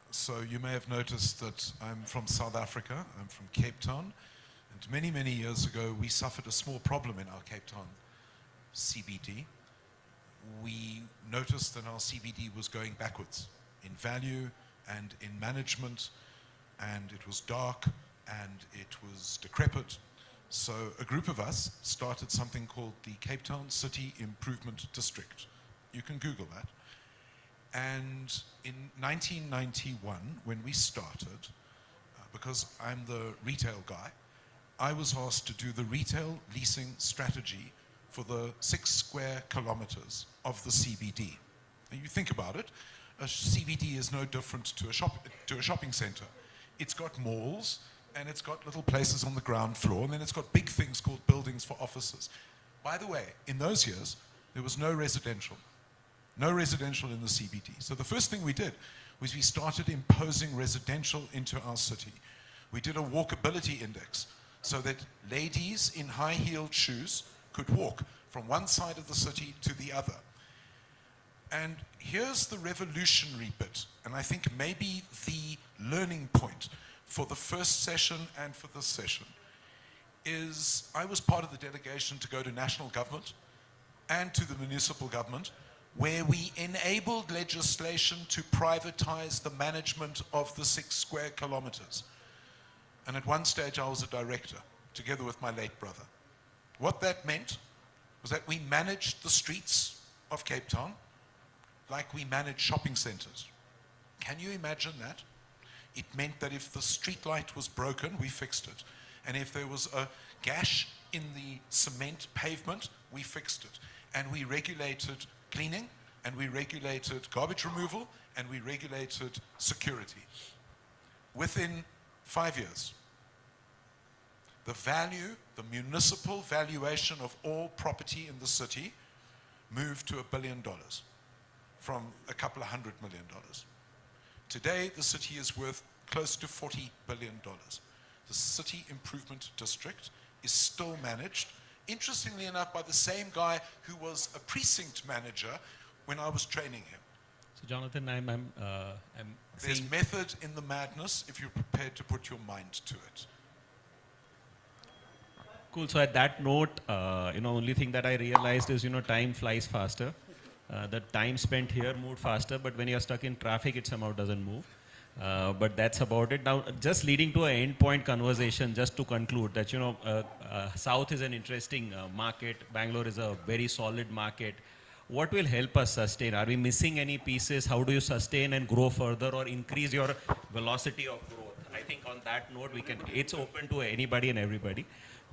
So you may have noticed that I'm from South Africa, I'm from Cape Town, and many, many years ago we suffered a small problem in our Cape Town CBD. We noticed that our CBD was going backwards in value and in management, and it was dark and it was decrepit. So a group of us started something called the Cape Town City Improvement District. You can Google that. And in 1991, when we started, because I'm the retail guy, I was asked to do the retail leasing strategy for the 6 square kilometers of the CBD. And you think about it, a CBD is no different to a shopping center. It's got malls, and it's got little places on the ground floor, and then it's got big things called buildings for offices. By the way, in those years, there was no residential in the CBD. So the first thing we did was we started imposing residential into our city. We did a walkability index so that ladies in high-heeled shoes could walk from one side of the city to the other. And here's the revolutionary bit, and I think maybe the learning point for the first session and for this session is I was part of the delegation to go to national government and to the municipal government, where we enabled legislation to privatize the management of the 6 square kilometers. And at one stage I was a director, together with my late brother. What that meant was that we managed the streets of Cape Town like we manage shopping centers. Can you imagine that? It meant that if the street light was broken, we fixed it. And if there was a gash in the cement pavement, we fixed it. And we regulated cleaning, and we regulated garbage removal, and we regulated security. Within 5 years, the value, the municipal valuation of all property in the city moved to $1 billion from a couple of $100 million. Today, the city is worth close to $40 billion. The City Improvement District is still managed, interestingly enough, by the same guy who was a precinct manager when I was training him. So Jonathan, I'm There's saying, method in the madness if you're prepared to put your mind to it. cool. So at that note, only thing that I realized is, time flies faster. The time spent here moved faster, but when you're stuck in traffic, it somehow doesn't move. But that's about it. Now, just leading to an end point conversation, just to conclude that, South is an interesting market. Bangalore is a very solid market. What will help us sustain? Are we missing any pieces? How do you sustain and grow further or increase your velocity of growth? I think on that note, it's open to anybody and everybody.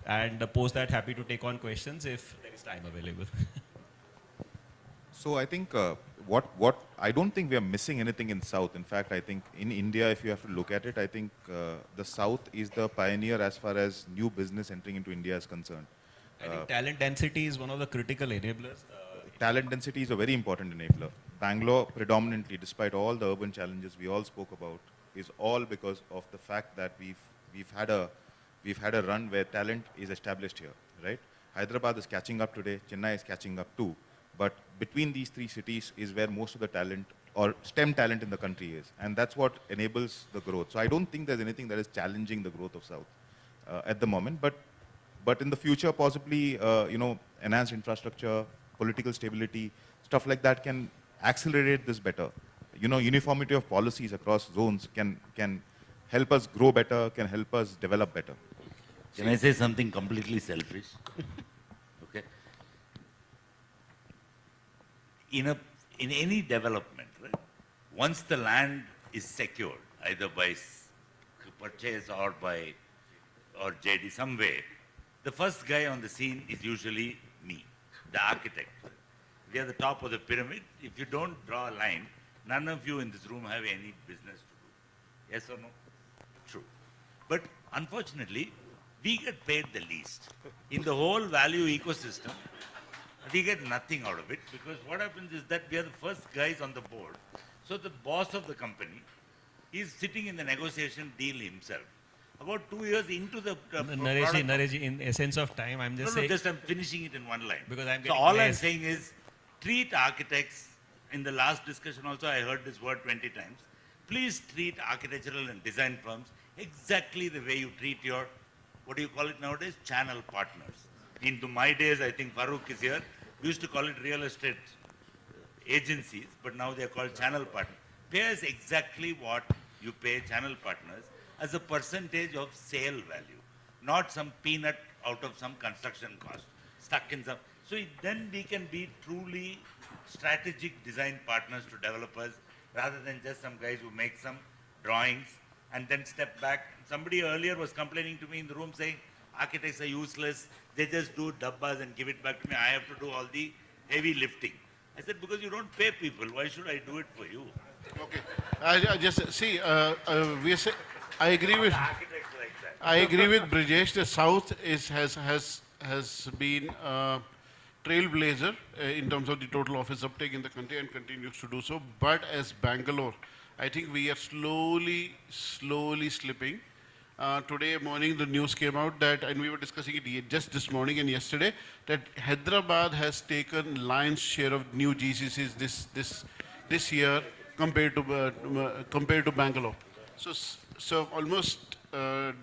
And post that, happy to take on questions if there is time available. So I think what I don't think we are missing anything in South. In fact, I think in India, if you have to look at it, I think the South is the pioneer as far as new business entering into India is concerned. I think talent density is one of the critical enablers. Talent density is a very important enabler. Bangalore predominantly, despite all the urban challenges we all spoke about, is all because of the fact that we've had a run where talent is established here, right? Hyderabad is catching up today, Chennai is catching up too. But between these 3 cities is where most of the talent or STEM talent in the country is. And that's what enables the growth. So I don't think there's anything that is challenging the growth of South at the moment. But in the future, possibly, enhanced infrastructure, political stability, stuff like that can accelerate this better. Uniformity of policies across zones can help us grow better, can help us develop better. Can I say something completely selfish? Okay. In any development, right, once the land is secured, either by purchase or JD, some way, the first guy on the scene is usually me, the architect. We are the top of the pyramid. If you don't draw a line, none of you in this room have any business to do. Yes or no? True. But unfortunately, we get paid the least. In the whole value ecosystem, we get nothing out of it, because what happens is that we are the first guys on the board. So the boss of the company is sitting in the negotiation deal himself. About 2 years into the Naresh, in essence of time, I'm just saying. I'm finishing it in one line. Because I'm so getting all I'm blessed. saying is, treat architects, in the last discussion also I heard this word 20 times, please treat architectural and design firms exactly the way you treat your, what do you call it nowadays, channel partners. Into my days, I think Farooq is here, we used to call it real estate agencies, but now they are called channel partners. Pay us exactly what you pay channel partners as a percentage of sale value, not some peanut out of some construction cost, stuck in some. So then we can be truly strategic design partners to developers, rather than just some guys who make some drawings and then step back. Somebody earlier was complaining to me in the room saying, architects are useless, they just do dabbas and give it back to me, I have to do all the heavy lifting. I said, because you don't pay people, why should I do it for you? Okay, I just see. I agree with. I agree with Brijesh. The South has been a trailblazer in terms of the total office uptake in the country and continues to do so. But as Bangalore, I think we are slowly slipping. Today morning, the news came out that, and we were discussing it just this morning and yesterday, that Hyderabad has taken lion's share of new GCCs this year compared to Bangalore. So so almost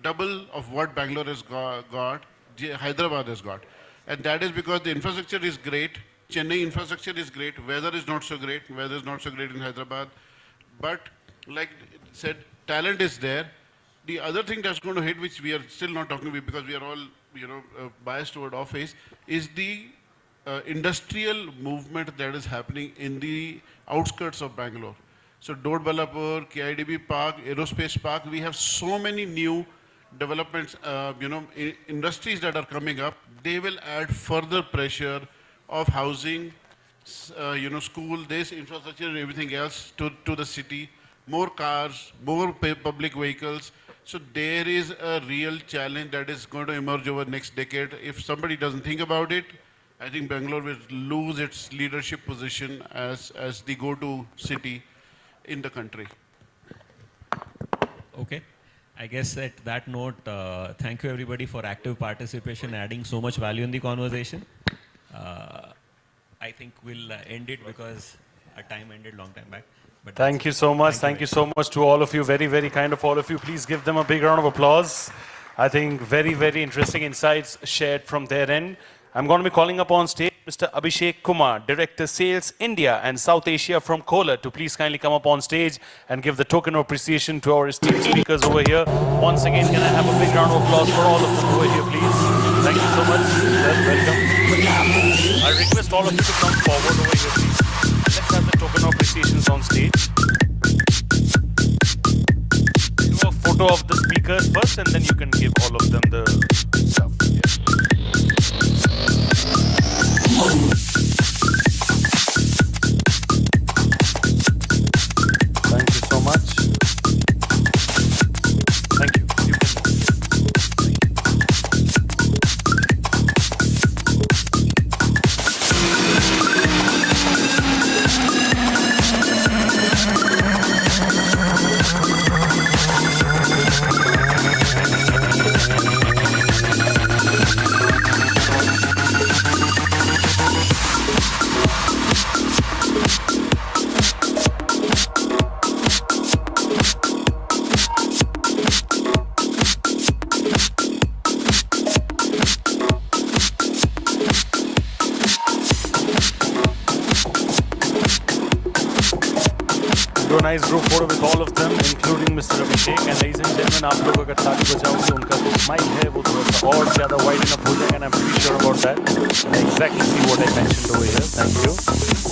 double of what Bangalore has got, Hyderabad has got. And that is because the infrastructure is great. Chennai infrastructure is great. Weather is not so great. Weather is not so great in Hyderabad. But like said, talent is there. The other thing that's going to hit, which we are still not talking about because we are all, biased toward office, is the industrial movement that is happening in the outskirts of Bangalore. So Dodballapur, KIDB Park, Aerospace Park, we have so many new developments, industries that are coming up. They will add further pressure of housing, school, this infrastructure and everything else to the city. More cars, more public vehicles. So there is a real challenge that is going to emerge over the next decade. If somebody doesn't think about it, I think Bangalore will lose its leadership position as the go-to city in the country. Okay. I guess at that note, thank you everybody for active participation, adding so much value in the conversation. I think we'll end it because our time ended long time back. But thank you so much. Thank you so much to all of you. Very, very kind of all of you. Please give them a big round of applause. I think very, very interesting insights shared from their end. I'm going to be calling up on stage Mr. Abhishek Kumar, Director Sales India and South Asia from Kohler, to please kindly come up on stage and give the token of appreciation to our esteemed speakers over here. Once again, can I have a big round of applause for all of them over here, please? Thank you so much. Welcome. I request all of you to come forward over here, please. And let's have the token of appreciations on stage. Do a photo of the speakers first, and then you can give all of them the stuff. Thank you so much. Thank you. You nice group photo with all of them, including Mr. Abhishek. And ladies and gentlemen, आप लोग अगर ताली बजाओगे, उनका जो smile है वो थोड़ा सा और ज़्यादा widen up हो जाएगा, and I'm pretty sure about that. I exactly see what I mentioned over here. Thank you.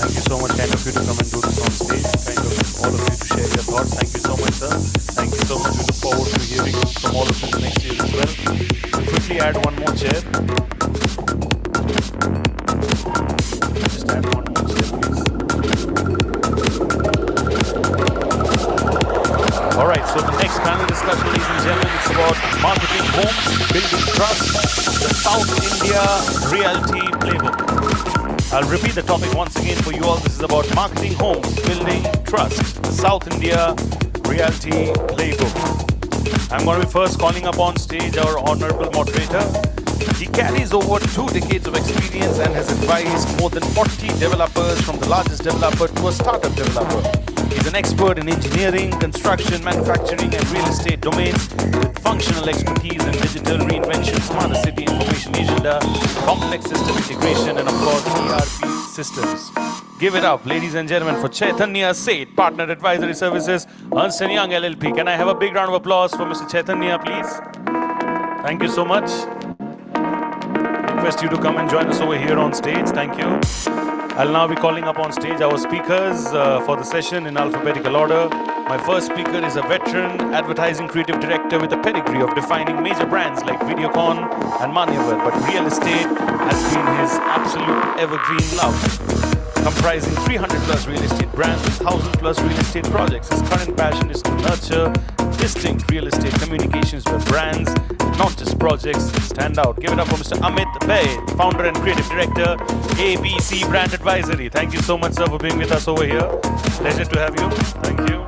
Thank you so much, kind of you to come and do this on stage. Kind of all of you to share your thoughts. Thank you so much, sir. Thank you so much. We look forward to hearing from all of you next year as well. Quickly add one more chair. Just add one more chair, please. All right, so the next panel discussion, ladies and gentlemen, is about marketing homes, building trust, the South India Realty Playbook. I'll repeat the topic once again for you all. This is about marketing homes, building trust, the South India Realty Playbook. I'm going to be first calling up on stage our honorable moderator. He carries over 2 decades of experience and has advised more than 40 developers, from the largest developer to a startup developer. He's an expert in engineering, construction, manufacturing and real estate domains with functional expertise in digital reinvention, smart city information agenda, complex system integration and of course ERP systems. Give it up, ladies and gentlemen, for Chaitanya Seth, Partner Advisory Services, Ernst & Young LLP. Can I have a big round of applause for Mr. Chaitanya, please? Thank you so much. Request you to come and join us over here on stage. Thank you. I'll now be calling up on stage our speakers for the session in alphabetical order. My first speaker is a veteran advertising creative director with a pedigree of defining major brands like Videocon and Manyavar, but real estate has been his absolute evergreen love. Comprising 300 plus real estate brands and 1,000 plus real estate projects, his current passion is to nurture distinct real estate communications where brands, not just projects, stand out. Give it up for Mr. Amit Baid, founder and creative director, ABC Brand Advisory. Thank you so much, sir, for being with us over here. Pleasure to have you. Thank you.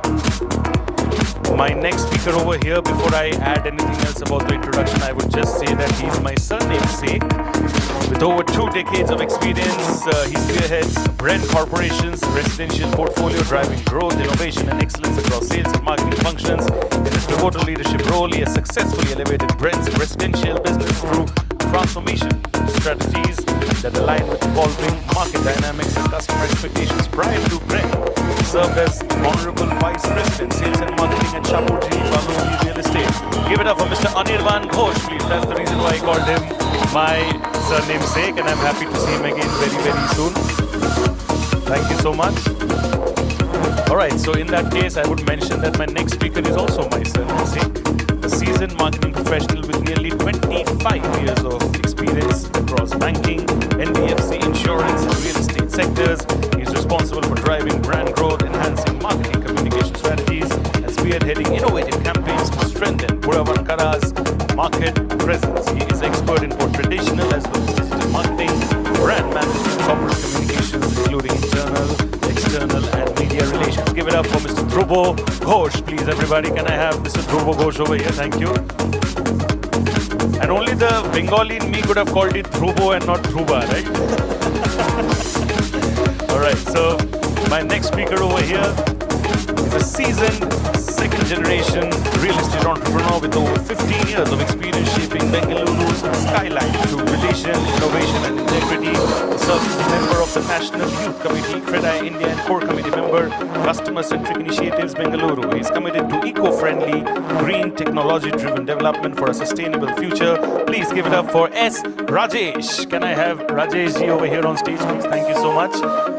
My next speaker over here, before I add anything else about the introduction, I would just say that he's my surname sake, With over 2 decades of experience, he spearheads brand corporations, residential portfolio, driving growth, innovation, and excellence across sales and marketing functions. In his pivotal leadership role, he has successfully elevated Brent's residential business through transformation strategies that align with evolving market dynamics and customer expectations. Prior to Brent, he served as Honorable Vice President, Sales and Marketing at Shapoorji Pallonji Real Estate. Give it up for Mr. Anirban Ghosh, please. That's the reason why I called him my surname sake, and I'm happy to see him again very, very soon. Thank you so much. Alright, so in that case, I would mention that my next speaker is also my surname sake. A seasoned marketing professional with nearly 25 years of experience across banking, NBFC, insurance, and real estate sectors. He is responsible for driving brand growth, enhancing marketing communication strategies, and spearheading innovative campaigns to strengthen Puravankara's market presence. He is expert in both traditional as well as digital marketing, brand management, corporate communications, including internal, external, and media relations. Give it up for Mr. Dhruvo Ghosh, please, everybody. Can I have Mr. Dhruvo Ghosh over here? Thank you. And only the Bengali in me could have called it Dhruvo and not Dhruva, right? Alright, so my next speaker over here is a seasoned second generation real estate entrepreneur with over 15 years of experience shaping Bengaluru's skyline through relation, innovation, and integrity. He serves as a member of the National Youth Committee, CREDAI India, and core committee member, Customer-Centric Initiatives Bengaluru. He is committed to eco-friendly, green, technology-driven development for a sustainable future. Please give it up for S. Rajesh. Can I have Rajesh ji over here on stage, please? Thank you so much.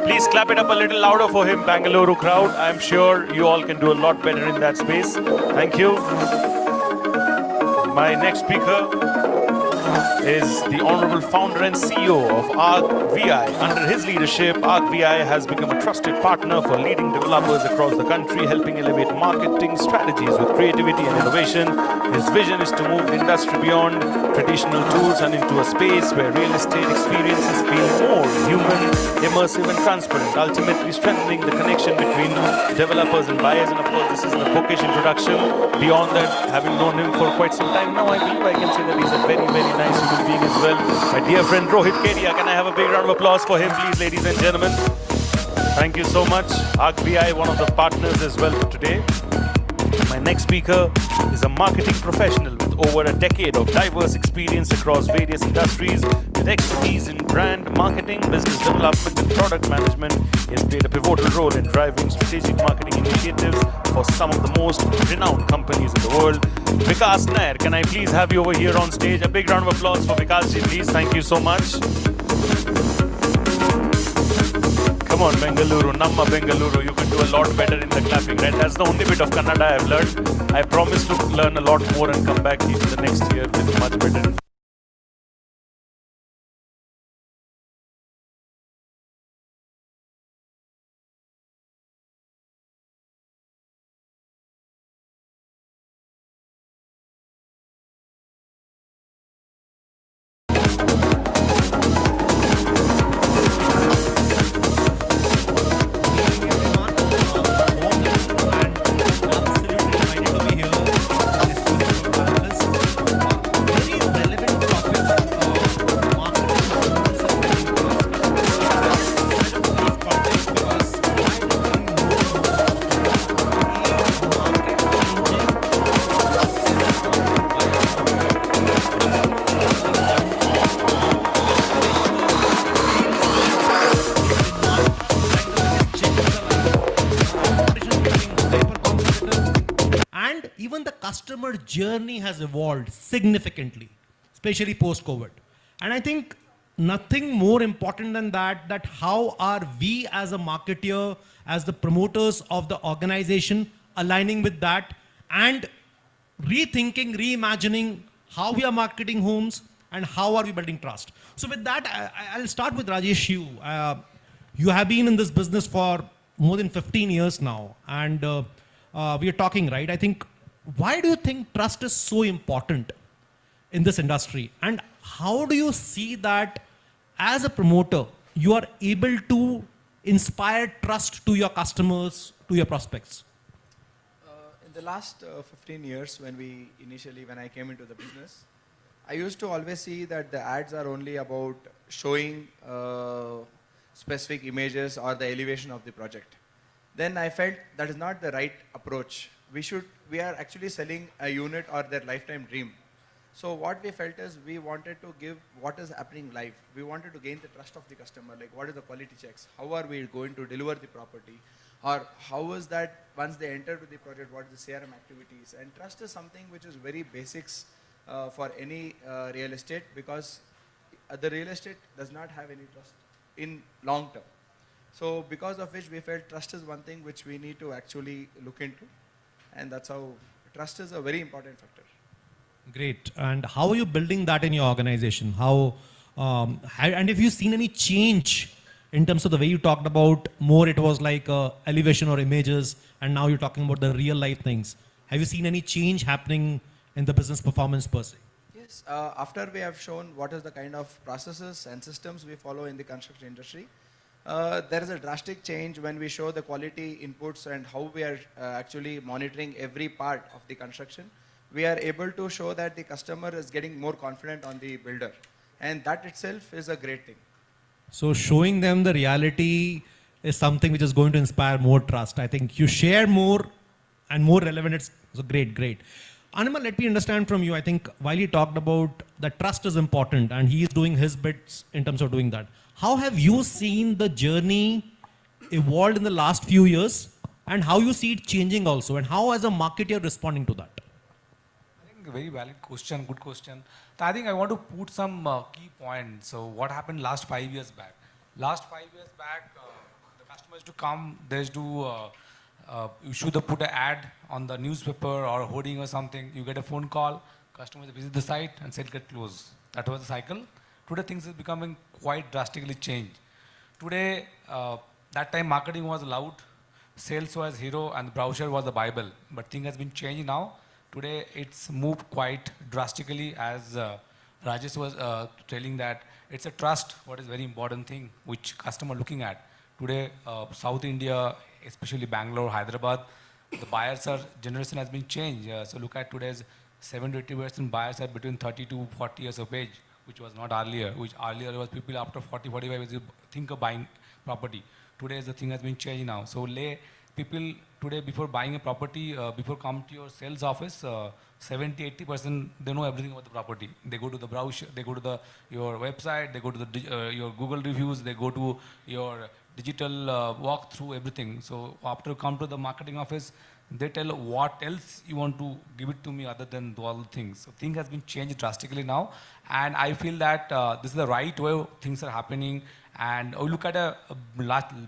Please clap it up a little louder for him, Bengaluru crowd. I'm sure you all can do a lot better in that space. Thank you. My next speaker is the Honorable Founder and CEO of ArcVI. Under his leadership, ArcVI has become a trusted partner for leading developers across the country, helping elevate marketing strategies with creativity and innovation. His vision is to move the industry beyond traditional tools and into a space where real estate experiences feel more human, immersive, and transparent, ultimately strengthening the connection between developers and buyers. And of course, this is the bookish introduction. Beyond that, having known him for quite some time now, I believe I can say that he's a very, very nice human being as well. My dear friend Rohit Kedia, can I have a big round of applause for him, please, ladies and gentlemen? Thank you so much. ArcVI, one of the partners as well for today. My next speaker is a marketing professional with over a decade of diverse experience across various industries. With expertise in brand, marketing, business development, and product management, he has played a pivotal role in driving strategic marketing initiatives for some of the most renowned companies in the world. Vikas Nair, can I please have you over here on stage? A big round of applause for Vikas ji, please. Thank you so much. Come on, Bengaluru, Namma Bengaluru, you can do a lot better in the clapping, right? That's the only bit of Kannada I've learned. I promise to learn a lot more and come back into the next year with much better. customer journey has evolved significantly, especially post-COVID. And I think nothing more important than that, that how are we as a marketeer, as the promoters of the organization, aligning with that and rethinking, reimagining how we are marketing homes and how are we building trust. So with that, I'll start with Rajesh. You have been in this business for more than 15 years now, and we are talking, right? I think, why do you think trust is so important in this industry? And how do you see that as a promoter, you are able to inspire trust to your customers, to your prospects? In the last 15 years, when I came into the business, I used to always see that the ads are only about showing specific images or the elevation of the project. Then I felt that is not the right approach. We are actually selling a unit or their lifetime dream. So what we felt is we wanted to give what is happening live. We wanted to gain the trust of the customer, like what is the quality checks, how are we going to deliver the property, or how is that once they enter to the project, what is the CRM activities. And trust is something which is very basics for any real estate, because the real estate does not have any trust in long term. So because of which we felt trust is one thing which we need to actually look into, and that's how trust is a very important factor. Great. And how are you building that in your organization? And if you've seen any change in terms of the way you talked about more, it was like elevation or images, and now you're talking about the real life things. Have you seen any change happening in the business performance per se? Yes, after we have shown what is the kind of processes and systems we follow in the construction industry, there is a drastic change when we show the quality inputs and how we are actually monitoring every part of the construction. We are able to show that the customer is getting more confident on the builder, and that itself is a great thing. So showing them the reality is something which is going to inspire more trust. I think you share more and more relevant. It's so great. Anima, let me understand from you. I think while he talked about that trust is important and he is doing his bits in terms of doing that. How have you seen the journey evolved in the last few years, and how you see it changing also, and how as a marketer responding to that? A very valid question, good question. I think I want to put some key points. So what happened last 5 years back? Last 5 years back, the customers to come, there's to put an ad on the newspaper or hoarding or something. You get a phone call, customers visit the site and sale get closed. That was the cycle. Today things is becoming quite drastically changed. Today, that time marketing was loud, sales was hero, and the brochure was the Bible. But thing has been changed now. Today, it's moved quite drastically, as Rajesh was telling that it's a trust, what is very important thing, which customer looking at. Today, South India, especially Bangalore, Hyderabad, the buyers generation has been changed. So look at today's 70 to 80% buyers are between 30 to 40 years of age, which was not earlier, which earlier was people after 40, 45 years think of buying property. Today, the thing has been changed now. So people today, before buying a property, before come to your sales office, 70, 80% they know everything about the property. They go to the browser, they go to your website, they go to your Google reviews, they go to your digital walkthrough, everything. So after come to the marketing office, they tell what else you want to give it to me other than all the things. So things has been changed drastically now, and I feel that this is the right way things are happening. And we look at a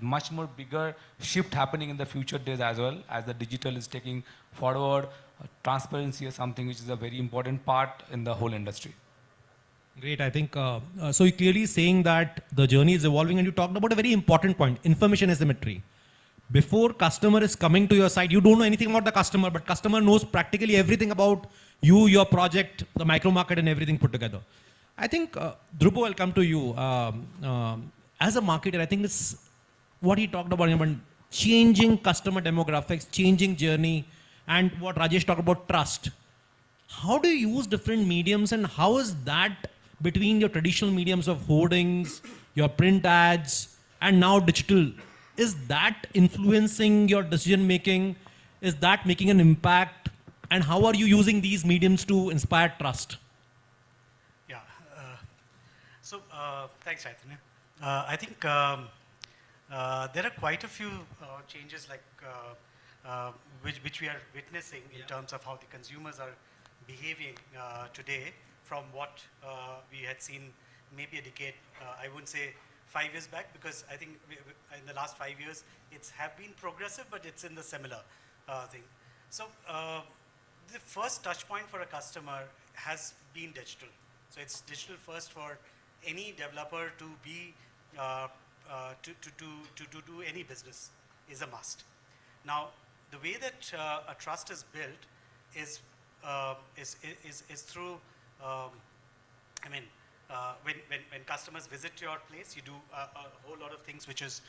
much more bigger shift happening in the future days as well, as the digital is taking forward. Transparency is something which is a very important part in the whole industry. Great. I think, so you're clearly saying that the journey is evolving, and you talked about a very important point, information asymmetry. Before customer is coming to your site, you don't know anything about the customer, but customer knows practically everything about you, your project, the micro market and everything put together. I think, Dhruvo, I'll come to you. As a marketer, I think it's what he talked about, changing customer demographics, changing journey, and what Rajesh talked about, trust. How do you use different mediums, and how is that between your traditional mediums of hoardings, your print ads, and now digital? Is that influencing your decision making? Is that making an impact? And how are you using these mediums to inspire trust? Yeah. Thanks, Chaitanya. I think there are quite a few changes which we are witnessing in terms of how the consumers are behaving today from what we had seen maybe a decade, I wouldn't say 5 years back, because I think in the last 5 years it's have been progressive, but it's in the similar thing. So the first touch point for a customer has been digital. So it's digital first for any developer to be to do any business is a must. Now, the way that a trust is built is through, when customers visit your place, you do a whole lot of things which is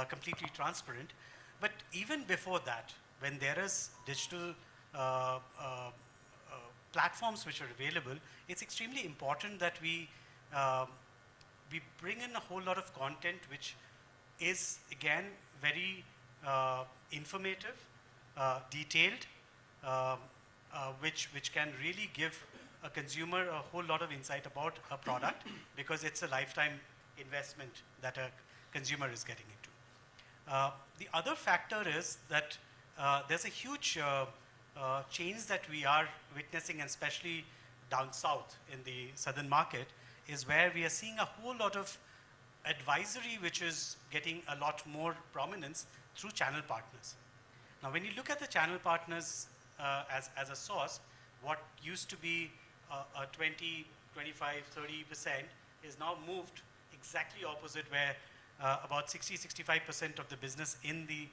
completely transparent. But even before that, when there is digital platforms which are available, it's extremely important that we bring in a whole lot of content which is, again, very informative, detailed, which can really give a consumer a whole lot of insight about a product, because it's a lifetime investment that a consumer is getting into. The other factor is that there's a huge change that we are witnessing, and especially down south in the southern market, is where we are seeing a whole lot of advisory which is getting a lot more prominence through channel partners. Now, when you look at the channel partners as a source, what used to be a 20, 25, 30% is now moved exactly opposite, where about 60-65% of the business in the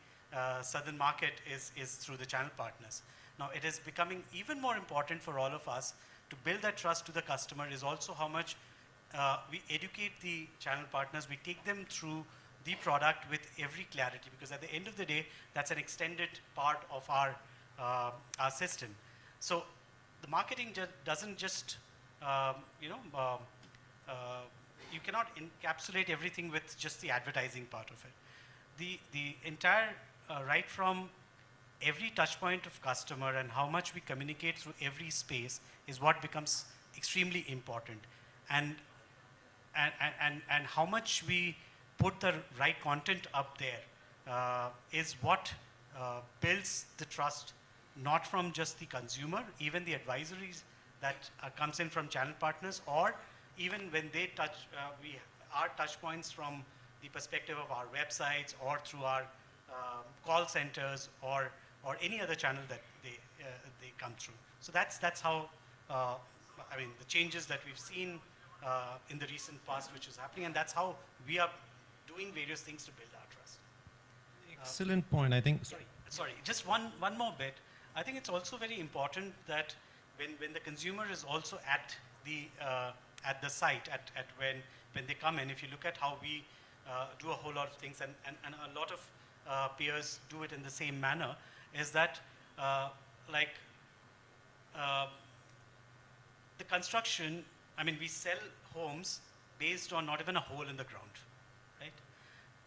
southern market is through the channel partners. Now, it is becoming even more important for all of us to build that trust to the customer, is also how much we educate the channel partners. We take them through the product with every clarity, because at the end of the day, that's an extended part of our system. So the marketing doesn't just, you cannot encapsulate everything with just the advertising part of it. The entire, right from every touch point of customer and how much we communicate through every space is what becomes extremely important. And how much we put the right content up there is what builds the trust, not from just the consumer, even the advisories that comes in from channel partners, or even when they touch, our touch points from the perspective of our websites or through our call centers or any other channel that they come through. So that's how, I mean, the changes that we've seen in the recent past which is happening, and that's how we are doing various things to build our trust. Excellent point, I think. Sorry, just one more bit. I think it's also very important that when the consumer is also at the site, when they come in, if you look at how we do a whole lot of things, and a lot of peers do it in the same manner, is that the construction, I mean, we sell homes based on not even a hole in the ground, right?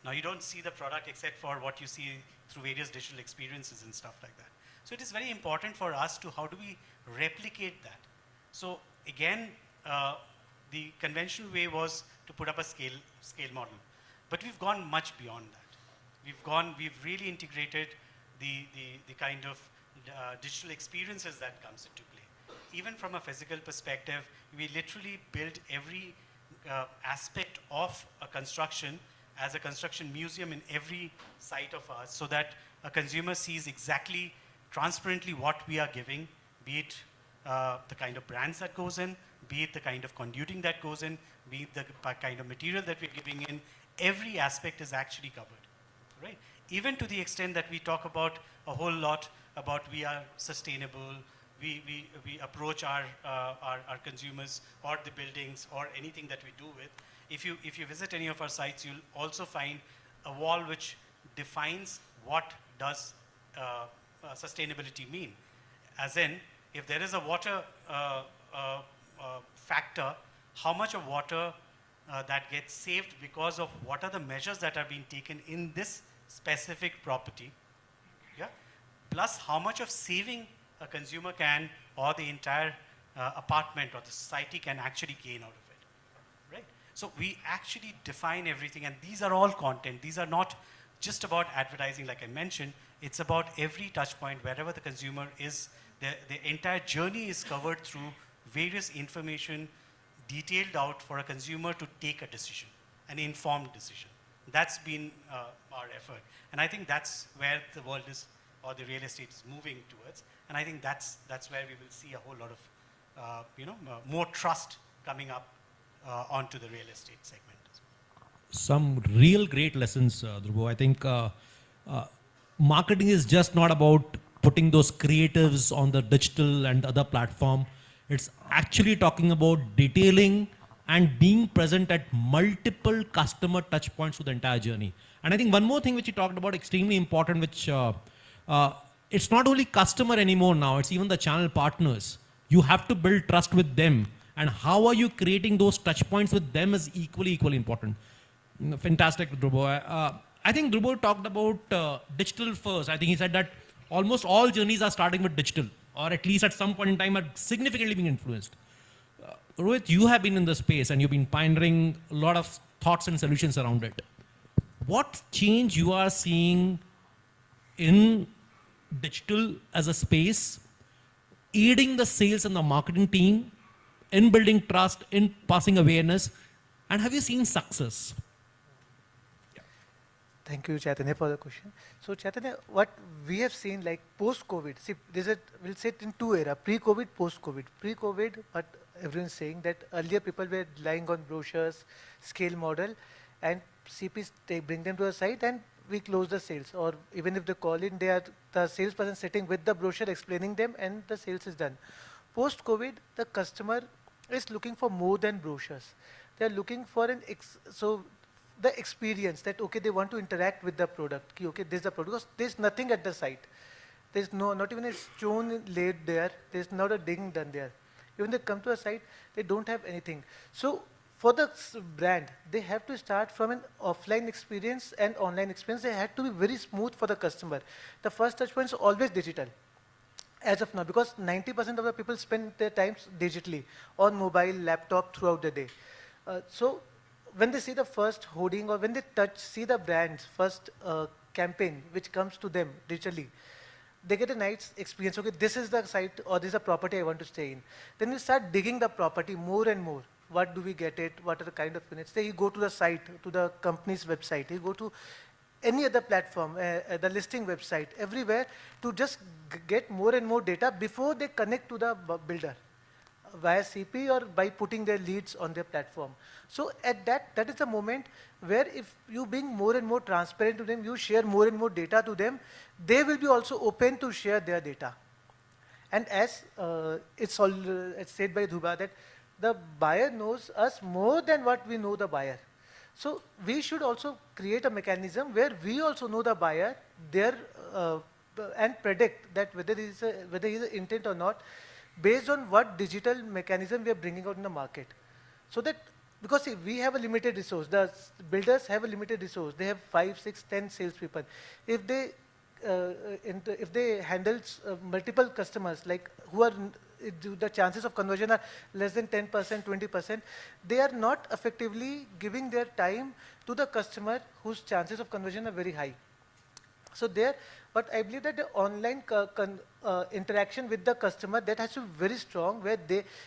Now, you don't see the product except for what you see through various digital experiences and stuff like that. So it is very important for us to, how do we replicate that? So again, the conventional way was to put up a scale model, but we've gone much beyond that. We've really integrated the kind of digital experiences that comes into play. Even from a physical perspective, we literally build every aspect of a construction as a construction museum in every site of ours, so that a consumer sees exactly transparently what we are giving, be it the kind of brands that goes in, be it the kind of conduiting that goes in, be it the kind of material that we're giving in. Every aspect is actually covered, right? Even to the extent that we talk about a whole lot about we are sustainable, we approach our consumers or the buildings or anything that we do with. If you visit any of our sites, you'll also find a wall which defines what does sustainability mean. As in, if there is a water factor, how much of water that gets saved because of what are the measures that are being taken in this specific property, yeah? Plus how much of saving a consumer can, or the entire apartment or the society can actually gain out of it, right? So we actually define everything, and these are all content. These are not just about advertising, like I mentioned. It's about every touch point, wherever the consumer is. The entire journey is covered through various information detailed out for a consumer to take a decision, an informed decision. That's been our effort. And I think that's where the world is, or the real estate is moving towards. And I think that's where we will see a whole lot of, more trust coming up onto the real estate segment. Some real great lessons, Dhruvo. I think marketing is just not about putting those creatives on the digital and other platform. It's actually talking about detailing and being present at multiple customer touch points through the entire journey. And I think one more thing which you talked about, extremely important, which it's not only customer anymore now, it's even the channel partners. You have to build trust with them. And how are you creating those touch points with them is equally important. Fantastic, Dhruvo. I think Dhruvo talked about digital first. I think he said that almost all journeys are starting with digital, or at least at some point in time are significantly being influenced. Rohit, you have been in the space and you've been pioneering a lot of thoughts and solutions around it. What change you are seeing in digital as a space, aiding the sales and the marketing team in building trust, in passing awareness, and have you seen success? Thank you, Chaitanya, for the question. So, Chaitanya, what we have seen, like post-COVID, see, we'll say it in two eras, pre-COVID, post-COVID. Pre-COVID, what everyone's saying, that earlier people were relying on brochures, scale model, and CPs bring them to a site and we close the sales. Or even if they call in, they are the salesperson sitting with the brochure explaining them and the sales is done. Post-COVID, the customer is looking for more than brochures. They are looking for the experience that, okay, they want to interact with the product. Okay, this is the product. Because there's nothing at the site. There's not even a stone laid there. There's not a digging done there. When they come to a site, they don't have anything. So for the brand, they have to start from an offline experience and online experience. They have to be very smooth for the customer. The first touch point is always digital. As of now, because 90% of the people spend their time digitally on mobile, laptop throughout the day. So when they see the first hoarding or when they see the brand's first campaign which comes to them digitally, they get a nice experience. Okay, this is the site or this is a property I want to stay in. Then we start digging the property more and more. What do we get it? What are the kind of units? Then you go to the site, to the company's website. You go to any other platform, the listing website, everywhere to just get more and more data before they connect to the builder via CP or by putting their leads on their platform. So at that is the moment where if you being more and more transparent to them, you share more and more data to them, they will be also open to share their data. And as it's said by Dhruva that the buyer knows us more than what we know the buyer. So we should also create a mechanism where we also know the buyer, and predict that whether he is an intent or not, based on what digital mechanism we are bringing out in the market. So that, because see, we have a limited resource, the builders have a limited resource, they have 5, 6, 10 salespeople. If they handle multiple customers, like who are, the chances of conversion are less than 10%, 20%, they are not effectively giving their time to the customer whose chances of conversion are very high. So but I believe that the online interaction with the customer, that has to be very strong, where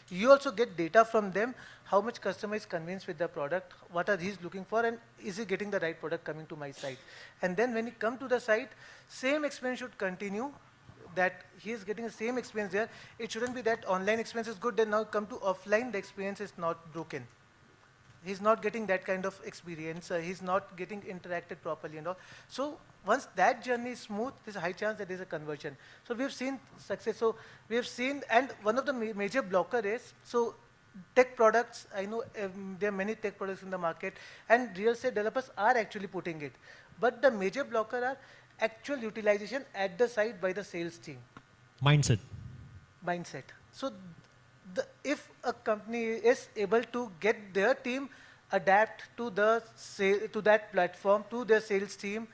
you also get data from them, how much customer is convinced with the product, what are he looking for, and is he getting the right product coming to my site. And then when he come to the site, same experience should continue, that he is getting the same experience there. It shouldn't be that online experience is good, then now come to offline, the experience is not broken. He's not getting that kind of experience. He's not getting interacted properly and all. So once that journey is smooth, there's a high chance that there's a conversion. So we've seen success. So we have seen, and one of the major blocker is, so tech products, I know there are many tech products in the market, and real estate developers are actually putting it. But the major blocker are actual utilization at the site by the sales team. Mindset. So if a company is able to get their team adapt to that platform, to their sales team,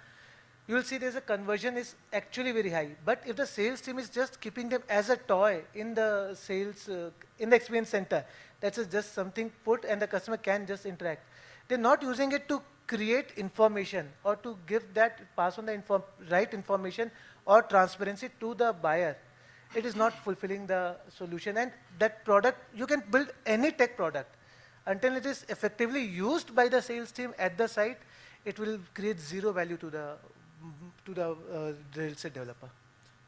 you will see there's a conversion is actually very high. But if the sales team is just keeping them as a toy in the sales, in the experience center, that's just something put and the customer can just interact. They're not using it to create information or to pass on the right information or transparency to the buyer. It is not fulfilling the solution. And that product, you can build any tech product. Until it is effectively used by the sales team at the site, it will create zero value to the real estate developer.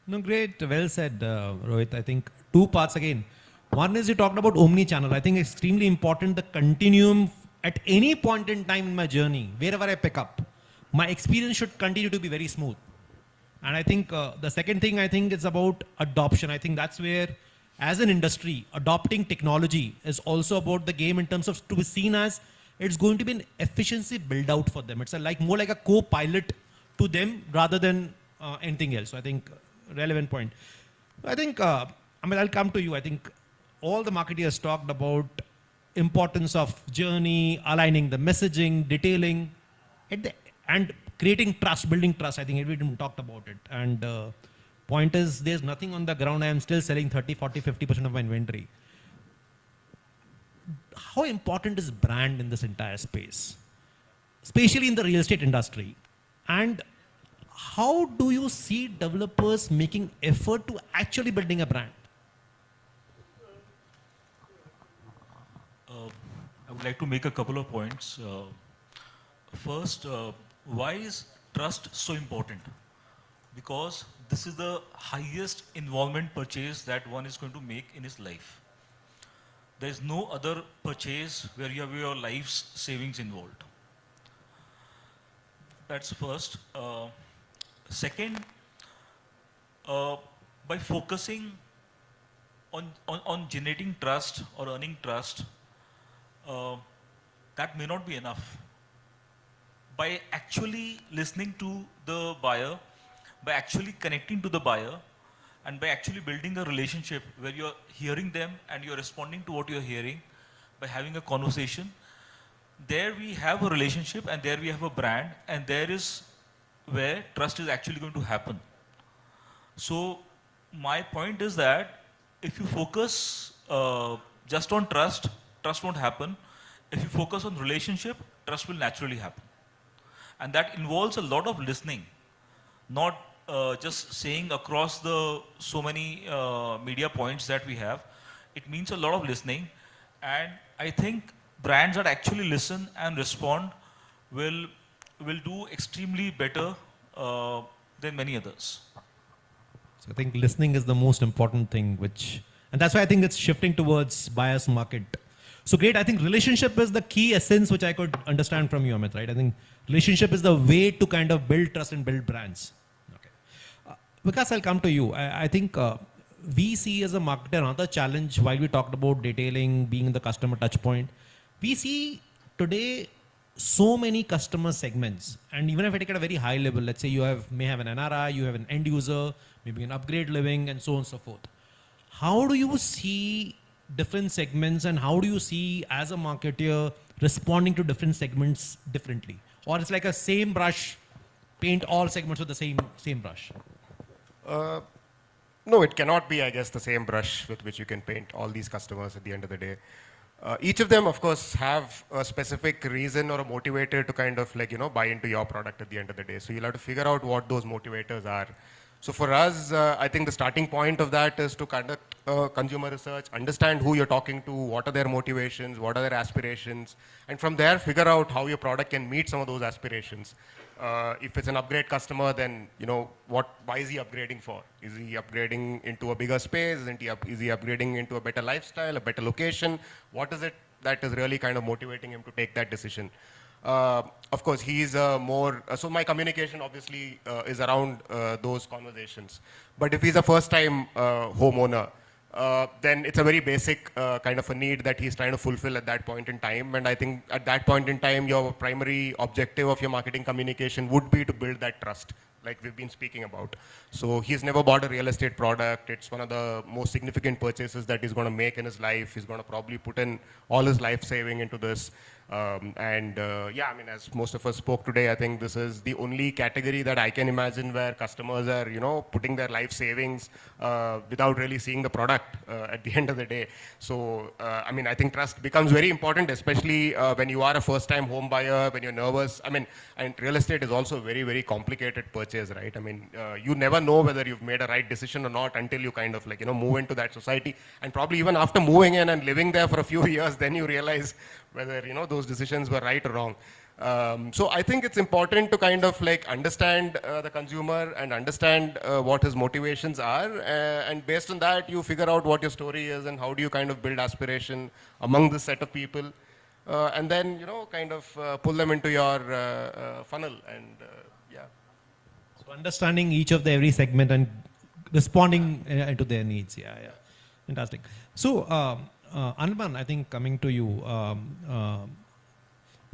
No, great, well said, Rohit. I think two parts again. One is you talked about omni-channel. I think it's extremely important, the continuum at any point in time in my journey, wherever I pick up, my experience should continue to be very smooth. And I think the second thing, I think, is about adoption. I think that's where, as an industry, adopting technology is also about the game in terms of to be seen as it's going to be an efficiency build out for them. It's more like a co-pilot to them rather than anything else. So I think relevant point. I think, I'll come to you. I think all the marketers talked about importance of journey, aligning the messaging, detailing, and creating trust, building trust. I think everyone talked about it. And point is, there's nothing on the ground. I am still selling 30, 40, 50% of my inventory. How important is brand in this entire space, especially in the real estate industry? And how do you see developers making effort to actually building a brand? I would like to make a couple of points. First, why is trust so important? Because this is the highest involvement purchase that one is going to make in his life. There is no other purchase where you have your life's savings involved. That's first. Second, by focusing on generating trust or earning trust, that may not be enough. By actually listening to the buyer, by actually connecting to the buyer, and by actually building a relationship where you're hearing them and you're responding to what you're hearing, by having a conversation, there we have a relationship and there we have a brand, and there is where trust is actually going to happen. So my point is that if you focus just on trust, trust won't happen. If you focus on relationship, trust will naturally happen. And that involves a lot of listening, not just saying across the so many media points that we have. It means a lot of listening, and I think brands that actually listen and respond will do extremely better than many others. So I think listening is the most important thing, and that's why I think it's shifting towards buyer's market. So great. I think relationship is the key essence, which I could understand from you, Amit, right? I think relationship is the way to kind of build trust and build brands. Okay. Vikas, I'll come to you. I think we see as a marketer another challenge while we talked about detailing, being the customer touch point. We see today so many customer segments, and even if I take it at a very high level, let's say you may have an NRI, you have an end user, maybe an upgrade living, and so on and so forth. How do you see different segments, and how do you see as a marketer responding to different segments differently? Or it's like a same brush, paint all segments with the same brush? No, it cannot be, I guess, the same brush with which you can paint all these customers at the end of the day. Each of them, of course, have a specific reason or a motivator to kind of buy into your product at the end of the day. So you'll have to figure out what those motivators are. So for us, I think the starting point of that is to conduct consumer research, understand who you're talking to, what are their motivations, what are their aspirations, and from there figure out how your product can meet some of those aspirations. If it's an upgrade customer, then why is he upgrading for? Is he upgrading into a bigger space? Is he upgrading into a better lifestyle, a better location? What is it that is really kind of motivating him to take that decision? Of course, he's more, so my communication obviously is around those conversations. But if he's a first-time homeowner, then it's a very basic kind of a need that he's trying to fulfill at that point in time. And I think at that point in time, your primary objective of your marketing communication would be to build that trust, like we've been speaking about. So he's never bought a real estate product. It's one of the most significant purchases that he's going to make in his life. He's going to probably put in all his life saving into this. Yeah, I mean, as most of us spoke today, I think this is the only category that I can imagine where customers are, putting their life savings without really seeing the product at the end of the day. So, I mean, I think trust becomes very important, especially when you are a first-time home buyer, when you're nervous. I mean, and real estate is also a very, very complicated purchase, right? I mean, you never know whether you've made a right decision or not until you kind of move into that society. And probably even after moving in and living there for a few years, then you realize whether those decisions were right or wrong. So I think it's important to kind of understand the consumer and understand what his motivations are, and based on that you figure out what your story is and how do you kind of build aspiration among this set of people, and then kind of pull them into your funnel, and yeah. So understanding each of every segment and responding to their needs. Yeah. Fantastic. So Anban, I think coming to you,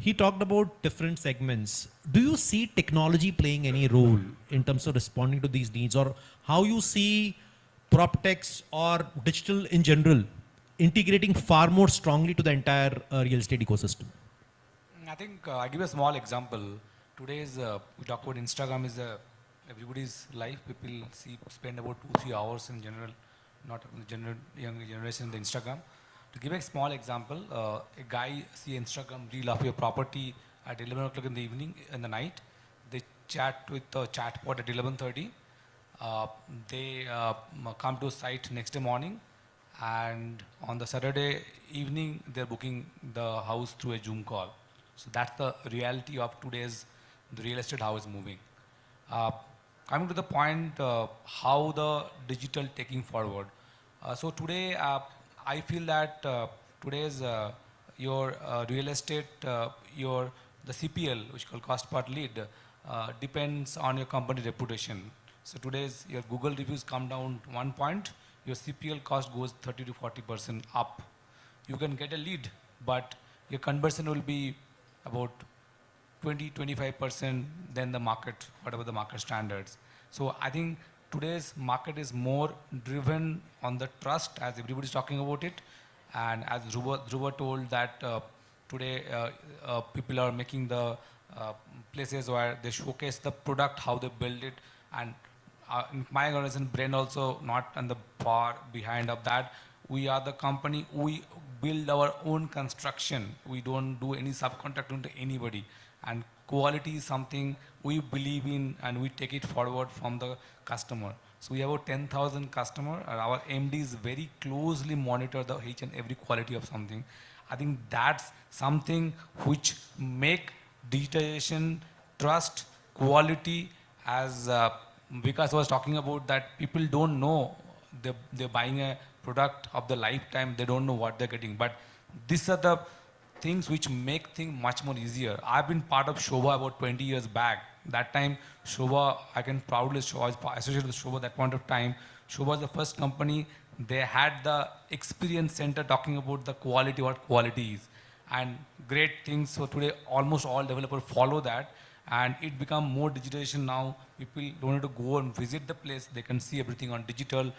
he talked about different segments. Do you see technology playing any role in terms of responding to these needs, or how you see prop techs or digital in general integrating far more strongly to the entire real estate ecosystem? I think I give a small example. Today's we talk about Instagram is everybody's life. People spend about 2-3 hours in general, not in the general young generation, the Instagram. To give a small example, a guy see Instagram reel of your property at 11 o'clock in the evening, in the night. They chat with the chatbot at 11:30. They come to site next day morning, and on the Saturday evening, they're booking the house through a Zoom call. So that's the reality of today's the real estate, how it's moving. Coming to the point, how the digital taking forward. So today, I feel that today's your real estate, the CPL, which is called cost per lead, depends on your company reputation. So today's your Google reviews come down to 1 point, your CPL cost goes 30 to 40% up. You can get a lead, but your conversion will be about 20-25% than the market, whatever the market standards. So I think today's market is more driven on the trust, as everybody's talking about it. And as Dhruva told that today people are making the places where they showcase the product, how they build it. And in my organization, Brain also not on the far behind of that. We are the company, we build our own construction. We don't do any subcontracting to anybody. And quality is something we believe in, and we take it forward from the customer. So we have about 10,000 customers, and our MDs very closely monitor the each and every quality of something. I think that's something which make digitization, trust, quality, as Vikas was talking about, that people don't know they're buying a product of the lifetime, they don't know what they're getting. But these are the things which make things much more easier. I've been part of Shobha about 20 years back. That time, Shobha, I can proudly show, I was associated with Shobha at that point of time. Shobha was the first company, they had the experience center talking about the quality, what quality is. And great things, so today almost all developers follow that. And it become more digitization now. People don't need to go and visit the place, they can see everything on digital.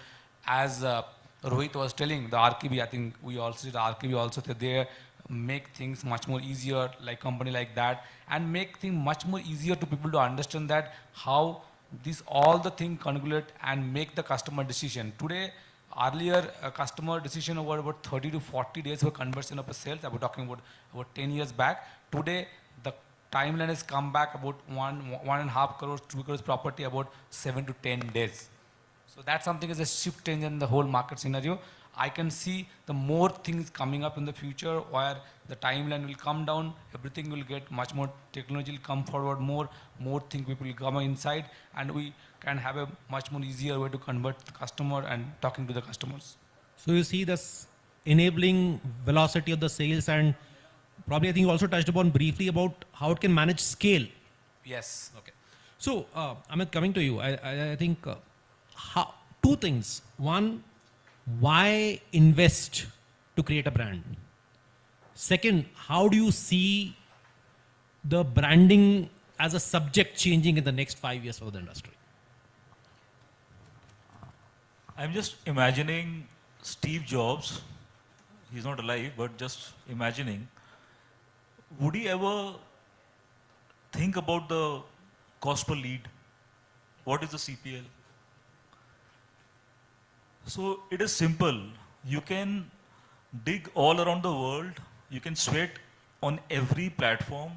As Rohit was telling, the RKB, I think we also did RKB also, they make things much more easier, like company like that, and make things much more easier to people to understand that how this all the thing congregate and make the customer decision. Today, earlier a customer decision over about 30 to 40 days for conversion of a sales. I was talking about 10 years back. Today, the timeline has come back about 1.5 crores, 2 crores property about 7 to 10 days. So that's something is a shift change in the whole market scenario. I can see the more things coming up in the future where the timeline will come down, everything will get much more, technology will come forward more things people will come inside, and we can have a much more easier way to convert the customer and talking to the customers. So you see this enabling velocity of the sales, and probably I think you also touched upon briefly about how it can manage scale. Yes. Okay. So Amit, coming to you, I think two things. One, why invest to create a brand? Second, how do you see the branding as a subject changing in the next 5 years for the industry? I'm just imagining Steve Jobs, he's not alive, but just imagining, would he ever think about the cost per lead? What is the CPL? So it is simple. You can dig all around the world, you can sweat on every platform,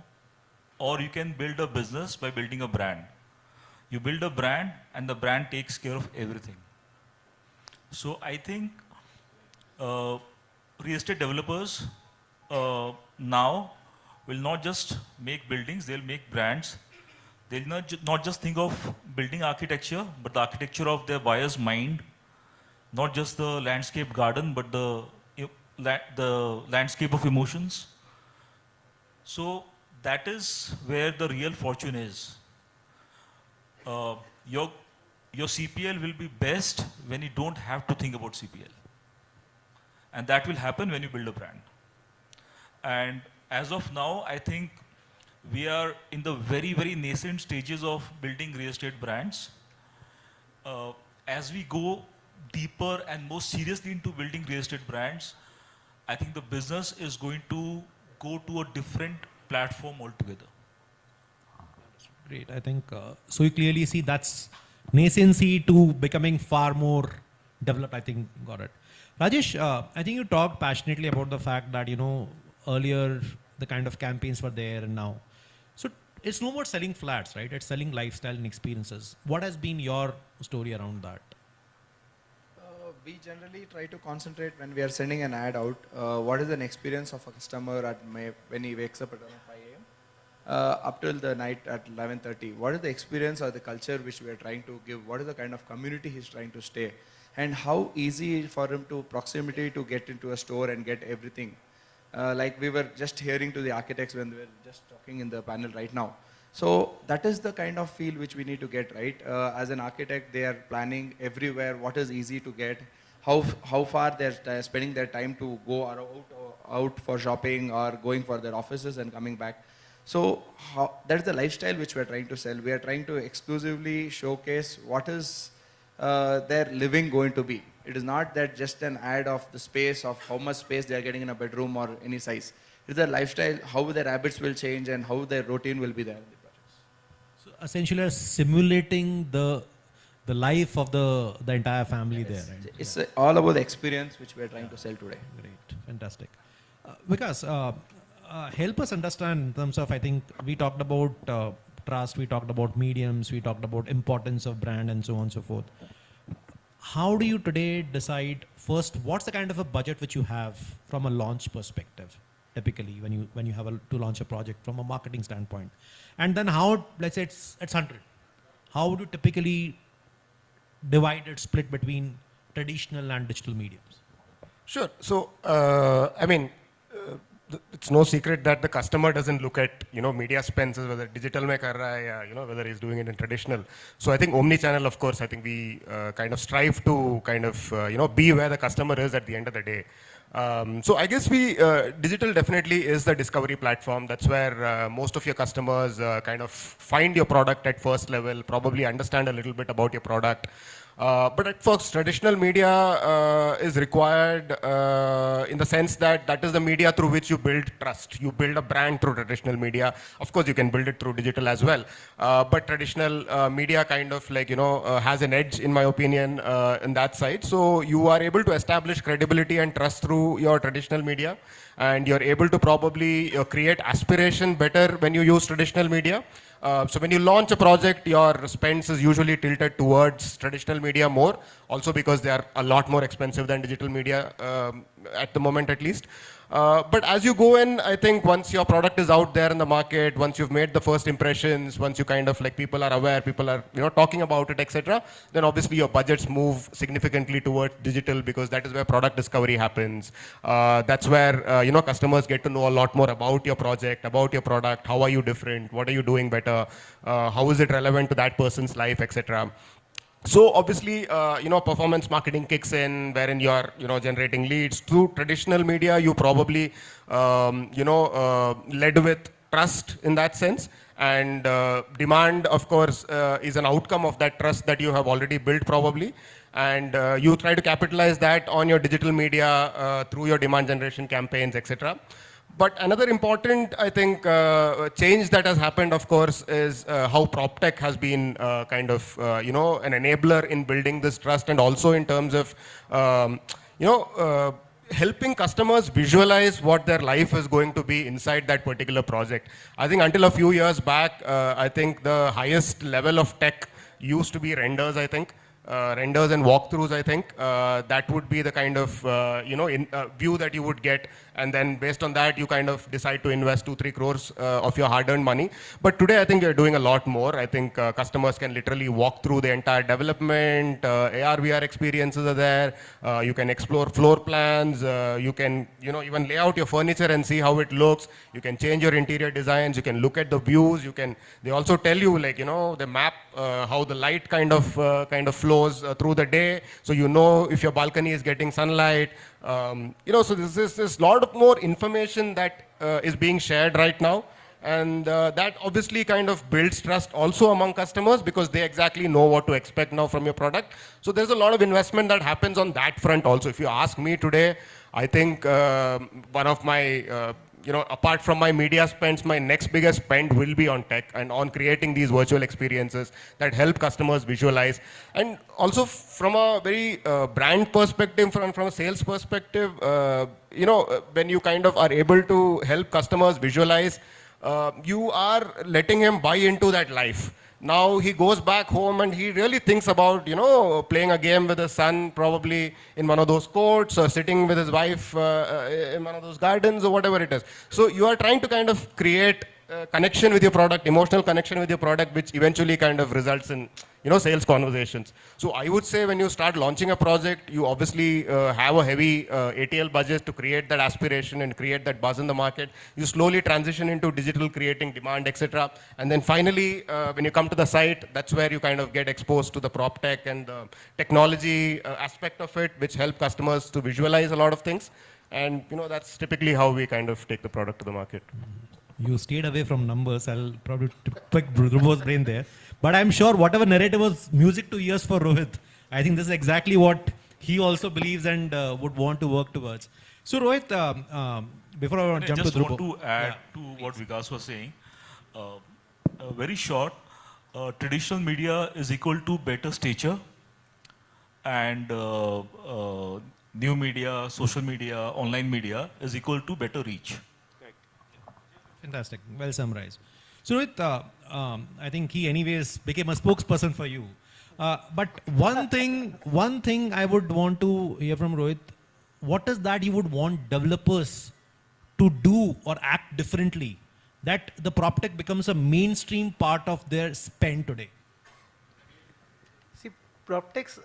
or you can build a business by building a brand. You build a brand and the brand takes care of everything. So I think real estate developers now will not just make buildings, they'll make brands. They'll not just think of building architecture, but the architecture of their buyer's mind. Not just the landscape garden, but the landscape of emotions. So that is where the real fortune is. Your CPL will be best when you don't have to think about CPL. And that will happen when you build a brand. And as of now, I think we are in the very, very nascent stages of building real estate brands. As we go deeper and more seriously into building real estate brands, I think the business is going to go to a different platform altogether. Great. I think so. You clearly see that's nascency to becoming far more developed. I think got it. Rajesh, I think you talked passionately about the fact that earlier the kind of campaigns were there and now. So it's no more selling flats, right? It's selling lifestyle and experiences. What has been your story around that? We generally try to concentrate when we are sending an ad out. What is an experience of a customer when he wakes up at around 5 a.m. Up till the night at 11:30? What is the experience or the culture which we are trying to give? What is the kind of community he's trying to stay? And how easy for him to proximity to get into a store and get everything? Like we were just hearing to the architects when we were just talking in the panel right now. So that is the kind of feel which we need to get, right? As an architect, they are planning everywhere what is easy to get, how far they're spending their time to go out for shopping or going for their offices and coming back. So that's the lifestyle which we're trying to sell. We are trying to exclusively showcase what is their living going to be. It is not that just an ad of the space, of how much space they are getting in a bedroom or any size. It's their lifestyle, how their habits will change and how their routine will be there. So essentially simulating the life of the entire family there. Right? It's all about the experience which we are trying to sell today. Great, fantastic. Vikas, help us understand in terms of, I think we talked about trust, we talked about mediums, we talked about importance of brand and so on and so forth. How do you today decide first, what's the kind of a budget which you have from a launch perspective, typically when you have to launch a project from a marketing standpoint? And then how, let's say it's 100, how would you typically divide it, split between traditional and digital mediums? Sure. So, it's no secret that the customer doesn't look at media spends, whether digital mein kar raha hai, whether he's doing it in traditional. So I think omni-channel, of course, I think we kind of strive to kind of be where the customer is at the end of the day. So I guess digital definitely is the discovery platform. That's where most of your customers kind of find your product at first level, probably understand a little bit about your product. But at first, traditional media is required in the sense that is the media through which you build trust. You build a brand through traditional media. Of course, you can build it through digital as well. But traditional media kind of has an edge, in my opinion, in that side. So you are able to establish credibility and trust through your traditional media. And you're able to probably create aspiration better when you use traditional media. So when you launch a project, your spends is usually tilted towards traditional media more, also because they are a lot more expensive than digital media at the moment at least. But as you go in, I think once your product is out there in the market, once you've made the first impressions, once you kind of people are aware, people are talking about it, etc., then obviously your budgets move significantly towards digital because that is where product discovery happens. That's where customers get to know a lot more about your project, about your product, how are you different, what are you doing better, how is it relevant to that person's life, etc. So obviously, performance marketing kicks in, wherein you're, generating leads. Through traditional media, you probably, led with trust in that sense. And demand, of course, is an outcome of that trust that you have already built probably. And you try to capitalize that on your digital media through your demand generation campaigns, etc. But another important, I think, change that has happened, of course, is how PropTech has been kind of, an enabler in building this trust, and also in terms of, helping customers visualize what their life is going to be inside that particular project. I think until a few years back, I think the highest level of tech used to be renders, I think. Renders and walkthroughs, I think. That would be the kind of view that you would get, and then based on that, you kind of decide to invest 2-3 crores of your hard-earned money. But today, I think you're doing a lot more. I think customers can literally walk through the entire development. AR/VR experiences are there. You can explore floor plans. You can, even lay out your furniture and see how it looks. You can change your interior designs. You can look at the views. They also tell you, the map, how the light kind of flows through the day, so if your balcony is getting sunlight. So this lot of more information that is being shared right now, And that obviously kind of builds trust also among customers because they exactly know what to expect now from your product. So there's a lot of investment that happens on that front also. If you ask me today, I think one of my apart from my media spends, my next biggest spend will be on tech and on creating these virtual experiences that help customers visualize. And also from a very brand perspective, from a sales perspective, when you kind of are able to help customers visualize, you are letting him buy into that life. Now he goes back home and he really thinks about, playing a game with his son, probably in one of those courts or sitting with his wife in one of those gardens or whatever it is. So you are trying to kind of create connection with your product, emotional connection with your product, which eventually kind of results in, sales conversations. So I would say when you start launching a project, you obviously have a heavy ATL budget to create that aspiration and create that buzz in the market. You slowly transition into digital, creating demand, etc. And then finally, when you come to the site, that's where you kind of get exposed to the prop tech and the technology aspect of it, which help customers to visualize a lot of things. And that's typically how we kind of take the product to the market. You stayed away from numbers. I'll probably pick Dhruvo's brain there. But I'm sure whatever narrative was music to ears for Rohit, I think this is exactly what he also believes and would want to work towards. So Rohit, before I jump to Dhruvo. I just want to add to what Vikas was saying. Very short, traditional media is equal to better stature, and new media, social media, online media is equal to better reach. Fantastic. Well summarized. So Rohit, I think he anyways became a spokesperson for you. But one thing I would want to hear from Rohit, what is that you would want developers to do or act differently that the PropTech becomes a mainstream part of their spend today? See, PropTechs,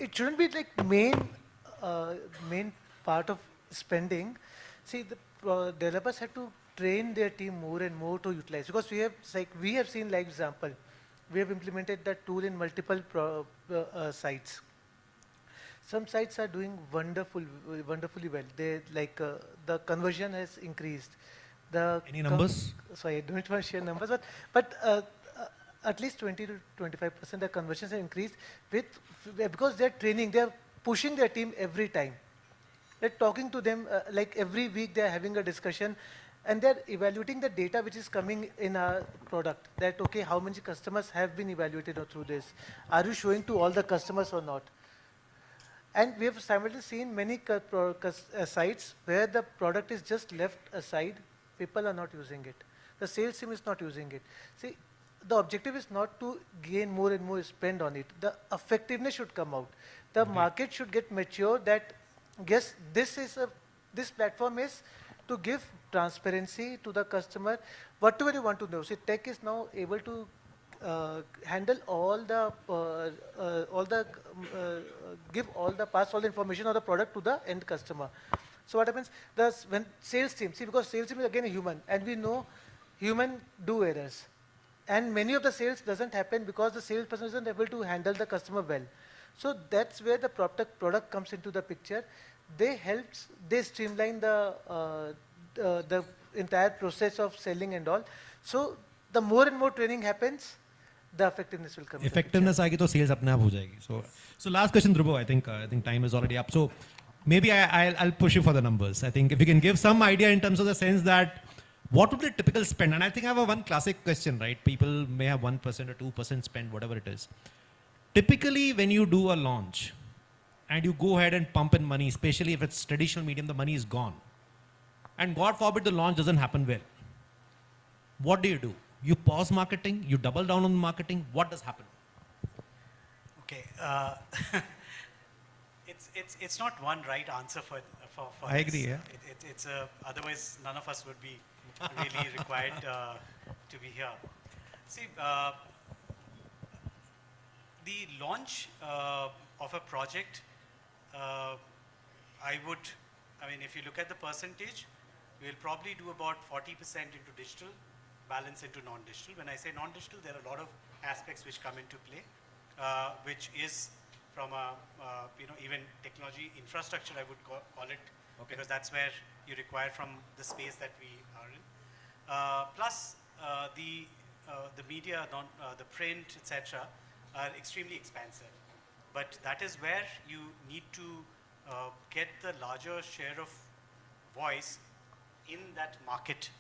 it shouldn't be like main part of spending. See, the developers have to train their team more and more to utilize, because we have seen like example, we have implemented that tool in multiple sites. Some sites are doing wonderfully well. They the conversion has increased. Any numbers? Sorry, I don't want to share numbers, but at least 20 to 25% the conversions have increased because they're training, they're pushing their team every time. They're talking to them like every week. They're having a discussion. And they're evaluating the data which is coming in our product. That, okay, how many customers have been evaluated through this? Are you showing to all the customers or not? And we have simultaneously seen many sites where the product is just left aside. People are not using it. The sales team is not using it. See, the objective is not to gain more and more spend on it. The effectiveness should come out. The market should get mature that, yes, this platform is to give transparency to the customer, whatever you want to know. See, tech is now able to handle pass all the information of the product to the end customer. So what happens? When sales team, because sales team is again a human, and we know human do errors. And many of the sales doesn't happen because the salesperson isn't able to handle the customer well. So that's where the PropTech product comes into the picture. They streamline the entire process of selling and all. So the more and more training happens, the effectiveness will come. Effectiveness आएगी तो sales अपने आप हो जाएगी. So last question, Dhruvo. I think time is already up. So maybe I'll push you for the numbers. I think if you can give some idea in terms of the sense that what would be a typical spend? And I think I have one classic question, right? People may have 1% or 2% spend, whatever it is. Typically, when you do a launch and you go ahead and pump in money, especially if it's traditional medium, the money is gone. And God forbid the launch doesn't happen well. What do? You pause marketing, you double down on marketing. What does happen? Okay. It's not one right answer for I this. agree, yeah. Otherwise, none of us would be really required to be here. See, the launch of a project, if you look at the percentage, we'll probably do about 40% into digital, balance into non-digital. When I say non-digital, there are a lot of aspects which come into play, which is from even technology infrastructure, I would call it, because that's where you require from the space that we are in. Plus, the media, the print, etc., are extremely expensive. But that is where you need to get the larger share of voice in that market.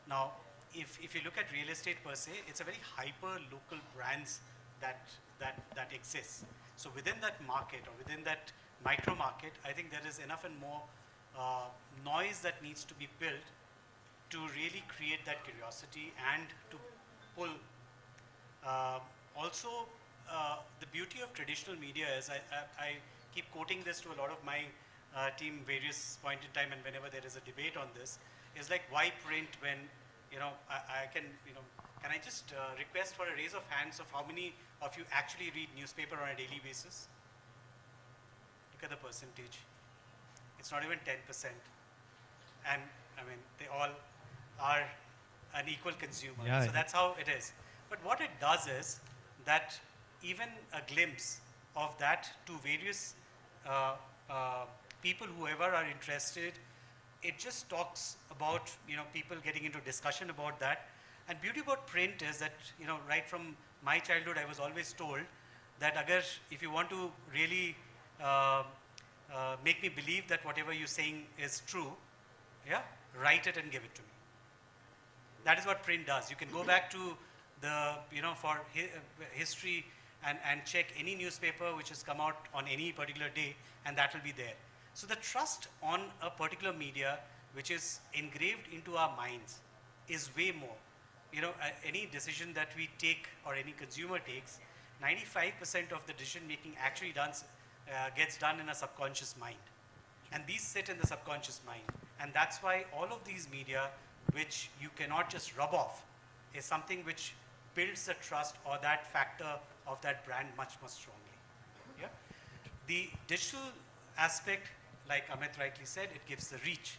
Now, if you look at real estate per se, it's a very hyper local brands that exists. So within that market or within that micro market, I think there is enough and more noise that needs to be built to really create that curiosity and to pull. Also, the beauty of traditional media is, I keep quoting this to a lot of my team various point in time, and whenever there is a debate on this, is like, why print when, I can, can I just request for a raise of hands of how many of you actually read newspaper on a daily basis? Look at the percentage. It's not even 10%. And I mean, they all are an equal consumer. Yeah, So that's how it is. But what it does is that even a glimpse of that to various people, whoever are interested, it just talks about, people getting into discussion about that. And beauty about print is that, right from my childhood, I was always told that if you want to really make me believe that whatever you're saying is true, yeah, write it and give it to me. That is what print does. You can go back to the, for history and check any newspaper which has come out on any particular day, and that will be there. So the trust on a particular media which is engraved into our minds is way more. Any decision that we take or any consumer takes, 95% of the decision making actually gets done in a subconscious mind. And these sit in the subconscious mind. And that's why all of these media, which you cannot just rub off, is something which builds the trust or that factor of that brand much more strongly. Yeah? The digital aspect, like Amit rightly said, it gives the reach.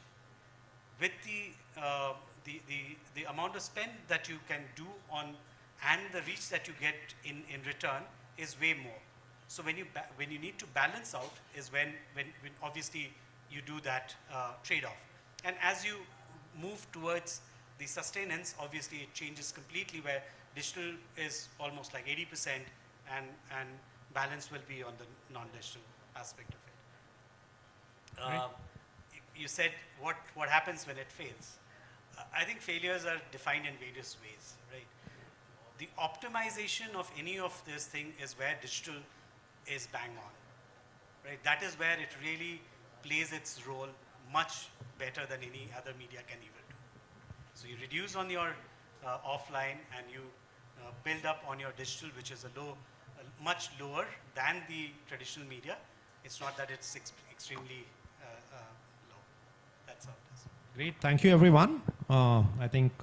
With the amount of spend that you can do on and the reach that you get in return is way more. So when you need to balance out is when obviously you do that trade-off. And as you move towards the sustenance, obviously it changes completely, where digital is almost like 80% and balance will be on the non-digital aspect of it. Right. You said what happens when it fails. I think failures are defined in various ways, right? The optimization of any of this thing is where digital is bang on, right? That is where it really plays its role much better than any other media can even do. So you reduce on your offline and you build up on your digital, which is much lower than the traditional media. It's not that it's extremely low. That's how it is. Great, thank you everyone. I think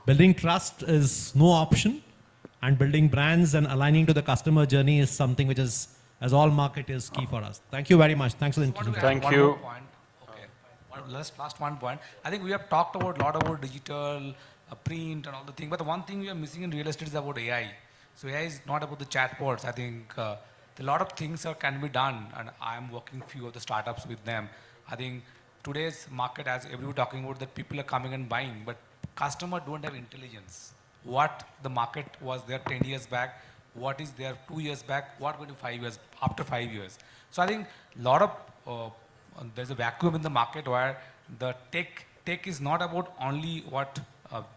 building trust is no option, and building brands and aligning to the customer journey is something which is, as all market, is key for us. Thank you very much. Thanks for the invitation. Thank you. Last one point. I think we have talked a lot about digital, print and all the things, but the one thing we are missing in real estate is about AI. So AI is not about the chatbots. I think a lot of things can be done, and I am working few of the startups with them. I think today's market, as everyone talking about, that people are coming and buying, but customer don't have intelligence. What the market was there 10 years back, what is there 2 years back, what going to 5 years, after 5 years. So I think a lot of, there's a vacuum in the market where the tech is not about only what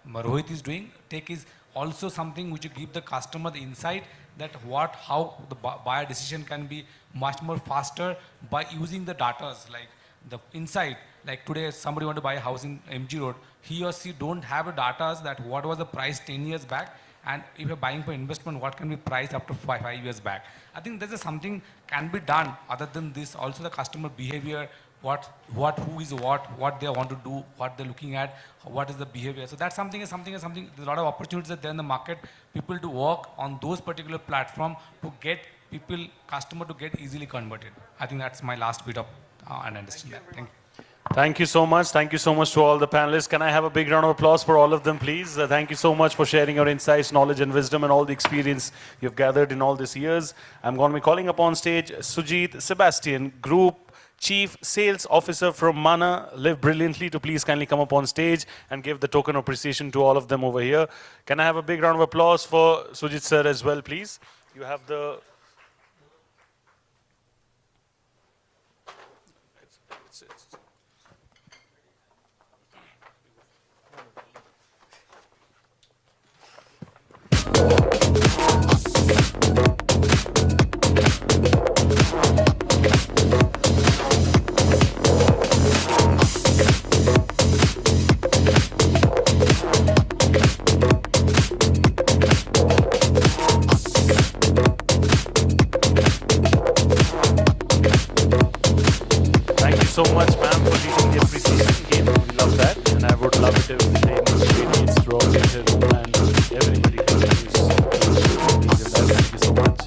Rohit is doing. Tech is also something which you give the customer the insight that how the buyer decision can be much more faster by using the data, like the insight. Like today, somebody want to buy a house in MG Road, he or she don't have a data that what was the price 10 years back, and if you're buying for investment, what can be priced after 5 years back. I think there's something can be done other than this. Also the customer behavior, who is what they want to do, what they're looking at, what is the behavior. So that's something, there's a lot of opportunities that there in the market, people to work on those particular platform to get customer to get easily converted. I think that's my last bit of and understand that. Thank you. Thank you so much. Thank you so much to all the panelists. Can I have a big round of applause for all of them, please? Thank you so much for sharing your insights, knowledge, and wisdom, and all the experience you've gathered in all these years. I'm going to be calling upon stage Sujit, Sebastian, Group Chief Sales Officer from Mana, Live Brilliantly, to please kindly come up on stage and give the token of appreciation to all of them over here. Can I have a big round of applause for Sujit sir as well, please? You have the... Thank you so much, ma'am, for leading the appreciation game. We love that, and I would love it if the industry needs to rotate it and everybody continues to engage in that. Thank you so much.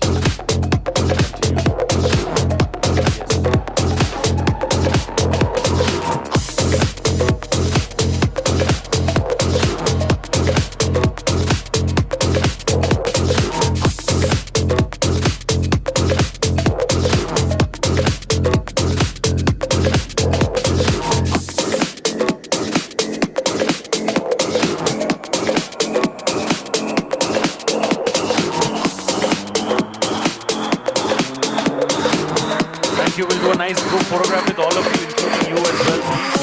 Thank you. We'll do a nice group photograph with all of you, including you as well, please.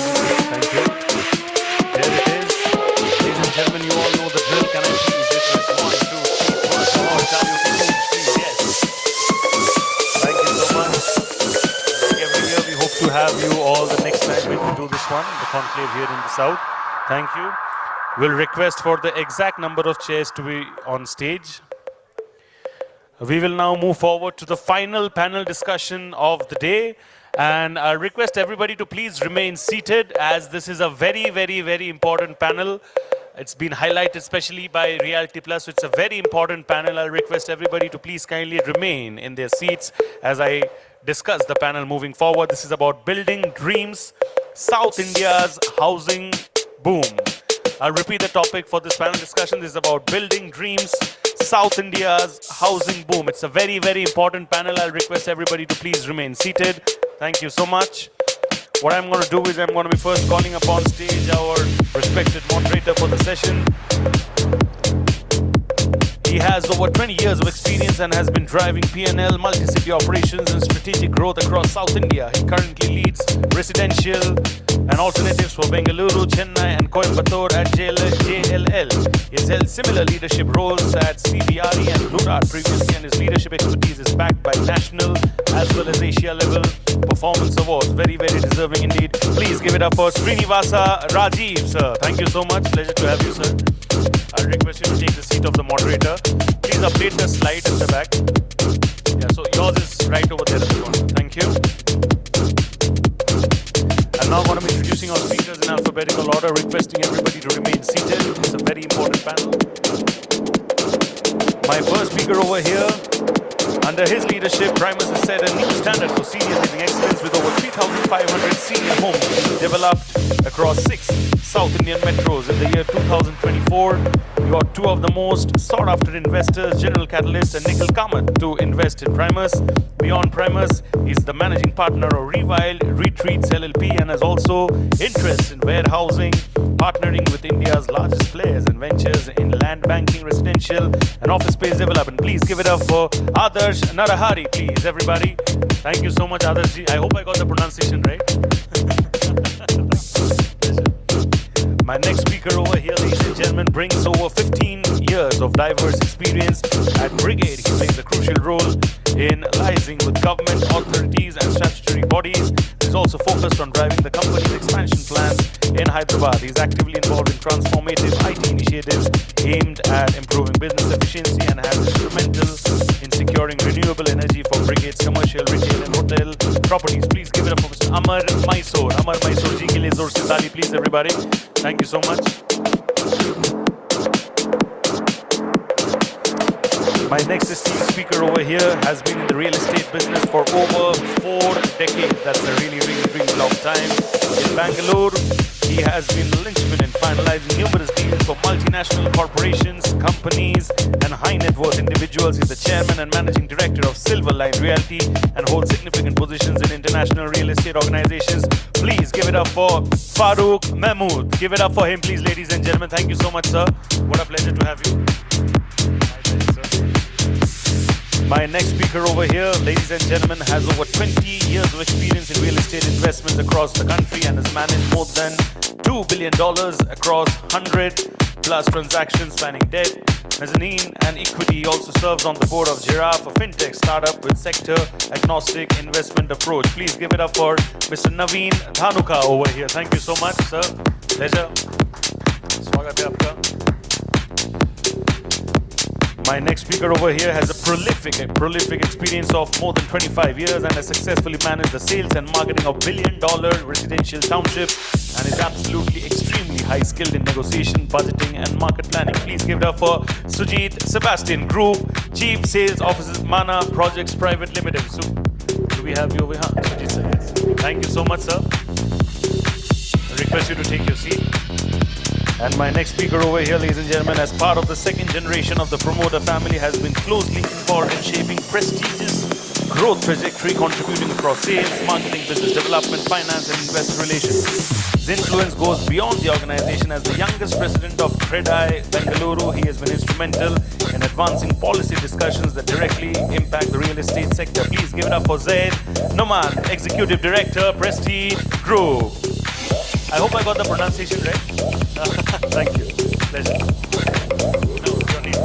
Thank you. There it is. Ladies and gentlemen, you all know the drill. Can I please request 1, 2, 3, first of all, karaoke rooms, please? Yes. Thank you so much. Like every year, we hope to have you all the next time when we do this one, the conclave here in the south. Thank you. We'll request for the exact number of chairs to be on stage. We will now move forward to the final panel discussion of the day, and I request everybody to please remain seated, as this is a very, very, very important panel. It's been highlighted especially by Realty Plus, so it's a very important panel. I'll request everybody to please kindly remain in their seats as I discuss the panel moving forward. This is about building dreams, South India's housing boom. I'll repeat the topic for this panel discussion. This is about building dreams, South India's housing boom. It's a very, very important panel. I'll request everybody to please remain seated. Thank you so much. What I'm going to do is I'm going to be first calling upon stage our respected moderator for the session. He has over 20 years of experience and has been driving P&L, multi-city operations and strategic growth across South India. He currently leads residential and alternatives for Bengaluru, Chennai and Coimbatore at JLL. He has held similar leadership roles at CBRE and Blue Dart previously, and his leadership expertise is backed by national as well as Asia level performance awards. Very, very deserving indeed. Please give it up for Srinivasa Rajiv, sir. Thank you so much. Pleasure to have you, sir. I'll request you to take the seat of the moderator. Please update the slide at the back. Yeah, so yours is right over there at the corner. Thank you. I'm now going to be introducing our speakers in alphabetical order, requesting everybody to remain seated. It's a very important panel. My first speaker over here, under his leadership, Primus has set a new standard for senior living excellence with over 3,500 senior homes developed across 6 South Indian metros. In the year 2024, we got 2 of the most sought-after investors, General Catalyst and Nikhil Kamath, to invest in Primus. Beyond Primus, he's the managing partner of Rewild Retreats LLP and has also interests in warehousing, partnering with India's largest players and ventures in land banking, residential and office space development. Please give it up for Adarsh Narahari, please, everybody. Thank you so much, Adarsh. I hope I got the pronunciation right. My next speaker over here, ladies and gentlemen, brings over 15 years of diverse experience at Brigade. He plays a crucial role in liaising with government authorities and statutory bodies. He's also focused on driving the company's expansion plans in Hyderabad. He's actively involved in transformative IT initiatives aimed at improving business efficiency and has been instrumental in securing renewable energy for Brigade's commercial, retail and hotel properties. Please give it up for Mr. Amar Mysore. Amar Mysore ji ke liye zor se taali, please, everybody. Thank you so much. My next esteemed speaker over here has been in the real estate business for over 4 decades. That's a really, really, really long time. In Bangalore, he has been the linchpin in finalizing numerous deals for multinational corporations, companies, and high net worth individuals. He's the chairman and managing director of Silver Line Realty and holds significant positions in international real estate organizations. Please give it up for Farooq Mahmood. Give it up for him, please, ladies and gentlemen. Thank you so much, sir. What a pleasure to have you. My next speaker over here, ladies and gentlemen, has over 20 years of experience in real estate investments across the country and has managed more than $2 billion across 100 plus transactions spanning debt, mezzanine and equity. He also serves on the board of Giraffe, a fintech startup with sector agnostic investment approach. Please give it up for Mr. Naveen Dhanuka over here. Thank you so much, sir. Pleasure. Swagat hai aapka. My next speaker over here has a prolific experience of more than 25 years and has successfully managed the sales and marketing of billion-dollar residential township and is absolutely extremely high-skilled in negotiation, budgeting, and market planning. Please give it up for Sujit Sebastian Group, Chief Sales Officer, Mana Projects Private Limited. So, do we have you over here? Sujit, sir. Yes. Thank you so much, sir. I request you to take your seat. And my next speaker over here, ladies and gentlemen, as part of the second generation of the promoter family, has been closely involved in shaping prestigious growth trajectory, contributing across sales, marketing, business development, finance, and investor relations. His influence goes beyond the organization. As the youngest president of Credai Bengaluru, he has been instrumental in advancing policy discussions that directly impact the real estate sector. Please give it up for Zaid Noman, Executive Director, Prestige Group. I hope I got the pronunciation right. Thank you. Pleasure. No, you don't need.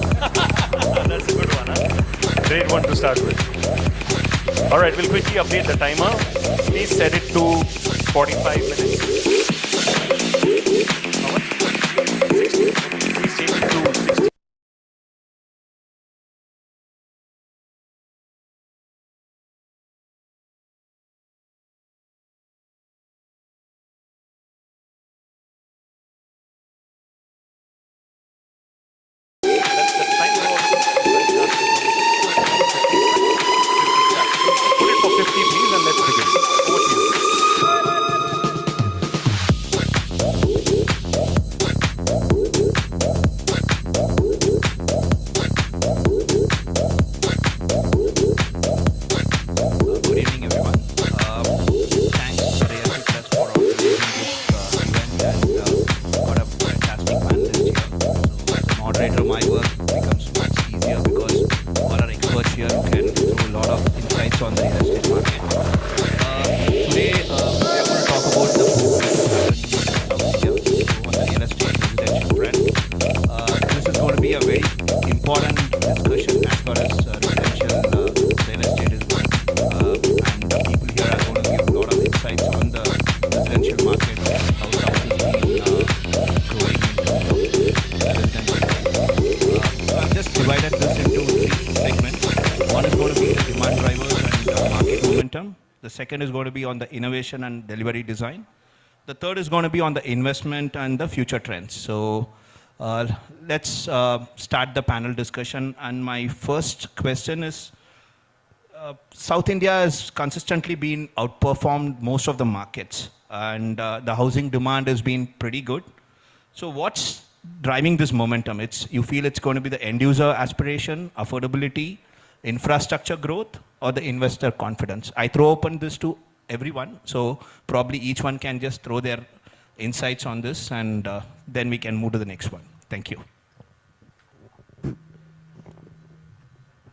That's a good one, huh? Great one to start with. All right, we'll quickly update the timer. Please set it to 45 minutes. How much? 60. Please change it to 60. Put it for 50, please, and let's begin. Over to you. Good evening, everyone. Thanks, Realty Plus, for organizing this event and got a fantastic panelist here. So, as a moderator, my work becomes much easier because all our experts here can throw a lot of insights on the real estate market. Today, we are going to talk about the on the real estate residential front. This is going to be a very important discussion as far as residential real estate is concerned. And the people here are going to give a lot of insights on the residential market, how the house is being growing in terms of residential. So I've just divided this into 3 segments. One is going to be the demand drivers and market momentum. The second is going to be on the innovation and delivery design. The third is going to be on the investment and the future trends. So let's start the panel discussion. And my first question is, South India has consistently been outperformed most of the markets, and the housing demand has been pretty good. So what's driving this momentum? You feel it's going to be the end user aspiration, affordability, infrastructure growth, or the investor confidence? I throw open this to everyone, so probably each one can just throw their insights on this, and then we can move to the next one. Thank you.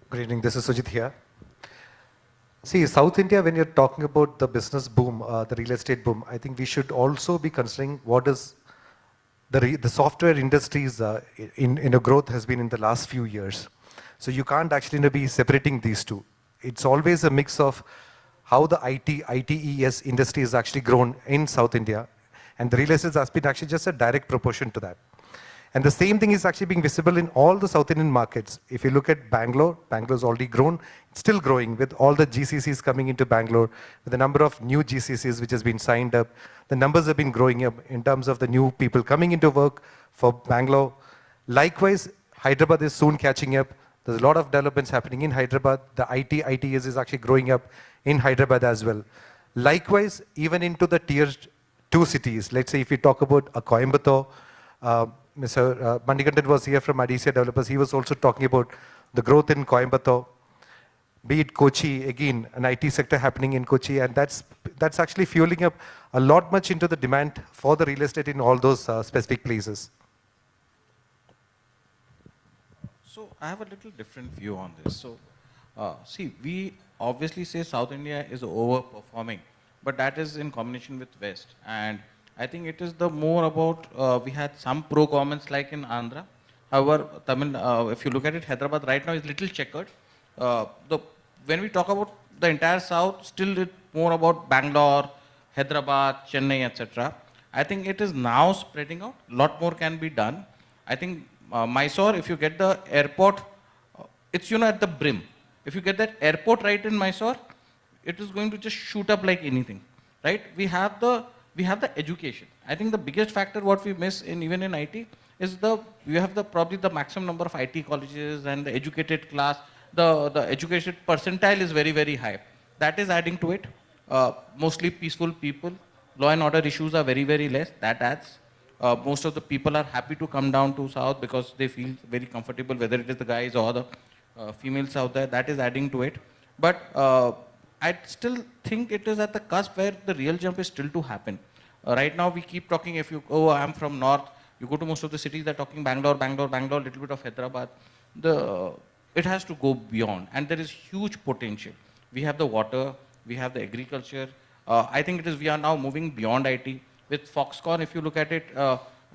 Good evening, this is Sujit here. See, South India, when you're talking about the business boom, the real estate boom, I think we should also be considering what is the software industries in a growth has been in the last few years. So you can't actually be separating these two. It's always a mix of how the ITES industry has actually grown in South India, and the real estate has been actually just a direct proportion to that. And the same thing is actually being visible in all the South Indian markets. If you look at Bangalore's already grown, it's still growing with all the GCCs coming into Bangalore, with the number of new GCCs which has been signed up. The numbers have been growing up in terms of the new people coming into work for Bangalore. Likewise, Hyderabad is soon catching up. There's a lot of developments happening in Hyderabad. The ITS is actually growing up in Hyderabad as well. Likewise, even into the tier 2 cities, let's say if we talk about a Coimbatore, Mr. Manikandan was here from Adisia Developers. He was also talking about the growth in Coimbatore. Be it Kochi, again, an IT sector happening in Kochi, and that's actually fueling up a lot much into the demand for the real estate in all those specific places. So I have a little different view on this. So see, we obviously say South India is overperforming, but that is in combination with West. And I think it is the more about, we had some pro-governments like in Andhra. However, Tamil, if you look at it, Hyderabad right now is little checkered. When we talk about the entire South, still it's more about Bangalore, Hyderabad, Chennai, etc. I think it is now spreading out. A lot more can be done. I think Mysore, if you get the airport, it's at the brim. If you get that airport right in Mysore, it is going to just shoot up like anything, right? We have the education. I think the biggest factor what we miss even in IT is we have probably the maximum number of IT colleges and the educated class. The education percentile is very, very high. That is adding to it. Mostly peaceful people. Law and order issues are very, very less. That adds. Most of the people are happy to come down to South because they feel very comfortable, whether it is the guys or the females out there. That is adding to it. But I still think it is at the cusp where the real jump is still to happen. Right now we keep talking, if you, I'm from North, you go to most of the cities, they're talking Bangalore, little bit of Hyderabad. It has to go beyond, and there is huge potential. We have the water, we have the agriculture. I think we are now moving beyond IT. With Foxconn, if you look at it,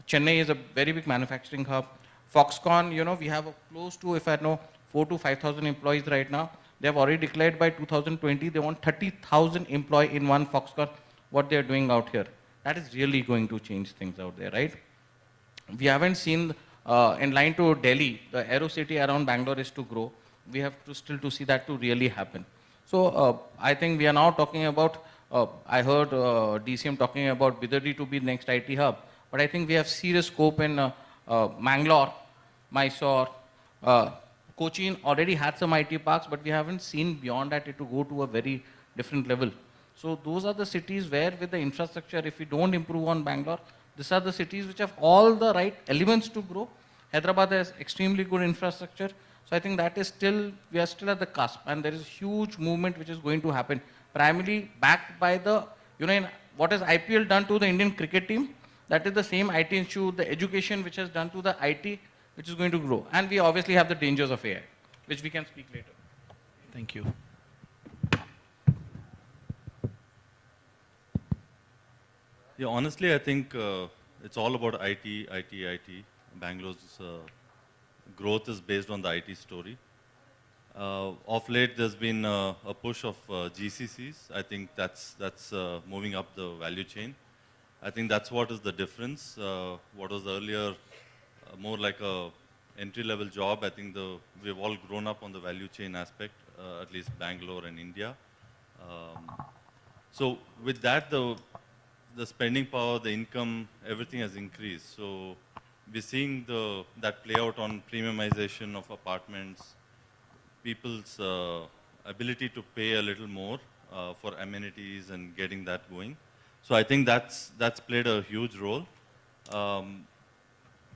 Chennai is a very big manufacturing hub. Foxconn, we have close to, if I know, 4,000 to 5,000 employees right now. They have already declared by 2020, they want 30,000 employees in one Foxconn, what they are doing out here. That is really going to change things out there, right? We haven't seen, in line to Delhi, the Aero City around Bangalore is to grow. We have to still to see that to really happen. So I think we are now talking about, I heard DCM talking about Bidadi to be the next IT hub, but I think we have serious scope in Mangalore, Mysore, Cochin already had some IT parks, but we haven't seen beyond that to go to a very different level. So those are the cities where with the infrastructure, if we don't improve on Bangalore, these are the cities which have all the right elements to grow. Hyderabad has extremely good infrastructure. So I think that is still, we are still at the cusp, and there is a huge movement which is going to happen, primarily backed by the, what has IPL done to the Indian cricket team, that is the same IT issue, the education which has done to the IT, which is going to grow. And we obviously have the dangers of AI, which we can speak later. Thank you. Yeah, honestly, I think it's all about IT. Bangalore's growth is based on the IT story. Of late, there's been a push of GCCs. I think that's moving up the value chain. I think that's what is the difference. What was earlier more like a entry-level job, I think we've all grown up on the value chain aspect, at least Bangalore and India. So with that, the spending power, the income, everything has increased. So we're seeing that play out on premiumization of apartments, people's ability to pay a little more for amenities and getting that going. So I think that's played a huge role.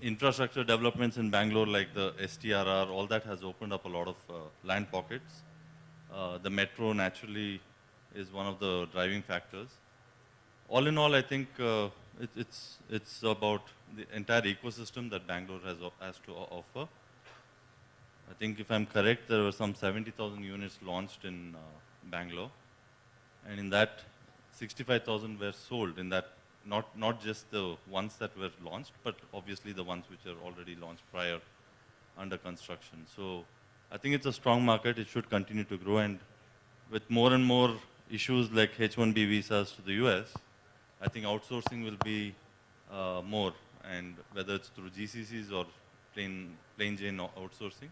Infrastructure developments in Bangalore, like the STRR, all that has opened up a lot of land pockets. The metro naturally is one of the driving factors. All in all, I think it's about the entire ecosystem that Bangalore has to offer. I think if I'm correct, there were some 70,000 units launched in Bangalore, and in that, 65,000 were sold. In that, not just the ones that were launched, but obviously the ones which are already launched prior, under construction. So I think it's a strong market. It should continue to grow, and with more and more issues like H-1B visas to the US, I think outsourcing will be more, and whether it's through GCCs or plain Jane outsourcing,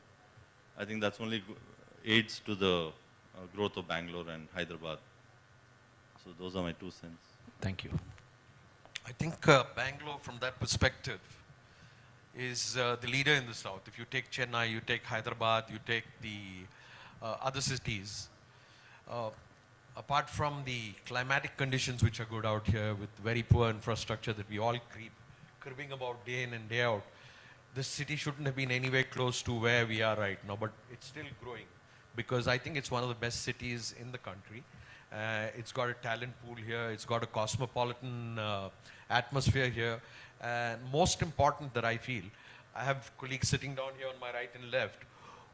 I think that's only aids to the growth of Bangalore and Hyderabad. So those are my 2 cents. Thank you. I think Bangalore, from that perspective, is the leader in the south. If you take Chennai, you take Hyderabad, you take the other cities, apart from the climatic conditions which are good out here with very poor infrastructure that we all cribbing about day in and day out, this city shouldn't have been anywhere close to where we are right now, but it's still growing because I think it's one of the best cities in the country. It's got a talent pool here, it's got a cosmopolitan atmosphere here, and most important that I feel, I have colleagues sitting down here on my right and left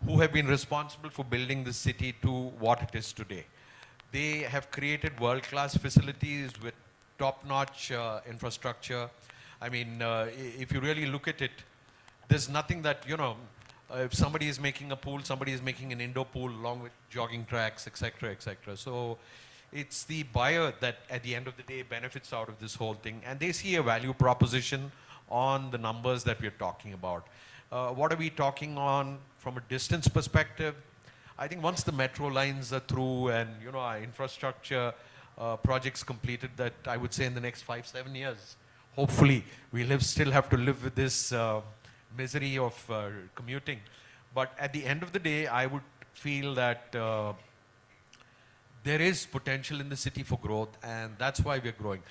who have been responsible for building this city to what it is today. They have created world-class facilities with top-notch infrastructure. I mean, if you really look at it, there's nothing that, if somebody is making a pool, somebody is making an indoor pool along with jogging tracks, etc., etc. So it's the buyer that at the end of the day benefits out of this whole thing, and they see a value proposition on the numbers that we're talking about. What are we talking on from a distance perspective? I think once the metro lines are through and our infrastructure projects completed, that I would say in the next 5-7 years, hopefully we'll still have to live with this misery of commuting. But at the end of the day, I would feel that there is potential in the city for growth, and that's why we're growing.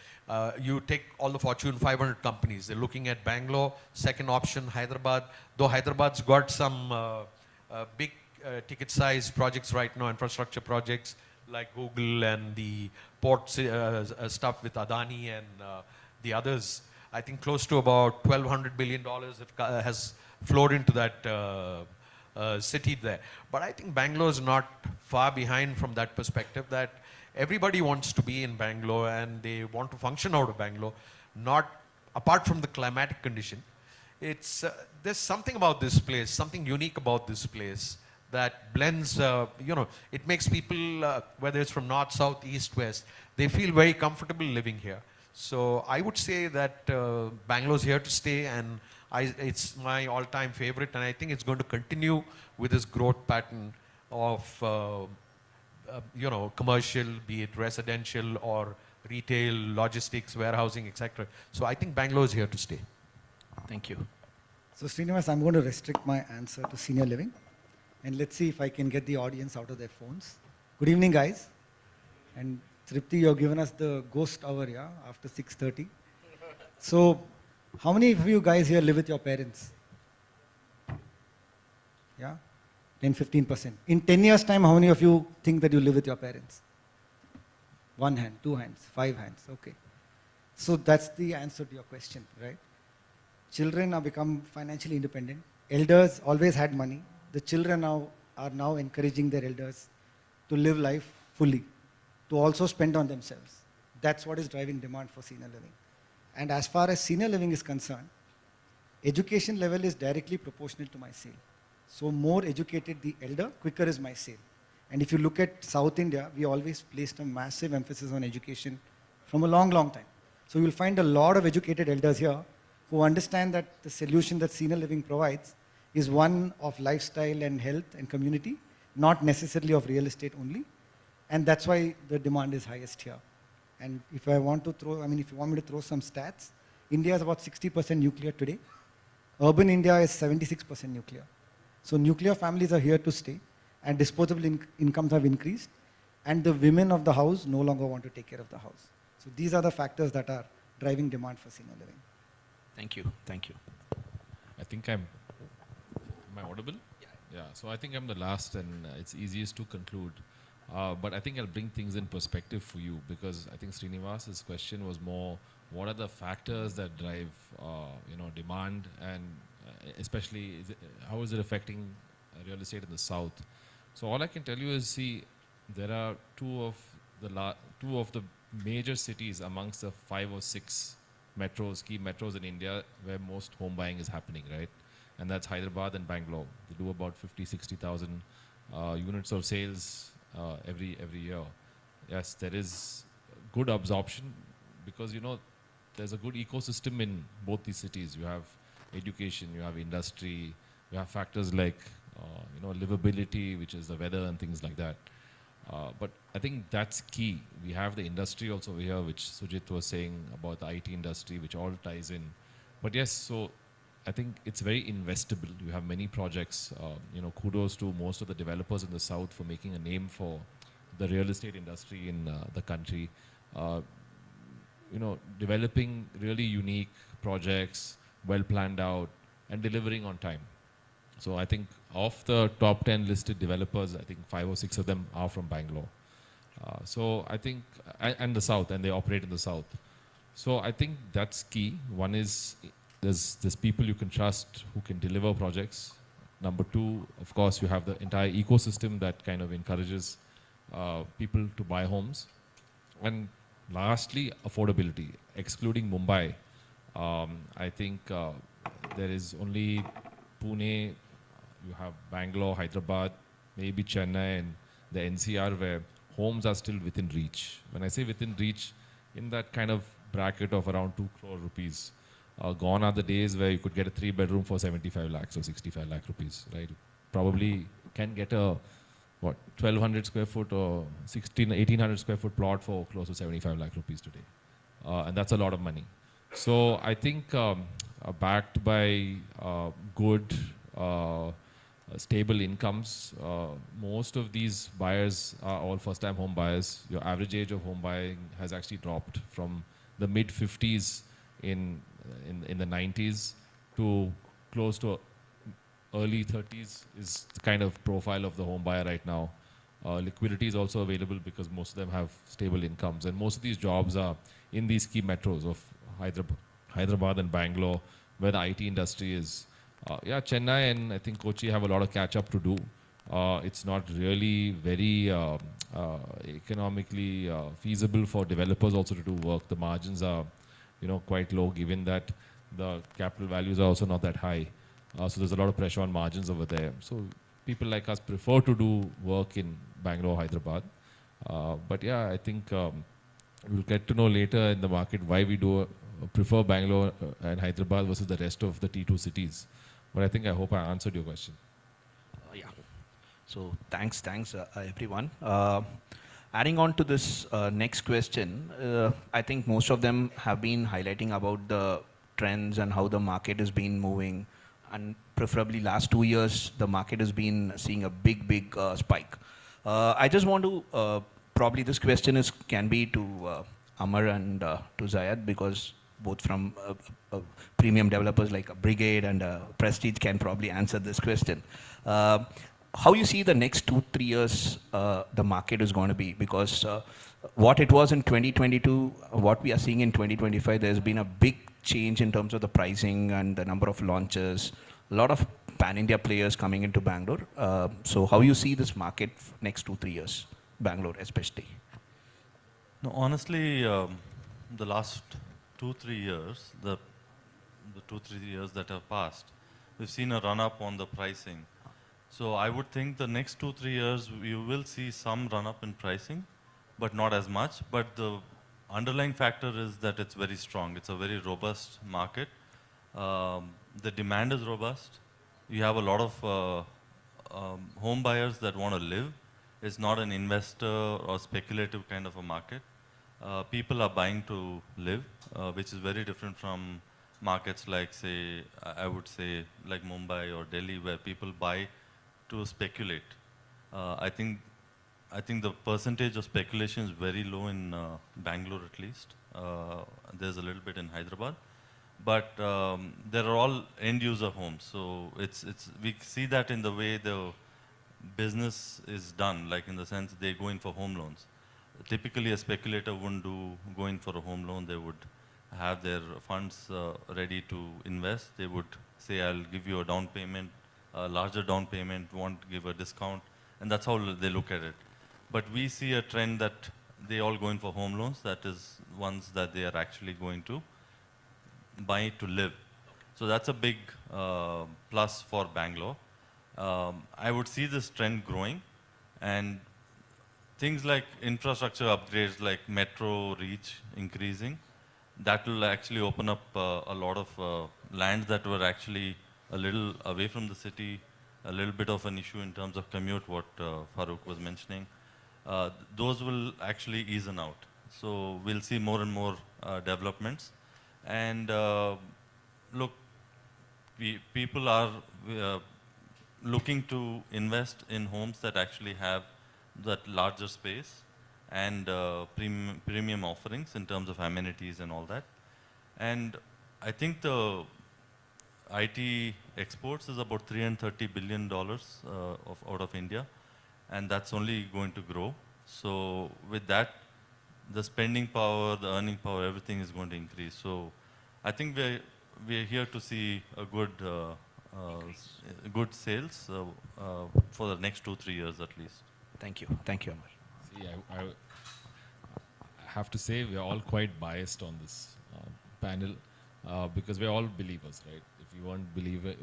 You take all the Fortune 500 companies, they're looking at Bangalore, second option Hyderabad, though Hyderabad's got some big ticket size projects right now, infrastructure projects like Google and the port stuff with Adani and the others. I think close to about $1,200 billion has flowed into that city there. But I think Bangalore is not far behind from that perspective, that everybody wants to be in Bangalore and they want to function out of Bangalore, not apart from the climatic condition. It's there's something about this place, something unique about this place that blends, it makes people, whether it's from north, south, east, west, they feel very comfortable living here. So I would say that Bangalore's here to stay, and it's my all-time favorite, and I think it's going to continue with this growth pattern of, commercial, be it residential or retail, logistics, warehousing, etc. So I think Bangalore is here to stay. Thank you. So Srinivas, I'm going to restrict my answer to senior living, and let's see if I can get the audience out of their phones. Good evening, guys. And Tripti, you've given us the ghost hour, yeah, after 6:30. So, how many of you guys here live with your parents? Yeah? 10-15%. In 10 years' time, how many of you think that you live with your parents? 1 hand, 2 hands, 5 hands, okay. So that's the answer to your question, right? Children have become financially independent. Elders always had money. The children are now encouraging their elders to live life fully, to also spend on themselves. That's what is driving demand for senior living. And as far as senior living is concerned, education level is directly proportional to my sale. So more educated the elder, quicker is my sale. And if you look at South India, we always placed a massive emphasis on education from a long, long time. So you'll find a lot of educated elders here who understand that the solution that senior living provides is one of lifestyle and health and community, not necessarily of real estate only. And that's why the demand is highest here. And if I want to throw, if you want me to throw some stats, India is about 60% nuclear today. Urban India is 76% nuclear. So nuclear families are here to stay, and disposable incomes have increased, and the women of the house no longer want to take care of the house. So these are the factors that are driving demand for senior living. Thank you. Thank you. I think am I audible? Yeah. So I think I'm the last, and it's easiest to conclude. But I think I'll bring things in perspective for you, because I think Srinivas's question was more, what are the factors that drive, demand, and especially how is it affecting real estate in the south? So all I can tell you is, see, there are two of the major cities amongst the 5 or 6 metros, key metros in India, where most home buying is happening, right? And that's Hyderabad and Bangalore. They do about 50-60,000 units of sales every year. Yes, there is good absorption because there's a good ecosystem in both these cities. You have education, you have industry, you have factors like livability, which is the weather and things like that. But I think that's key. We have the industry also here, which Sujit was saying about the IT industry, which all ties in. But yes, so I think it's very investable. You have many projects. Kudos to most of the developers in the south for making a name for the real estate industry in the country. Developing really unique projects, well planned out, and delivering on time. So I think of the top 10 listed developers, I think 5 or 6 of them are from Bangalore. So I think, and the south, and they operate in the south. So I think that's key. One is there's people you can trust who can deliver projects. Number two, of course, you have the entire ecosystem that kind of encourages people to buy homes. And lastly, affordability. Excluding Mumbai, I think there is only Pune, you have Bangalore, Hyderabad, maybe Chennai and the NCR where homes are still within reach. When I say within reach, in that kind of bracket of around 2 crore rupees. Gone are the days where you could get a 3-bedroom for 75 lakhs or 65 lakh rupees, right? Probably can get a 1200 square foot or 1800 square foot plot for close to 75 lakh rupees today. And that's a lot of money. So I think backed by good, stable incomes, most of these buyers are all first-time home buyers. Your average age of home buying has actually dropped from the mid-50s in the 90s to close to early 30s is the kind of profile of the home buyer right now. Liquidity is also available because most of them have stable incomes, and most of these jobs are in these key metros of Hyderabad and Bangalore, where the IT industry is. Chennai and I think Kochi have a lot of catch up to do. It's not really very economically feasible for developers also to do work. The margins are, quite low, given that the capital values are also not that high. So there's a lot of pressure on margins over there. So people like us prefer to do work in Bangalore, Hyderabad. But I think we'll get to know later in the market why we do prefer Bangalore and Hyderabad versus the rest of the T2 cities. But I hope I answered your question. So thanks everyone. Adding on to this next question, I think most of them have been highlighting about the trends and how the market has been moving, and preferably last 2 years the market has been seeing a big spike. I just want to probably this question can be to Amar and to Zayed, because both from premium developers like Brigade and Prestige can probably answer this question. How you see the next 2-3 years the market is going to be, because what it was in 2022, what we are seeing in 2025, there's been a big change in terms of the pricing and the number of launches, a lot of pan-India players coming into Bangalore. So how you see this market next 2-3 years, Bangalore especially? No, honestly, the last 2-3 years, the 2-3 years that have passed, we've seen a run-up on the pricing. So I would think the next 2-3 years you will see some run-up in pricing, but not as much. But the underlying factor is that it's very strong. It's a very robust market. The demand is robust. You have a lot of home buyers that want to live. It's not an investor or speculative kind of a market. People are buying to live, which is very different from markets like, say, I would say like Mumbai or Delhi, where people buy to speculate. I think the percentage of speculation is very low in Bangalore, at least. There's a little bit in Hyderabad, but there are all end user homes. So we see that in the way the business is done, like in the sense they go in for home loans. Typically, a speculator wouldn't go in for a home loan. They would have their funds ready to invest. They would say, I'll give you a down payment, a larger down payment, won't give a discount, and that's how they look at it. But we see a trend that they all go in for home loans. That is ones that they are actually going to buy to live. So that's a big plus for Bangalore. I would see this trend growing, and things like infrastructure upgrades like metro reach increasing, that will actually open up a lot of lands that were actually a little away from the city, a little bit of an issue in terms of commute, what Farooq was mentioning. Those will actually easen out. So we'll see more and more developments. And look, people are looking to invest in homes that actually have that larger space and premium offerings in terms of amenities and all that. And I think the IT exports is about $330 billion out of India, and that's only going to grow. So with that, the spending power, the earning power, everything is going to increase. So I think we're here to see a good sales for the next 2-3 years at least. Thank you, Amar. See, I have to say we are all quite biased on this panel because we're all believers, right? If we weren't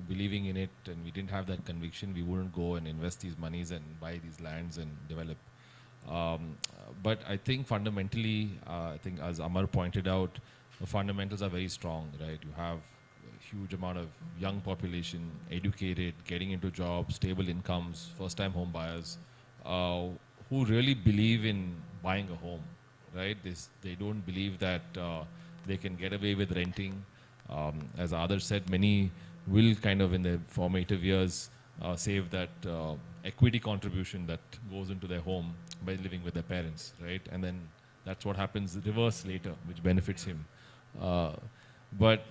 believing in it and we didn't have that conviction, we wouldn't go and invest these monies and buy these lands and develop. But I think fundamentally, I think as Amar pointed out, the fundamentals are very strong, right? You have a huge amount of young population, educated, getting into jobs, stable incomes, first-time home buyers, who really believe in buying a home, right? They don't believe that they can get away with renting. As others said, many will kind of in their formative years save that equity contribution that goes into their home by living with their parents, right? And then that's what happens reverse later, which benefits him. But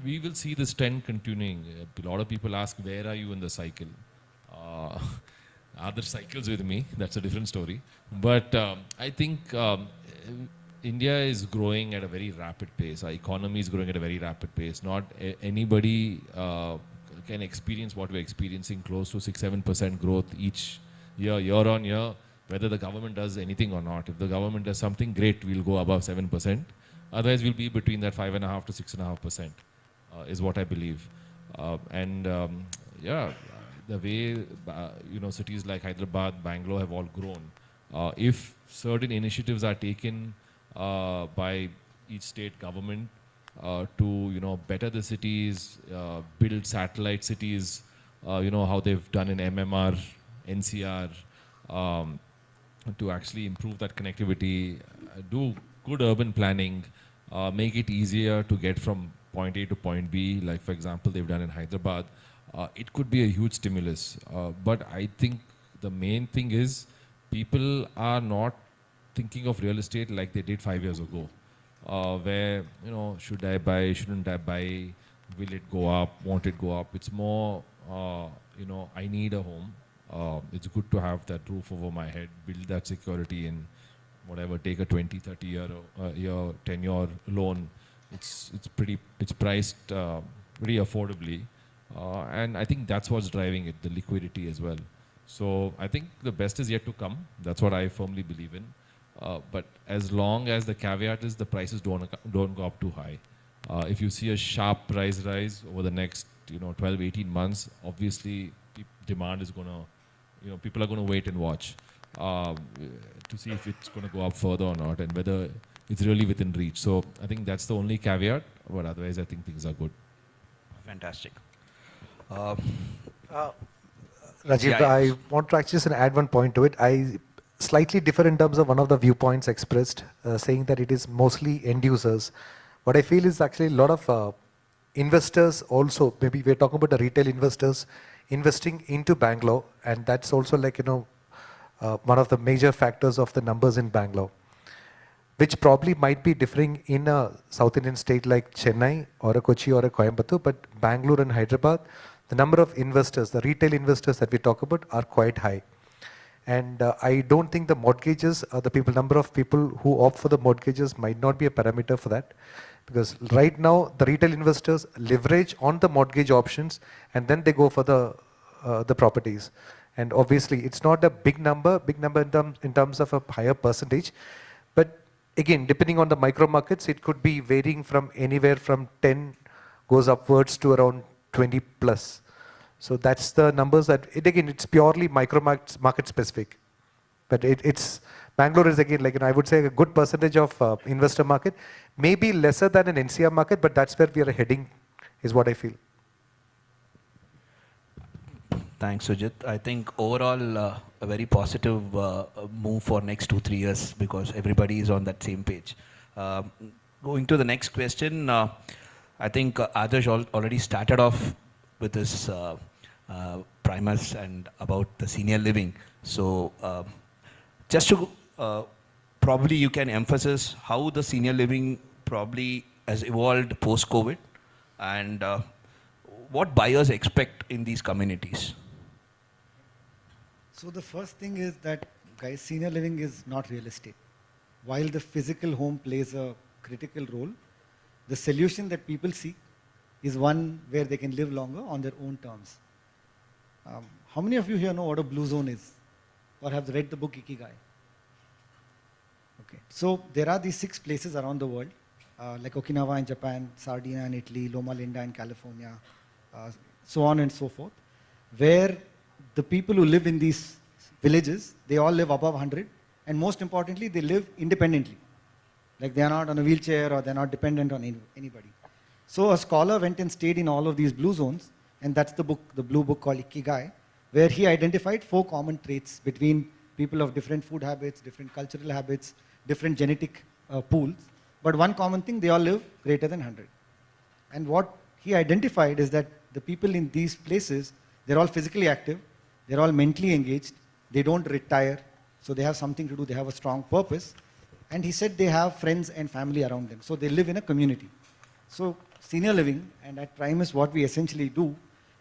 we will see this trend continuing. A lot of people ask, where are you in the cycle? Are there cycles with me? That's a different story. But I think India is growing at a very rapid pace. Our economy is growing at a very rapid pace. Not anybody can experience what we're experiencing, close to 6-7% growth each year on year, whether the government does anything or not. If the government does something, great, we'll go above 7%. Otherwise, we'll be between that 5.5% to 6.5%, is what I believe. Yeah, the way cities like Hyderabad, Bangalore have all grown. If certain initiatives are taken by each state government to better the cities, build satellite cities, how they've done in MMR, NCR, to actually improve that connectivity, do good urban planning, make it easier to get from point A to point B, like for example they've done in Hyderabad, it could be a huge stimulus. But I think the main thing is people are not thinking of real estate like they did 5 years ago, where, should I buy, shouldn't I buy, will it go up, won't it go up? It's more, I need a home. It's good to have that roof over my head, build that security and whatever, take a 20, 30 year 10-year loan. It's priced pretty affordably. And I think that's what's driving it, the liquidity as well. So I think the best is yet to come. That's what I firmly believe in. But as long as the caveat is the prices don't go up too high. If you see a sharp price rise over the next 12, 18 months, obviously demand is going to, people are going to wait and watch to see if it's going to go up further or not and whether it's really within reach. So I think that's the only caveat, but otherwise I think things are good. Fantastic. Rajiv, I want to actually just add one point to it. I slightly differ in terms of one of the viewpoints expressed, saying that it is mostly end users. What I feel is actually a lot of investors also, maybe we're talking about the retail investors investing into Bangalore, and that's also like, one of the major factors of the numbers in Bangalore, which probably might be differing in a South Indian state like Chennai or a Kochi or a Coimbatore, but Bangalore and Hyderabad, the number of investors, the retail investors that we talk about are quite high. And I don't think the mortgages, number of people who opt for the mortgages might not be a parameter for that. Because right now, the retail investors leverage on the mortgage options and then they go for the properties. And obviously, it's not a big number in terms of a higher percentage. But again, depending on the micro markets, it could be varying from anywhere from 10 goes upwards to around 20 plus. So that's the numbers that, it's purely micro market specific. But it's, Bangalore is again, I would say a good percentage of investor market, maybe lesser than an NCR market, but that's where we are heading, is what I feel. Thanks, Sujit. I think overall a very positive move for next 2-3 years because everybody is on that same page. Going to the next question, I think Adarsh already started off with his primers and about the senior living. So just to probably you can emphasize how the senior living probably has evolved post-COVID and what buyers expect in these communities. So the first thing is that, guys, senior living is not real estate. While the physical home plays a critical role, the solution that people seek is one where they can live longer on their own terms. How many of you here know what a blue zone is or have read the book Ikigai? Okay, so there are these 6 places around the world, like Okinawa in Japan, Sardinia in Italy, Loma Linda in California, so on and so forth, where the people who live in these villages, they all live above 100, and most importantly, they live independently. Like they are not on a wheelchair or they're not dependent on anybody. So a scholar went and stayed in all of these blue zones, and that's the book, the blue book called Ikigai, where he identified 4 common traits between people of different food habits, different cultural habits, different genetic pools. But one common thing, they all live greater than 100. And what he identified is that the people in these places, they're all physically active, they're all mentally engaged, they don't retire, so they have something to do, they have a strong purpose. And he said they have friends and family around them, so they live in a community. So senior living, and at Primus what we essentially do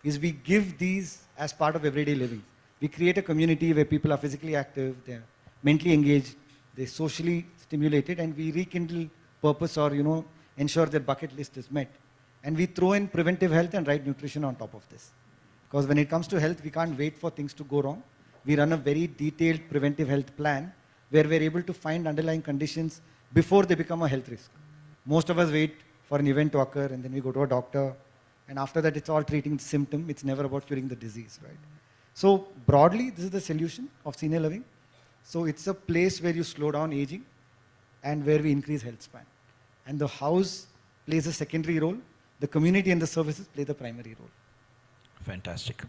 is we give these as part of everyday living. We create a community where people are physically active, they're mentally engaged, they're socially stimulated, and we rekindle purpose or ensure their bucket list is met. And we throw in preventive health and right nutrition on top of this. Because when it comes to health, we can't wait for things to go wrong. We run a very detailed preventive health plan where we're able to find underlying conditions before they become a health risk. Most of us wait for an event to occur and then we go to a doctor, and after that it's all treating the symptom, it's never about curing the disease, right? So broadly, this is the solution of senior living. So it's a place where you slow down aging and where we increase health span. And the house plays a secondary role, the community and the services play the primary role. Fantastic.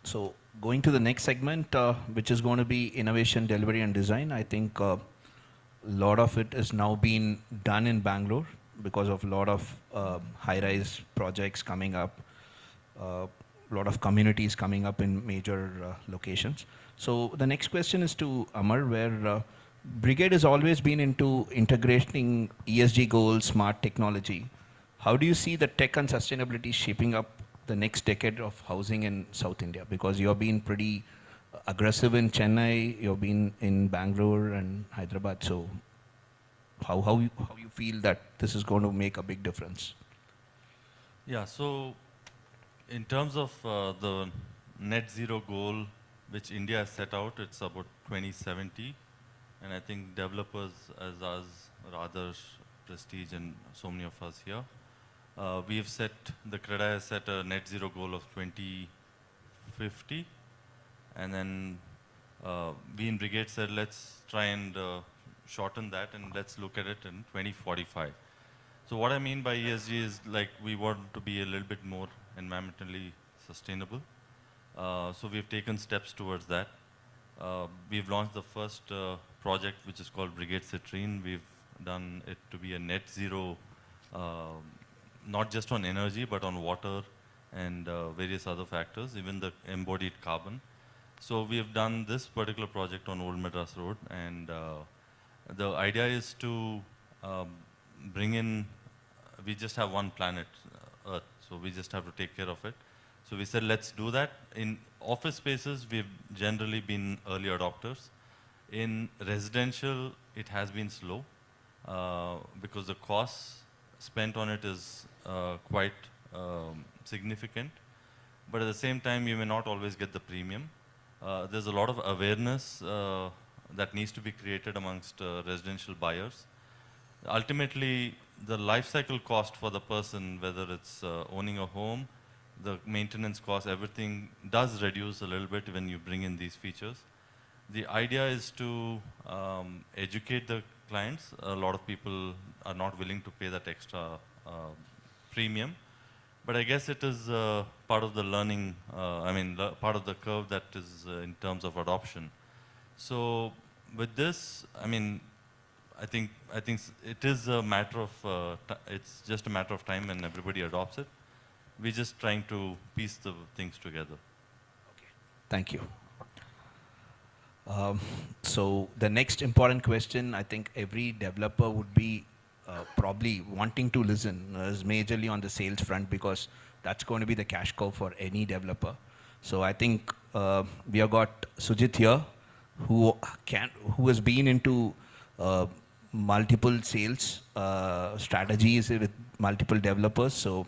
So going to the next segment, which is going to be innovation, delivery and design. I think a lot of it is now being done in Bangalore because of a lot of high-rise projects coming up, a lot of communities coming up in major locations. So the next question is to Amar, where Brigade has always been into integrating ESG goals, smart technology. How do you see the tech and sustainability shaping up the next decade of housing in South India? Because you've been pretty aggressive in Chennai, you've been in Bangalore and Hyderabad. So how you feel that this is going to make a big difference? Yeah, so in terms of the net zero goal which India has set out, it's about 2070. And I think developers as us, rather Prestige and so many of us here, we have set, the CREDA has set a net zero goal of 2050. And then we in Brigade said, let's try and shorten that and let's look at it in 2045. So what I mean by ESG is like we want to be a little bit more environmentally sustainable. So we've taken steps towards that. We've launched the first project which is called Brigade Citrine. We've done it to be a net zero, not just on energy but on water and various other factors, even the embodied carbon. So we have done this particular project on Old Madras Road, and the idea is to bring in, we just have one planet, Earth, so we just have to take care of it. So we said, let's do that. In office spaces, we've generally been early adopters. In residential, it has been slow because the costs spent on it is quite significant. But at the same time, you may not always get the premium. There's a lot of awareness that needs to be created amongst residential buyers. Ultimately, the life cycle cost for the person, whether it's owning a home, the maintenance cost, everything does reduce a little bit when you bring in these features. The idea is to educate the clients. A lot of people are not willing to pay that extra premium. But I guess it is part of the learning, part of the curve that is in terms of adoption. So with this, I think it is a matter of it's just a matter of time when everybody adopts it. We're just trying to piece the things together. Thank you. So the next important question, I think every developer would be probably wanting to listen is majorly on the sales front, because that's going to be the cash cow for any developer. So I think we have got Sujit here, who has been into multiple sales strategies with multiple developers. So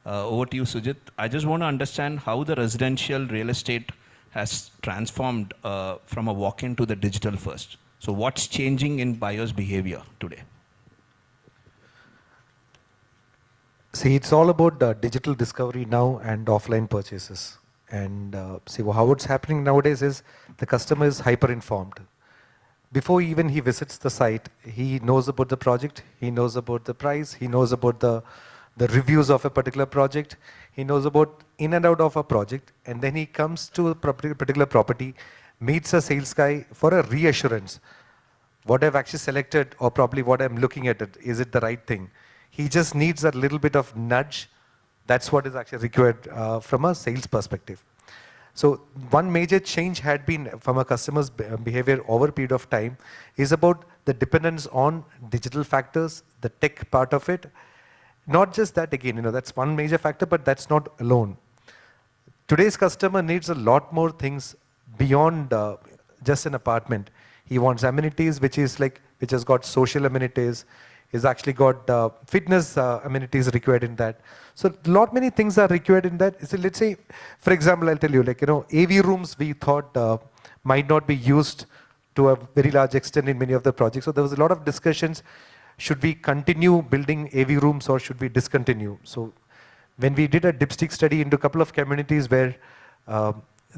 over to you, Sujit. I just want to understand how the residential real estate has transformed from a walk-in to the digital first. So what's changing in buyers' behavior today? See, it's all about digital discovery now and offline purchases. And see, how it's happening nowadays is the customer is hyper-informed. Before even he visits the site, he knows about the project, he knows about the price, he knows about the reviews of a particular project, he knows about in and out of a project, and then he comes to a particular property, meets a sales guy for a reassurance. What I've actually selected, or probably what I'm looking at, is it the right thing? He just needs a little bit of nudge. That's what is actually required from a sales perspective. So one major change had been from a customer's behavior over a period of time is about the dependence on digital factors, the tech part of it. Not just that, again, that's one major factor, but that's not alone. Today's customer needs a lot more things beyond just an apartment. He wants amenities, which has got social amenities, has actually got fitness amenities required in that. So many things are required in that. So let's say, for example, I'll tell you, AV rooms we thought might not be used to a very large extent in many of the projects. So there was a lot of discussions. Should we continue building AV rooms or should we discontinue? So when we did a dipstick study into a couple of communities where the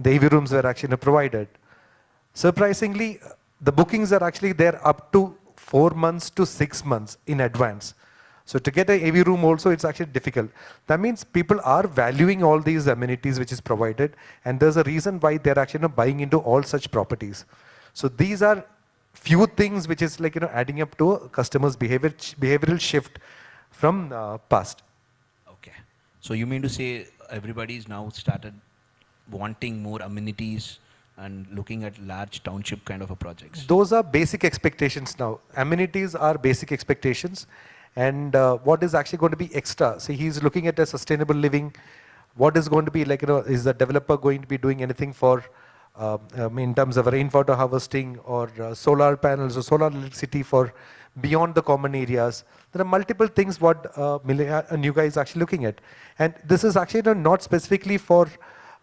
AV rooms were actually provided, surprisingly, the bookings are actually there up to 4 months to 6 months in advance. So to get an AV room also, it's actually difficult. That means people are valuing all these amenities which is provided, and there's a reason why they're actually buying into all such properties. So these are few things which is adding up to a customer's behavioral shift from past. Okay. So you mean to say everybody's now started wanting more amenities and looking at large township kind of a projects? Those are basic expectations now. Amenities are basic expectations. And what is actually going to be extra? See, he's looking at a sustainable living. What is going to be is the developer going to be doing anything for, in terms of rainwater harvesting or solar panels or solar electricity for beyond the common areas? There are multiple things what a new guy is actually looking at. And this is actually not specifically for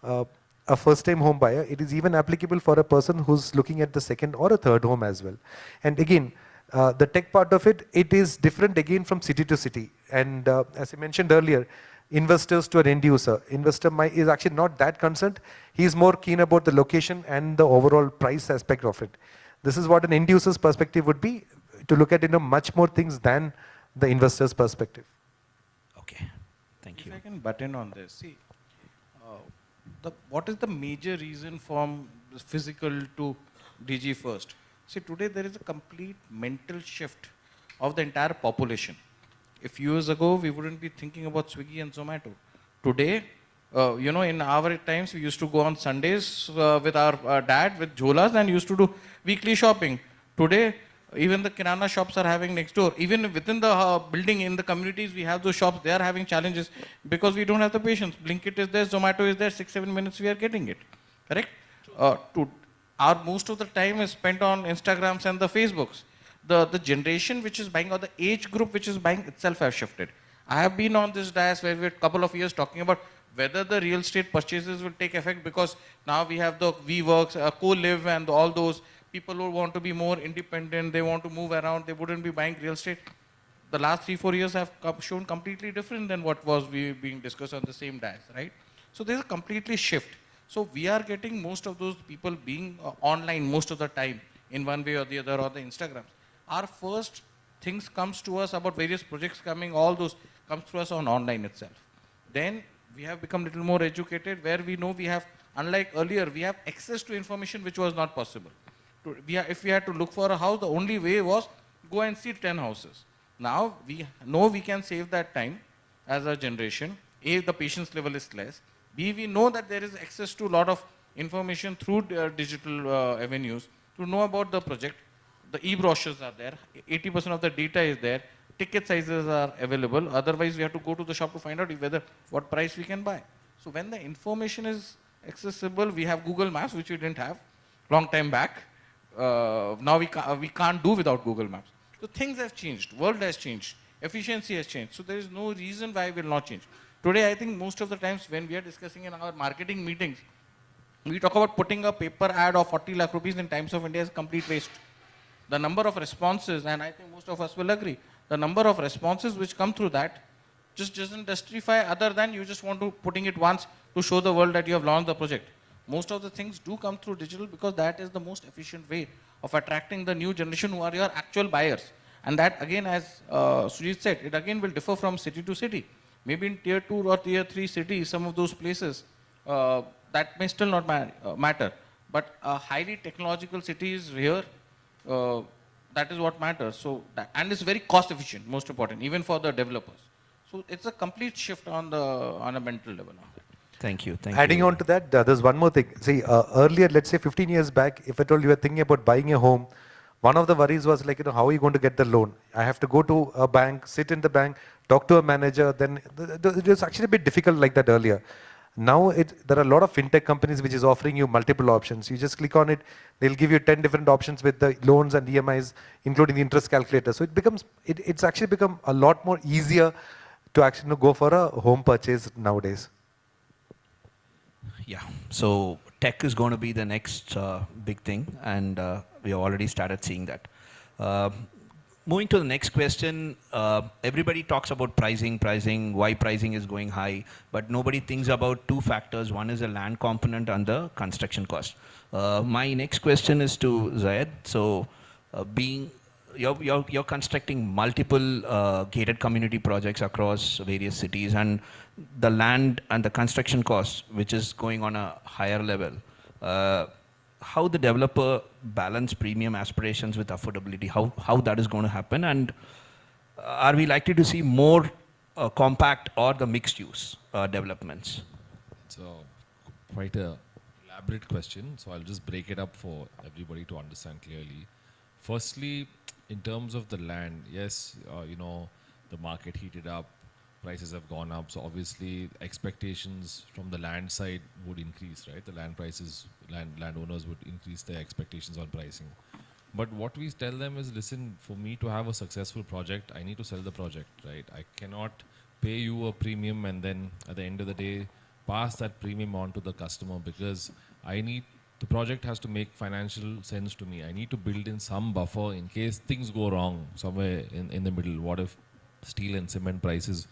a first-time home buyer. It is even applicable for a person who's looking at the second or a third home as well. And again, the tech part of it is different again from city to city. And as I mentioned earlier, investors to an end user. Investor is actually not that concerned. He's more keen about the location and the overall price aspect of it. This is what an end user's perspective would be, to look at much more things than the investor's perspective. Okay, thank you. If I can butt in on this, see, what is the major reason from physical to DG first? See, today there is a complete mental shift of the entire population. If years ago, we wouldn't be thinking about Swiggy and Zomato. Today, in our times, we used to go on Sundays with our dad, with jholas, and used to do weekly shopping. Today, even the kirana shops are having next door. Even within the building, in the communities, we have those shops. They are having challenges because we don't have the patience. Blinkit is there, Zomato is there, 6-7 minutes we are getting it. Correct? Most of the time is spent on Instagrams and the Facebooks. The generation which is buying, or the age group which is buying itself have shifted. I have been on this dais where we're a couple of years talking about whether the real estate purchases will take effect, because now we have the WeWorks, Co-Live and all those people who want to be more independent, they want to move around, they wouldn't be buying real estate. The last 3-4 years have shown completely different than what was being discussed on the same dais, right? So there's a completely shift. So we are getting most of those people being online most of the time in one way or the other, or the Instagrams. Our first things comes to us about various projects coming, all those comes to us on online itself. Then we have become a little more educated, where we know we have, unlike earlier, we have access to information which was not possible. If we had to look for a house, the only way was go and see 10 houses. Now we know we can save that time as a generation. A, the patience level is less. B, we know that there is access to a lot of information through digital avenues to know about the project. The e-brochures are there. 80% of the data is there. Ticket sizes are available. Otherwise, we have to go to the shop to find out whether what price we can buy. So when the information is accessible, we have Google Maps, which we didn't have long time back. Now we can't do without Google Maps. So things have changed. World has changed. Efficiency has changed. So there is no reason why it will not change. Today, I think most of the times when we are discussing in our marketing meetings, we talk about putting a paper ad of 40 lakh rupees in Times of India is complete waste. The number of responses, and I think most of us will agree, the number of responses which come through that just doesn't justify other than you just want to putting it once to show the world that you have launched the project. Most of the things do come through digital because that is the most efficient way of attracting the new generation who are your actual buyers. And that again, as Sujit said, it again will differ from city to city. Maybe in tier 2 or tier 3 cities, some of those places, that may still not matter. But highly technological cities here, that is what matters. So and it's very cost efficient, most important, even for the developers. So it's a complete shift on a mental level. Thank you. Adding on to that, there's one more thing. See, earlier, let's say 15 years back, if at all you were thinking about buying a home, one of the worries was like, how are you going to get the loan? I have to go to a bank, sit in the bank, talk to a manager. Then it was actually a bit difficult like that earlier. Now there are a lot of fintech companies which is offering you multiple options. You just click on it, they'll give you 10 different options with the loans and EMIs, including the interest calculator. So it's actually become a lot more easier to actually go for a home purchase nowadays. Yeah, so tech is going to be the next big thing, and we have already started seeing that. Moving to the next question, everybody talks about pricing, why pricing is going high, but nobody thinks about two factors. One is the land component and the construction cost. My next question is to Zayed. So, you're constructing multiple gated community projects across various cities, and the land and the construction cost, which is going on a higher level. How the developer balance premium aspirations with affordability, how that is going to happen, and are we likely to see more compact or the mixed use developments? It's quite a elaborate question, so I'll just break it up for everybody to understand clearly. Firstly, in terms of the land, yes, the market heated up, prices have gone up, so obviously expectations from the land side would increase, right? The land prices, landowners would increase their expectations on pricing. But what we tell them is, listen, for me to have a successful project, I need to sell the project, right? I cannot pay you a premium and then at the end of the day pass that premium on to the customer, because the project has to make financial sense to me. I need to build in some buffer in case things go wrong somewhere in the middle. What if steel and cement prices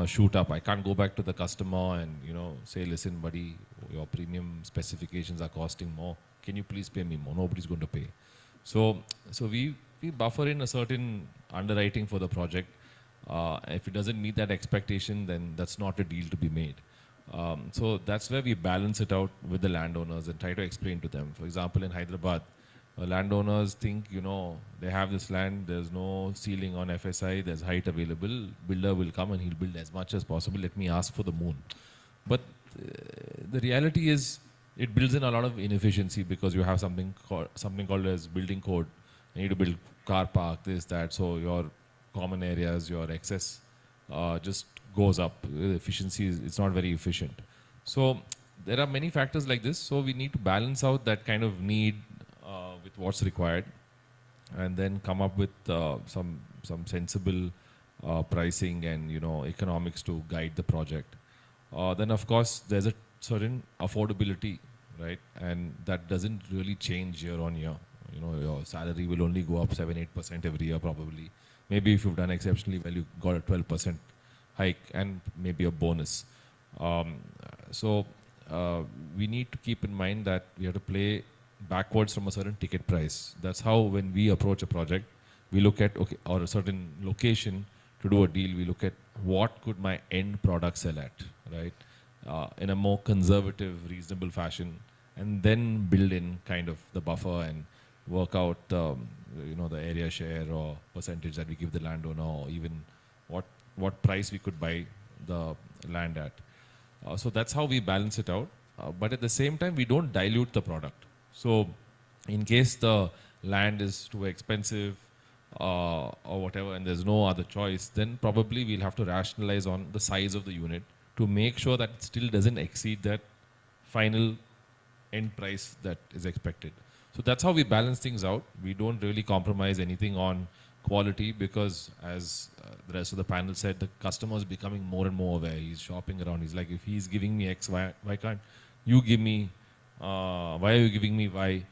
shoot up? I can't go back to the customer and say, listen buddy, your premium specifications are costing more. Can you please pay me more? Nobody's going to pay. So we buffer in a certain underwriting for the project. If it doesn't meet that expectation, then that's not a deal to be made. So that's where we balance it out with the landowners and try to explain to them. For example, in Hyderabad, landowners think, they have this land, there's no ceiling on FSI, there's height available, builder will come and he'll build as much as possible, let me ask for the moon. But the reality is, it builds in a lot of inefficiency because you have something called as building code. You need to build car park, this, that, so your common areas, your excess just goes up. Efficiency it's not very efficient. So there are many factors like this, so we need to balance out that kind of need with what's required, and then come up with some sensible pricing and economics to guide the project. Then of course there's a certain affordability, right? And that doesn't really change year on year. Your salary will only go up 7-8% every year probably. Maybe if you've done exceptionally well, you got a 12% hike and maybe a bonus. So we need to keep in mind that we have to play backwards from a certain ticket price. That's how when we approach a project, we look at, or a certain location to do a deal, we look at what could my end product sell at, right? In a more conservative, reasonable fashion, and then build in kind of the buffer and work out the area share or percentage that we give the landowner, or even what price we could buy the land at. So that's how we balance it out. But at the same time, we don't dilute the product. So in case the land is too expensive or whatever, and there's no other choice, then probably we'll have to rationalize on the size of the unit to make sure that it still doesn't exceed that final end price that is expected. So that's how we balance things out. We don't really compromise anything on quality because, as the rest of the panel said, the customer is becoming more and more aware. He's shopping around. He's like, if he's giving me X, why can't you give me, why are you giving me Y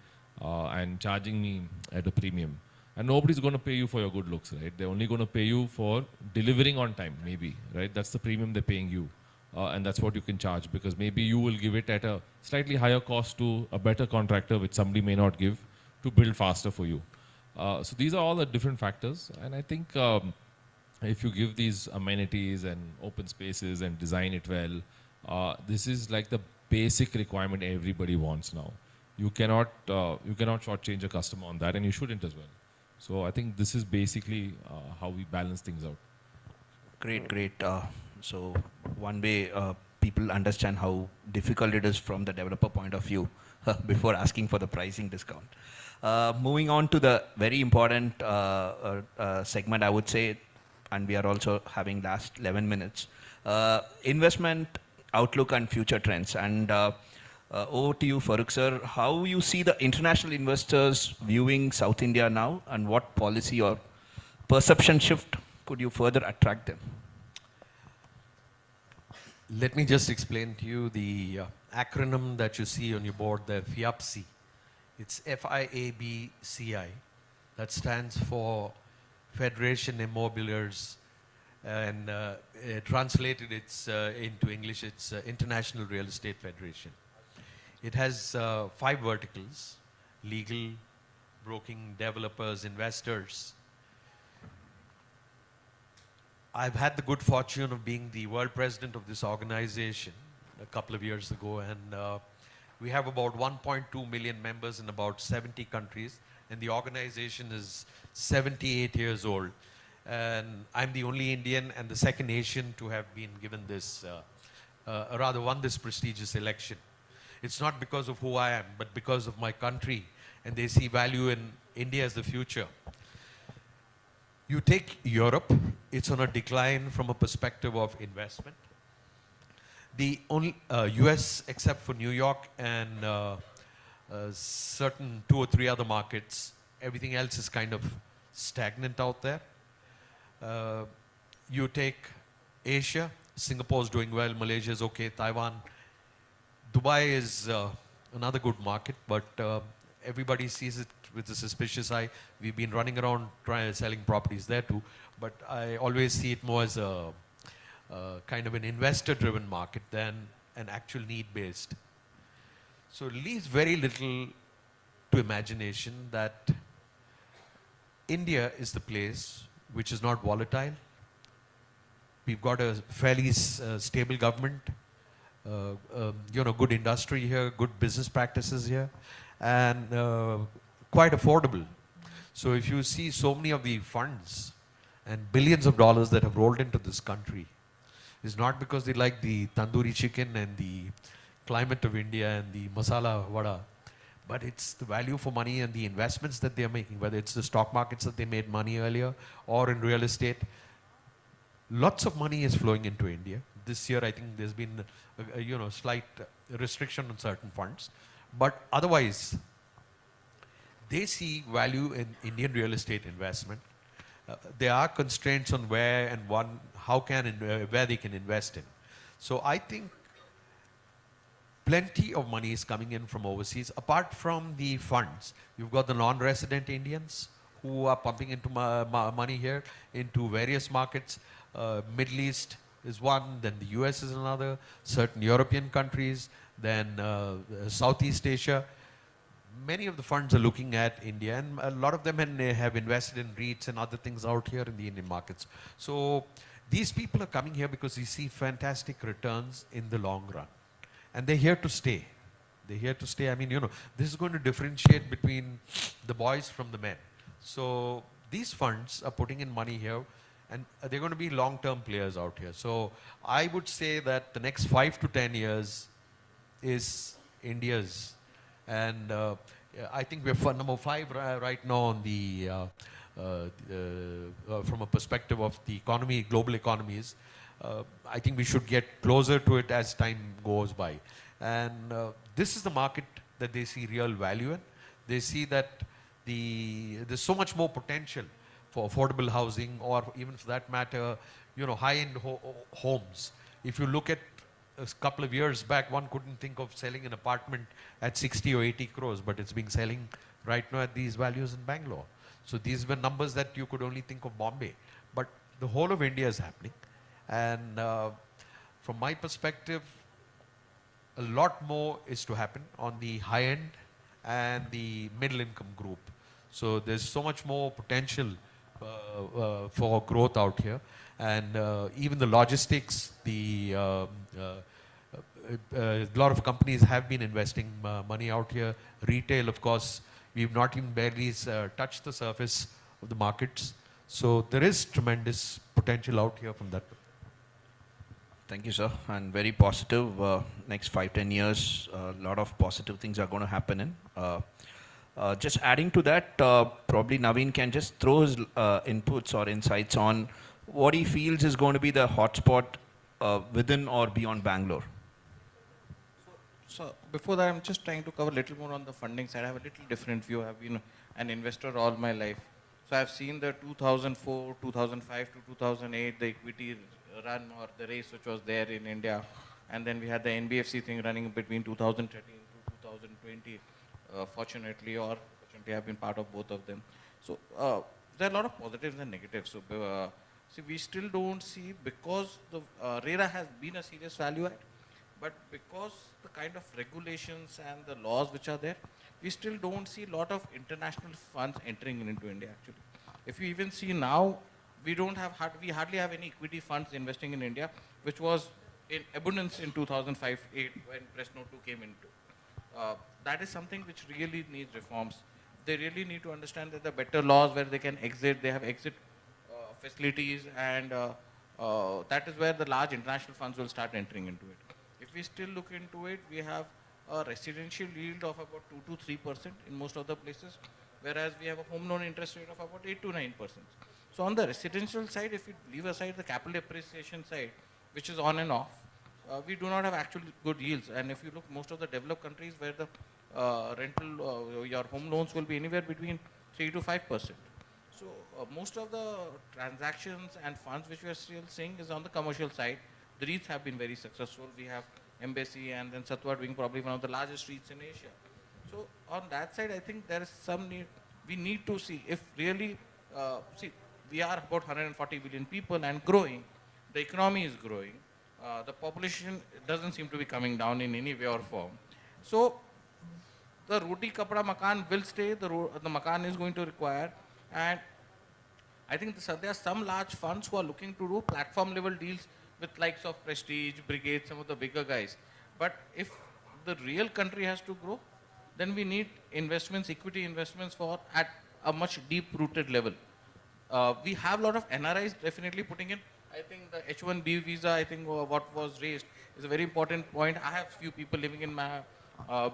and charging me at a premium? And nobody's going to pay you for your good looks, right? They're only going to pay you for delivering on time, maybe, right? That's the premium they're paying you. And that's what you can charge, because maybe you will give it at a slightly higher cost to a better contractor, which somebody may not give, to build faster for you. So these are all the different factors. And I think if you give these amenities and open spaces and design it well, this is like the basic requirement everybody wants now. You cannot shortchange a customer on that, and you shouldn't as well. So I think this is basically how we balance things out. Great. So one way people understand how difficult it is from the developer point of view before asking for the pricing discount. Moving on to the very important segment, I would say, and we are also having last 11 minutes, investment outlook and future trends. And over to you, Farooq sir, how you see the international investors viewing South India now, and what policy or perception shift could you further attract them? Let me just explain to you the acronym that you see on your board, the FIABCI. It's FIABCI. That stands for Federation Immobiliers, and translated into English, it's International Real Estate Federation. It has 5 verticals: legal, broking, developers, investors. I've had the good fortune of being the world president of this organization a couple of years ago, and we have about 1.2 million members in about 70 countries, and the organization is 78 years old. And I'm the only Indian and the second Asian to have been given this, rather won this prestigious election. It's not because of who I am, but because of my country, and they see value in India as the future. You take Europe, it's on a decline from a perspective of investment. The only US, except for New York and certain 2 or 3 other markets, everything else is kind of stagnant out there. You take Asia, Singapore's doing well, Malaysia is okay, Taiwan. Dubai is another good market, but everybody sees it with a suspicious eye. We've been running around selling properties there too, but I always see it more as a kind of an investor-driven market than an actual need-based. So it leaves very little to imagination that India is the place which is not volatile. We've got a fairly stable government, good industry here, good business practices here, and quite affordable. So if you see so many of the funds and billions of dollars that have rolled into this country, it's not because they like the tandoori chicken and the climate of India and the masala vada, but it's the value for money and the investments that they're making, whether it's the stock markets that they made money earlier or in real estate. Lots of money is flowing into India. This year, I think there's been a slight restriction on certain funds, but otherwise, they see value in Indian real estate investment. There are constraints on where and where they can invest in. So I think plenty of money is coming in from overseas. Apart from the funds, you've got the non-resident Indians who are pumping into money here into various markets. Middle East is one, then the US is another, certain European countries, then Southeast Asia. Many of the funds are looking at India, and a lot of them have invested in REITs and other things out here in the Indian markets. So these people are coming here because they see fantastic returns in the long run. And they're here to stay. They're here to stay. I mean, this is going to differentiate between the boys from the men. So these funds are putting in money here, and they're going to be long-term players out here. So I would say that the next 5 to 10 years is India's, and I think we're for number 5 right now on the from a perspective of the economy, global economies. I think we should get closer to it as time goes by, and this is the market that they see real value in. They see that there's so much more potential for affordable housing, or even for that matter, high-end homes. If you look at a couple of years back, one couldn't think of selling an apartment at 60 or 80 crores, but it's being selling right now at these values in Bangalore. So these were numbers that you could only think of Bombay, but the whole of India is happening. And from my perspective, a lot more is to happen on the high end and the middle income group. So there's so much more potential for growth out here. And even the logistics, a lot of companies have been investing money out here. Retail, of course, we've not even barely touched the surface of the markets. So there is tremendous potential out here from that. Thank you, sir. And very positive. Next 5-10 years, a lot of positive things are going to happen in. Just adding to that, probably Naveen can just throw his inputs or insights on what he feels is going to be the hotspot within or beyond Bangalore. So before that, I'm just trying to cover a little more on the funding side. I have a little different view. I've been an investor all my life. So I've seen the 2004, 2005 to 2008, the equity run or the race which was there in India. And then we had the NBFC thing running between 2013 to 2020, fortunately or unfortunately, I've been part of both of them. So there are a lot of positives and negatives. So see, we still don't see, because the RERA has been a serious value add, but because the kind of regulations and the laws which are there, we still don't see a lot of international funds entering into India actually. If you even see now, we hardly have any equity funds investing in India, which was in abundance in 2005-8 when Press Note 2 came into. That is something which really needs reforms. They really need to understand that the better laws where they can exit, they have exit facilities, and that is where the large international funds will start entering into it. If we still look into it, we have a residential yield of about 2 to 3% in most of the places, whereas we have a home loan interest rate of about 8 to 9%. So on the residential side, if you leave aside the capital appreciation side, which is on and off, we do not have actually good yields. And if you look most of the developed countries where the your home loans will be anywhere between 3 to 5%. So most of the transactions and funds which we are still seeing is on the commercial side. The REITs have been very successful. We have Embassy and then Satwa being probably one of the largest REITs in Asia. So on that side, I think there is some need. We need to see if really, see, we are about 140 billion people and growing. The economy is growing. The population doesn't seem to be coming down in any way or form. So the roti kapda makan will stay. The makan is going to require, and I think there are some large funds who are looking to do platform level deals with likes of Prestige, Brigade, some of the bigger guys. But if the real country has to grow, then we need investments, equity investments at a much deep-rooted level. We have a lot of NRIs definitely putting in. I think the H-1B visa, I think what was raised is a very important point. I have few people living in my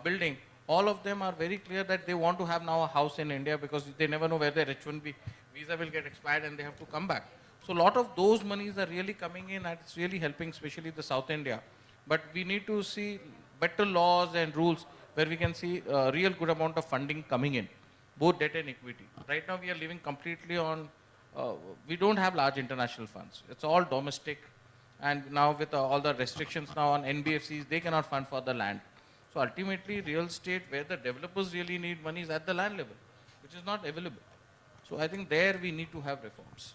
building. All of them are very clear that they want to have now a house in India because they never know where their H-1B visa will get expired and they have to come back. So a lot of those monies are really coming in and it's really helping, especially the South India. But we need to see better laws and rules where we can see a real good amount of funding coming in, both debt and equity. Right now we are living completely on, we don't have large international funds. It's all domestic. And now with all the restrictions now on NBFCs, they cannot fund for the land. So ultimately real estate where the developers really need money is at the land level, which is not available. So I think there we need to have reforms.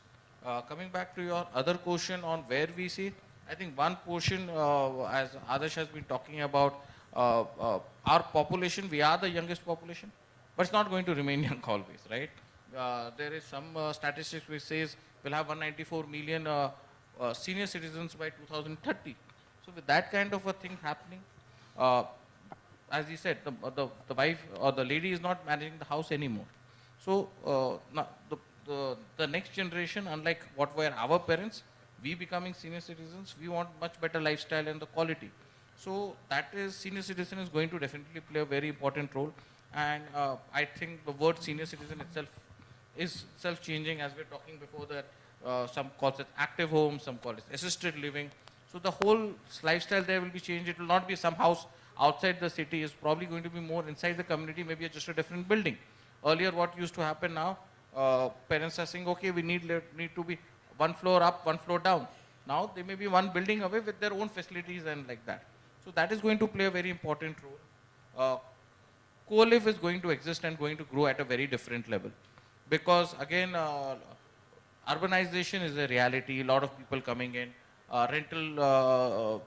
Coming back to your other question on where we see, I think one portion, as Adarsh has been talking about, our population, we are the youngest population, but it's not going to remain young always, right? There is some statistics which says we'll have 194 million senior citizens by 2030. So with that kind of a thing happening, as he said, the wife or the lady is not managing the house anymore. So now the next generation, unlike what were our parents, we becoming senior citizens, we want much better lifestyle and the quality. So that is, senior citizen is going to definitely play a very important role. And I think the word senior citizen itself is self-changing, as we were talking before that. Some call it active home, some call it assisted living. So the whole lifestyle there will be changed. It will not be some house outside the city. It's probably going to be more inside the community, maybe just a different building. Earlier, what used to happen now, parents are saying, okay, we need to be one floor up, one floor down. Now they may be one building away with their own facilities and like that. So that is going to play a very important role. Co-live is going to exist and going to grow at a very different level. Because again, urbanization is a reality, a lot of people coming in. Rental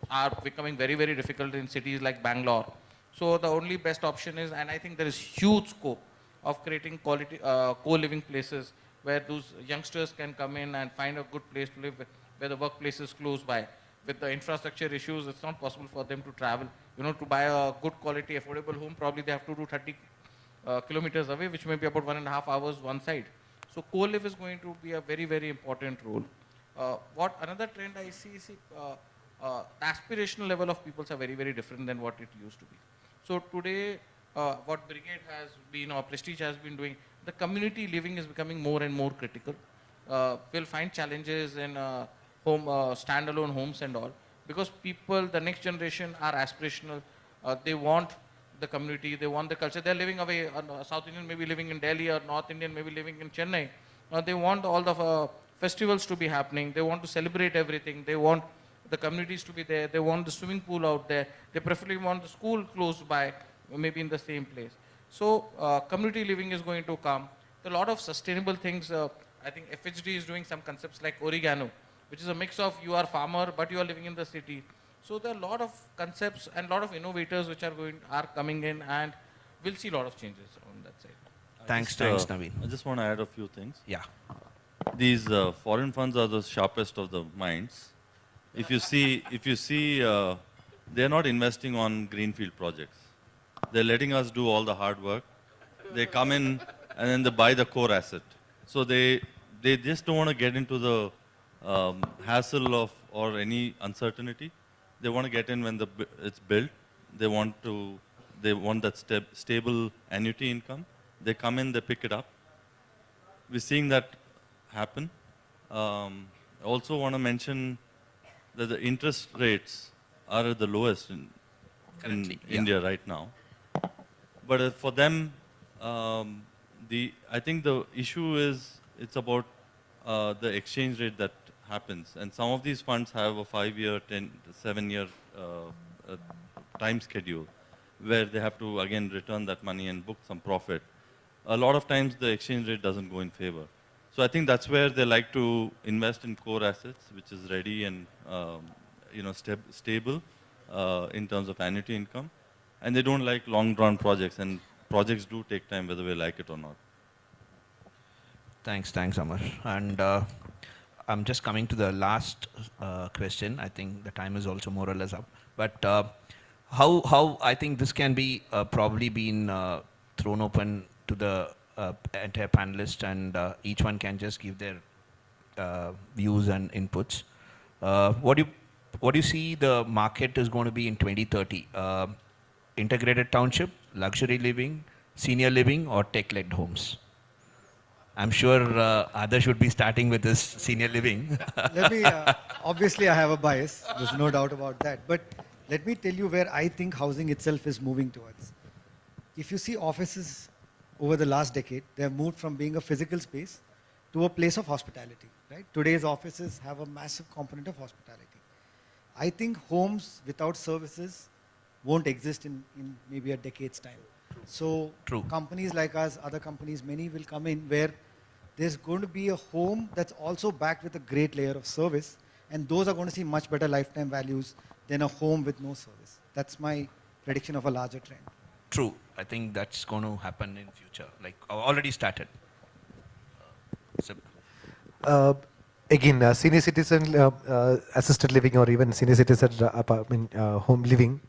are becoming very, very difficult in cities like Bangalore. So the only best option is, and I think there is huge scope of creating quality co-living places where those youngsters can come in and find a good place to live, where the workplace is close by. With the infrastructure issues, it's not possible for them to travel. You know, to buy a good quality, affordable home, probably they have to do 30 kilometers away, which may be about 1.5 hours one side. So co-live is going to be a very, very important role. What another trend I see is the aspirational level of people are very, very different than what it used to be. So today, what Brigade has been, or Prestige has been doing, the community living is becoming more and more critical. We'll find challenges in home, standalone homes and all, because people, the next generation are aspirational. They want the community, they want the culture. They're living away. South Indian may be living in Delhi, or North Indian may be living in Chennai. They want all the festivals to be happening. They want to celebrate everything. They want the communities to be there. They want the swimming pool out there. They preferably want the school close by, maybe in the same place. So community living is going to come. A lot of sustainable things. I think FHD is doing some concepts like oregano, which is a mix of you are farmer, but you are living in the city. So there are a lot of concepts and a lot of innovators which are coming in, and we'll see a lot of changes on that side. Thanks, Naveen. I just want to add a few things. Yeah. These foreign funds are the sharpest of the minds. If you see, they're not investing on greenfield projects. They're letting us do all the hard work. They come in and then they buy the core asset. So they just don't want to get into the hassle of or any uncertainty. They want to get in when it's built. They want that stable annuity income. They come in, they pick it up. We're seeing that happen. I also want to mention that the interest rates are at the lowest in India right now. But for them, I think the issue is it's about the exchange rate that happens. And some of these funds have a 5-year, 7-year time schedule where they have to again return that money and book some profit. A lot of times the exchange rate doesn't go in favor. So I think that's where they like to invest in core assets, which is ready and stable in terms of annuity income. And they don't like long-drawn projects, and projects do take time whether we like it or not. Thanks, Amar. And I'm just coming to the last question. I think the time is also more or less up. But how I think this can be probably been thrown open to the entire panelists, and each one can just give their views and inputs. What do you see the market is going to be in 2030? Integrated township, luxury living, senior living, or tech-led homes? I'm sure others should be starting with this senior living. Let me, obviously I have a bias, there's no doubt about that. But let me tell you where I think housing itself is moving towards. If you see offices over the last decade, they have moved from being a physical space to a place of hospitality. Right? Today's offices have a massive component of hospitality. I think homes without services won't exist in maybe a decade's time. So companies like us, other companies, many will come in where there's going to be a home that's also backed with a great layer of service, and those are going to see much better lifetime values than a home with no service. That's my prediction of a larger trend. True. I think that's going to happen in future, like already started. Again, senior citizen assisted living or even senior citizen home living,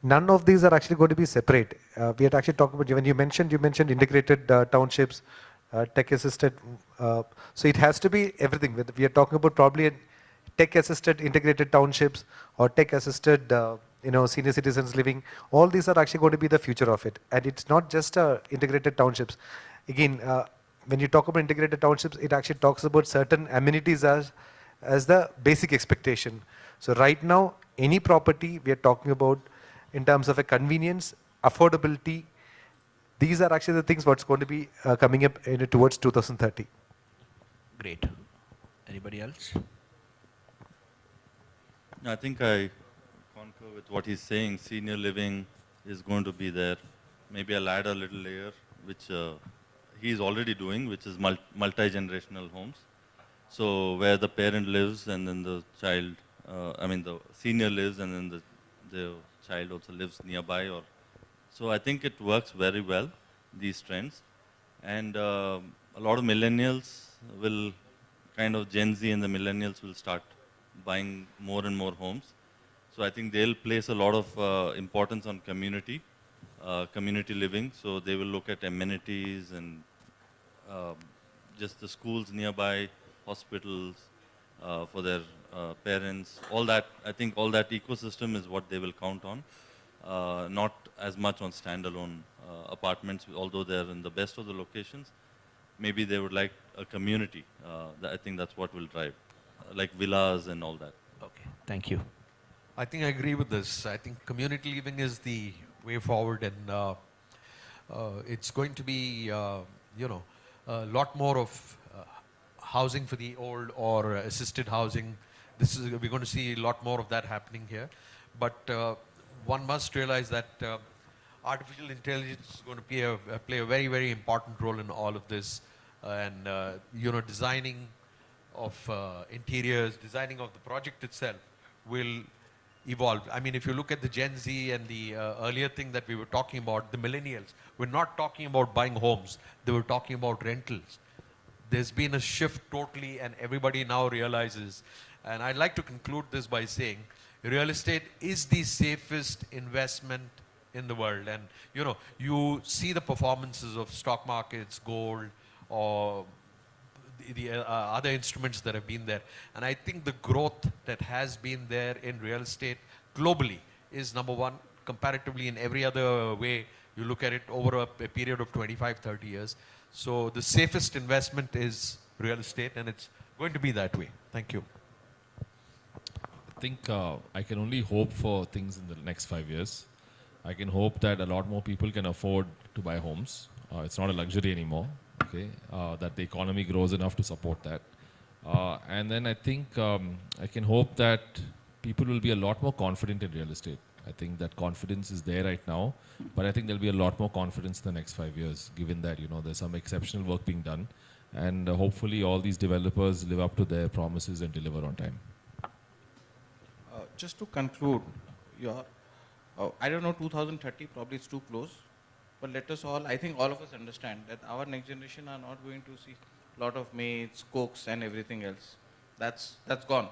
none of these are actually going to be separate. We had actually talked about, when you mentioned integrated townships, tech-assisted. So it has to be everything. We are talking about probably a tech-assisted integrated townships or tech-assisted, senior citizens living. All these are actually going to be the future of it. And it's not just integrated townships. Again, when you talk about integrated townships, it actually talks about certain amenities as the basic expectation. So right now, any property we are talking about in terms of a convenience, affordability, these are actually the things what's going to be coming up towards 2030. Great. Anybody else? I think I concur with what he's saying. Senior living is going to be there. Maybe I'll add a little layer, which he's already doing, which is multi-generational homes. So where the parent lives and then the child, the senior lives and then the child also lives nearby. So I think it works very well, these trends. And a lot of millennials will, Gen Z and the millennials will start buying more and more homes. So I think they'll place a lot of importance on community living. So they will look at amenities and just the schools nearby, hospitals for their parents, all that. I think all that ecosystem is what they will count on, not as much on standalone apartments, although they're in the best of the locations. Maybe they would like a community. I think that's what will drive, like villas and all that. Okay, thank you. I think I agree with this. I think community living is the way forward, and it's going to be, a lot more of housing for the old or assisted housing. We're going to see a lot more of that happening here. But one must realize that artificial intelligence is going to play a very, very important role in all of this. And designing of interiors, designing of the project itself will evolve. I mean, if you look at the Gen Z and the earlier thing that we were talking about, the millennials, we're not talking about buying homes. They were talking about rentals. There's been a shift totally, and everybody now realizes. And I'd like to conclude this by saying, real estate is the safest investment in the world. And you see the performances of stock markets, gold, or the other instruments that have been there. And I think the growth that has been there in real estate globally is number one, comparatively in every other way. You look at it over a period of 25, 30 years. So the safest investment is real estate, and it's going to be that way. Thank you. I think I can only hope for things in the next 5 years. I can hope that a lot more people can afford to buy homes. It's not a luxury anymore. Okay, that the economy grows enough to support that. And then I think I can hope that people will be a lot more confident in real estate. I think that confidence is there right now, but I think there'll be a lot more confidence in the next 5 years, given that there's some exceptional work being done, and hopefully all these developers live up to their promises and deliver on time. Just to conclude, I don't know, 2030 probably is too close. But let us all, I think all of us understand that our next generation are not going to see a lot of maids, cooks and everything else. That's gone.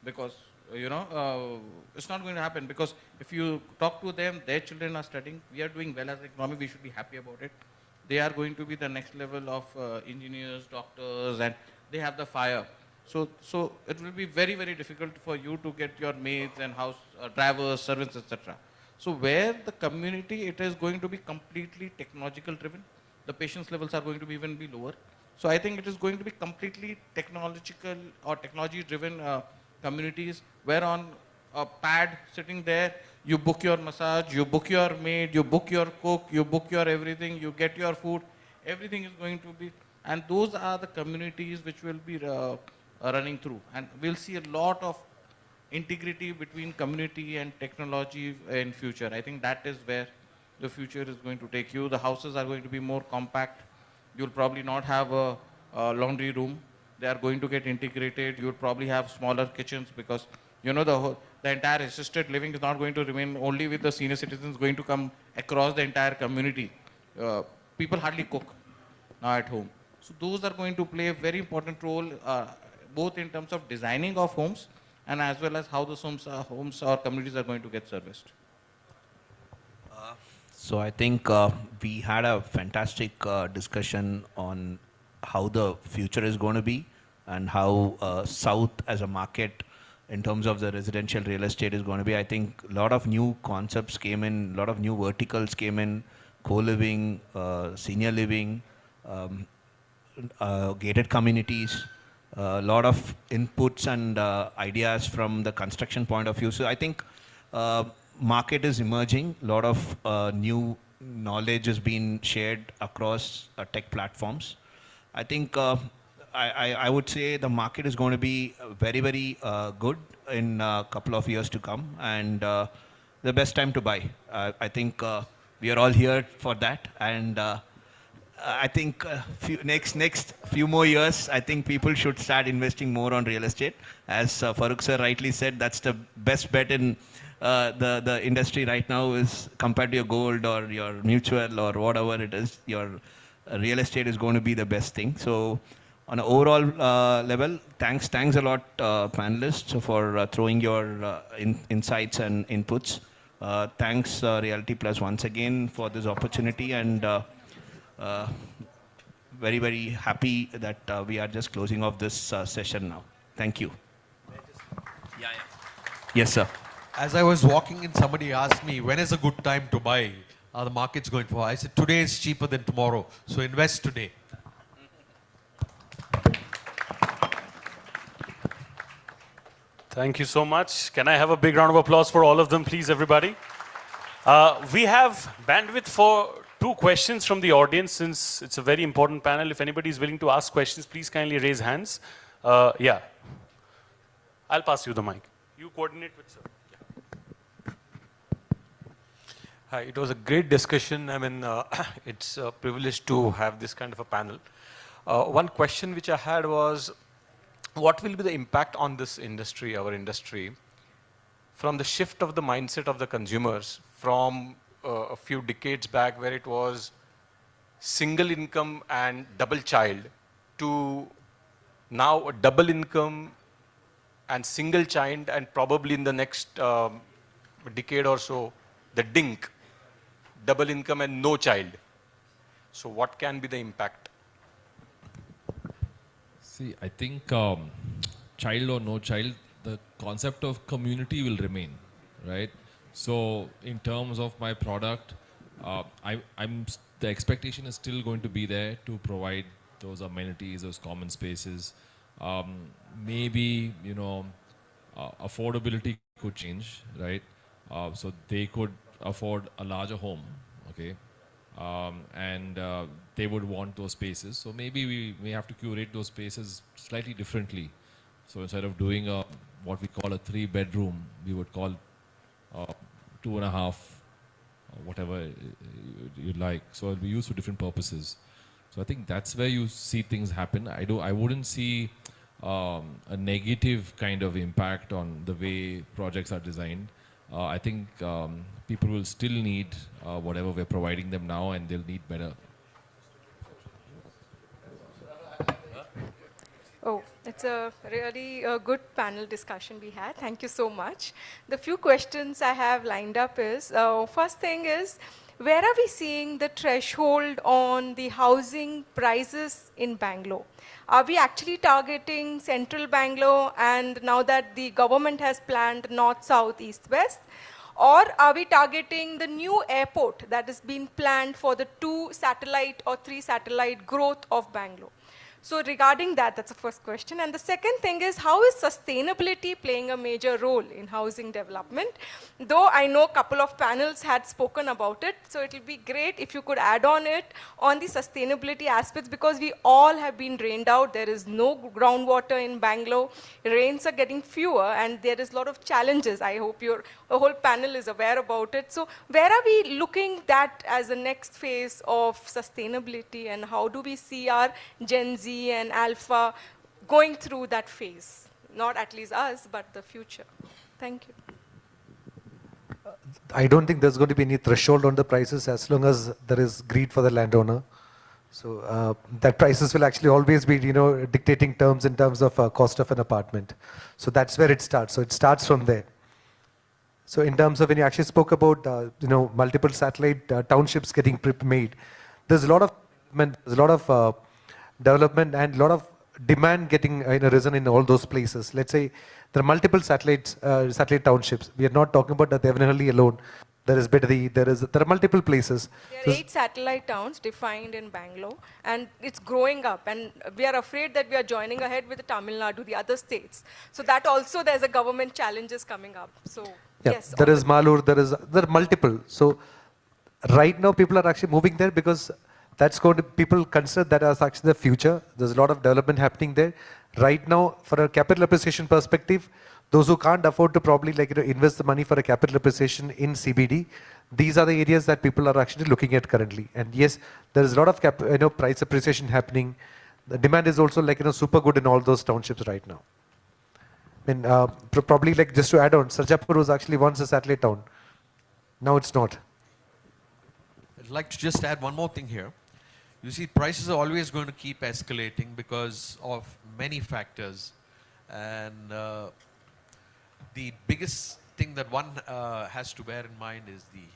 Because, it's not going to happen. Because if you talk to them, their children are studying. We are doing well as an economy. We should be happy about it. They are going to be the next level of engineers, doctors, and they have the fire. So it will be very, very difficult for you to get your maids and house drivers, servants, etc. So where the community, it is going to be completely technological driven. The patience levels are going to be even be lower. So I think it is going to be completely technological or technology driven communities, where on a pad sitting there, you book your massage, you book your maid, you book your cook, you book your everything, you get your food, everything is going to be, and those are the communities which will be running through. And we'll see a lot of integrity between community and technology in future. I think that is where the future is going to take you. The houses are going to be more compact. You'll probably not have a laundry room. They are going to get integrated. You'll probably have smaller kitchens, because the entire assisted living is not going to remain only with the senior citizens, going to come across the entire community. People hardly cook now at home. So those are going to play a very important role, both in terms of designing of homes and as well as how the homes or communities are going to get serviced. So I think we had a fantastic discussion on how the future is going to be and how South as a market in terms of the residential real estate is going to be. I think a lot of new concepts came in, a lot of new verticals came in, co-living, senior living, um, gated communities, a lot of inputs and ideas from the construction point of view. So I think market is emerging. A lot of new knowledge is being shared across tech platforms. I think I would say the market is going to be very, very good in a couple of years to come, and the best time to buy. I think we are all here for that, and I think next few more years, I think people should start investing more on real estate. As Farooq sir rightly said, that's the best bet in the industry right now is compared to your gold or your mutual or whatever it is, your real estate is going to be the best thing. So on an overall level, thanks a lot panelists for throwing your insights and inputs. Thanks Realty Plus once again for this opportunity, and very, very happy that we are just closing off this session now. Thank you. Yeah. Yes, sir. As I was walking in, somebody asked me, when is a good time to buy? The market's going for? I said, today is cheaper than tomorrow. So invest today. Thank you so much. Can I have a big round of applause for all of them, please, everybody? We have bandwidth for 2 questions from the audience, since it's a very important panel. If anybody is willing to ask questions, please kindly raise hands. Yeah. I'll pass you the mic. You coordinate with sir. Hi, it was a great discussion. I mean, it's a privilege to have this kind of a panel. One question which I had was, what will be the impact on this industry, our industry, from the shift of the mindset of the consumers from a few decades back where it was single income and double child to now a double income and single child, and probably in the next decade or so, the DINK, double income and no child. So what can be the impact? See, I think child or no child, the concept of community will remain, right? So in terms of my product, the expectation is still going to be there to provide those amenities, those common spaces. Maybe, you know, affordability could change, right? So they could afford a larger home, okay? And they would want those spaces. So maybe we may have to curate those spaces slightly differently. So instead of doing what we call a 3-bedroom, we would call 2.5, whatever you like. So it'll be used for different purposes. So I think that's where you see things happen. I wouldn't see a negative kind of impact on the way projects are designed. I think people will still need whatever we're providing them now, and they'll need better. Oh, it's a really good panel discussion we had. Thank you so much. The few questions I have lined up is, first thing is, where are we seeing the threshold on the housing prices in Bangalore? Are we actually targeting central Bangalore, and now that the government has planned north, south, east, west? Or are we targeting the new airport that is being planned for the 2 satellite or 3 satellite growth of Bangalore? So regarding that, that's the first question. And the second thing is, how is sustainability playing a major role in housing development? Though I know a couple of panels had spoken about it, so it will be great if you could add on it on the sustainability aspects, because we all have been rained out. There is no groundwater in Bangalore. Rains are getting fewer, and there is a lot of challenges. I hope the whole panel is aware about it. So where are we looking that as a next phase of sustainability, and how do we see our Gen Z and Alpha going through that phase? Not at least us, but the future. Thank you. I don't think there's going to be any threshold on the prices as long as there is greed for the landowner. So that prices will actually always be, you know, dictating terms in terms of cost of an apartment. So that's where it starts. So it starts from there. So in terms of when you actually spoke about multiple satellite townships getting made, there's a lot of development and a lot of demand getting risen in all those places. Let's say there are multiple satellite townships. We are not talking about Devanhalli alone. There is Bidadi, there are multiple places. There are 8 satellite towns defined in Bangalore, and it's growing up. And we are afraid that we are joining ahead with Tamil Nadu, the other states. So that also there's a government challenges coming up. So Yeah, yes, there is Malur, there are multiple. So right now people are actually moving there because that's going to, people consider that as actually the future. There's a lot of development happening there. Right now, for a capital appreciation perspective, those who can't afford to probably invest the money for a capital appreciation in CBD, these are the areas that people are actually looking at currently. And yes, there is a lot of price appreciation happening. The demand is also super good in all those townships right now. And probably just to add on, Sarjapur was actually once a satellite town. Now it's not. I'd like to just add one more thing here. You see, prices are always going to keep escalating because of many factors. And the biggest thing that one has to bear in mind is the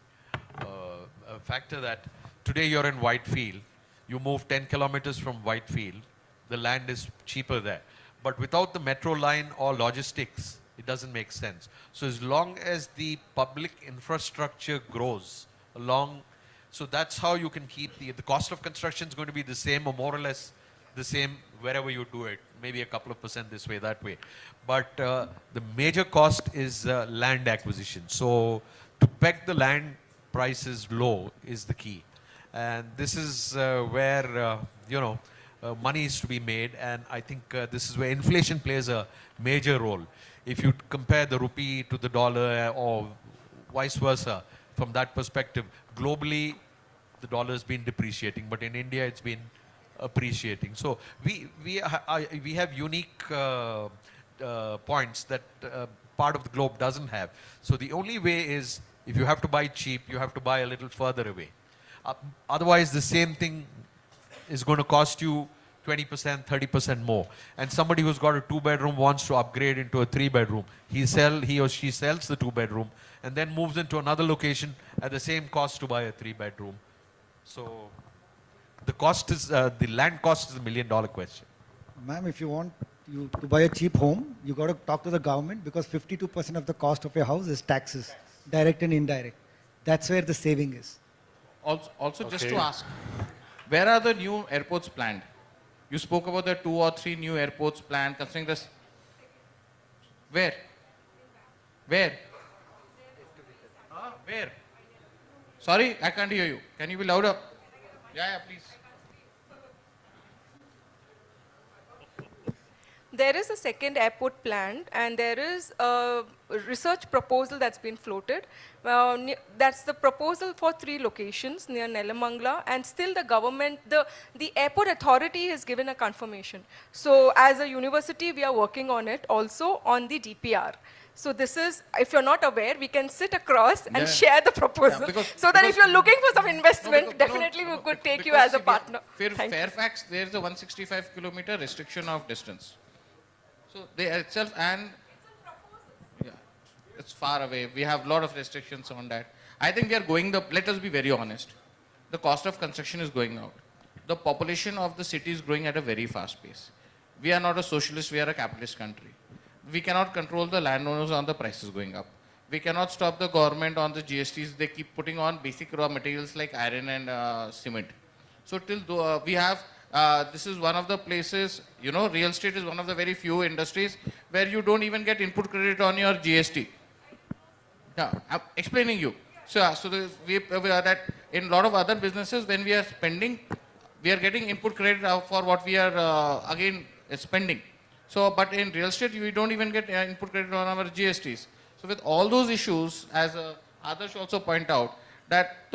factor that today you're in Whitefield, you move 10 kilometers from Whitefield, the land is cheaper there. But without the metro line or logistics, it doesn't make sense. So as long as the public infrastructure grows along, so that's how you can keep the cost of construction is going to be the same or more or less the same wherever you do it, maybe a couple of % this way, that way. But the major cost is land acquisition. So to peg the land prices low is the key. And this is where, money is to be made, and I think this is where inflation plays a major role. If you compare the rupee to the dollar or vice versa, from that perspective, globally the dollar has been depreciating, but in India it's been appreciating. So we have unique points that part of the globe doesn't have. So the only way is, if you have to buy cheap, you have to buy a little further away. Otherwise, the same thing is going to cost you 20%, 30% more. And somebody who's got a 2-bedroom wants to upgrade into a 3-bedroom. He or she sells the 2-bedroom and then moves into another location at the same cost to buy a 3-bedroom. So the cost is, the land cost is $1 million question. Ma'am, if you want to buy a cheap home, you got to talk to the government, because 52% of the cost of your house is taxes, direct and indirect. That's where the saving is. Also, just to ask, where are the new airports planned? You spoke about the 2 or 3 new airports planned, considering this. Where? Where? Where? Sorry, I can't hear you. Can you be louder? Yeah, please. There is a second airport planned, and there is a research proposal that's been floated. That's the proposal for 3 locations near Nelamangala, and still the government, the airport authority has given a confirmation. So as a university, we are working on it also on the DPR. So this is, if you're not aware, we can sit across and share the proposal. So that if you're looking for some investment, definitely we could take you as a partner. Fairfax, there's a 165-kilometer restriction of distance. So they itself, and yeah, it's far away. We have a lot of restrictions on that. I think we are going let us be very honest. The cost of construction is going out. The population of the city is growing at a very fast pace. We are not a socialist, we are a capitalist country. We cannot control the landowners on the prices going up. We cannot stop the government on the GSTs. They keep putting on basic raw materials like iron and cement. So till we have, this is one of the places, real estate is one of the very few industries where you don't even get input credit on your GST. Yeah, I'm explaining you. So we are that in a lot of other businesses, when we are spending, we are getting input credit for what we are again spending. So, but in real estate, we don't even get input credit on our GSTs. So with all those issues, as others also point out, that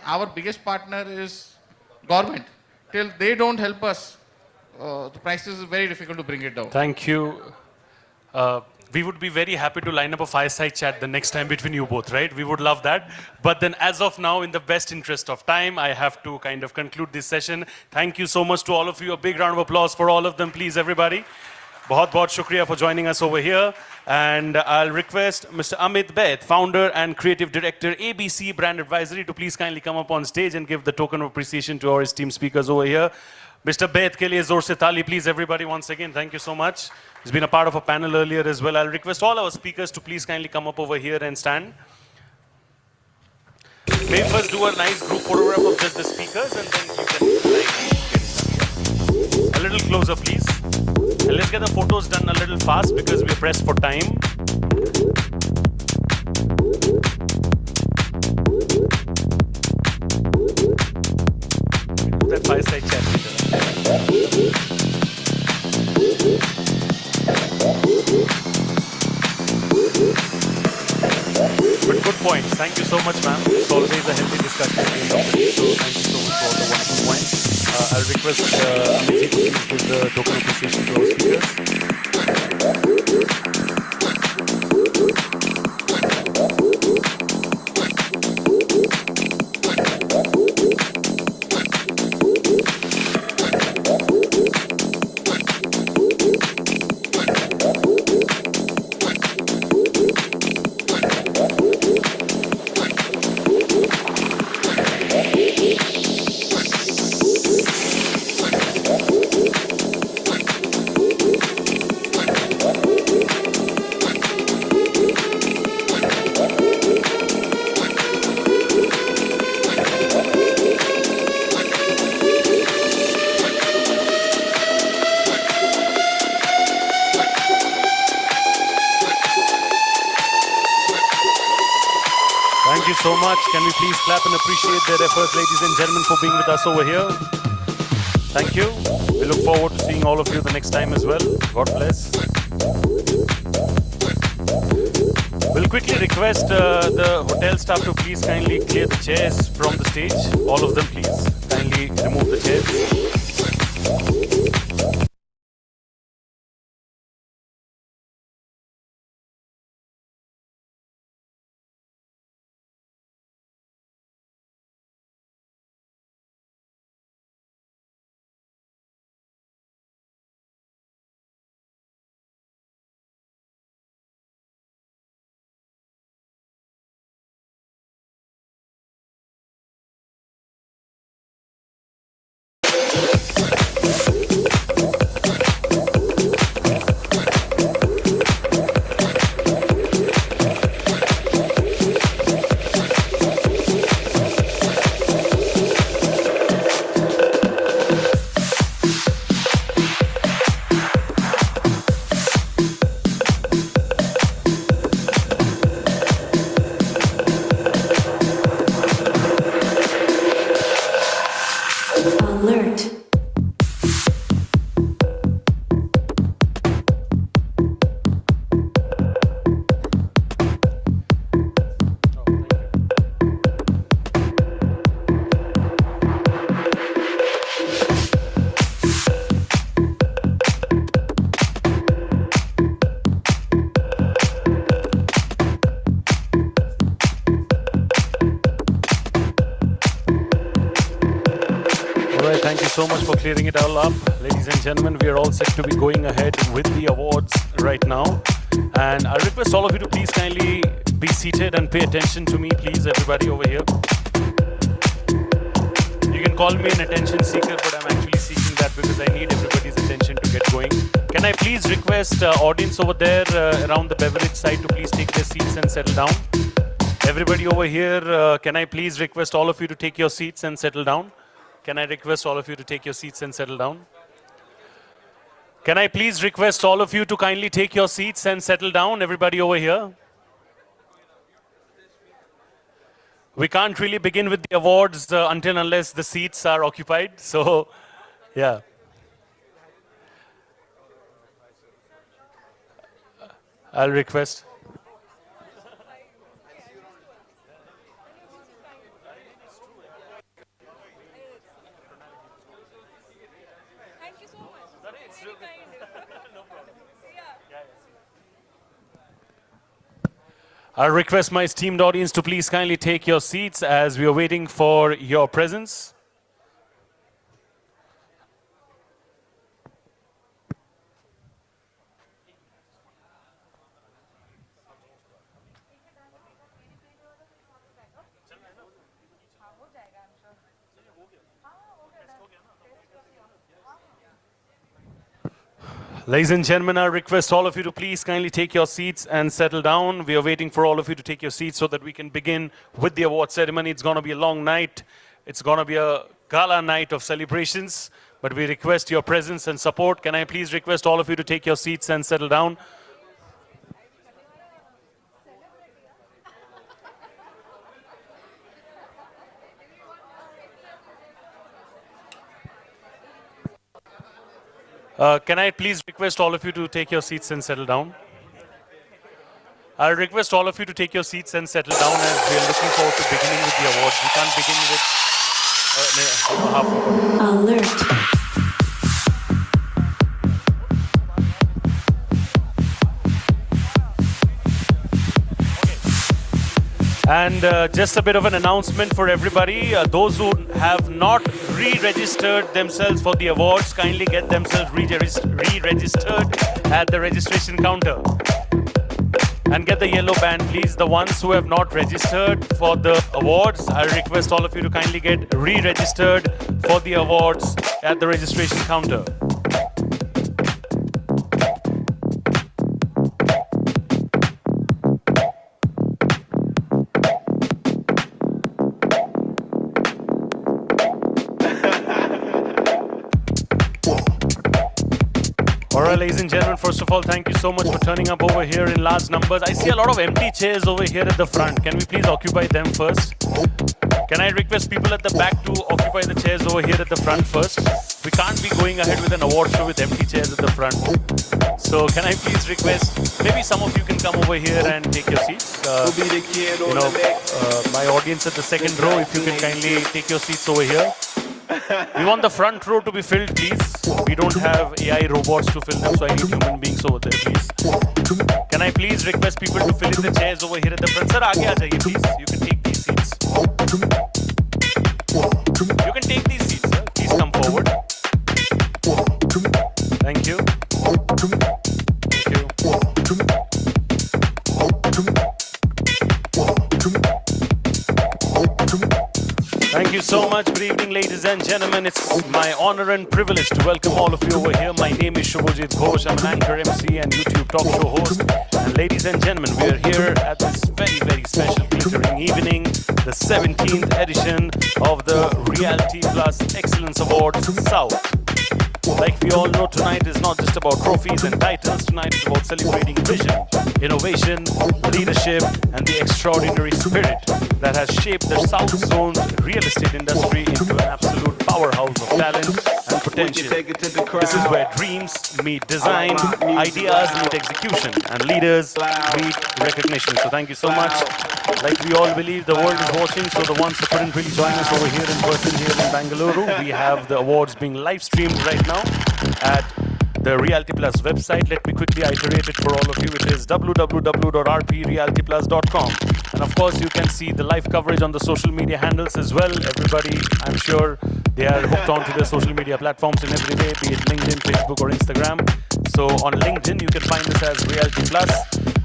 our biggest partner is government. Till they don't help us, the prices is very difficult to bring it down. Thank you. We would be very happy to line up a fireside chat the next time between you both, right? We would love that. But then as of now, in the best interest of time, I have to kind of conclude this session. Thank you so much to all of you. A big round of applause for all of them, please, everybody. बहुत shukriya for joining us over here. And I'll request Mr. Amit Beth, founder and creative director, ABC Brand Advisory, to please kindly come up on stage and give the token of appreciation to our esteemed speakers over here. Mr. Beth ke liye zor se taali, please everybody once again. Thank you so much. He's been a part of a panel earlier as well. I'll request all our speakers to please kindly come up over here and stand. May first do a nice group photograph of just the speakers and then you can a little closer, please. And let's get the photos done a little fast because we're pressed for time. That fireside chat. But good points. Thank you so much, ma'am. It's always a healthy discussion. So thank you so much for all the wonderful points. I'll request Amit ji to please give the token of appreciation to our speakers. Thank you so much. Can we please clap and appreciate their efforts, ladies and gentlemen, for being with us over here. Thank you. We look forward to seeing all of you the next time as well. God bless. We'll quickly request the hotel staff to please kindly clear the chairs from the stage. All of them, please. Kindly remove the chairs. Alert. Alright, thank you so much for clearing it all up. Ladies and gentlemen, we are all set to be going ahead with the awards right now. And I request all of you to please kindly be seated and pay attention to me, please, everybody over here. You can call me an attention seeker, but I'm actually seeking that because I need everybody's attention to get going. Can I please request audience over there around the beverage side to please take their seats and settle down? Everybody over here, can I please request all of you to take your seats and settle down? Can I request all of you to take your seats and settle down? Can I please request all of you to kindly take your seats and settle down, everybody over here? We can't really begin with the awards until unless the seats are occupied. So, yeah. I'll request. I'll request my esteemed audience to please kindly take your seats as we are waiting for your presence. Ladies and gentlemen, I request all of you to please kindly take your seats and settle down. We are waiting for all of you to take your seats so that we can begin with the award ceremony. It's going to be a long night. It's going to be a gala night of celebrations, but we request your presence and support. Can I please request all of you to take your seats and settle down? Can I please request all of you to take your seats and settle down? I'll request all of you to take your seats and settle down as we are looking forward to beginning with the awards. We can't begin with half. Alert. And just a bit of an announcement for everybody. Those who have not re-registered themselves for the awards, kindly get themselves re-registered at the registration counter. And get the yellow band, please. The ones who have not registered for the awards, I request all of you to kindly get re-registered for the awards at the registration counter. Alright, ladies and gentlemen, first of all, thank you so much for turning up over here in large numbers. I see a lot of empty chairs over here at the front. Can we please occupy them first? Can I request people at the back to occupy the chairs over here at the front first? We can't be going ahead with an award show with empty chairs at the front. So can I please request, maybe some of you can come over here and take your seats. My audience at the second row, if you can kindly take your seats over here. We want the front row to be filled, please. We don't have AI robots to fill them, so I need human beings over there, please. Can I please request people to fill in the chairs over here at the front? Sir, aage aa jaiye, please. You can take these seats. You can take these seats, sir. Please come forward. Thank you. Thank you so much. Good evening, ladies and gentlemen. It's my honor and privilege to welcome all of you over here. My name is Shubhajit Ghosh. I'm an anchor, MC, and YouTube talk show host. And ladies and gentlemen, we are here at this very, very special glittering evening, the 17th edition of the Realty Plus Excellence Awards South. Like we all know, tonight is not just about trophies and titles. Tonight is about celebrating vision, innovation, leadership, and the extraordinary spirit that has shaped the South Zone's real estate industry into an absolute powerhouse of talent and potential. This is where dreams meet design, ideas meet execution, and leaders meet recognition. So thank you so much. Like we all believe, the world is watching, so the ones who couldn't really join us over here in person here in Bangalore, we have the awards being live streamed right now at the Realty Plus website. Let me quickly iterate it for all of you, which is www.rprealtyplus.com. And of course, you can see the live coverage on the social media handles as well. Everybody, I'm sure, they are hooked onto their social media platforms in every way, be it LinkedIn, Facebook, or Instagram. So on LinkedIn, you can find us as Realty Plus.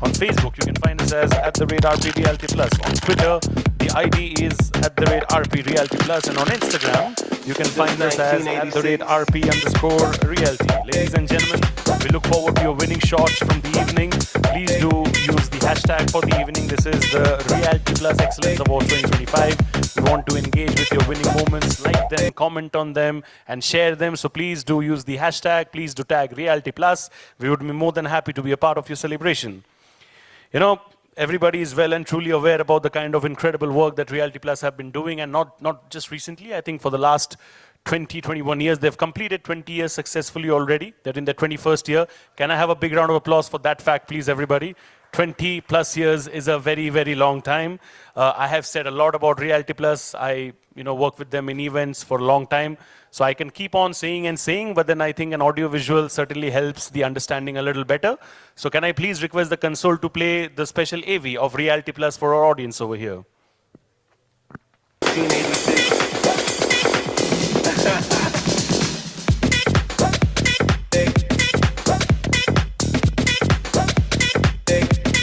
On Facebook, you can find us as @RP Realty Plus. On Twitter, the ID is @RP Realty Plus. And on Instagram, you can find us as @RP_Realty. Ladies and gentlemen, we look forward to your winning shots from the evening. Please do use the hashtag for the evening. This is the Realty Plus Excellence Award 2025. We want to engage with your winning moments, like them, comment on them, and share them. So please do use the hashtag. Please do tag Realty Plus. We would be more than happy to be a part of your celebration. You know, everybody is well and truly aware about the kind of incredible work that Realty Plus have been doing, and not just recently. I think for the last 20, 21 years, they've completed 20 years successfully already. They're in their 21st year. Can I have a big round of applause for that fact, please, everybody? 20 plus years is a very, very long time. I have said a lot about Realty Plus. I work with them in events for a long time. So I can keep on saying and saying, but then I think an audio visual certainly helps the understanding a little better. So can I please request the console to play the special AV of Realty Plus for our audience over here?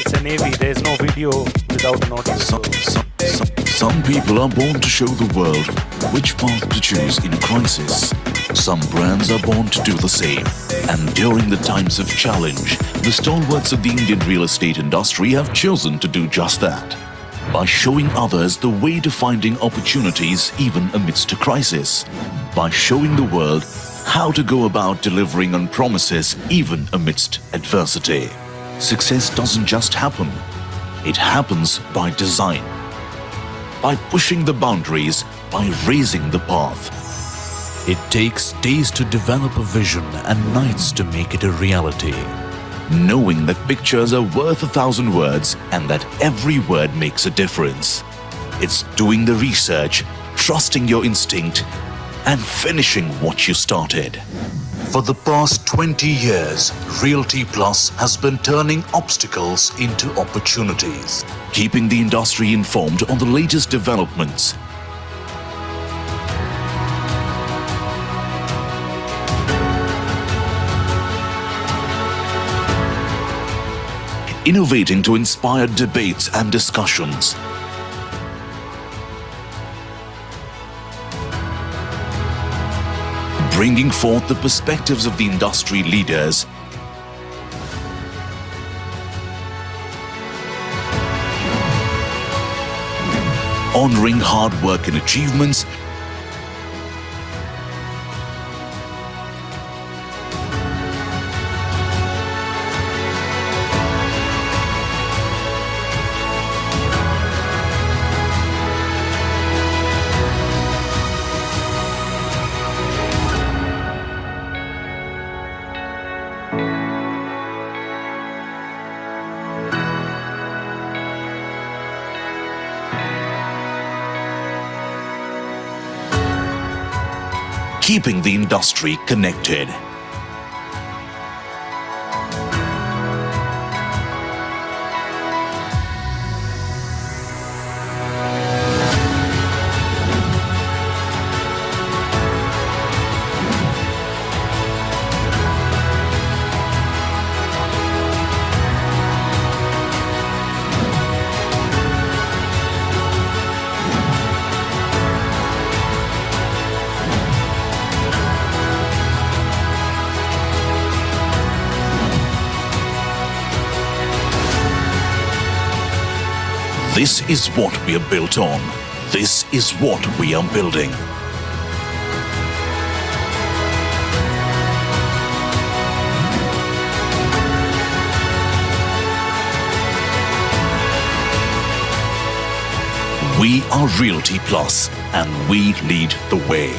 It's an AV, there's no video without an audio. Some people are born to show the world which path to choose in a crisis. Some brands are born to do the same. And during the times of challenge, the stalwarts of the Indian real estate industry have chosen to do just that. By showing others the way to finding opportunities even amidst a crisis. By showing the world how to go about delivering on promises even amidst adversity. Success doesn't just happen. It happens by design. By pushing the boundaries, by raising the path. It takes days to develop a vision and nights to make it a reality. Knowing that pictures are worth 1,000 words and that every word makes a difference. It's doing the research, trusting your instinct, and finishing what you started. For the past 20 years, Realty Plus has been turning obstacles into opportunities, keeping the industry informed on the latest developments. Innovating to inspire debates and discussions. Bringing forth the perspectives of the industry leaders. Honoring hard work and achievements. Keeping the industry connected. This is what we are built on. This is what we are building. We are Realty Plus, and we lead the way.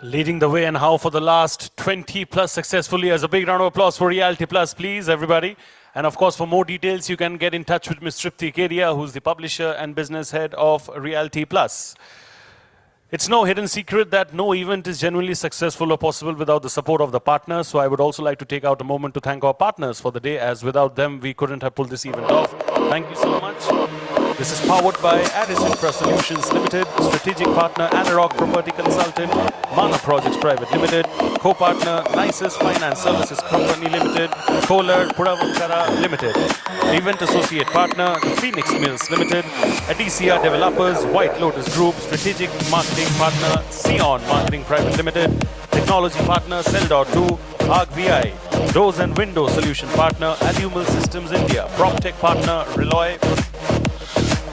Leading the way and how for the last 20 plus successfully. As a big round of applause for Realty Plus, please, everybody. And of course, for more details, you can get in touch with Ms. Tripti Kedia, who's the publisher and business head of Realty Plus. It's no hidden secret that no event is genuinely successful or possible without the support of the partners. So I would also like to take out a moment to thank our partners for the day, as without them, we couldn't have pulled this event off. Thank you so much. This is powered by Addis Infra Solutions Limited, strategic partner Anarok Property Consultant, Mana Projects Private Limited, co-partner Nicest Finance Services Company Limited, Kohler Pudavankara Limited, event associate partner the Phoenix Mills Limited, Adisia Developers, White Lotus Group, strategic marketing partner Sion Marketing Private Limited, technology partner Cell.2, ArcVI, doors and window solution partner Allumal Systems India, PropTech partner Reloy,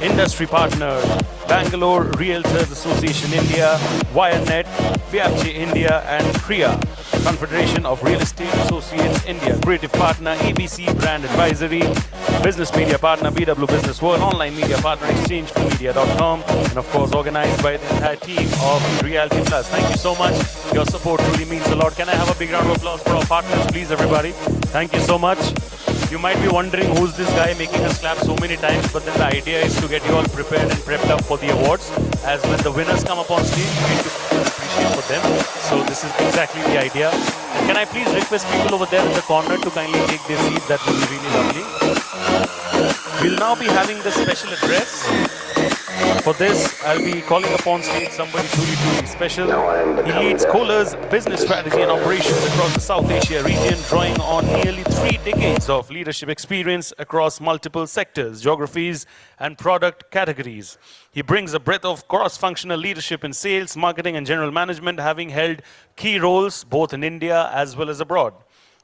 industry partner Bangalore Realtors Association India, Wirenet, Vyapche India and Kriya, Confederation of Real Estate Associates India, creative partner ABC Brand Advisory, business media partner BW Business World, online media partner exchangeformedia.com, and of course organized by the entire team of Realty Plus. Thank you so much. Your support really means a lot. Can I have a big round of applause for our partners, please, everybody? Thank you so much. You might be wondering who's this guy making us clap so many times, but then the idea is to get you all prepared and prepped up for the awards. As when the winners come up on stage, we need to appreciate for them. So this is exactly the idea. And can I please request people over there in the corner to kindly take their seat? That would be really lovely. We'll now be having the special address For this, I'll be calling upon stage somebody truly, truly special. He leads Kohler's business strategy and operations across the South Asia region, drawing on nearly 3 decades of leadership experience across multiple sectors, geographies, and product categories. He brings a breadth of cross-functional leadership in sales, marketing, and general management, having held key roles both in India as well as abroad.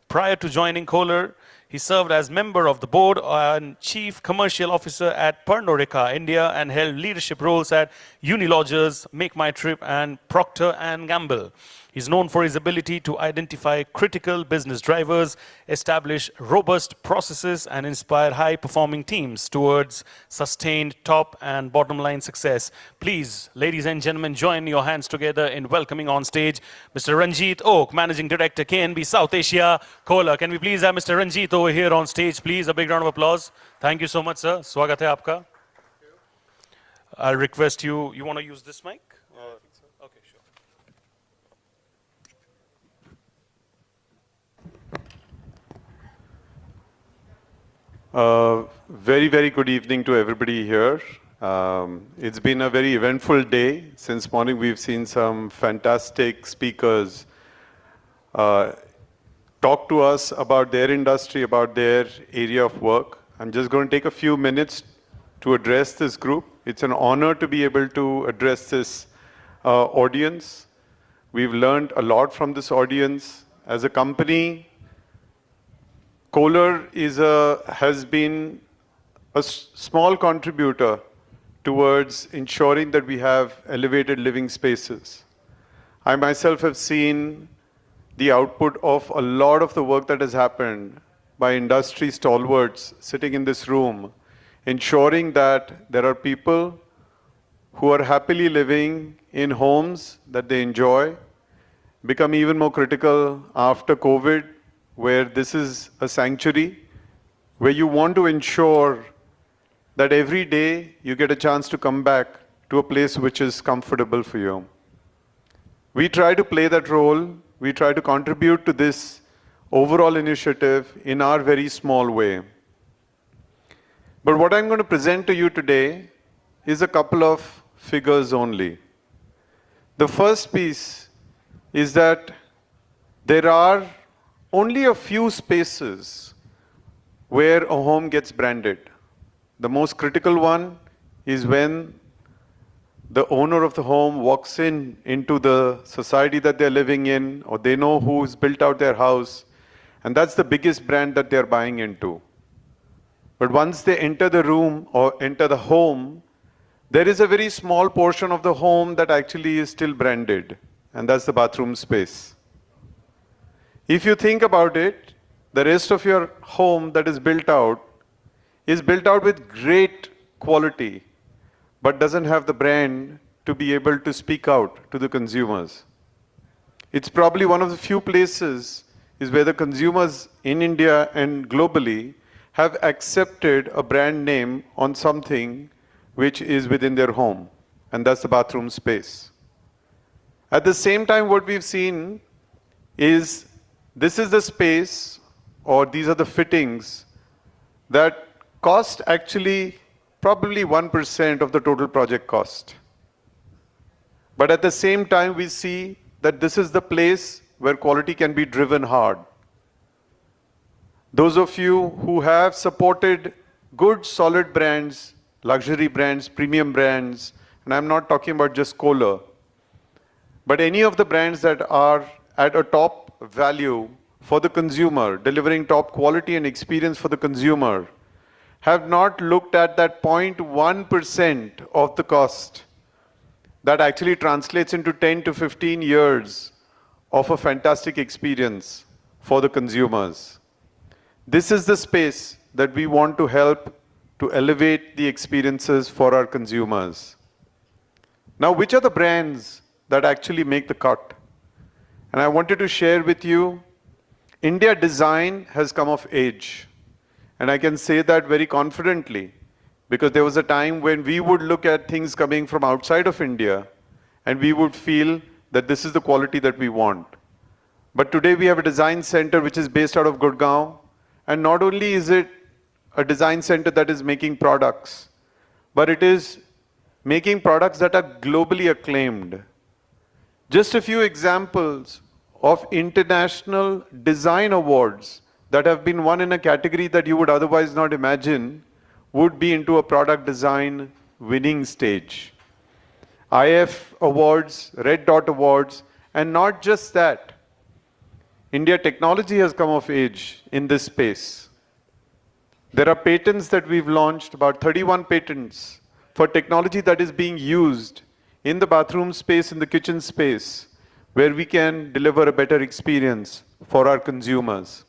Prior to joining Kohler, he served as member of the board and chief commercial officer at Pernod Ricard, India, and held leadership roles at Unilodgers, Make My Trip, and Procter & Gamble. He's known for his ability to identify critical business drivers, establish robust processes, and inspire high-performing teams towards sustained top and bottom line success. Please, ladies and gentlemen, join your hands together in welcoming on stage Mr. Ranjit Oak, Managing Director, KNB South Asia, Kohler. Can we please have Mr. Ranjit over here on stage, please? A big round of applause. Thank you so much, sir. Swagat hai aapka. I'll request you want to use this mic? Okay, sure. Very, very good evening to everybody here. It's been a very eventful day. Since morning, we've seen some fantastic speakers talk to us about their industry, about their area of work. I'm just going to take a few minutes to address this group. It's an honor to be able to address this audience. We've learned a lot from this audience. As a company, Kohler has been a small contributor towards ensuring that we have elevated living spaces. I myself have seen the output of a lot of the work that has happened by industry stalwarts sitting in this room, ensuring that there are people who are happily living in homes that they enjoy, become even more critical after COVID, where this is a sanctuary, where you want to ensure that every day you get a chance to come back to a place which is comfortable for you. We try to play that role. We try to contribute to this overall initiative in our very small way. But what I'm going to present to you today is a couple of figures only. The first piece is that there are only a few spaces where a home gets branded. The most critical one is when the owner of the home walks into the society that they're living in, or they know who's built out their house, and that's the biggest brand that they're buying into. But once they enter the room or enter the home, there is a very small portion of the home that actually is still branded, and that's the bathroom space. If you think about it, the rest of your home that is built out with great quality, but doesn't have the brand to be able to speak out to the consumers. It's probably one of the few places is where the consumers in India and globally have accepted a brand name on something which is within their home, and that's the bathroom space. At the same time, what we've seen is this is the space, or these are the fittings that cost actually probably 1% of the total project cost. But at the same time, we see that this is the place where quality can be driven hard. Those of you who have supported good, solid brands, luxury brands, premium brands, and I'm not talking about just Kohler, but any of the brands that are at a top value for the consumer, delivering top quality and experience for the consumer, have not looked at that 0.1% of the cost that actually translates into 10 to 15 years of a fantastic experience for the consumers. This is the space that we want to help to elevate the experiences for our consumers. Now, which are the brands that actually make the cut? And I wanted to share with you, India design has come of age. And I can say that very confidently, because there was a time when we would look at things coming from outside of India, and we would feel that this is the quality that we want. But today we have a design center which is based out of Gurgaon, and not only is it a design center that is making products, but it is making products that are globally acclaimed. Just a few examples of international design awards that have been won in a category that you would otherwise not imagine would be into a product design winning stage. IF awards, Red Dot awards, and not just that. India technology has come of age in this space. There are patents that we've launched, about 31 patents, for technology that is being used in the bathroom space, in the kitchen space, where we can deliver a better experience for our consumers.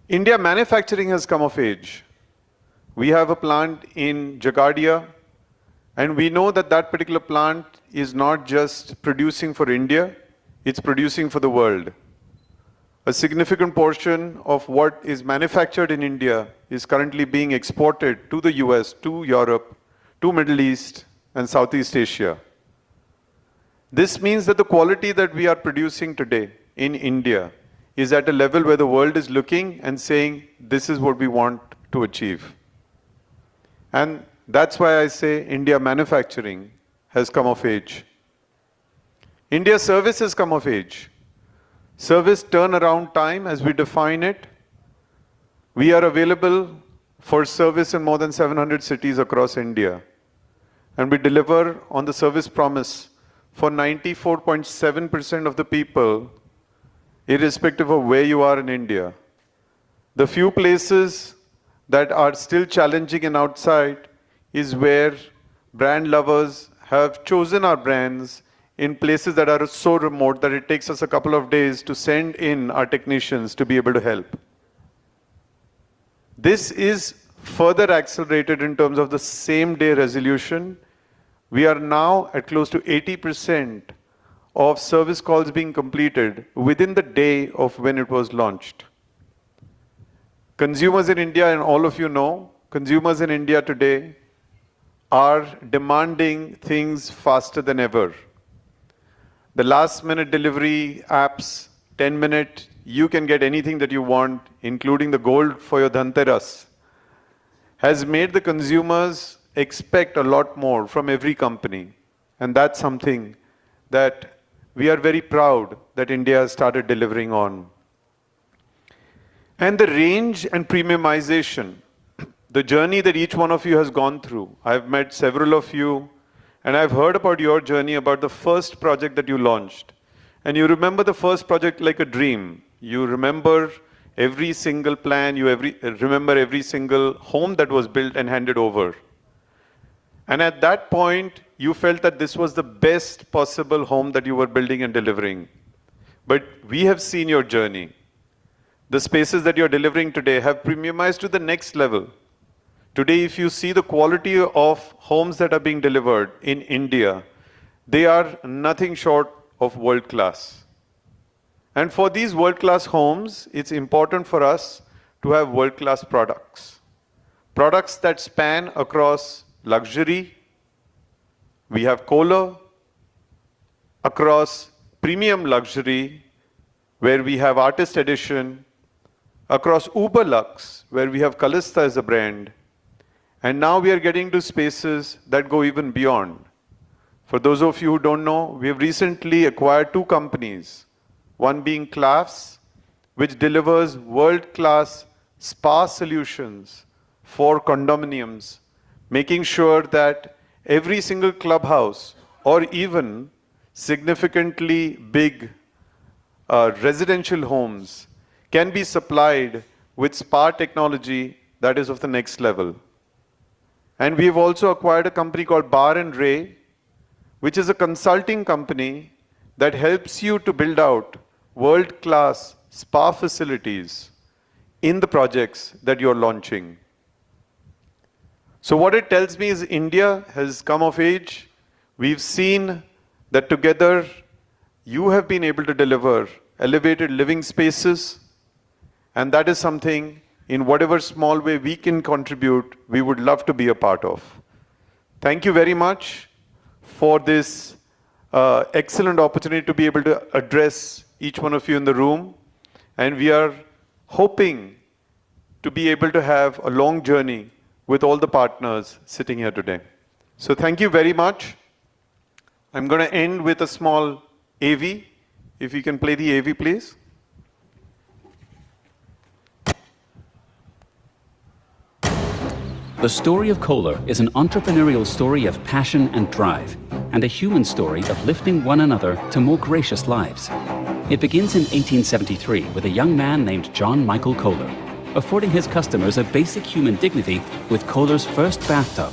India manufacturing has come of age. We have a plant in Jagadia, and we know that that particular plant is not just producing for India, it's producing for the world. A significant portion of what is manufactured in India is currently being exported to the US, to Europe, to Middle East, and Southeast Asia. This means that the quality that we are producing today in India is at a level where the world is looking and saying, this is what we want to achieve. And that's why I say India manufacturing has come of age. India service has come of age. Service turnaround time, as we define it, we are available for service in more than 700 cities across India. And we deliver on the service promise for 94.7% of the people, irrespective of where you are in India. The few places that are still challenging and outside is where brand lovers have chosen our brands in places that are so remote that it takes us a couple of days to send in our technicians to be able to help. This is further accelerated in terms of the same day resolution. We are now at close to 80% of service calls being completed within the day of when it was launched. Consumers in India, and all of you know, consumers in India today are demanding things faster than ever. The last minute delivery apps, 10-minute, you can get anything that you want, including the gold for your Dhanteras, has made the consumers expect a lot more from every company. And that's something that we are very proud that India has started delivering on. And the range and premiumization, the journey that each one of you has gone through. I've met several of you, and I've heard about your journey, about the first project that you launched. And you remember the first project like a dream. You remember every single plan, you remember every single home that was built and handed over. And at that point, you felt that this was the best possible home that you were building and delivering. But we have seen your journey. The spaces that you're delivering today have premiumized to the next level. Today, if you see the quality of homes that are being delivered in India, they are nothing short of world class. And for these world class homes, it's important for us to have world class products. Products that span across luxury, we have Kohler, across premium luxury, where we have Artist Edition, across Uber Lux, where we have Kalista as a brand, and now we are getting to spaces that go even beyond. For those of you who don't know, we have recently acquired two companies, one being Conclave, which delivers world-class spa solutions for condominiums, making sure that every single clubhouse or even significantly big residential homes can be supplied with spa technology that is of the next level. And we have also acquired a company called Bar and Ray, which is a consulting company that helps you to build out world-class spa facilities in the projects that you're launching. So what it tells me is India has come of age. We've seen that together you have been able to deliver elevated living spaces, and that is something, in whatever small way we can contribute, we would love to be a part of. Thank you very much for this excellent opportunity to be able to address each one of you in the room. And we are hoping to be able to have a long journey with all the partners sitting here today. So thank you very much. I'm going to end with a small AV. If you can play the AV, please. The story of Kohler is an entrepreneurial story of passion and drive, and a human story of lifting one another to more gracious lives. It begins in 1873 with a young man named John Michael Kohler, affording his customers a basic human dignity with Kohler's first bathtub.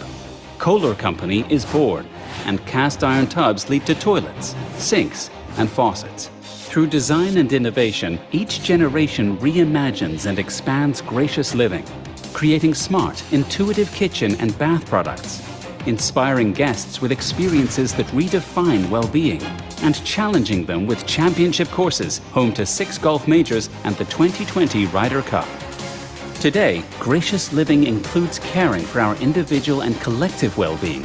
Kohler Company is born, and cast iron tubs lead to toilets, sinks, and faucets. Through design and innovation, each generation reimagines and expands gracious living, creating smart, intuitive kitchen and bath products, inspiring guests with experiences that redefine well-being, and challenging them with championship courses home to 6 golf majors and the 2020 Ryder Cup. Today, gracious living includes caring for our individual and collective well-being.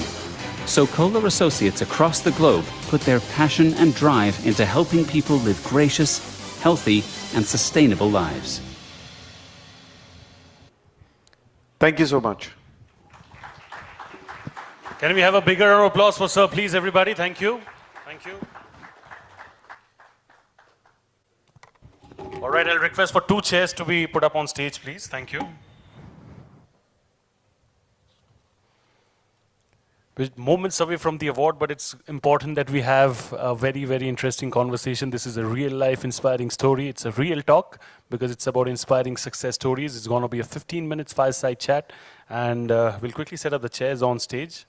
So Kohler associates across the globe put their passion and drive into helping people live gracious, healthy, and sustainable lives. Thank you so much. Can we have a bigger round of applause for Sir, please, everybody? Thank you. Thank you. All right, I'll request for 2 chairs to be put up on stage, please. Thank you. We're moments away from the award, but it's important that we have a very, very interesting conversation. This is a real-life inspiring story. It's a real talk because it's about inspiring success stories. It's going to be a 15 minutes fireside chat, and we'll quickly set up the chairs on stage.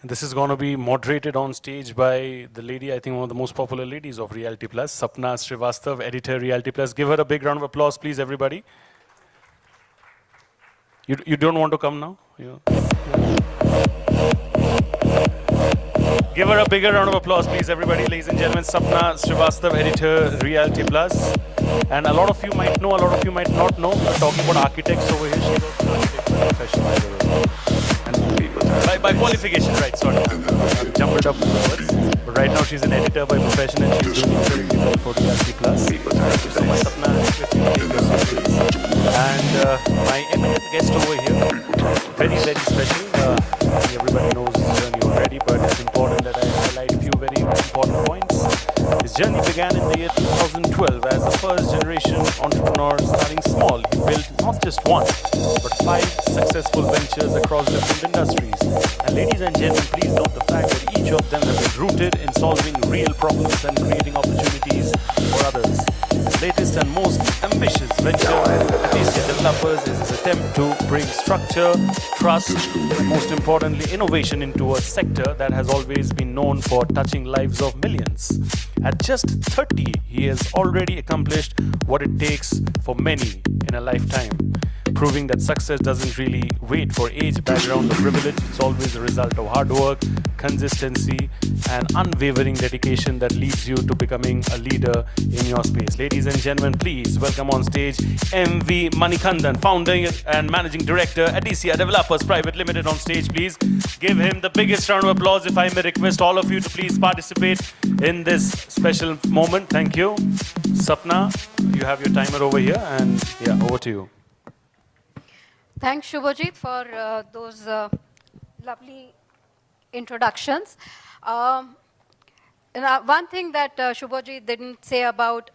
And this is going to be moderated on stage by the lady, I think one of the most popular ladies of Realty Plus, Sapna Srivastav, editor, Realty Plus. Give her a big round of applause, please, everybody. You don't want to come now? Yeah. Give her a bigger round of applause, please, everybody. Ladies and gentlemen, Sapna Srivastav, editor, Realty Plus. And a lot of you might know, a lot of you might not know. We're talking about architects over here. She's also an architect profession, by the way. And by qualification, right, sorry. I've jumbled up the words. But right now she's an editor by profession and she's doing incredibly well for Realty Plus. Thank you so much, Sapna. And my eminent guest over here, very, very special. Everybody knows his journey already, but it's important that I highlight a few very important points. His journey began in the year 2012 as a first-generation entrepreneur starting small. He built not just one, but 5 successful ventures across different industries. And ladies and gentlemen, please note the fact that each of them have been rooted in solving real problems and creating opportunities for others. His latest and most ambitious venture, Acacia Developers, is his attempt to bring structure, trust, and most importantly, innovation into a sector that has always been known for touching lives of millions. At just 30, he has already accomplished what it takes for many in a lifetime, proving that success doesn't really wait for age, background, or privilege. It's always a result of hard work, consistency, and unwavering dedication that leads you to becoming a leader in your space. Ladies and gentlemen, please welcome on stage M.V. Manikandan, founder and managing director, Acacia Developers Private Limited, on stage, please. Give him the biggest round of applause. If I may request all of you to please participate in this special moment. Thank you. Sapna, you have your timer over here, and yeah, over to you. Thanks, Shubhajit, for those lovely introductions. And, one thing that Shubhajit didn't say about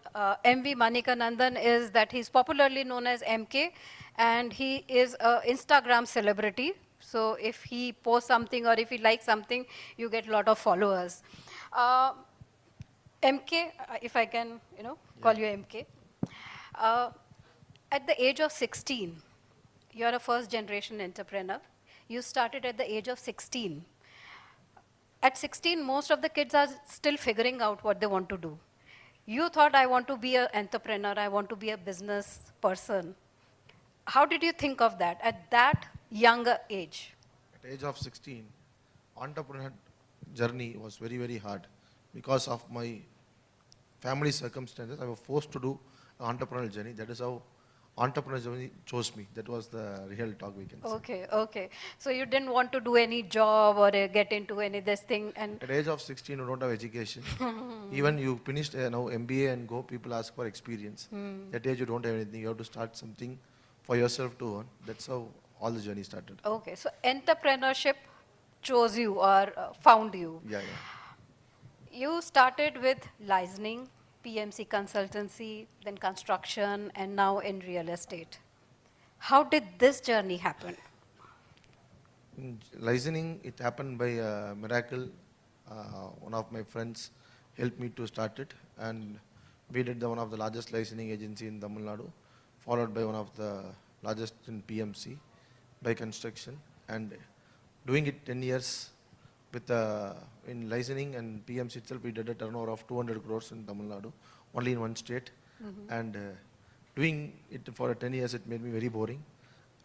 M.V. Manikandan is that he's popularly known as MK, and he is an Instagram celebrity. So if he posts something or if he likes something, you get a lot of followers. MK, if I can, call you MK. At the age of 16, you're a first-generation entrepreneur. You started at the age of 16. At 16, most of the kids are still figuring out what they want to do. You thought, I want to be an entrepreneur, I want to be a business person. How did you think of that at that younger age? At the age of 16, entrepreneur journey was very, very hard. Because of my family circumstances, I was forced to do an entrepreneurial journey. That is how entrepreneurial journey chose me. That was the real talk we can say. Okay. So you didn't want to do any job or get into any this thing, and at the age of 16, you don't have education. Even you finished now MBA and go, people ask for experience. At age you don't have anything. You have to start something for yourself to earn. That's how all the journey started. Okay, so entrepreneurship chose you or found you. Yeah, yeah. You started with licensing, PMC consultancy, then construction, and now in real estate. How did this journey happen? In licensing, it happened by a miracle. One of my friends helped me to start it, and we did one of the largest licensing agency in Tamil Nadu, followed by one of the largest in PMC by construction, and doing it 10 years with in licensing and PMC itself, we did a turnover of 200 crores in Tamil Nadu, only in one state, and doing it for 10 years, it made me very boring,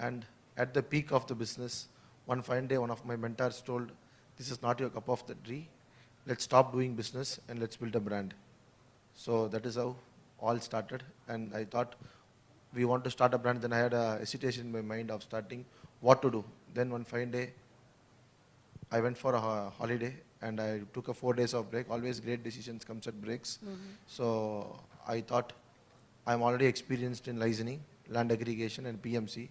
and at the peak of the business, one fine day, one of my mentors told, this is not your cup of the tea, let's stop doing business and let's build a brand. So that is how all started, and I thought we want to start a brand. Then I had a hesitation in my mind of starting what to do. Then one fine day, I went for a holiday and I took a 4 days of break. Always great decisions comes at breaks. So I thought I'm already experienced in licensing, land aggregation and PMC.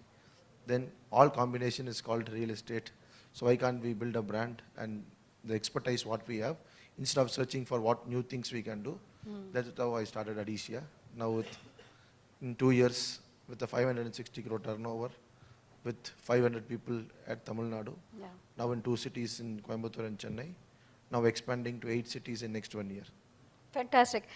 Then all combination is called real estate. So why can't we build a brand and the expertise what we have instead of searching for what new things we can do. That's how I started Adicia. Now in 2 years with a 560 crore turnover with 500 people at Tamil Nadu. Yeah. Now in 2 cities in Coimbatore and Chennai. Now expanding to 8 cities in next 1 year. Fantastic.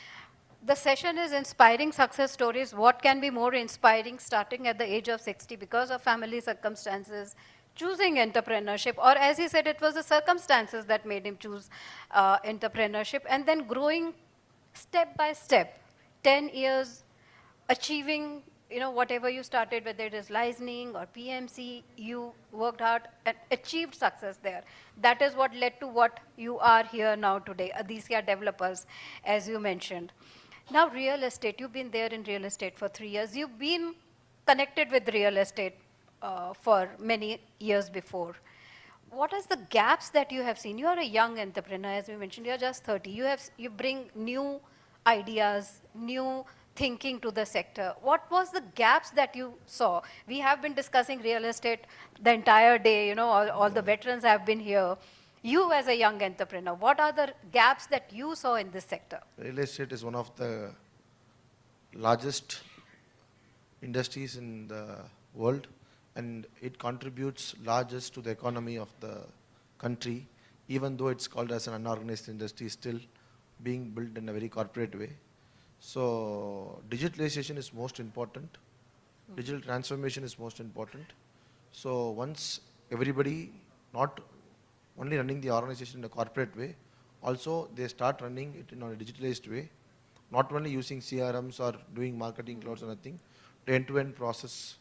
The session is inspiring success stories. What can be more inspiring starting at the age of 60 because of family circumstances, choosing entrepreneurship, or as he said, it was the circumstances that made him choose entrepreneurship, and then growing step by step, 10 years, achieving whatever you started, whether it is licensing or PMC, you worked hard and achieved success there. That is what led to what you are here now today, Adicia Developers, as you mentioned. Now real estate, you've been there in real estate for 3 years. You've been connected with real estate for many years before. What are the gaps that you have seen? You are a young entrepreneur, as we mentioned, you're just 30. You bring new ideas, new thinking to the sector. What was the gaps that you saw? We have been discussing real estate the entire day, all the veterans have been here. You as a young entrepreneur, what are the gaps that you saw in this sector? Real estate is one of the largest industries in the world, and it contributes largest to the economy of the country, even though it's called as an unorganized industry, still being built in a very corporate way. So digitalization is most important. Digital transformation is most important. So once everybody not only running the organization in a corporate way, also they start running it in a digitalized way, not only using CRMs or doing marketing clouds or nothing, the end-to-end process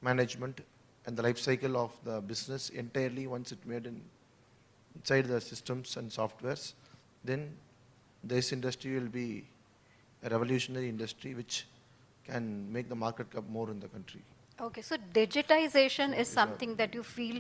management and the life cycle of the business entirely once it made inside the systems and softwares, then this industry will be a revolutionary industry which can make the market cap more in the country. Okay, so digitization is something that you feel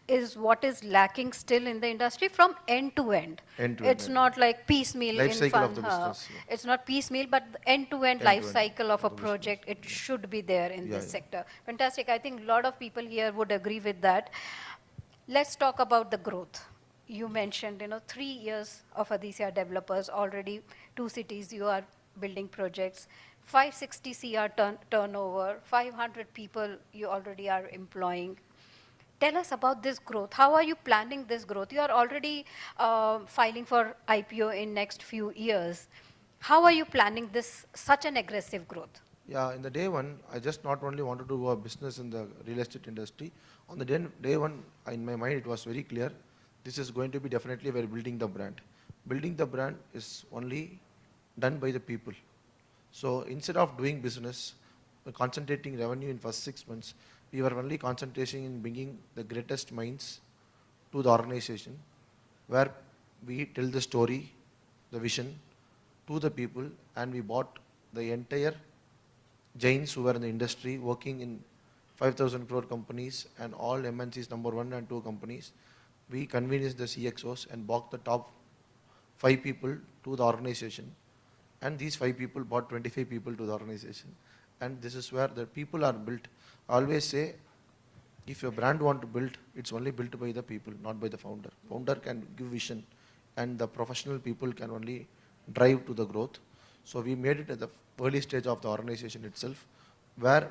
is what is lacking still in the industry from end to end. It's not like piecemeal life in cycle fun. of the business, yeah. It's not piecemeal, but end to end life cycle of a project, it should be there in this sector. Fantastic. I think a lot of people here would agree with that. Let's talk about the growth. You mentioned, 3 years of Adicia Developers, already 2 cities you are building projects. 560 CR turnover, 500 people you already are employing. Tell us about this growth. How are you planning this growth? You are already filing for IPO in next few years. How are you planning this such an aggressive growth? Yeah, in the day one, I just not only wanted to do a business in the real estate industry. On the day one, in my mind, it was very clear. This is going to be definitely we're building the brand. Building the brand is only done by the people. So instead of doing business, concentrating revenue in first 6 months, we were only concentrating in bringing the greatest minds to the organization, where we tell the story, the vision to the people, and we bought the entire giants who were in the industry working in 5,000 crore companies and all MNCs number 1 and 2 companies. We convinced the CXOs and bought the top 5 people to the organization. And these 5 people brought 25 people to the organization. And this is where the people are built. I always say, if your brand want to build, it's only built by the people, not by the founder. Founder can give vision, and the professional people can only drive to the growth. So we made it at the early stage of the organization itself, where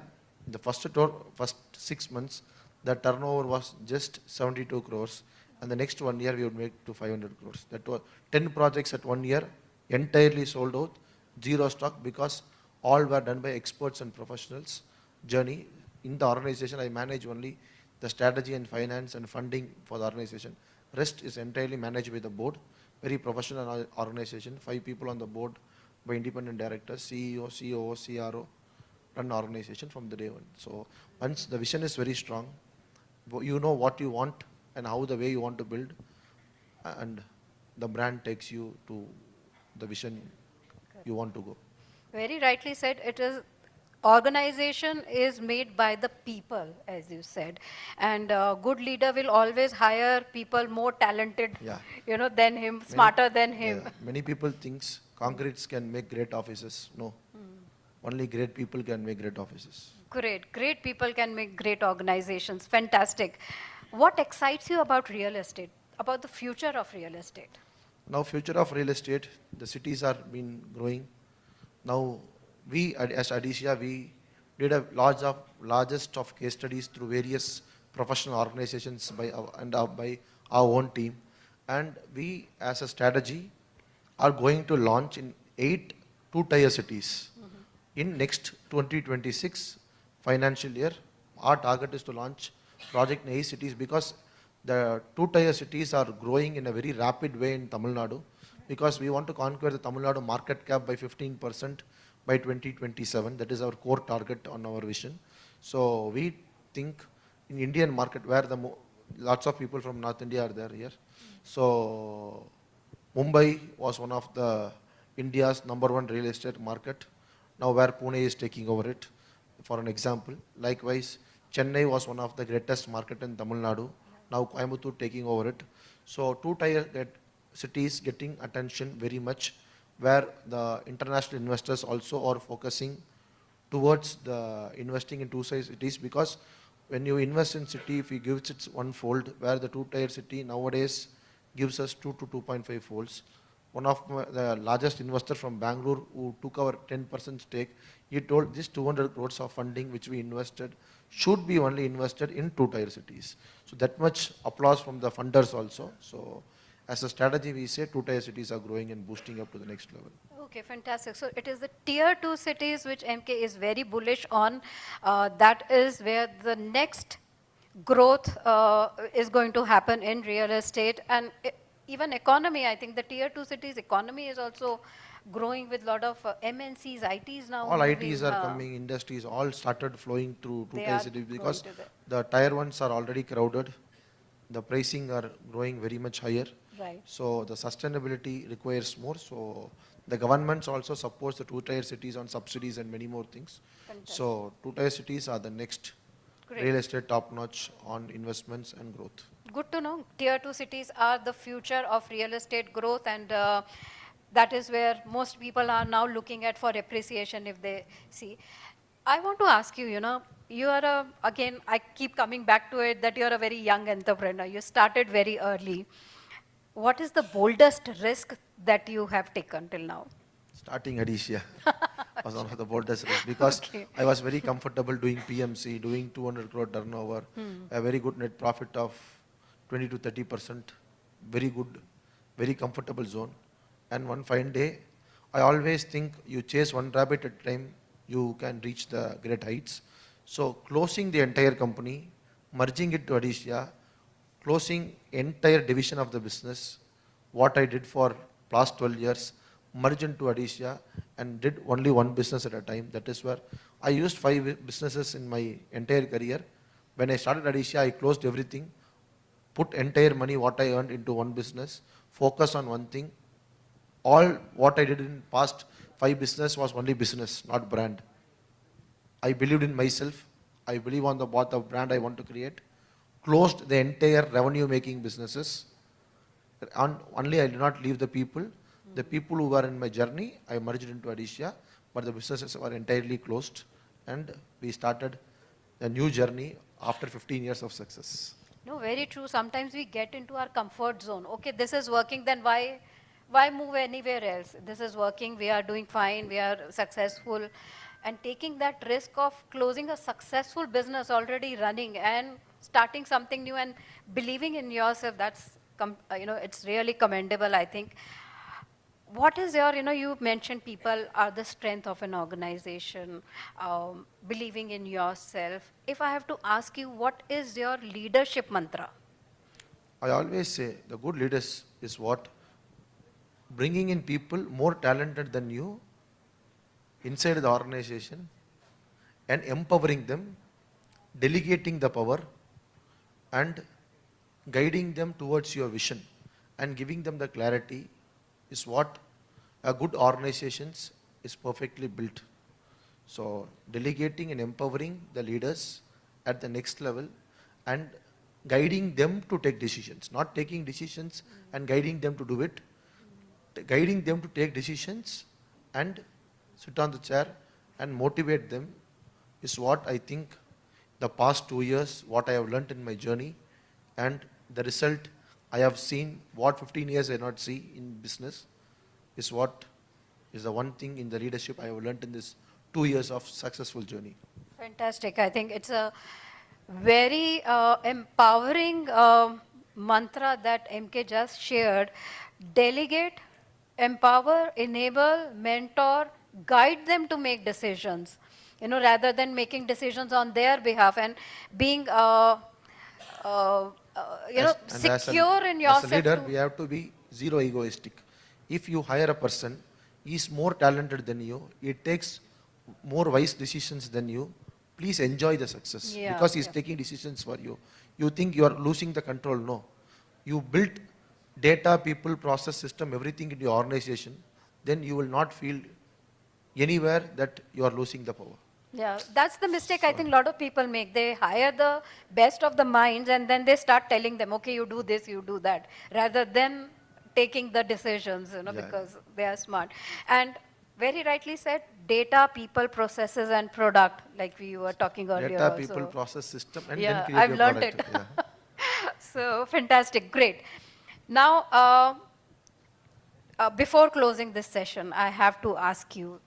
the first 6 months, the turnover was just 72 crores, and the next 1 year we would make to 500 crores. That was 10 projects at 1 year, entirely sold out, zero stock, because all were done by experts and professionals. Journey in the organization, I manage only the strategy and finance and funding for the organization. Rest is entirely managed by the board, very professional organization. 5 people on the board by independent directors, CEO, COO, CRO, run organization from the day one. So once the vision is very strong, you know what you want and how the way you want to build, and the brand takes you to the vision you want to go. Very rightly said. It is organization is made by the people, as you said, and a good leader will always hire people more talented, than him, smarter than him. Many people thinks concretes can make great offices. No, only great people can make great offices. Great people can make great organizations. Fantastic. What excites you about real estate, about the future of real estate? Now future of real estate, the cities are been growing. Now we as Adicia, we did a largest of case studies through various professional organizations by our own team, and we as a strategy are going to launch in 8 two-tier cities. In next 2026 financial year, our target is to launch project in 8 cities, because the two-tier cities are growing in a very rapid way in Tamil Nadu, because we want to conquer the Tamil Nadu market cap by 15% by 2027. That is our core target on our vision. So we think in Indian market, where lots of people from North India are there here. So Mumbai was one of the India's #1 real estate market. Now where Pune is taking over it, for an example. Likewise, Chennai was one of the greatest market in Tamil Nadu. Now Coimbatore taking over it. So two-tier cities getting attention very much, where the international investors also are focusing towards the investing in two-tier cities, because when you invest in city, if you give it one-fold, where the two-tier city nowadays gives us 2 to 2.5 folds. One of the largest investor from Bangalore who took our 10% stake, he told this 200 crores of funding which we invested should be only invested in two-tier cities. So that much applause from the funders also. So as a strategy, we say two-tier cities are growing and boosting up to the next level. Okay, fantastic. So it is the tier 2 cities which MK is very bullish on. That is where the next growth is going to happen in real estate, and even economy. I think the tier 2 cities economy is also growing with a lot of MNCs, ITs now. All ITs are coming, industries all started flowing through two-tier cities, because the tier 1s are already crowded. The pricing are growing very much higher. Right. So the sustainability requires more. So the governments also supports the two-tier cities on subsidies and many more things. Fantastic. So two-tier cities are the next real estate top-notch on investments and growth. Good to know. Tier 2 cities are the future of real estate growth, and that is where most people are now looking at for appreciation if they see. I want to ask you, you are again, I keep coming back to it, that you are a very young entrepreneur. You started very early. What is the boldest risk that you have taken till now? Starting Adicia was one of the boldest risks, because I was very comfortable doing PMC, doing 200 crore turnover, a very good net profit of 20 to 30%, very good, very comfortable zone. And one fine day, I always think you chase one rabbit at a time, you can reach the great heights. So closing the entire company, merging it to Adicia, closing entire division of the business, what I did for last 12 years, merge into Adicia and did only one business at a time. That is where I used 5 businesses in my entire career. When I started Adicia, I closed everything, put entire money what I earned into one business, focus on one thing. All what I did in past 5 business was only business, not brand. I believed in myself. I believe on the brand I want to create. Closed the entire revenue making businesses. Only I did not leave the people. The people who were in my journey, I merged into Adicia, but the businesses were entirely closed, and we started a new journey after 15 years of success. No, very true. Sometimes we get into our comfort zone. Okay, this is working, then why move anywhere else? This is working, we are doing fine, we are successful. And taking that risk of closing a successful business already running and starting something new and believing in yourself, that's, it's really commendable, I think. What is your, you mentioned people are the strength of an organization, believing in yourself. If I have to ask you, what is your leadership mantra? I always say the good leaders is what? Bringing in people more talented than you inside the organization and empowering them, delegating the power and guiding them towards your vision and giving them the clarity is what a good organization is perfectly built. So delegating and empowering the leaders at the next level and guiding them to take decisions, not taking decisions and guiding them to do it, guiding them to take decisions and sit on the chair and motivate them is what I think the past 2 years, what I have learnt in my journey, and the result I have seen, what 15 years I not see in business, is what is the one thing in the leadership I have learnt in this 2 years of successful journey. Fantastic. I think it's a very empowering mantra that MK just shared. Delegate, empower, enable, mentor, guide them to make decisions, rather than making decisions on their behalf and being, secure in yourself. As a leader, we have to be zero egoistic. If you hire a person, he is more talented than you, he takes more wise decisions than you, please enjoy the success because he is taking decisions for you. You think you are losing the control? No. You built data, people, process, system, everything in your organization, then you will not feel anywhere that you are losing the power. Yeah, that's the mistake I think a lot of people make. They hire the best of the minds and then they start telling them, okay, you do this, you do that, rather than taking the decisions, because they are smart. And very rightly said, data, people, processes, and product, like we were talking earlier. Data, also. people, process, system, and yeah, then create I've your learned product. it. So fantastic, great. Now, before closing this session, I have to ask you,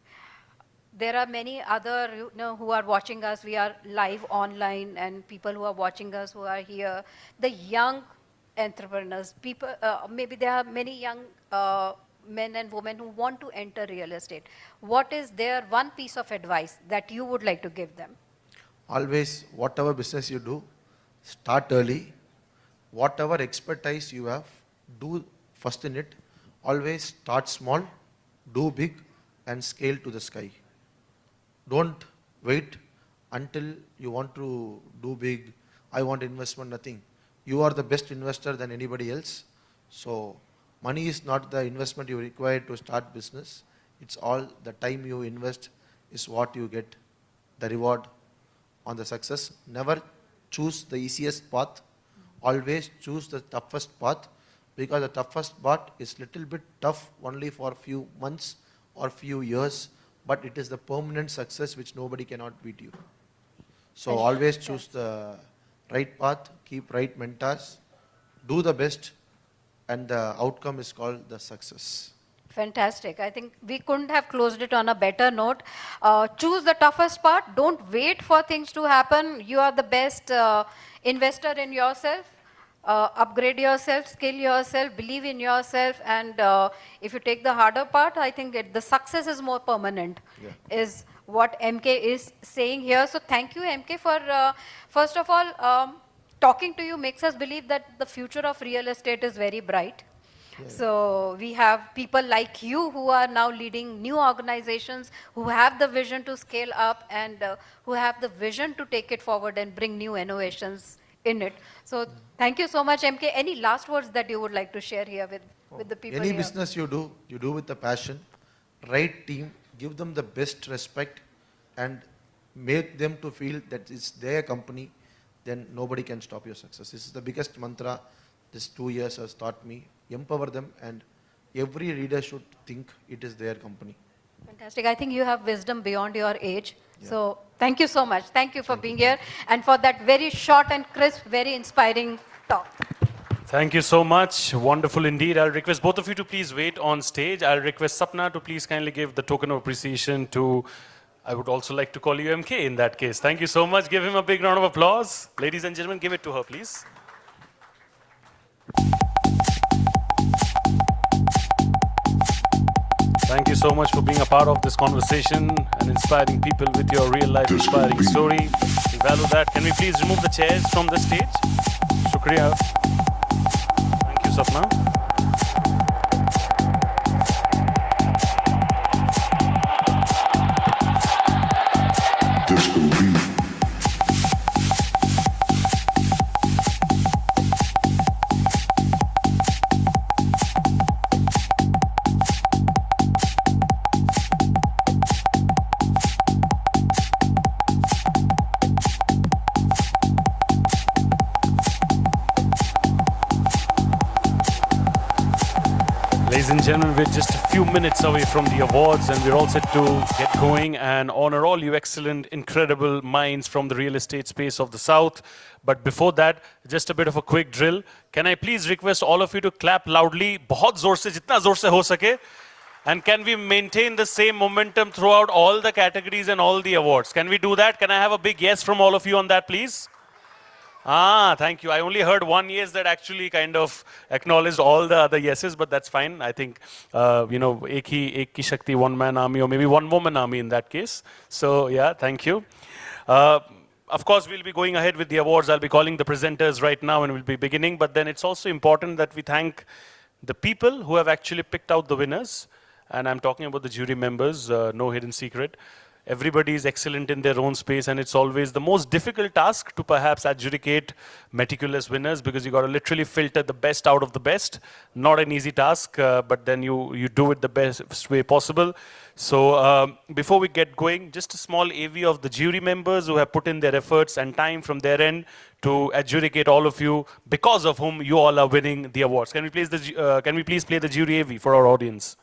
there are many other, who are watching us. We are live online, and people who are watching us who are here. The young entrepreneurs, people, maybe there are many young men and women who want to enter real estate. What is their one piece of advice that you would like to give them? Always, whatever business you do, start early. Whatever expertise you have, do first in it. Always start small, do big, and scale to the sky. Don't wait until you want to do big, I want investment, nothing. You are the best investor than anybody else. So money is not the investment you require to start business. It's all the time you invest is what you get the reward on the success. Never choose the easiest path. Always choose the toughest path, because the toughest path is little bit tough only for few months or few years, but it is the permanent success which nobody cannot beat you. So always choose the right path, keep right mentors, do the best, and the outcome is called the success. Fantastic. I think we couldn't have closed it on a better note. Choose the toughest part. Don't wait for things to happen. You are the best investor in yourself. Upgrade yourself, skill yourself, believe in yourself, and if you take the harder part, I think the success is more permanent, is what MK is saying here. So thank you, MK, for first of all, talking to you makes us believe that the future of real estate is very bright. So we have people like you who are now leading new organizations, who have the vision to scale up and who have the vision to take it forward and bring new innovations in it. So thank you so much, MK. Any last words that you would like to share here with the people Any here? business you do with the passion, right team, give them the best respect and make them to feel that it's their company, then nobody can stop your success. This is the biggest mantra this 2 years has taught me. Empower them, and every leader should think it is their company. Fantastic. I think you have wisdom beyond your age. So thank you so much. Thank you for being here and for that very short and crisp, very inspiring talk. Thank you so much. Wonderful indeed. I'll request both of you to please wait on stage. I'll request Sapna to please kindly give the token of appreciation to, I would also like to call you MK in that case. Thank you so much. Give him a big round of applause. Ladies and gentlemen, give it to her, please. Thank you so much for being a part of this conversation and inspiring people with your real life inspiring story. We value that. Can we please remove the chairs from the stage? Shukriya. Thank you, Sapna. Ladies and gentlemen, we're just a few minutes away from the awards and we're all set to get going and honor all you excellent, incredible minds from the real estate space of the South. But before that, just a bit of a quick drill. Can I please request all of you to clap loudly, बहुत जोर से, जितना जोर से हो सके. And can we maintain the same momentum throughout all the categories and all the awards? Can we do that? Can I have a big yes from all of you on that, please? Thank you. I only heard one yes that actually kind of acknowledged all the other yeses, but that's fine. I think, ek ki shakti, one man army, or maybe one woman army in that case. So yeah, thank you. Of course, we'll be going ahead with the awards. I'll be calling the presenters right now and we'll be beginning. But then it's also important that we thank the people who have actually picked out the winners. And I'm talking about the jury members, no hidden secret. Everybody is excellent in their own space, and it's always the most difficult task to perhaps adjudicate meticulous winners because you got to literally filter the best out of the best. Not an easy task, but then you do it the best way possible. So before we get going, just a small AV of the jury members who have put in their efforts and time from their end to adjudicate all of you, because of whom you all are winning the awards. Can we please play the jury AV for our audience?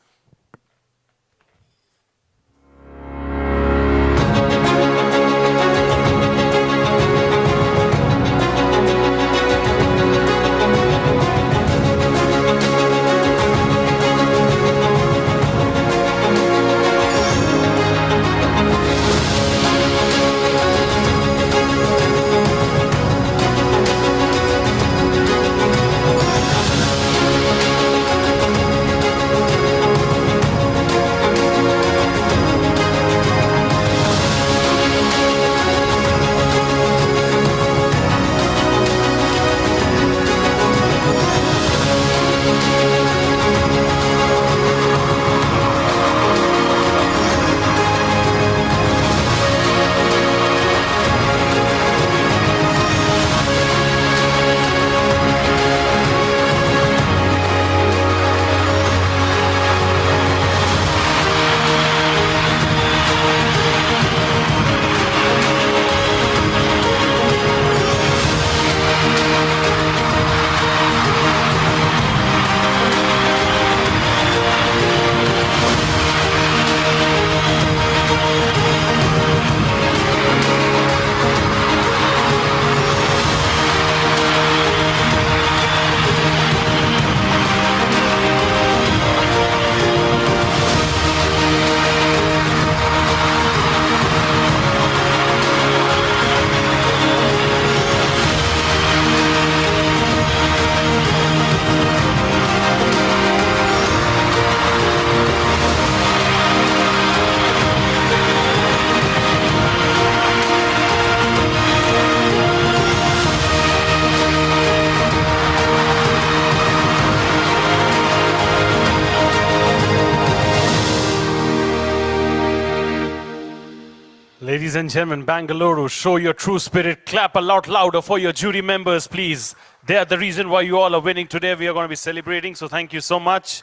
Ladies and gentlemen, Bangalore, show your true spirit. Clap a lot louder for your jury members, please. They are the reason why you all are winning today. We are going to be celebrating, so thank you so much.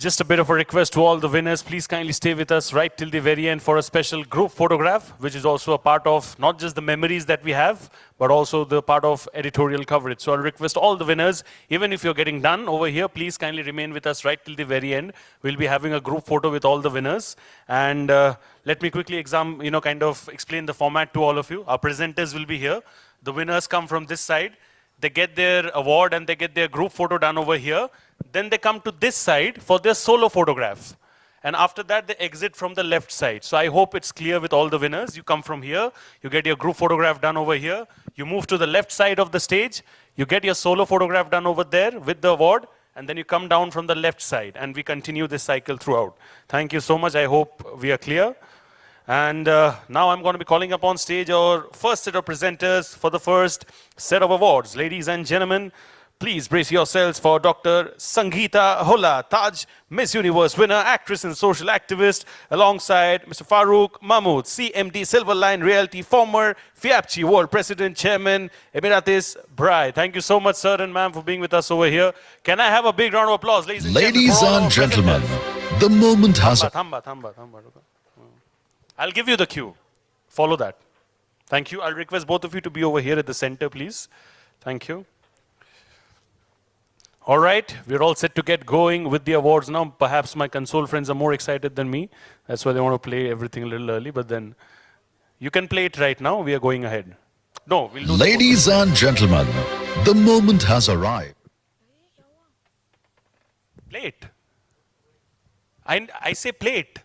Just a bit of a request to all the winners, please kindly stay with us right till the very end for a special group photograph, which is also a part of not just the memories that we have, but also the part of editorial coverage. So I'll request all the winners, even if you're getting done over here, please kindly remain with us right till the very end. We'll be having a group photo with all the winners. And let me quickly kind of explain the format to all of you. Our presenters will be here. The winners come from this side. They get their award and they get their group photo done over here. Then they come to this side for their solo photograph. And after that, they exit from the left side. So I hope it's clear with all the winners. You come from here, you get your group photograph done over here. You move to the left side of the stage. You get your solo photograph done over there with the award. And then you come down from the left side. And we continue this cycle throughout. Thank you so much. I hope we are clear. And now I'm going to be calling up on stage our first set of presenters for the first set of awards. Ladies and gentlemen, please brace yourselves for Dr. Sangeeta Holla, Taj Miss Universe winner, actress and social activist, alongside Mr. Farooq Mahmood, CMD Silver Line Realty, former FIAPCHI World President, Chairman, Emirates Bride. Thank you so much, sir and ma'am, for being with us over here. Can I have a big round of applause, ladies and gentlemen? The moment has... Thamba. I'll give you the cue. Follow that. Thank you. I'll request both of you to be over here at the center, please. Thank you. All right, we're all set to get going with the awards now. Perhaps my console friends are more excited than me. That's why they want to play everything a little early, but then you can play it right now. We are going ahead. No, we'll do Ladies and gentlemen, the moment has arrived. Play it. I say play it.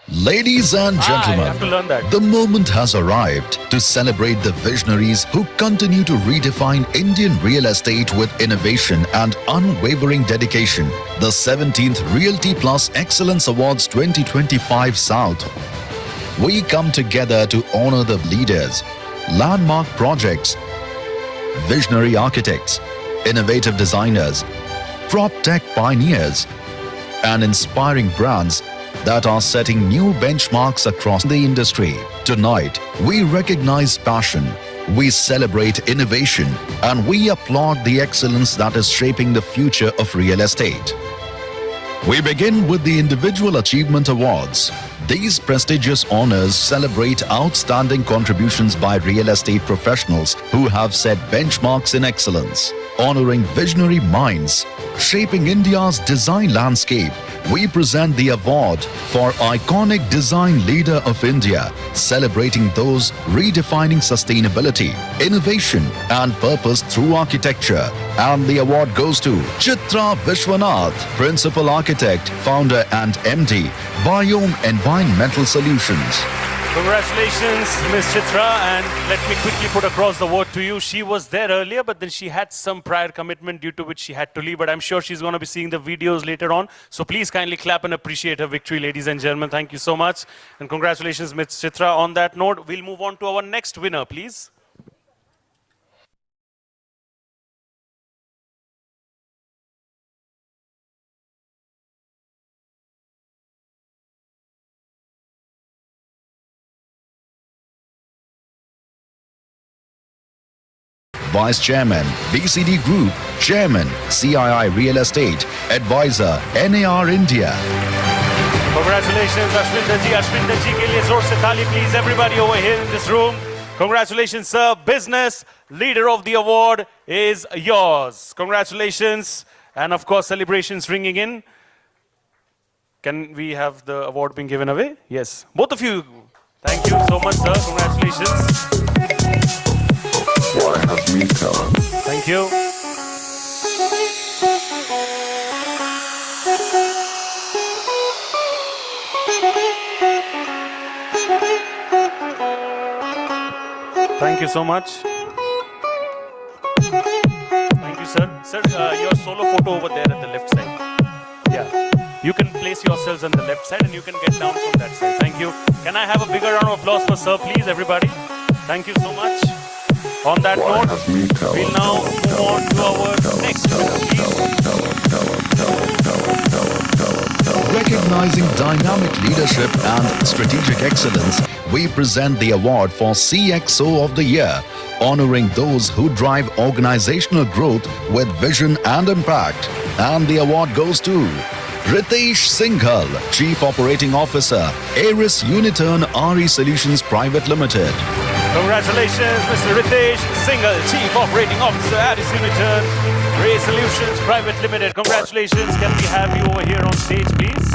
Ladies and I gentlemen, have to learn that. the moment has arrived to celebrate the visionaries who continue to redefine Indian real estate with innovation and unwavering dedication. The 17th Realty Plus Excellence Awards 2025 South. We come together to honor the leaders, landmark projects, visionary architects, innovative designers, prop tech pioneers, and inspiring brands that are setting new benchmarks across the industry. Tonight, we recognize passion, we celebrate innovation, and we applaud the excellence that is shaping the future of real estate. We begin with the Individual Achievement Awards. These prestigious honors celebrate outstanding contributions by real estate professionals who have set benchmarks in excellence, honoring visionary minds, shaping India's design landscape. We present the award for Iconic Design Leader of India, celebrating those redefining sustainability, innovation and purpose through architecture. And the award goes to Chitra Vishwanath, Principal Architect, Founder and MD, Biome Environmental Solutions. Congratulations, Ms. Chitra, and let me quickly put across the word to you. She was there earlier, but then she had some prior commitment due to which she had to leave, but I'm sure she's going to be seeing the videos later on. So please kindly clap and appreciate her victory, ladies and gentlemen. Thank you so much, and congratulations, Ms. Chitra. On that note, we'll move on to our next winner, please. Vice Chairman, BCD Group, Chairman, CII Real Estate, Advisor, NAR India. Congratulations, Ashwinder ji. Ashwinder ji ke liye zor se taali, please, everybody over here in this room. Congratulations, sir. Business Leader of the Award is yours. Congratulations. And of course, celebrations ringing in. Can we have the award being given away? Yes. Both of you. Thank you so much, sir. Congratulations. Thank you. Thank you so much. Thank you, sir. Sir, your solo photo over there at the left side. Yeah. You can place yourselves on the left side and you can get down from that side. Thank you. Can I have a bigger round of applause for sir, please, everybody? Thank you so much. On that note, we'll now move on to our next winner, please. Recognizing dynamic leadership and strategic excellence, we present the award for CXO of the Year, honoring those who drive organizational growth with vision and impact. And the award goes to Ritesh Singhal, Chief Operating Officer, Aris Uniturn RE Solutions Private Limited. Congratulations, Mr. Ritesh Singhal, Chief Operating Officer at Uniturn RE Solutions Private Limited. Congratulations. Can we have you over here on stage, please?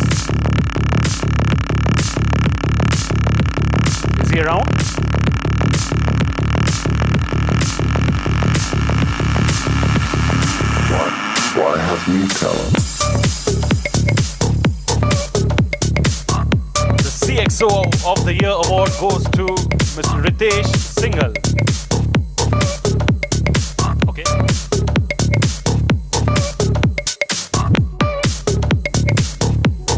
Is he around? Why have me tell him? The CXO of the Year award goes to Mr. Ritesh Singhal. Okay.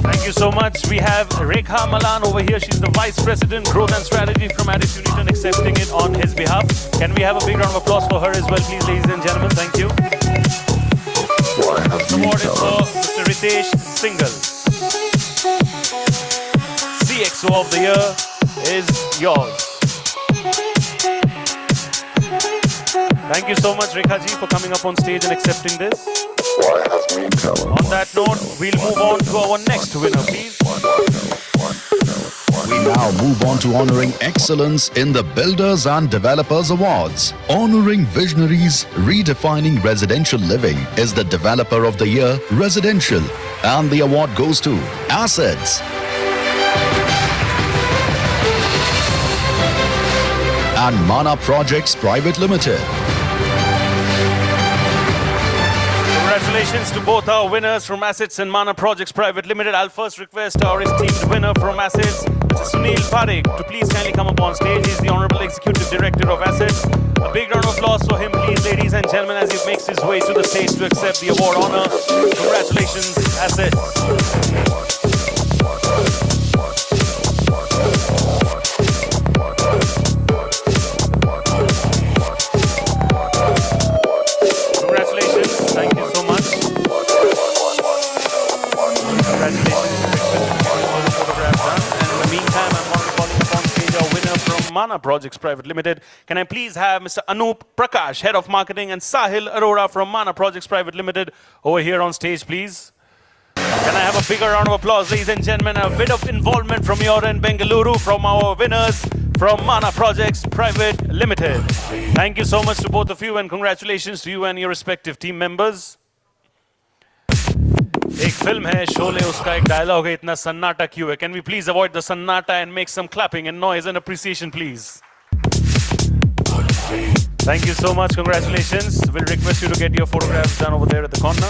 Thank you so much. We have Rekha Malan over here. She's the Vice President, Growth and Strategy from Addis Uniton, accepting it on his behalf. Can we have a big round of applause for her as well, please, ladies and gentlemen? Thank you. The award is for Mr. Ritesh Singhal. CXO of the Year is yours. Thank you so much, Rekha ji, for coming up on stage and accepting this. On that note, we'll move on to our next winner, please. We now move on to honoring excellence in the Builders and Developers Awards. Honoring visionaries, redefining residential living is the Developer of the Year Residential, and the award goes to Assets. And Mana Projects Private Limited. Congratulations to both our winners from Assets and Mana Projects Private Limited. I'll first request our esteemed winner from Assets, Mr. Sunil Parekh, to please kindly come up on stage. He's the Honorable Executive Director of Assets. A big round of applause for him, please, ladies and gentlemen, as he makes his way to the stage to accept the award honor. Congratulations, Assets. Thank you so much. Congratulations. And in the meantime, I'm going to be calling upon stage our winner from Mana Projects Private Limited. Can I please have Mr. Anup Prakash, Head of Marketing, and Sahil Arora from Mana Projects Private Limited over here on stage, please? Can I have a bigger round of applause, ladies and gentlemen? A bit of involvement from your end, Bengaluru, from our winners from Mana Projects Private Limited. Thank you so much to both of you, and congratulations to you and your respective team members. एक film है शोले, उसका एक dialogue है, इतना सन्नाटा क्यों है? Can we please avoid the sannata and make some clapping and noise and appreciation, please? Thank you so much. Congratulations. We'll request you to get your photographs done over there at the corner.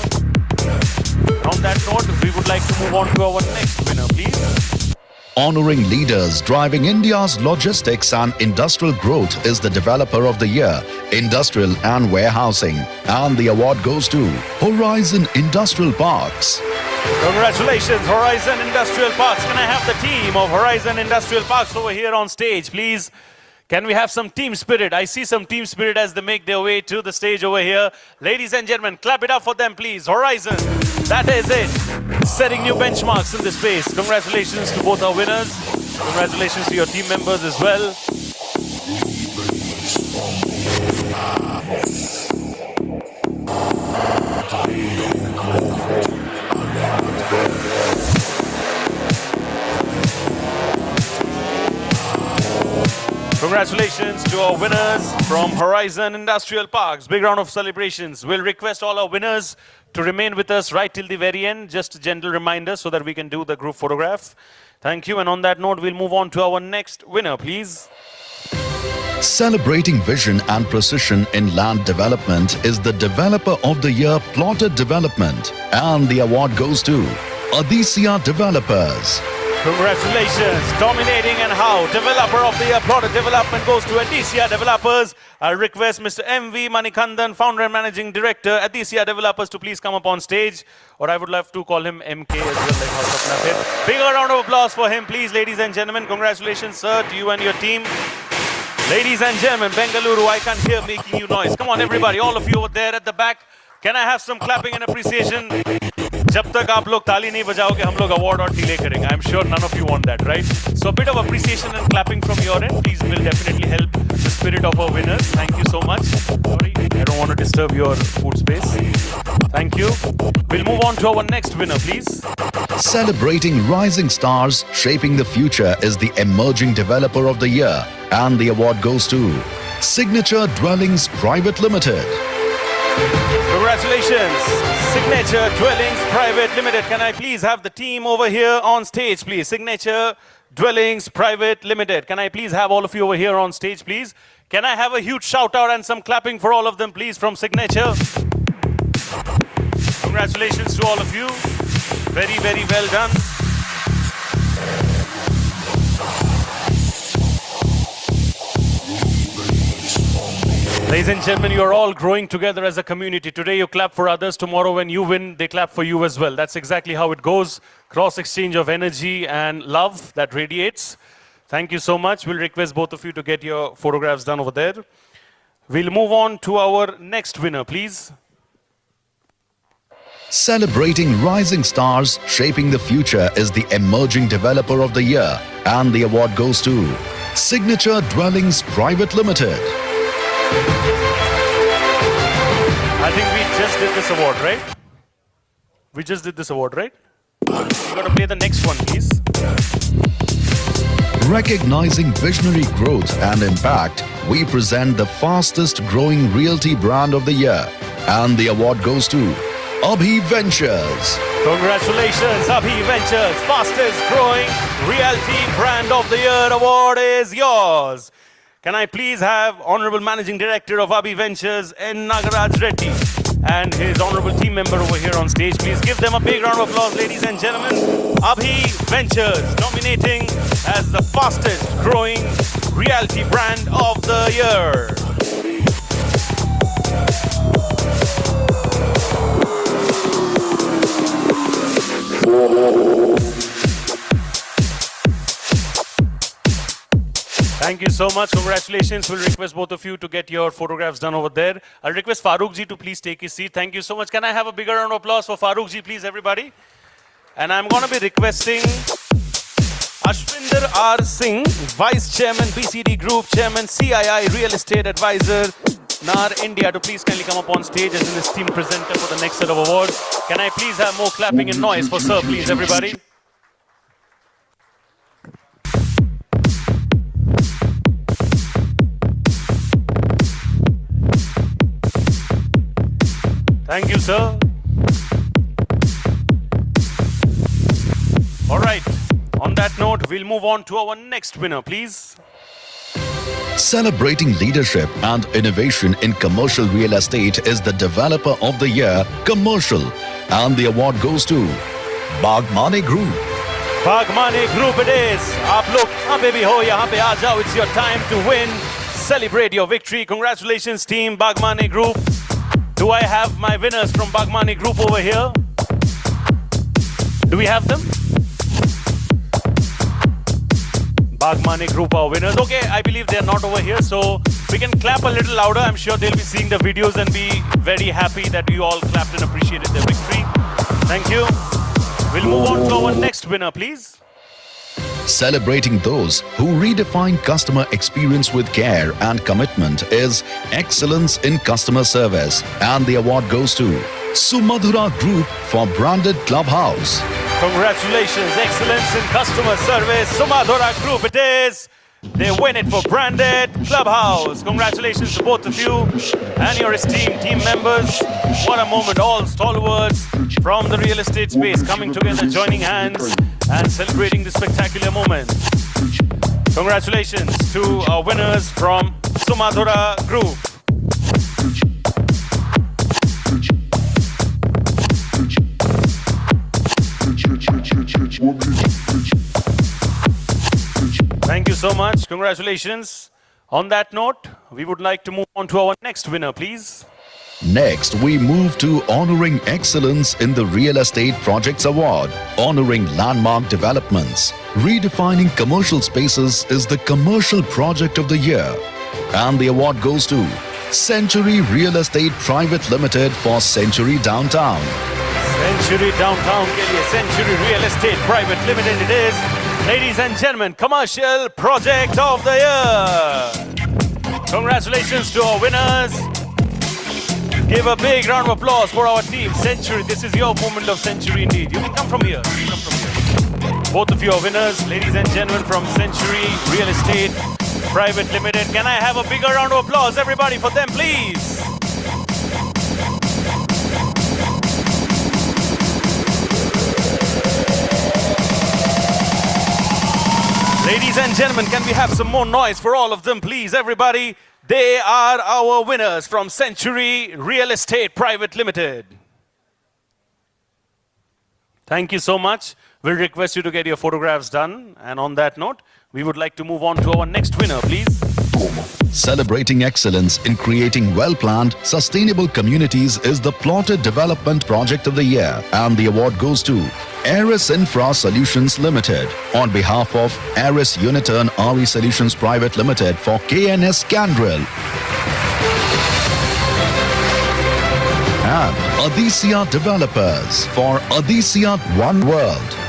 On that note, we would like to move on to our next winner, please. Honoring leaders driving India's logistics and industrial growth is the Developer of the Year, Industrial and Warehousing. And the award goes to Horizon Industrial Parks. Congratulations, Horizon Industrial Parks. Can I have the team of Horizon Industrial Parks over here on stage, please? Can we have some team spirit? I see some team spirit as they make their way to the stage over here. Ladies and gentlemen, clap it up for them, please. Horizon, that is it. Setting new benchmarks in this space. Congratulations to both our winners. Congratulations to your team members as well. Congratulations to our winners from Horizon Industrial Parks. Big round of celebrations. We'll request all our winners to remain with us right till the very end. Just a gentle reminder so that we can do the group photograph. Thank you. And on that note, we'll move on to our next winner, please. Celebrating vision and precision in land development is the Developer of the Year Plotted Development. And the award goes to Aditya Developers. Congratulations. Dominating and how. Developer of the Year Plotted Development goes to Aditya Developers. I'll request Mr. M.V. Manikandan, Founder and Managing Director, Aditya Developers, to please come up on stage. Or I would love to call him MK as well, like how Sapna said. Bigger round of applause for him, please, ladies and gentlemen. Congratulations, sir, to you and your team. Ladies and gentlemen, Bengaluru, I can't hear making you noise. Come on, everybody, all of you over there at the back. Can I have some clapping and appreciation? जब तक आप लोग ताली नहीं बजाओगे हम लोग award और delay करेंगे. I'm sure none of you want that, right? So a bit of appreciation and clapping from your end, please, will definitely help the spirit of our winners. Thank you so much. Sorry, I don't want to disturb your food space. Thank you. We'll move on to our next winner, please. Celebrating rising stars shaping the future is the Emerging Developer of the Year, and the award goes to Signature Dwellings Private Limited. Congratulations, Signature Dwellings Private Limited. Can I please have the team over here on stage, please? Signature Dwellings Private Limited. Can I please have all of you over here on stage, please? Can I have a huge shout out and some clapping for all of them, please, from Signature? Congratulations to all of you. Very, very well done. Ladies and gentlemen, you are all growing together as a community. Today you clap for others. Tomorrow when you win, they clap for you as well. That's exactly how it goes. Cross exchange of energy and love that radiates. Thank you so much. We'll request both of you to get your photographs done over there. We'll move on to our next winner, please. Celebrating rising stars shaping the future is the Emerging Developer of the Year, and the award goes to Signature Dwellings Private Limited. I think we just did this award, right? We just did this award, right? You got to play the next one, please. Recognizing visionary growth and impact, we present the fastest growing realty brand of the year, and the award goes to Abhi Ventures. Congratulations, Abhi Ventures, fastest growing realty brand of the year award is yours. Can I please have Honorable Managing Director of Abhi Ventures, N. Nagaraj Reddy, and his honorable team member over here on stage. Please give them a big round of applause, ladies and gentlemen. Abhi Ventures nominating as the fastest growing realty brand of the year. Thank you so much. Congratulations. We'll request both of you to get your photographs done over there. I'll request Farooq ji to please take his seat. Thank you so much. Can I have a bigger round of applause for Farooq ji, please, everybody? And I'm going to be requesting Ashwinder R. Singh, Vice Chairman, BCD Group, Chairman, CII Real Estate Advisor, NAR India, to please kindly come up on stage as an esteemed presenter for the next set of awards. Can I please have more clapping and noise for Sir, please, everybody? Thank you, sir. All right. On that note, we'll move on to our next winner, please. Celebrating leadership and innovation in commercial real estate is the Developer of the Year, Commercial, and the award goes to Bagmane Group. Bagmane Group it is. Aap log yahan pe bhi ho, yahan pe aa jao. It's your time to win. Celebrate your victory. Congratulations, team Bagmane Group. Do I have my winners from Bagmane Group over here? Do we have them? Bagmane Group are winners. Okay, I believe they're not over here, so we can clap a little louder. I'm sure they'll be seeing the videos and be very happy that you all clapped and appreciated their victory. Thank you. We'll move on to our next winner, please. Celebrating those who redefine customer experience with care and commitment is Excellence in Customer Service, and the award goes to Sumadhura Group for Branded Clubhouse. Congratulations, Excellence in Customer Service, Sumadhura Group it is. They win it for Branded Clubhouse. Congratulations to both of you and your esteemed team members. What a moment, all stalwarts from the real estate space coming together, joining hands and celebrating this spectacular moment. Congratulations to our winners from Sumadhura Group. Thank you so much. Congratulations. On that note, we would like to move on to our next winner, please. Next, we move to Honoring Excellence in the Real Estate Projects Award. Honoring landmark developments. Redefining commercial spaces is the Commercial Project of the Year. And the award goes to Century Real Estate Private Limited for Century Downtown. Century Downtown ke liye Century Real Estate Private Limited it is. Ladies and gentlemen, Commercial Project of the Year. Congratulations to our winners. Give a big round of applause for our team, Century. This is your moment of century indeed. You can come from here. You can come from here. Both of you are winners, ladies and gentlemen, from Century Real Estate Private Limited. Can I have a bigger round of applause, everybody, for them, please? Ladies and gentlemen, can we have some more noise for all of them, please, everybody? They are our winners from Century Real Estate Private Limited. Thank you so much. We'll request you to get your photographs done. And on that note, we would like to move on to our next winner, please. Celebrating excellence in creating well-planned, sustainable communities is the Plotted Development Project of the Year, and the award goes to Aris Infra Solutions Limited on behalf of Aris Uniturn RE Solutions Private Limited for KNS Candrel. And Adisia Developers for Adisia One World.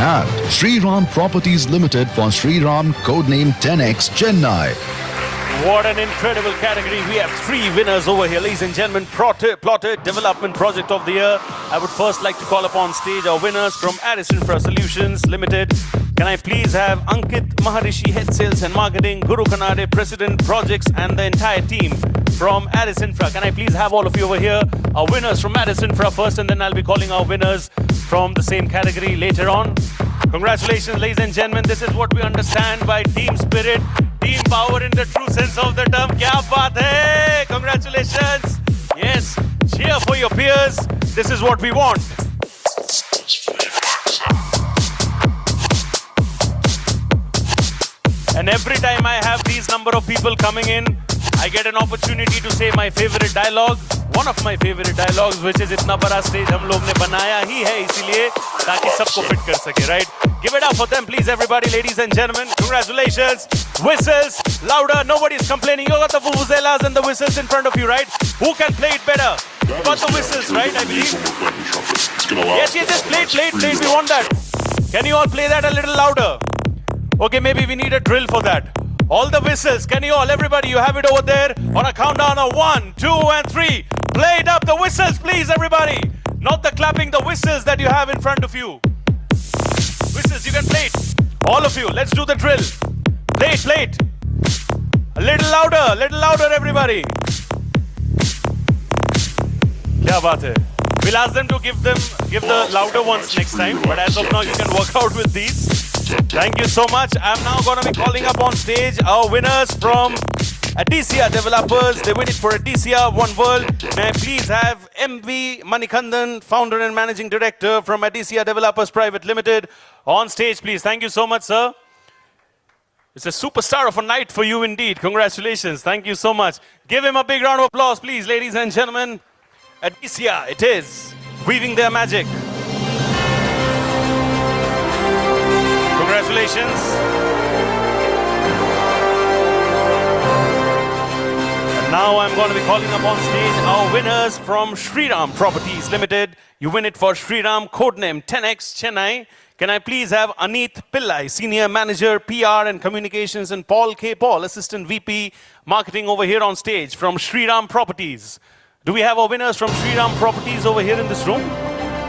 And Shriram Properties Limited for Shriram, codename 10X Chennai. What an incredible category. We have 3 winners over here, ladies and gentlemen. Plotted Development Project of the Year. I would first like to call upon stage our winners from Aris Infra Solutions Limited. Can I please have Ankit Maharishi, Head Sales and Marketing, Guru Kanade, President Projects, and the entire team from Aris Infra. Can I please have all of you over here? Our winners from Aris Infra first, and then I'll be calling our winners from the same category later on. Congratulations, ladies and gentlemen. This is what we understand by team spirit, team power in the true sense of the term. Kya baat hai? Congratulations. Yes, cheer for your peers. This is what we want. And every time I have these number of people coming in, I get an opportunity to say my favorite dialogue. One of my favorite dialogues, which is इतना बड़ा stage हम लोग ने बनाया ही है इसीलिए ताकि सबको fit कर सके, right? Give it up for them, please, everybody, ladies and gentlemen. Congratulations. Whistles, louder. Nobody's complaining. You got the vuvuzelas and the whistles in front of you, right? Who can play it better? You got the whistles, right? I believe. Yes, just play it. We want that. Can you all play that a little louder? Okay, maybe we need a drill for that. All the whistles, can you all, everybody, you have it over there on a countdown of 1, 2, and 3. Play it up, the whistles, please, everybody. Not the clapping, the whistles that you have in front of you. Whistles, you can play it. All of you, let's do the drill. Play it. A little louder, everybody. Kya baat hai? We'll ask them to give the louder ones next time, but as of now, you can work out with these. Thank you so much. I'm now going to be calling up on stage our winners from Adisia Developers. They win it for Adisia One World. May I please have MV Manikandan, Founder and Managing Director from Adisia Developers Private Limited, on stage, please. Thank you so much, sir. It's a superstar of a night for you indeed. Congratulations. Thank you so much. Give him a big round of applause, please, ladies and gentlemen. Adisia, it is, weaving their magic. Congratulations. And now I'm going to be calling up on stage our winners from Shriram Properties Limited. You win it for Shriram, codename 10X Chennai. Can I please have Aneet Pillai, Senior Manager, PR and Communications, and Paul K. Paul, Assistant VP, Marketing over here on stage from Shriram Properties. Do we have our winners from Shriram Properties over here in this room?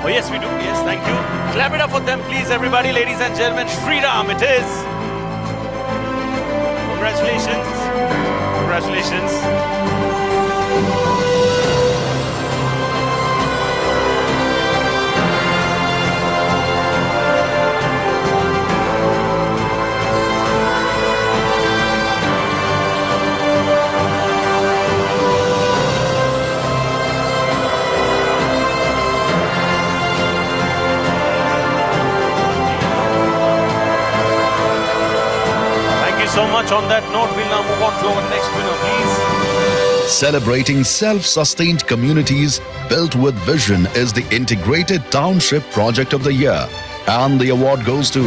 Oh, yes, we do. Yes, thank you. Clap it up for them, please, everybody, ladies and gentlemen. Shriram, it is. Congratulations. So much. On that note, we'll now move on to our next winner, please. Celebrating self-sustained communities built with vision is the Integrated Township Project of the Year, and the award goes to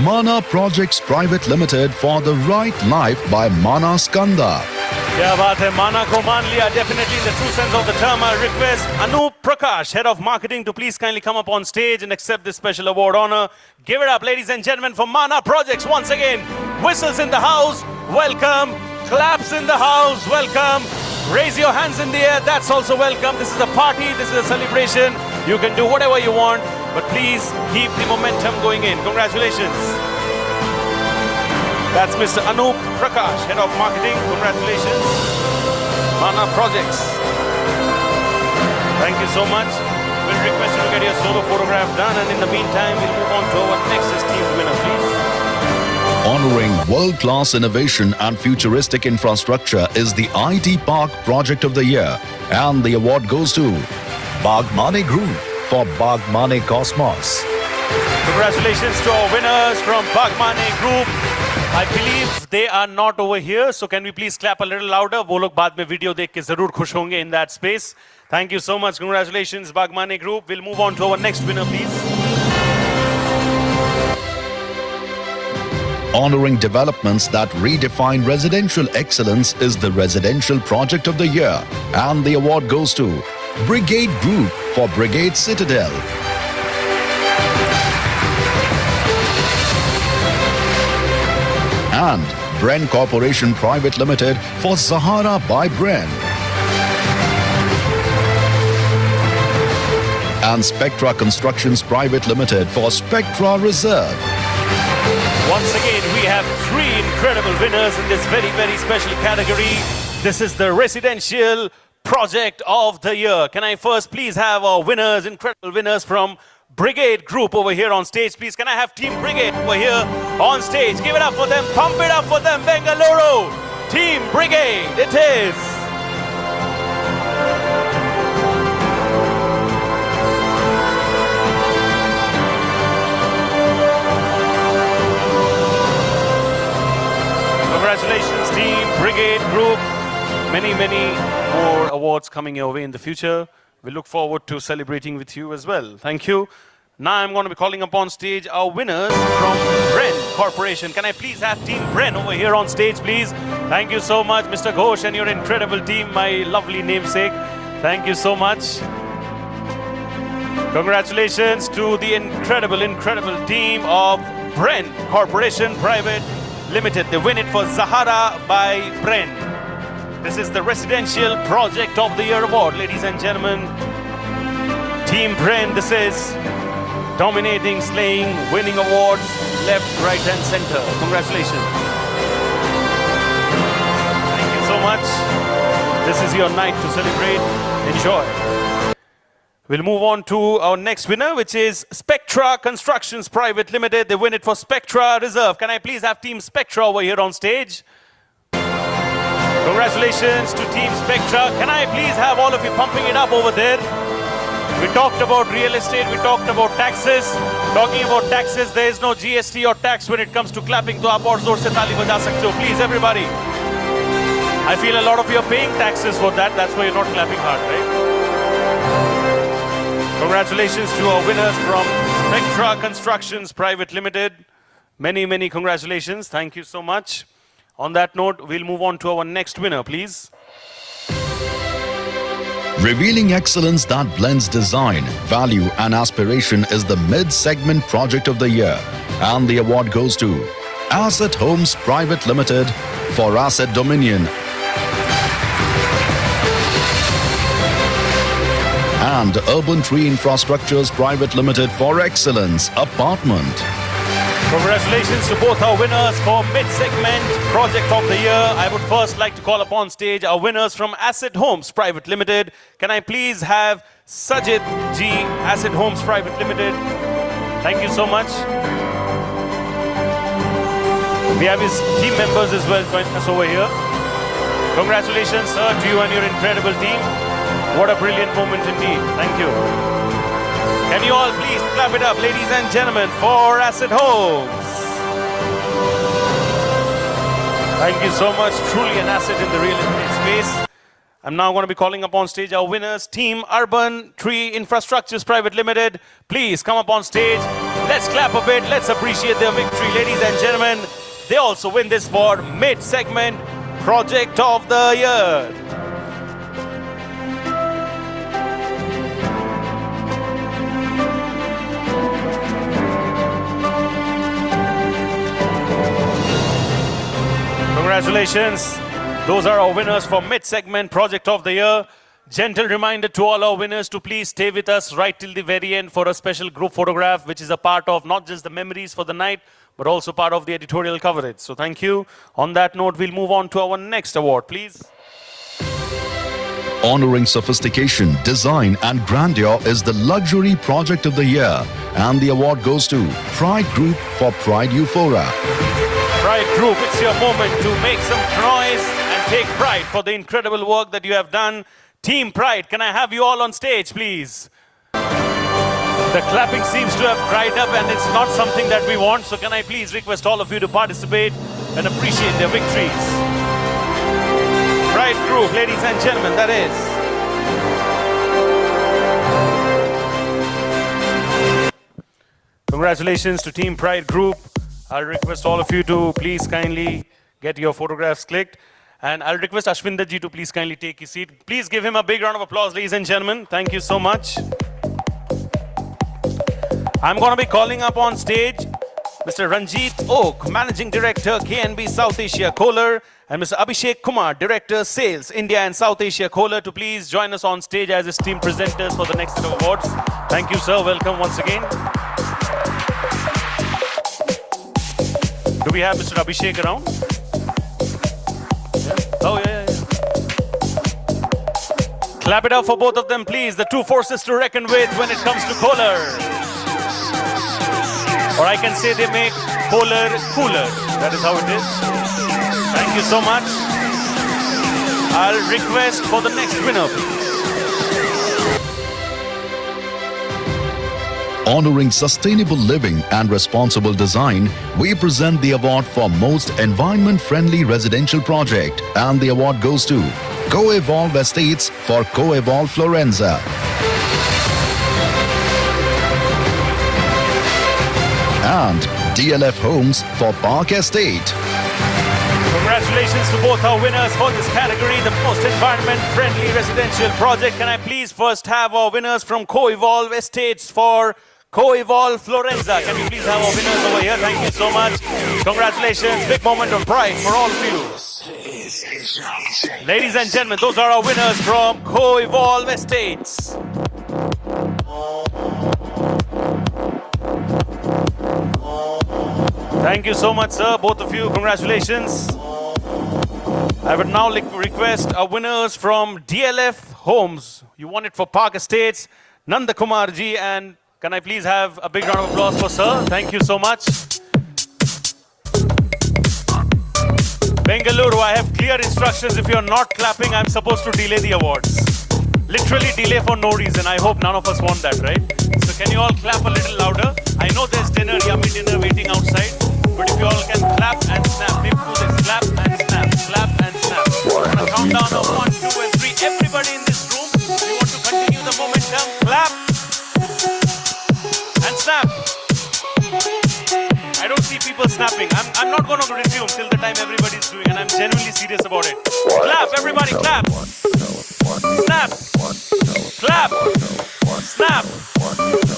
Mana Projects Private Limited for The Right Life by Mana Skanda. Kya baat hai, Mana ko maan liya, definitely in the true sense of the term. I request Anup Prakash, Head of Marketing, to please kindly come up on stage and accept this special award honor. Give it up, ladies and gentlemen, for Mana Projects once again. Whistles in the house. Welcome. Claps in the house. Welcome. Raise your hands in the air. That's also welcome. This is a party. This is a celebration. You can do whatever you want, but please keep the momentum going in. Congratulations. That's Mr. Anup Prakash, Head of Marketing. Congratulations. Mana Projects. Thank you so much. We'll request you to get your solo photograph done, and in the meantime, we'll move on to our next esteemed winner, please. Honoring world-class innovation and futuristic infrastructure is the IT Park Project of the Year, and the award goes to Bagmane Group for Bagmane Cosmos. Congratulations to our winners from Bagmane Group. I believe they are not over here, so can we please clap a little louder? वो लोग बाद में video देख के जरूर खुश होंगे in that space. Thank you so much. Congratulations, Bagmane Group. We'll move on to our next winner, please. Honoring developments that redefine residential excellence is the Residential Project of the Year, and the award goes to Brigade Group for Brigade Citadel. And Bren Corporation Private Limited for Zahara by Bren. And Spectra Constructions Private Limited for Spectra Reserve. Once again, we have three incredible winners in this very, very special category. This is the Residential Project of the Year. Can I first please have our winners, incredible winners from Brigade Group over here on stage, please? Can I have Team Brigade over here on stage? Give it up for them, pump it up for them, Bengaluru! Team Brigade, it is! Congratulations, Team Brigade Group. Many, many more awards coming your way in the future. We look forward to celebrating with you as well. Thank you. Now I'm going to be calling upon stage our winners from Bren Corporation. Can I please have Team Bren over here on stage, please? Thank you so much, Mr. Ghosh and your incredible team, my lovely namesake. Thank you so much. Congratulations to the incredible, incredible team of Bren Corporation Private Limited. They win it for Zahara by Bren. This is the Residential Project of the Year Award, ladies and gentlemen. Team Bren, this is dominating, slaying, winning awards, left, right and center. Congratulations. Thank you so much. This is your night to celebrate. Enjoy. We'll move on to our next winner, which is Spectra Constructions Private Limited. They win it for Spectra Reserve. Can I please have Team Spectra over here on stage? Congratulations to Team Spectra. Can I please have all of you pumping it up over there? We talked about real estate, we talked about taxes. Talking about taxes, there is no GST or tax when it comes to clapping. So aap aur zor se taali baja sakte ho. Please, everybody. I feel a lot of you are paying taxes for that. That's why you're not clapping hard, right? Congratulations to our winners from Spectra Constructions Private Limited. Many, many congratulations. Thank you so much. On that note, we'll move on to our next winner, please. Revealing excellence that blends design, value and aspiration is the Mid-Segment Project of the Year, and the award goes to Asset Homes Private Limited for Asset Dominion and Urban Tree Infrastructures Private Limited for Excellence Apartment. Congratulations to both our winners for Mid-Segment Project of the Year. I would first like to call upon stage our winners from Asset Homes Private Limited. Can I please have Sajid Ji, Asset Homes Private Limited? Thank you so much. We have his team members as well joining us over here. Congratulations, sir, to you and your incredible team. What a brilliant moment indeed. Thank you. Can you all please clap it up, ladies and gentlemen, for Asset Homes. Thank you so much. Truly an asset in the real estate space. I'm now going to be calling up on stage our winners, Team Urban Tree Infrastructures Private Limited. Please come up on stage. Let's clap a bit. Let's appreciate their victory, ladies and gentlemen. They also win this for Mid-Segment Project of the Year. Congratulations. Those are our winners for mid-segment Project of the Year. Gentle reminder to all our winners to please stay with us right till the very end for a special group photograph, which is a part of not just the memories for the night, but also part of the editorial coverage. So thank you. On that note, we'll move on to our next award, please. Honoring sophistication, design and grandeur is the Luxury Project of the Year, and the award goes to Pride Group for Pride Euphoria. Pride Group, it's your moment to make some noise and take pride for the incredible work that you have done. Team Pride, can I have you all on stage, please? The clapping seems to have dried up and it's not something that we want, so can I please request all of you to participate and appreciate their victories. Pride Group, ladies and gentlemen, that is. Congratulations to Team Pride Group. I'll request all of you to please kindly get your photographs clicked. And I'll request Ashwinder ji to please kindly take his seat. Please give him a big round of applause, ladies and gentlemen. Thank you so much. I'm going to be calling up on stage Mr. Ranjit Oak, Managing Director, KNB South Asia Kohler, and Mr. Abhishek Kumar, Director, Sales, India and South Asia Kohler, to please join us on stage as esteemed presenters for the next set of awards. Thank you, sir. Welcome once again. Do we have Mr. Abhishek around? Yeah. Oh, yeah. Clap it up for both of them, please. The two forces to reckon with when it comes to Kohler. Or I can say they make Kohler cooler. That is how it is. Thank you so much. I'll request for the next winner, please. Honoring sustainable living and responsible design, we present the award for Most Environment-Friendly Residential Project, and the award goes to Co-Evolve Estates for Co-Evolve Florenza. And DLF Homes for Park Estate. Congratulations to both our winners for this category, the Most Environment-Friendly Residential Project. Can I please first have our winners from Co-Evolve Estates for Co-Evolve Florenza? Can we please have our winners over here? Thank you so much. Congratulations. Big moment of pride for all of you. Ladies and gentlemen, those are our winners from Co-Evolve Estates. Thank you so much, sir, both of you. Congratulations. I would now like to request our winners from DLF Homes. You won it for Park Estates, Nanda Kumar ji, and can I please have a big round of applause for sir? Thank you so much. Bengaluru, I have clear instructions. If you're not clapping, I'm supposed to delay the awards. Literally delay for no reason. I hope none of us want that, right? So can you all clap a little louder? I know there's dinner, yummy dinner waiting outside. But if you all can clap and snap, maybe do this. Clap and snap, clap and snap. We're going to count down of 1, 2 and 3. Everybody in this room, we want to continue the momentum. Clap and snap. I don't see people snapping. I'm not going to resume till the time everybody's doing, and I'm genuinely serious about it. Clap, everybody clap. Snap. Clap. Snap.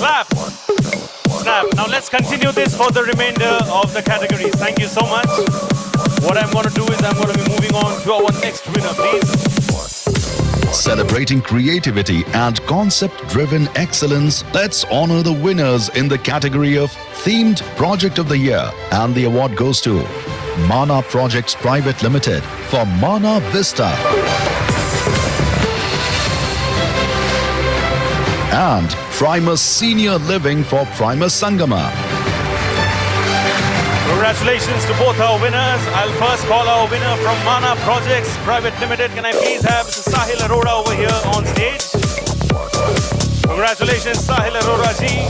Clap. Snap. Now let's continue this for the remainder of the categories. Thank you so much. What I'm going to do is I'm going to be moving on to our next winner, please. Celebrating creativity and concept-driven excellence, let's honor the winners in the category of Themed Project of the Year, and the award goes to Mana Projects Private Limited for Mana Vista. And Primus Senior Living for Primus Sangama. Congratulations to both our winners. I'll first call our winner from Mana Projects Private Limited. Can I please have Mr. Sahil Arora over here on stage? Congratulations, Sahil Arora ji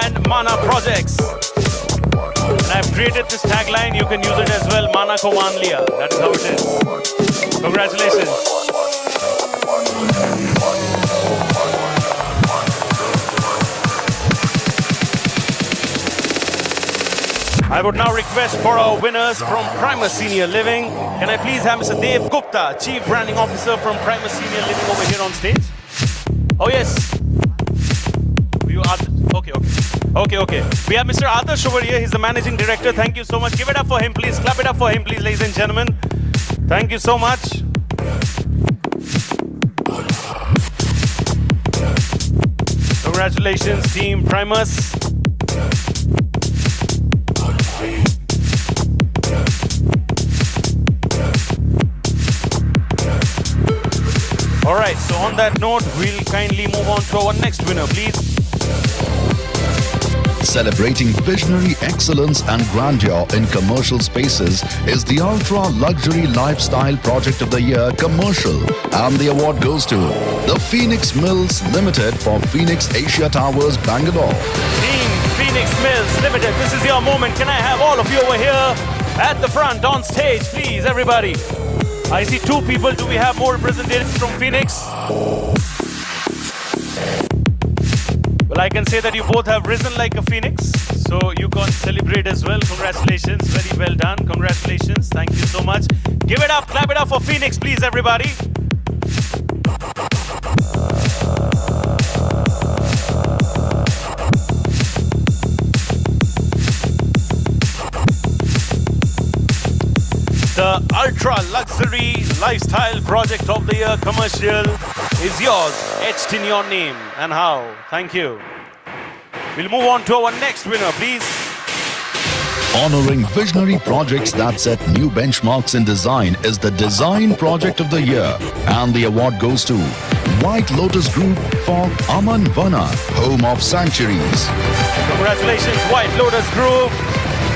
and Mana Projects. And I've created this tagline. You can use it as well. Mana ko maan liya. That is how it is. Congratulations. I would now request for our winners from Primus Senior Living. Can I please have Mr. Dev Gupta, Chief Branding Officer from Primus Senior Living, over here on stage? Oh yes. You are okay. Okay. We have Mr. Adarsh over here. He's the managing director. Thank you so much. Give it up for him, please. Clap it up for him, please, ladies and gentlemen. Thank you so much. Congratulations, Team Primus. All right, so on that note, we'll kindly move on to our next winner, please. Celebrating visionary excellence and grandeur in commercial spaces is the Ultra Luxury Lifestyle Project of the Year Commercial, and the award goes to the Phoenix Mills Limited for Phoenix Asia Towers, Bangalore. Team Phoenix Mills Limited, this is your moment. Can I have all of you over here at the front on stage, please, everybody? I see two people. Do we have more representatives from Phoenix? Well, I can say that you both have risen like a phoenix, so you can celebrate as well. Congratulations, very well done. Congratulations, thank you so much. Give it up, clap it up for Phoenix, please, everybody. The Ultra Luxury Lifestyle Project of the Year Commercial is yours, etched in your name. And how? Thank you. We'll move on to our next winner, please. Honoring visionary projects that set new benchmarks in design is the Design Project of the Year, and the award goes to White Lotus Group for Aman Vana, Home of Sanctuaries. Congratulations, White Lotus Group.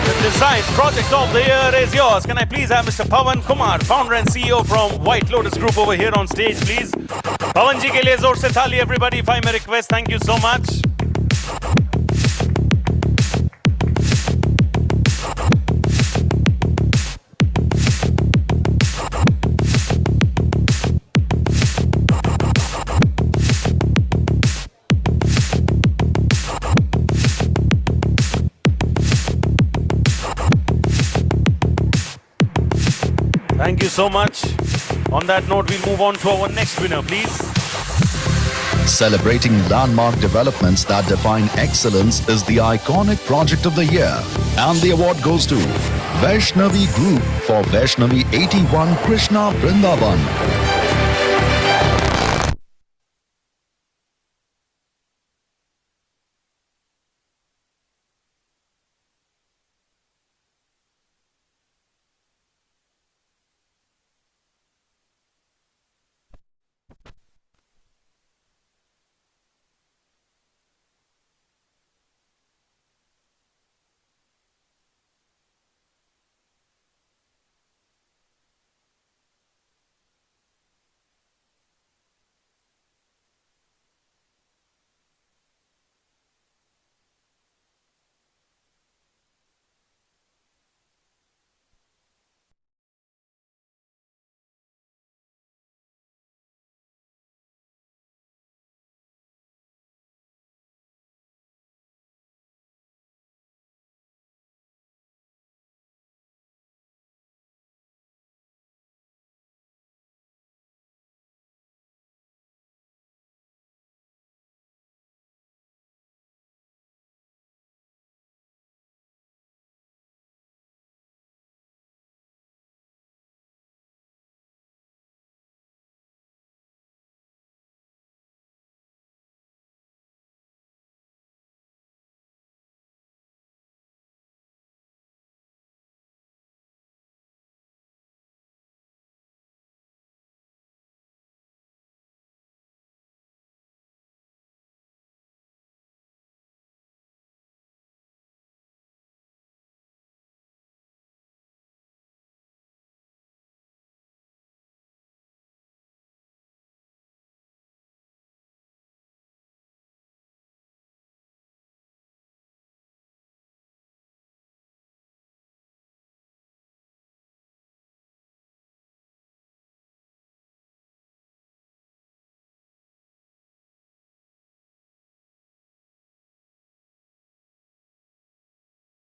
The Design Project of the Year is yours. Can I please have Mr. Pawan Kumar, founder and CEO from White Lotus Group, over here on stage, please? Pawan ji ke liye zor se thali, everybody, if I may request. Thank you so much. Thank you so much. On that note, we'll move on to our next winner, please. Celebrating landmark developments that define excellence is the Iconic Project of the Year, and the award goes to Vaishnavi Group for Vaishnavi 81 Krishna Vrindavan,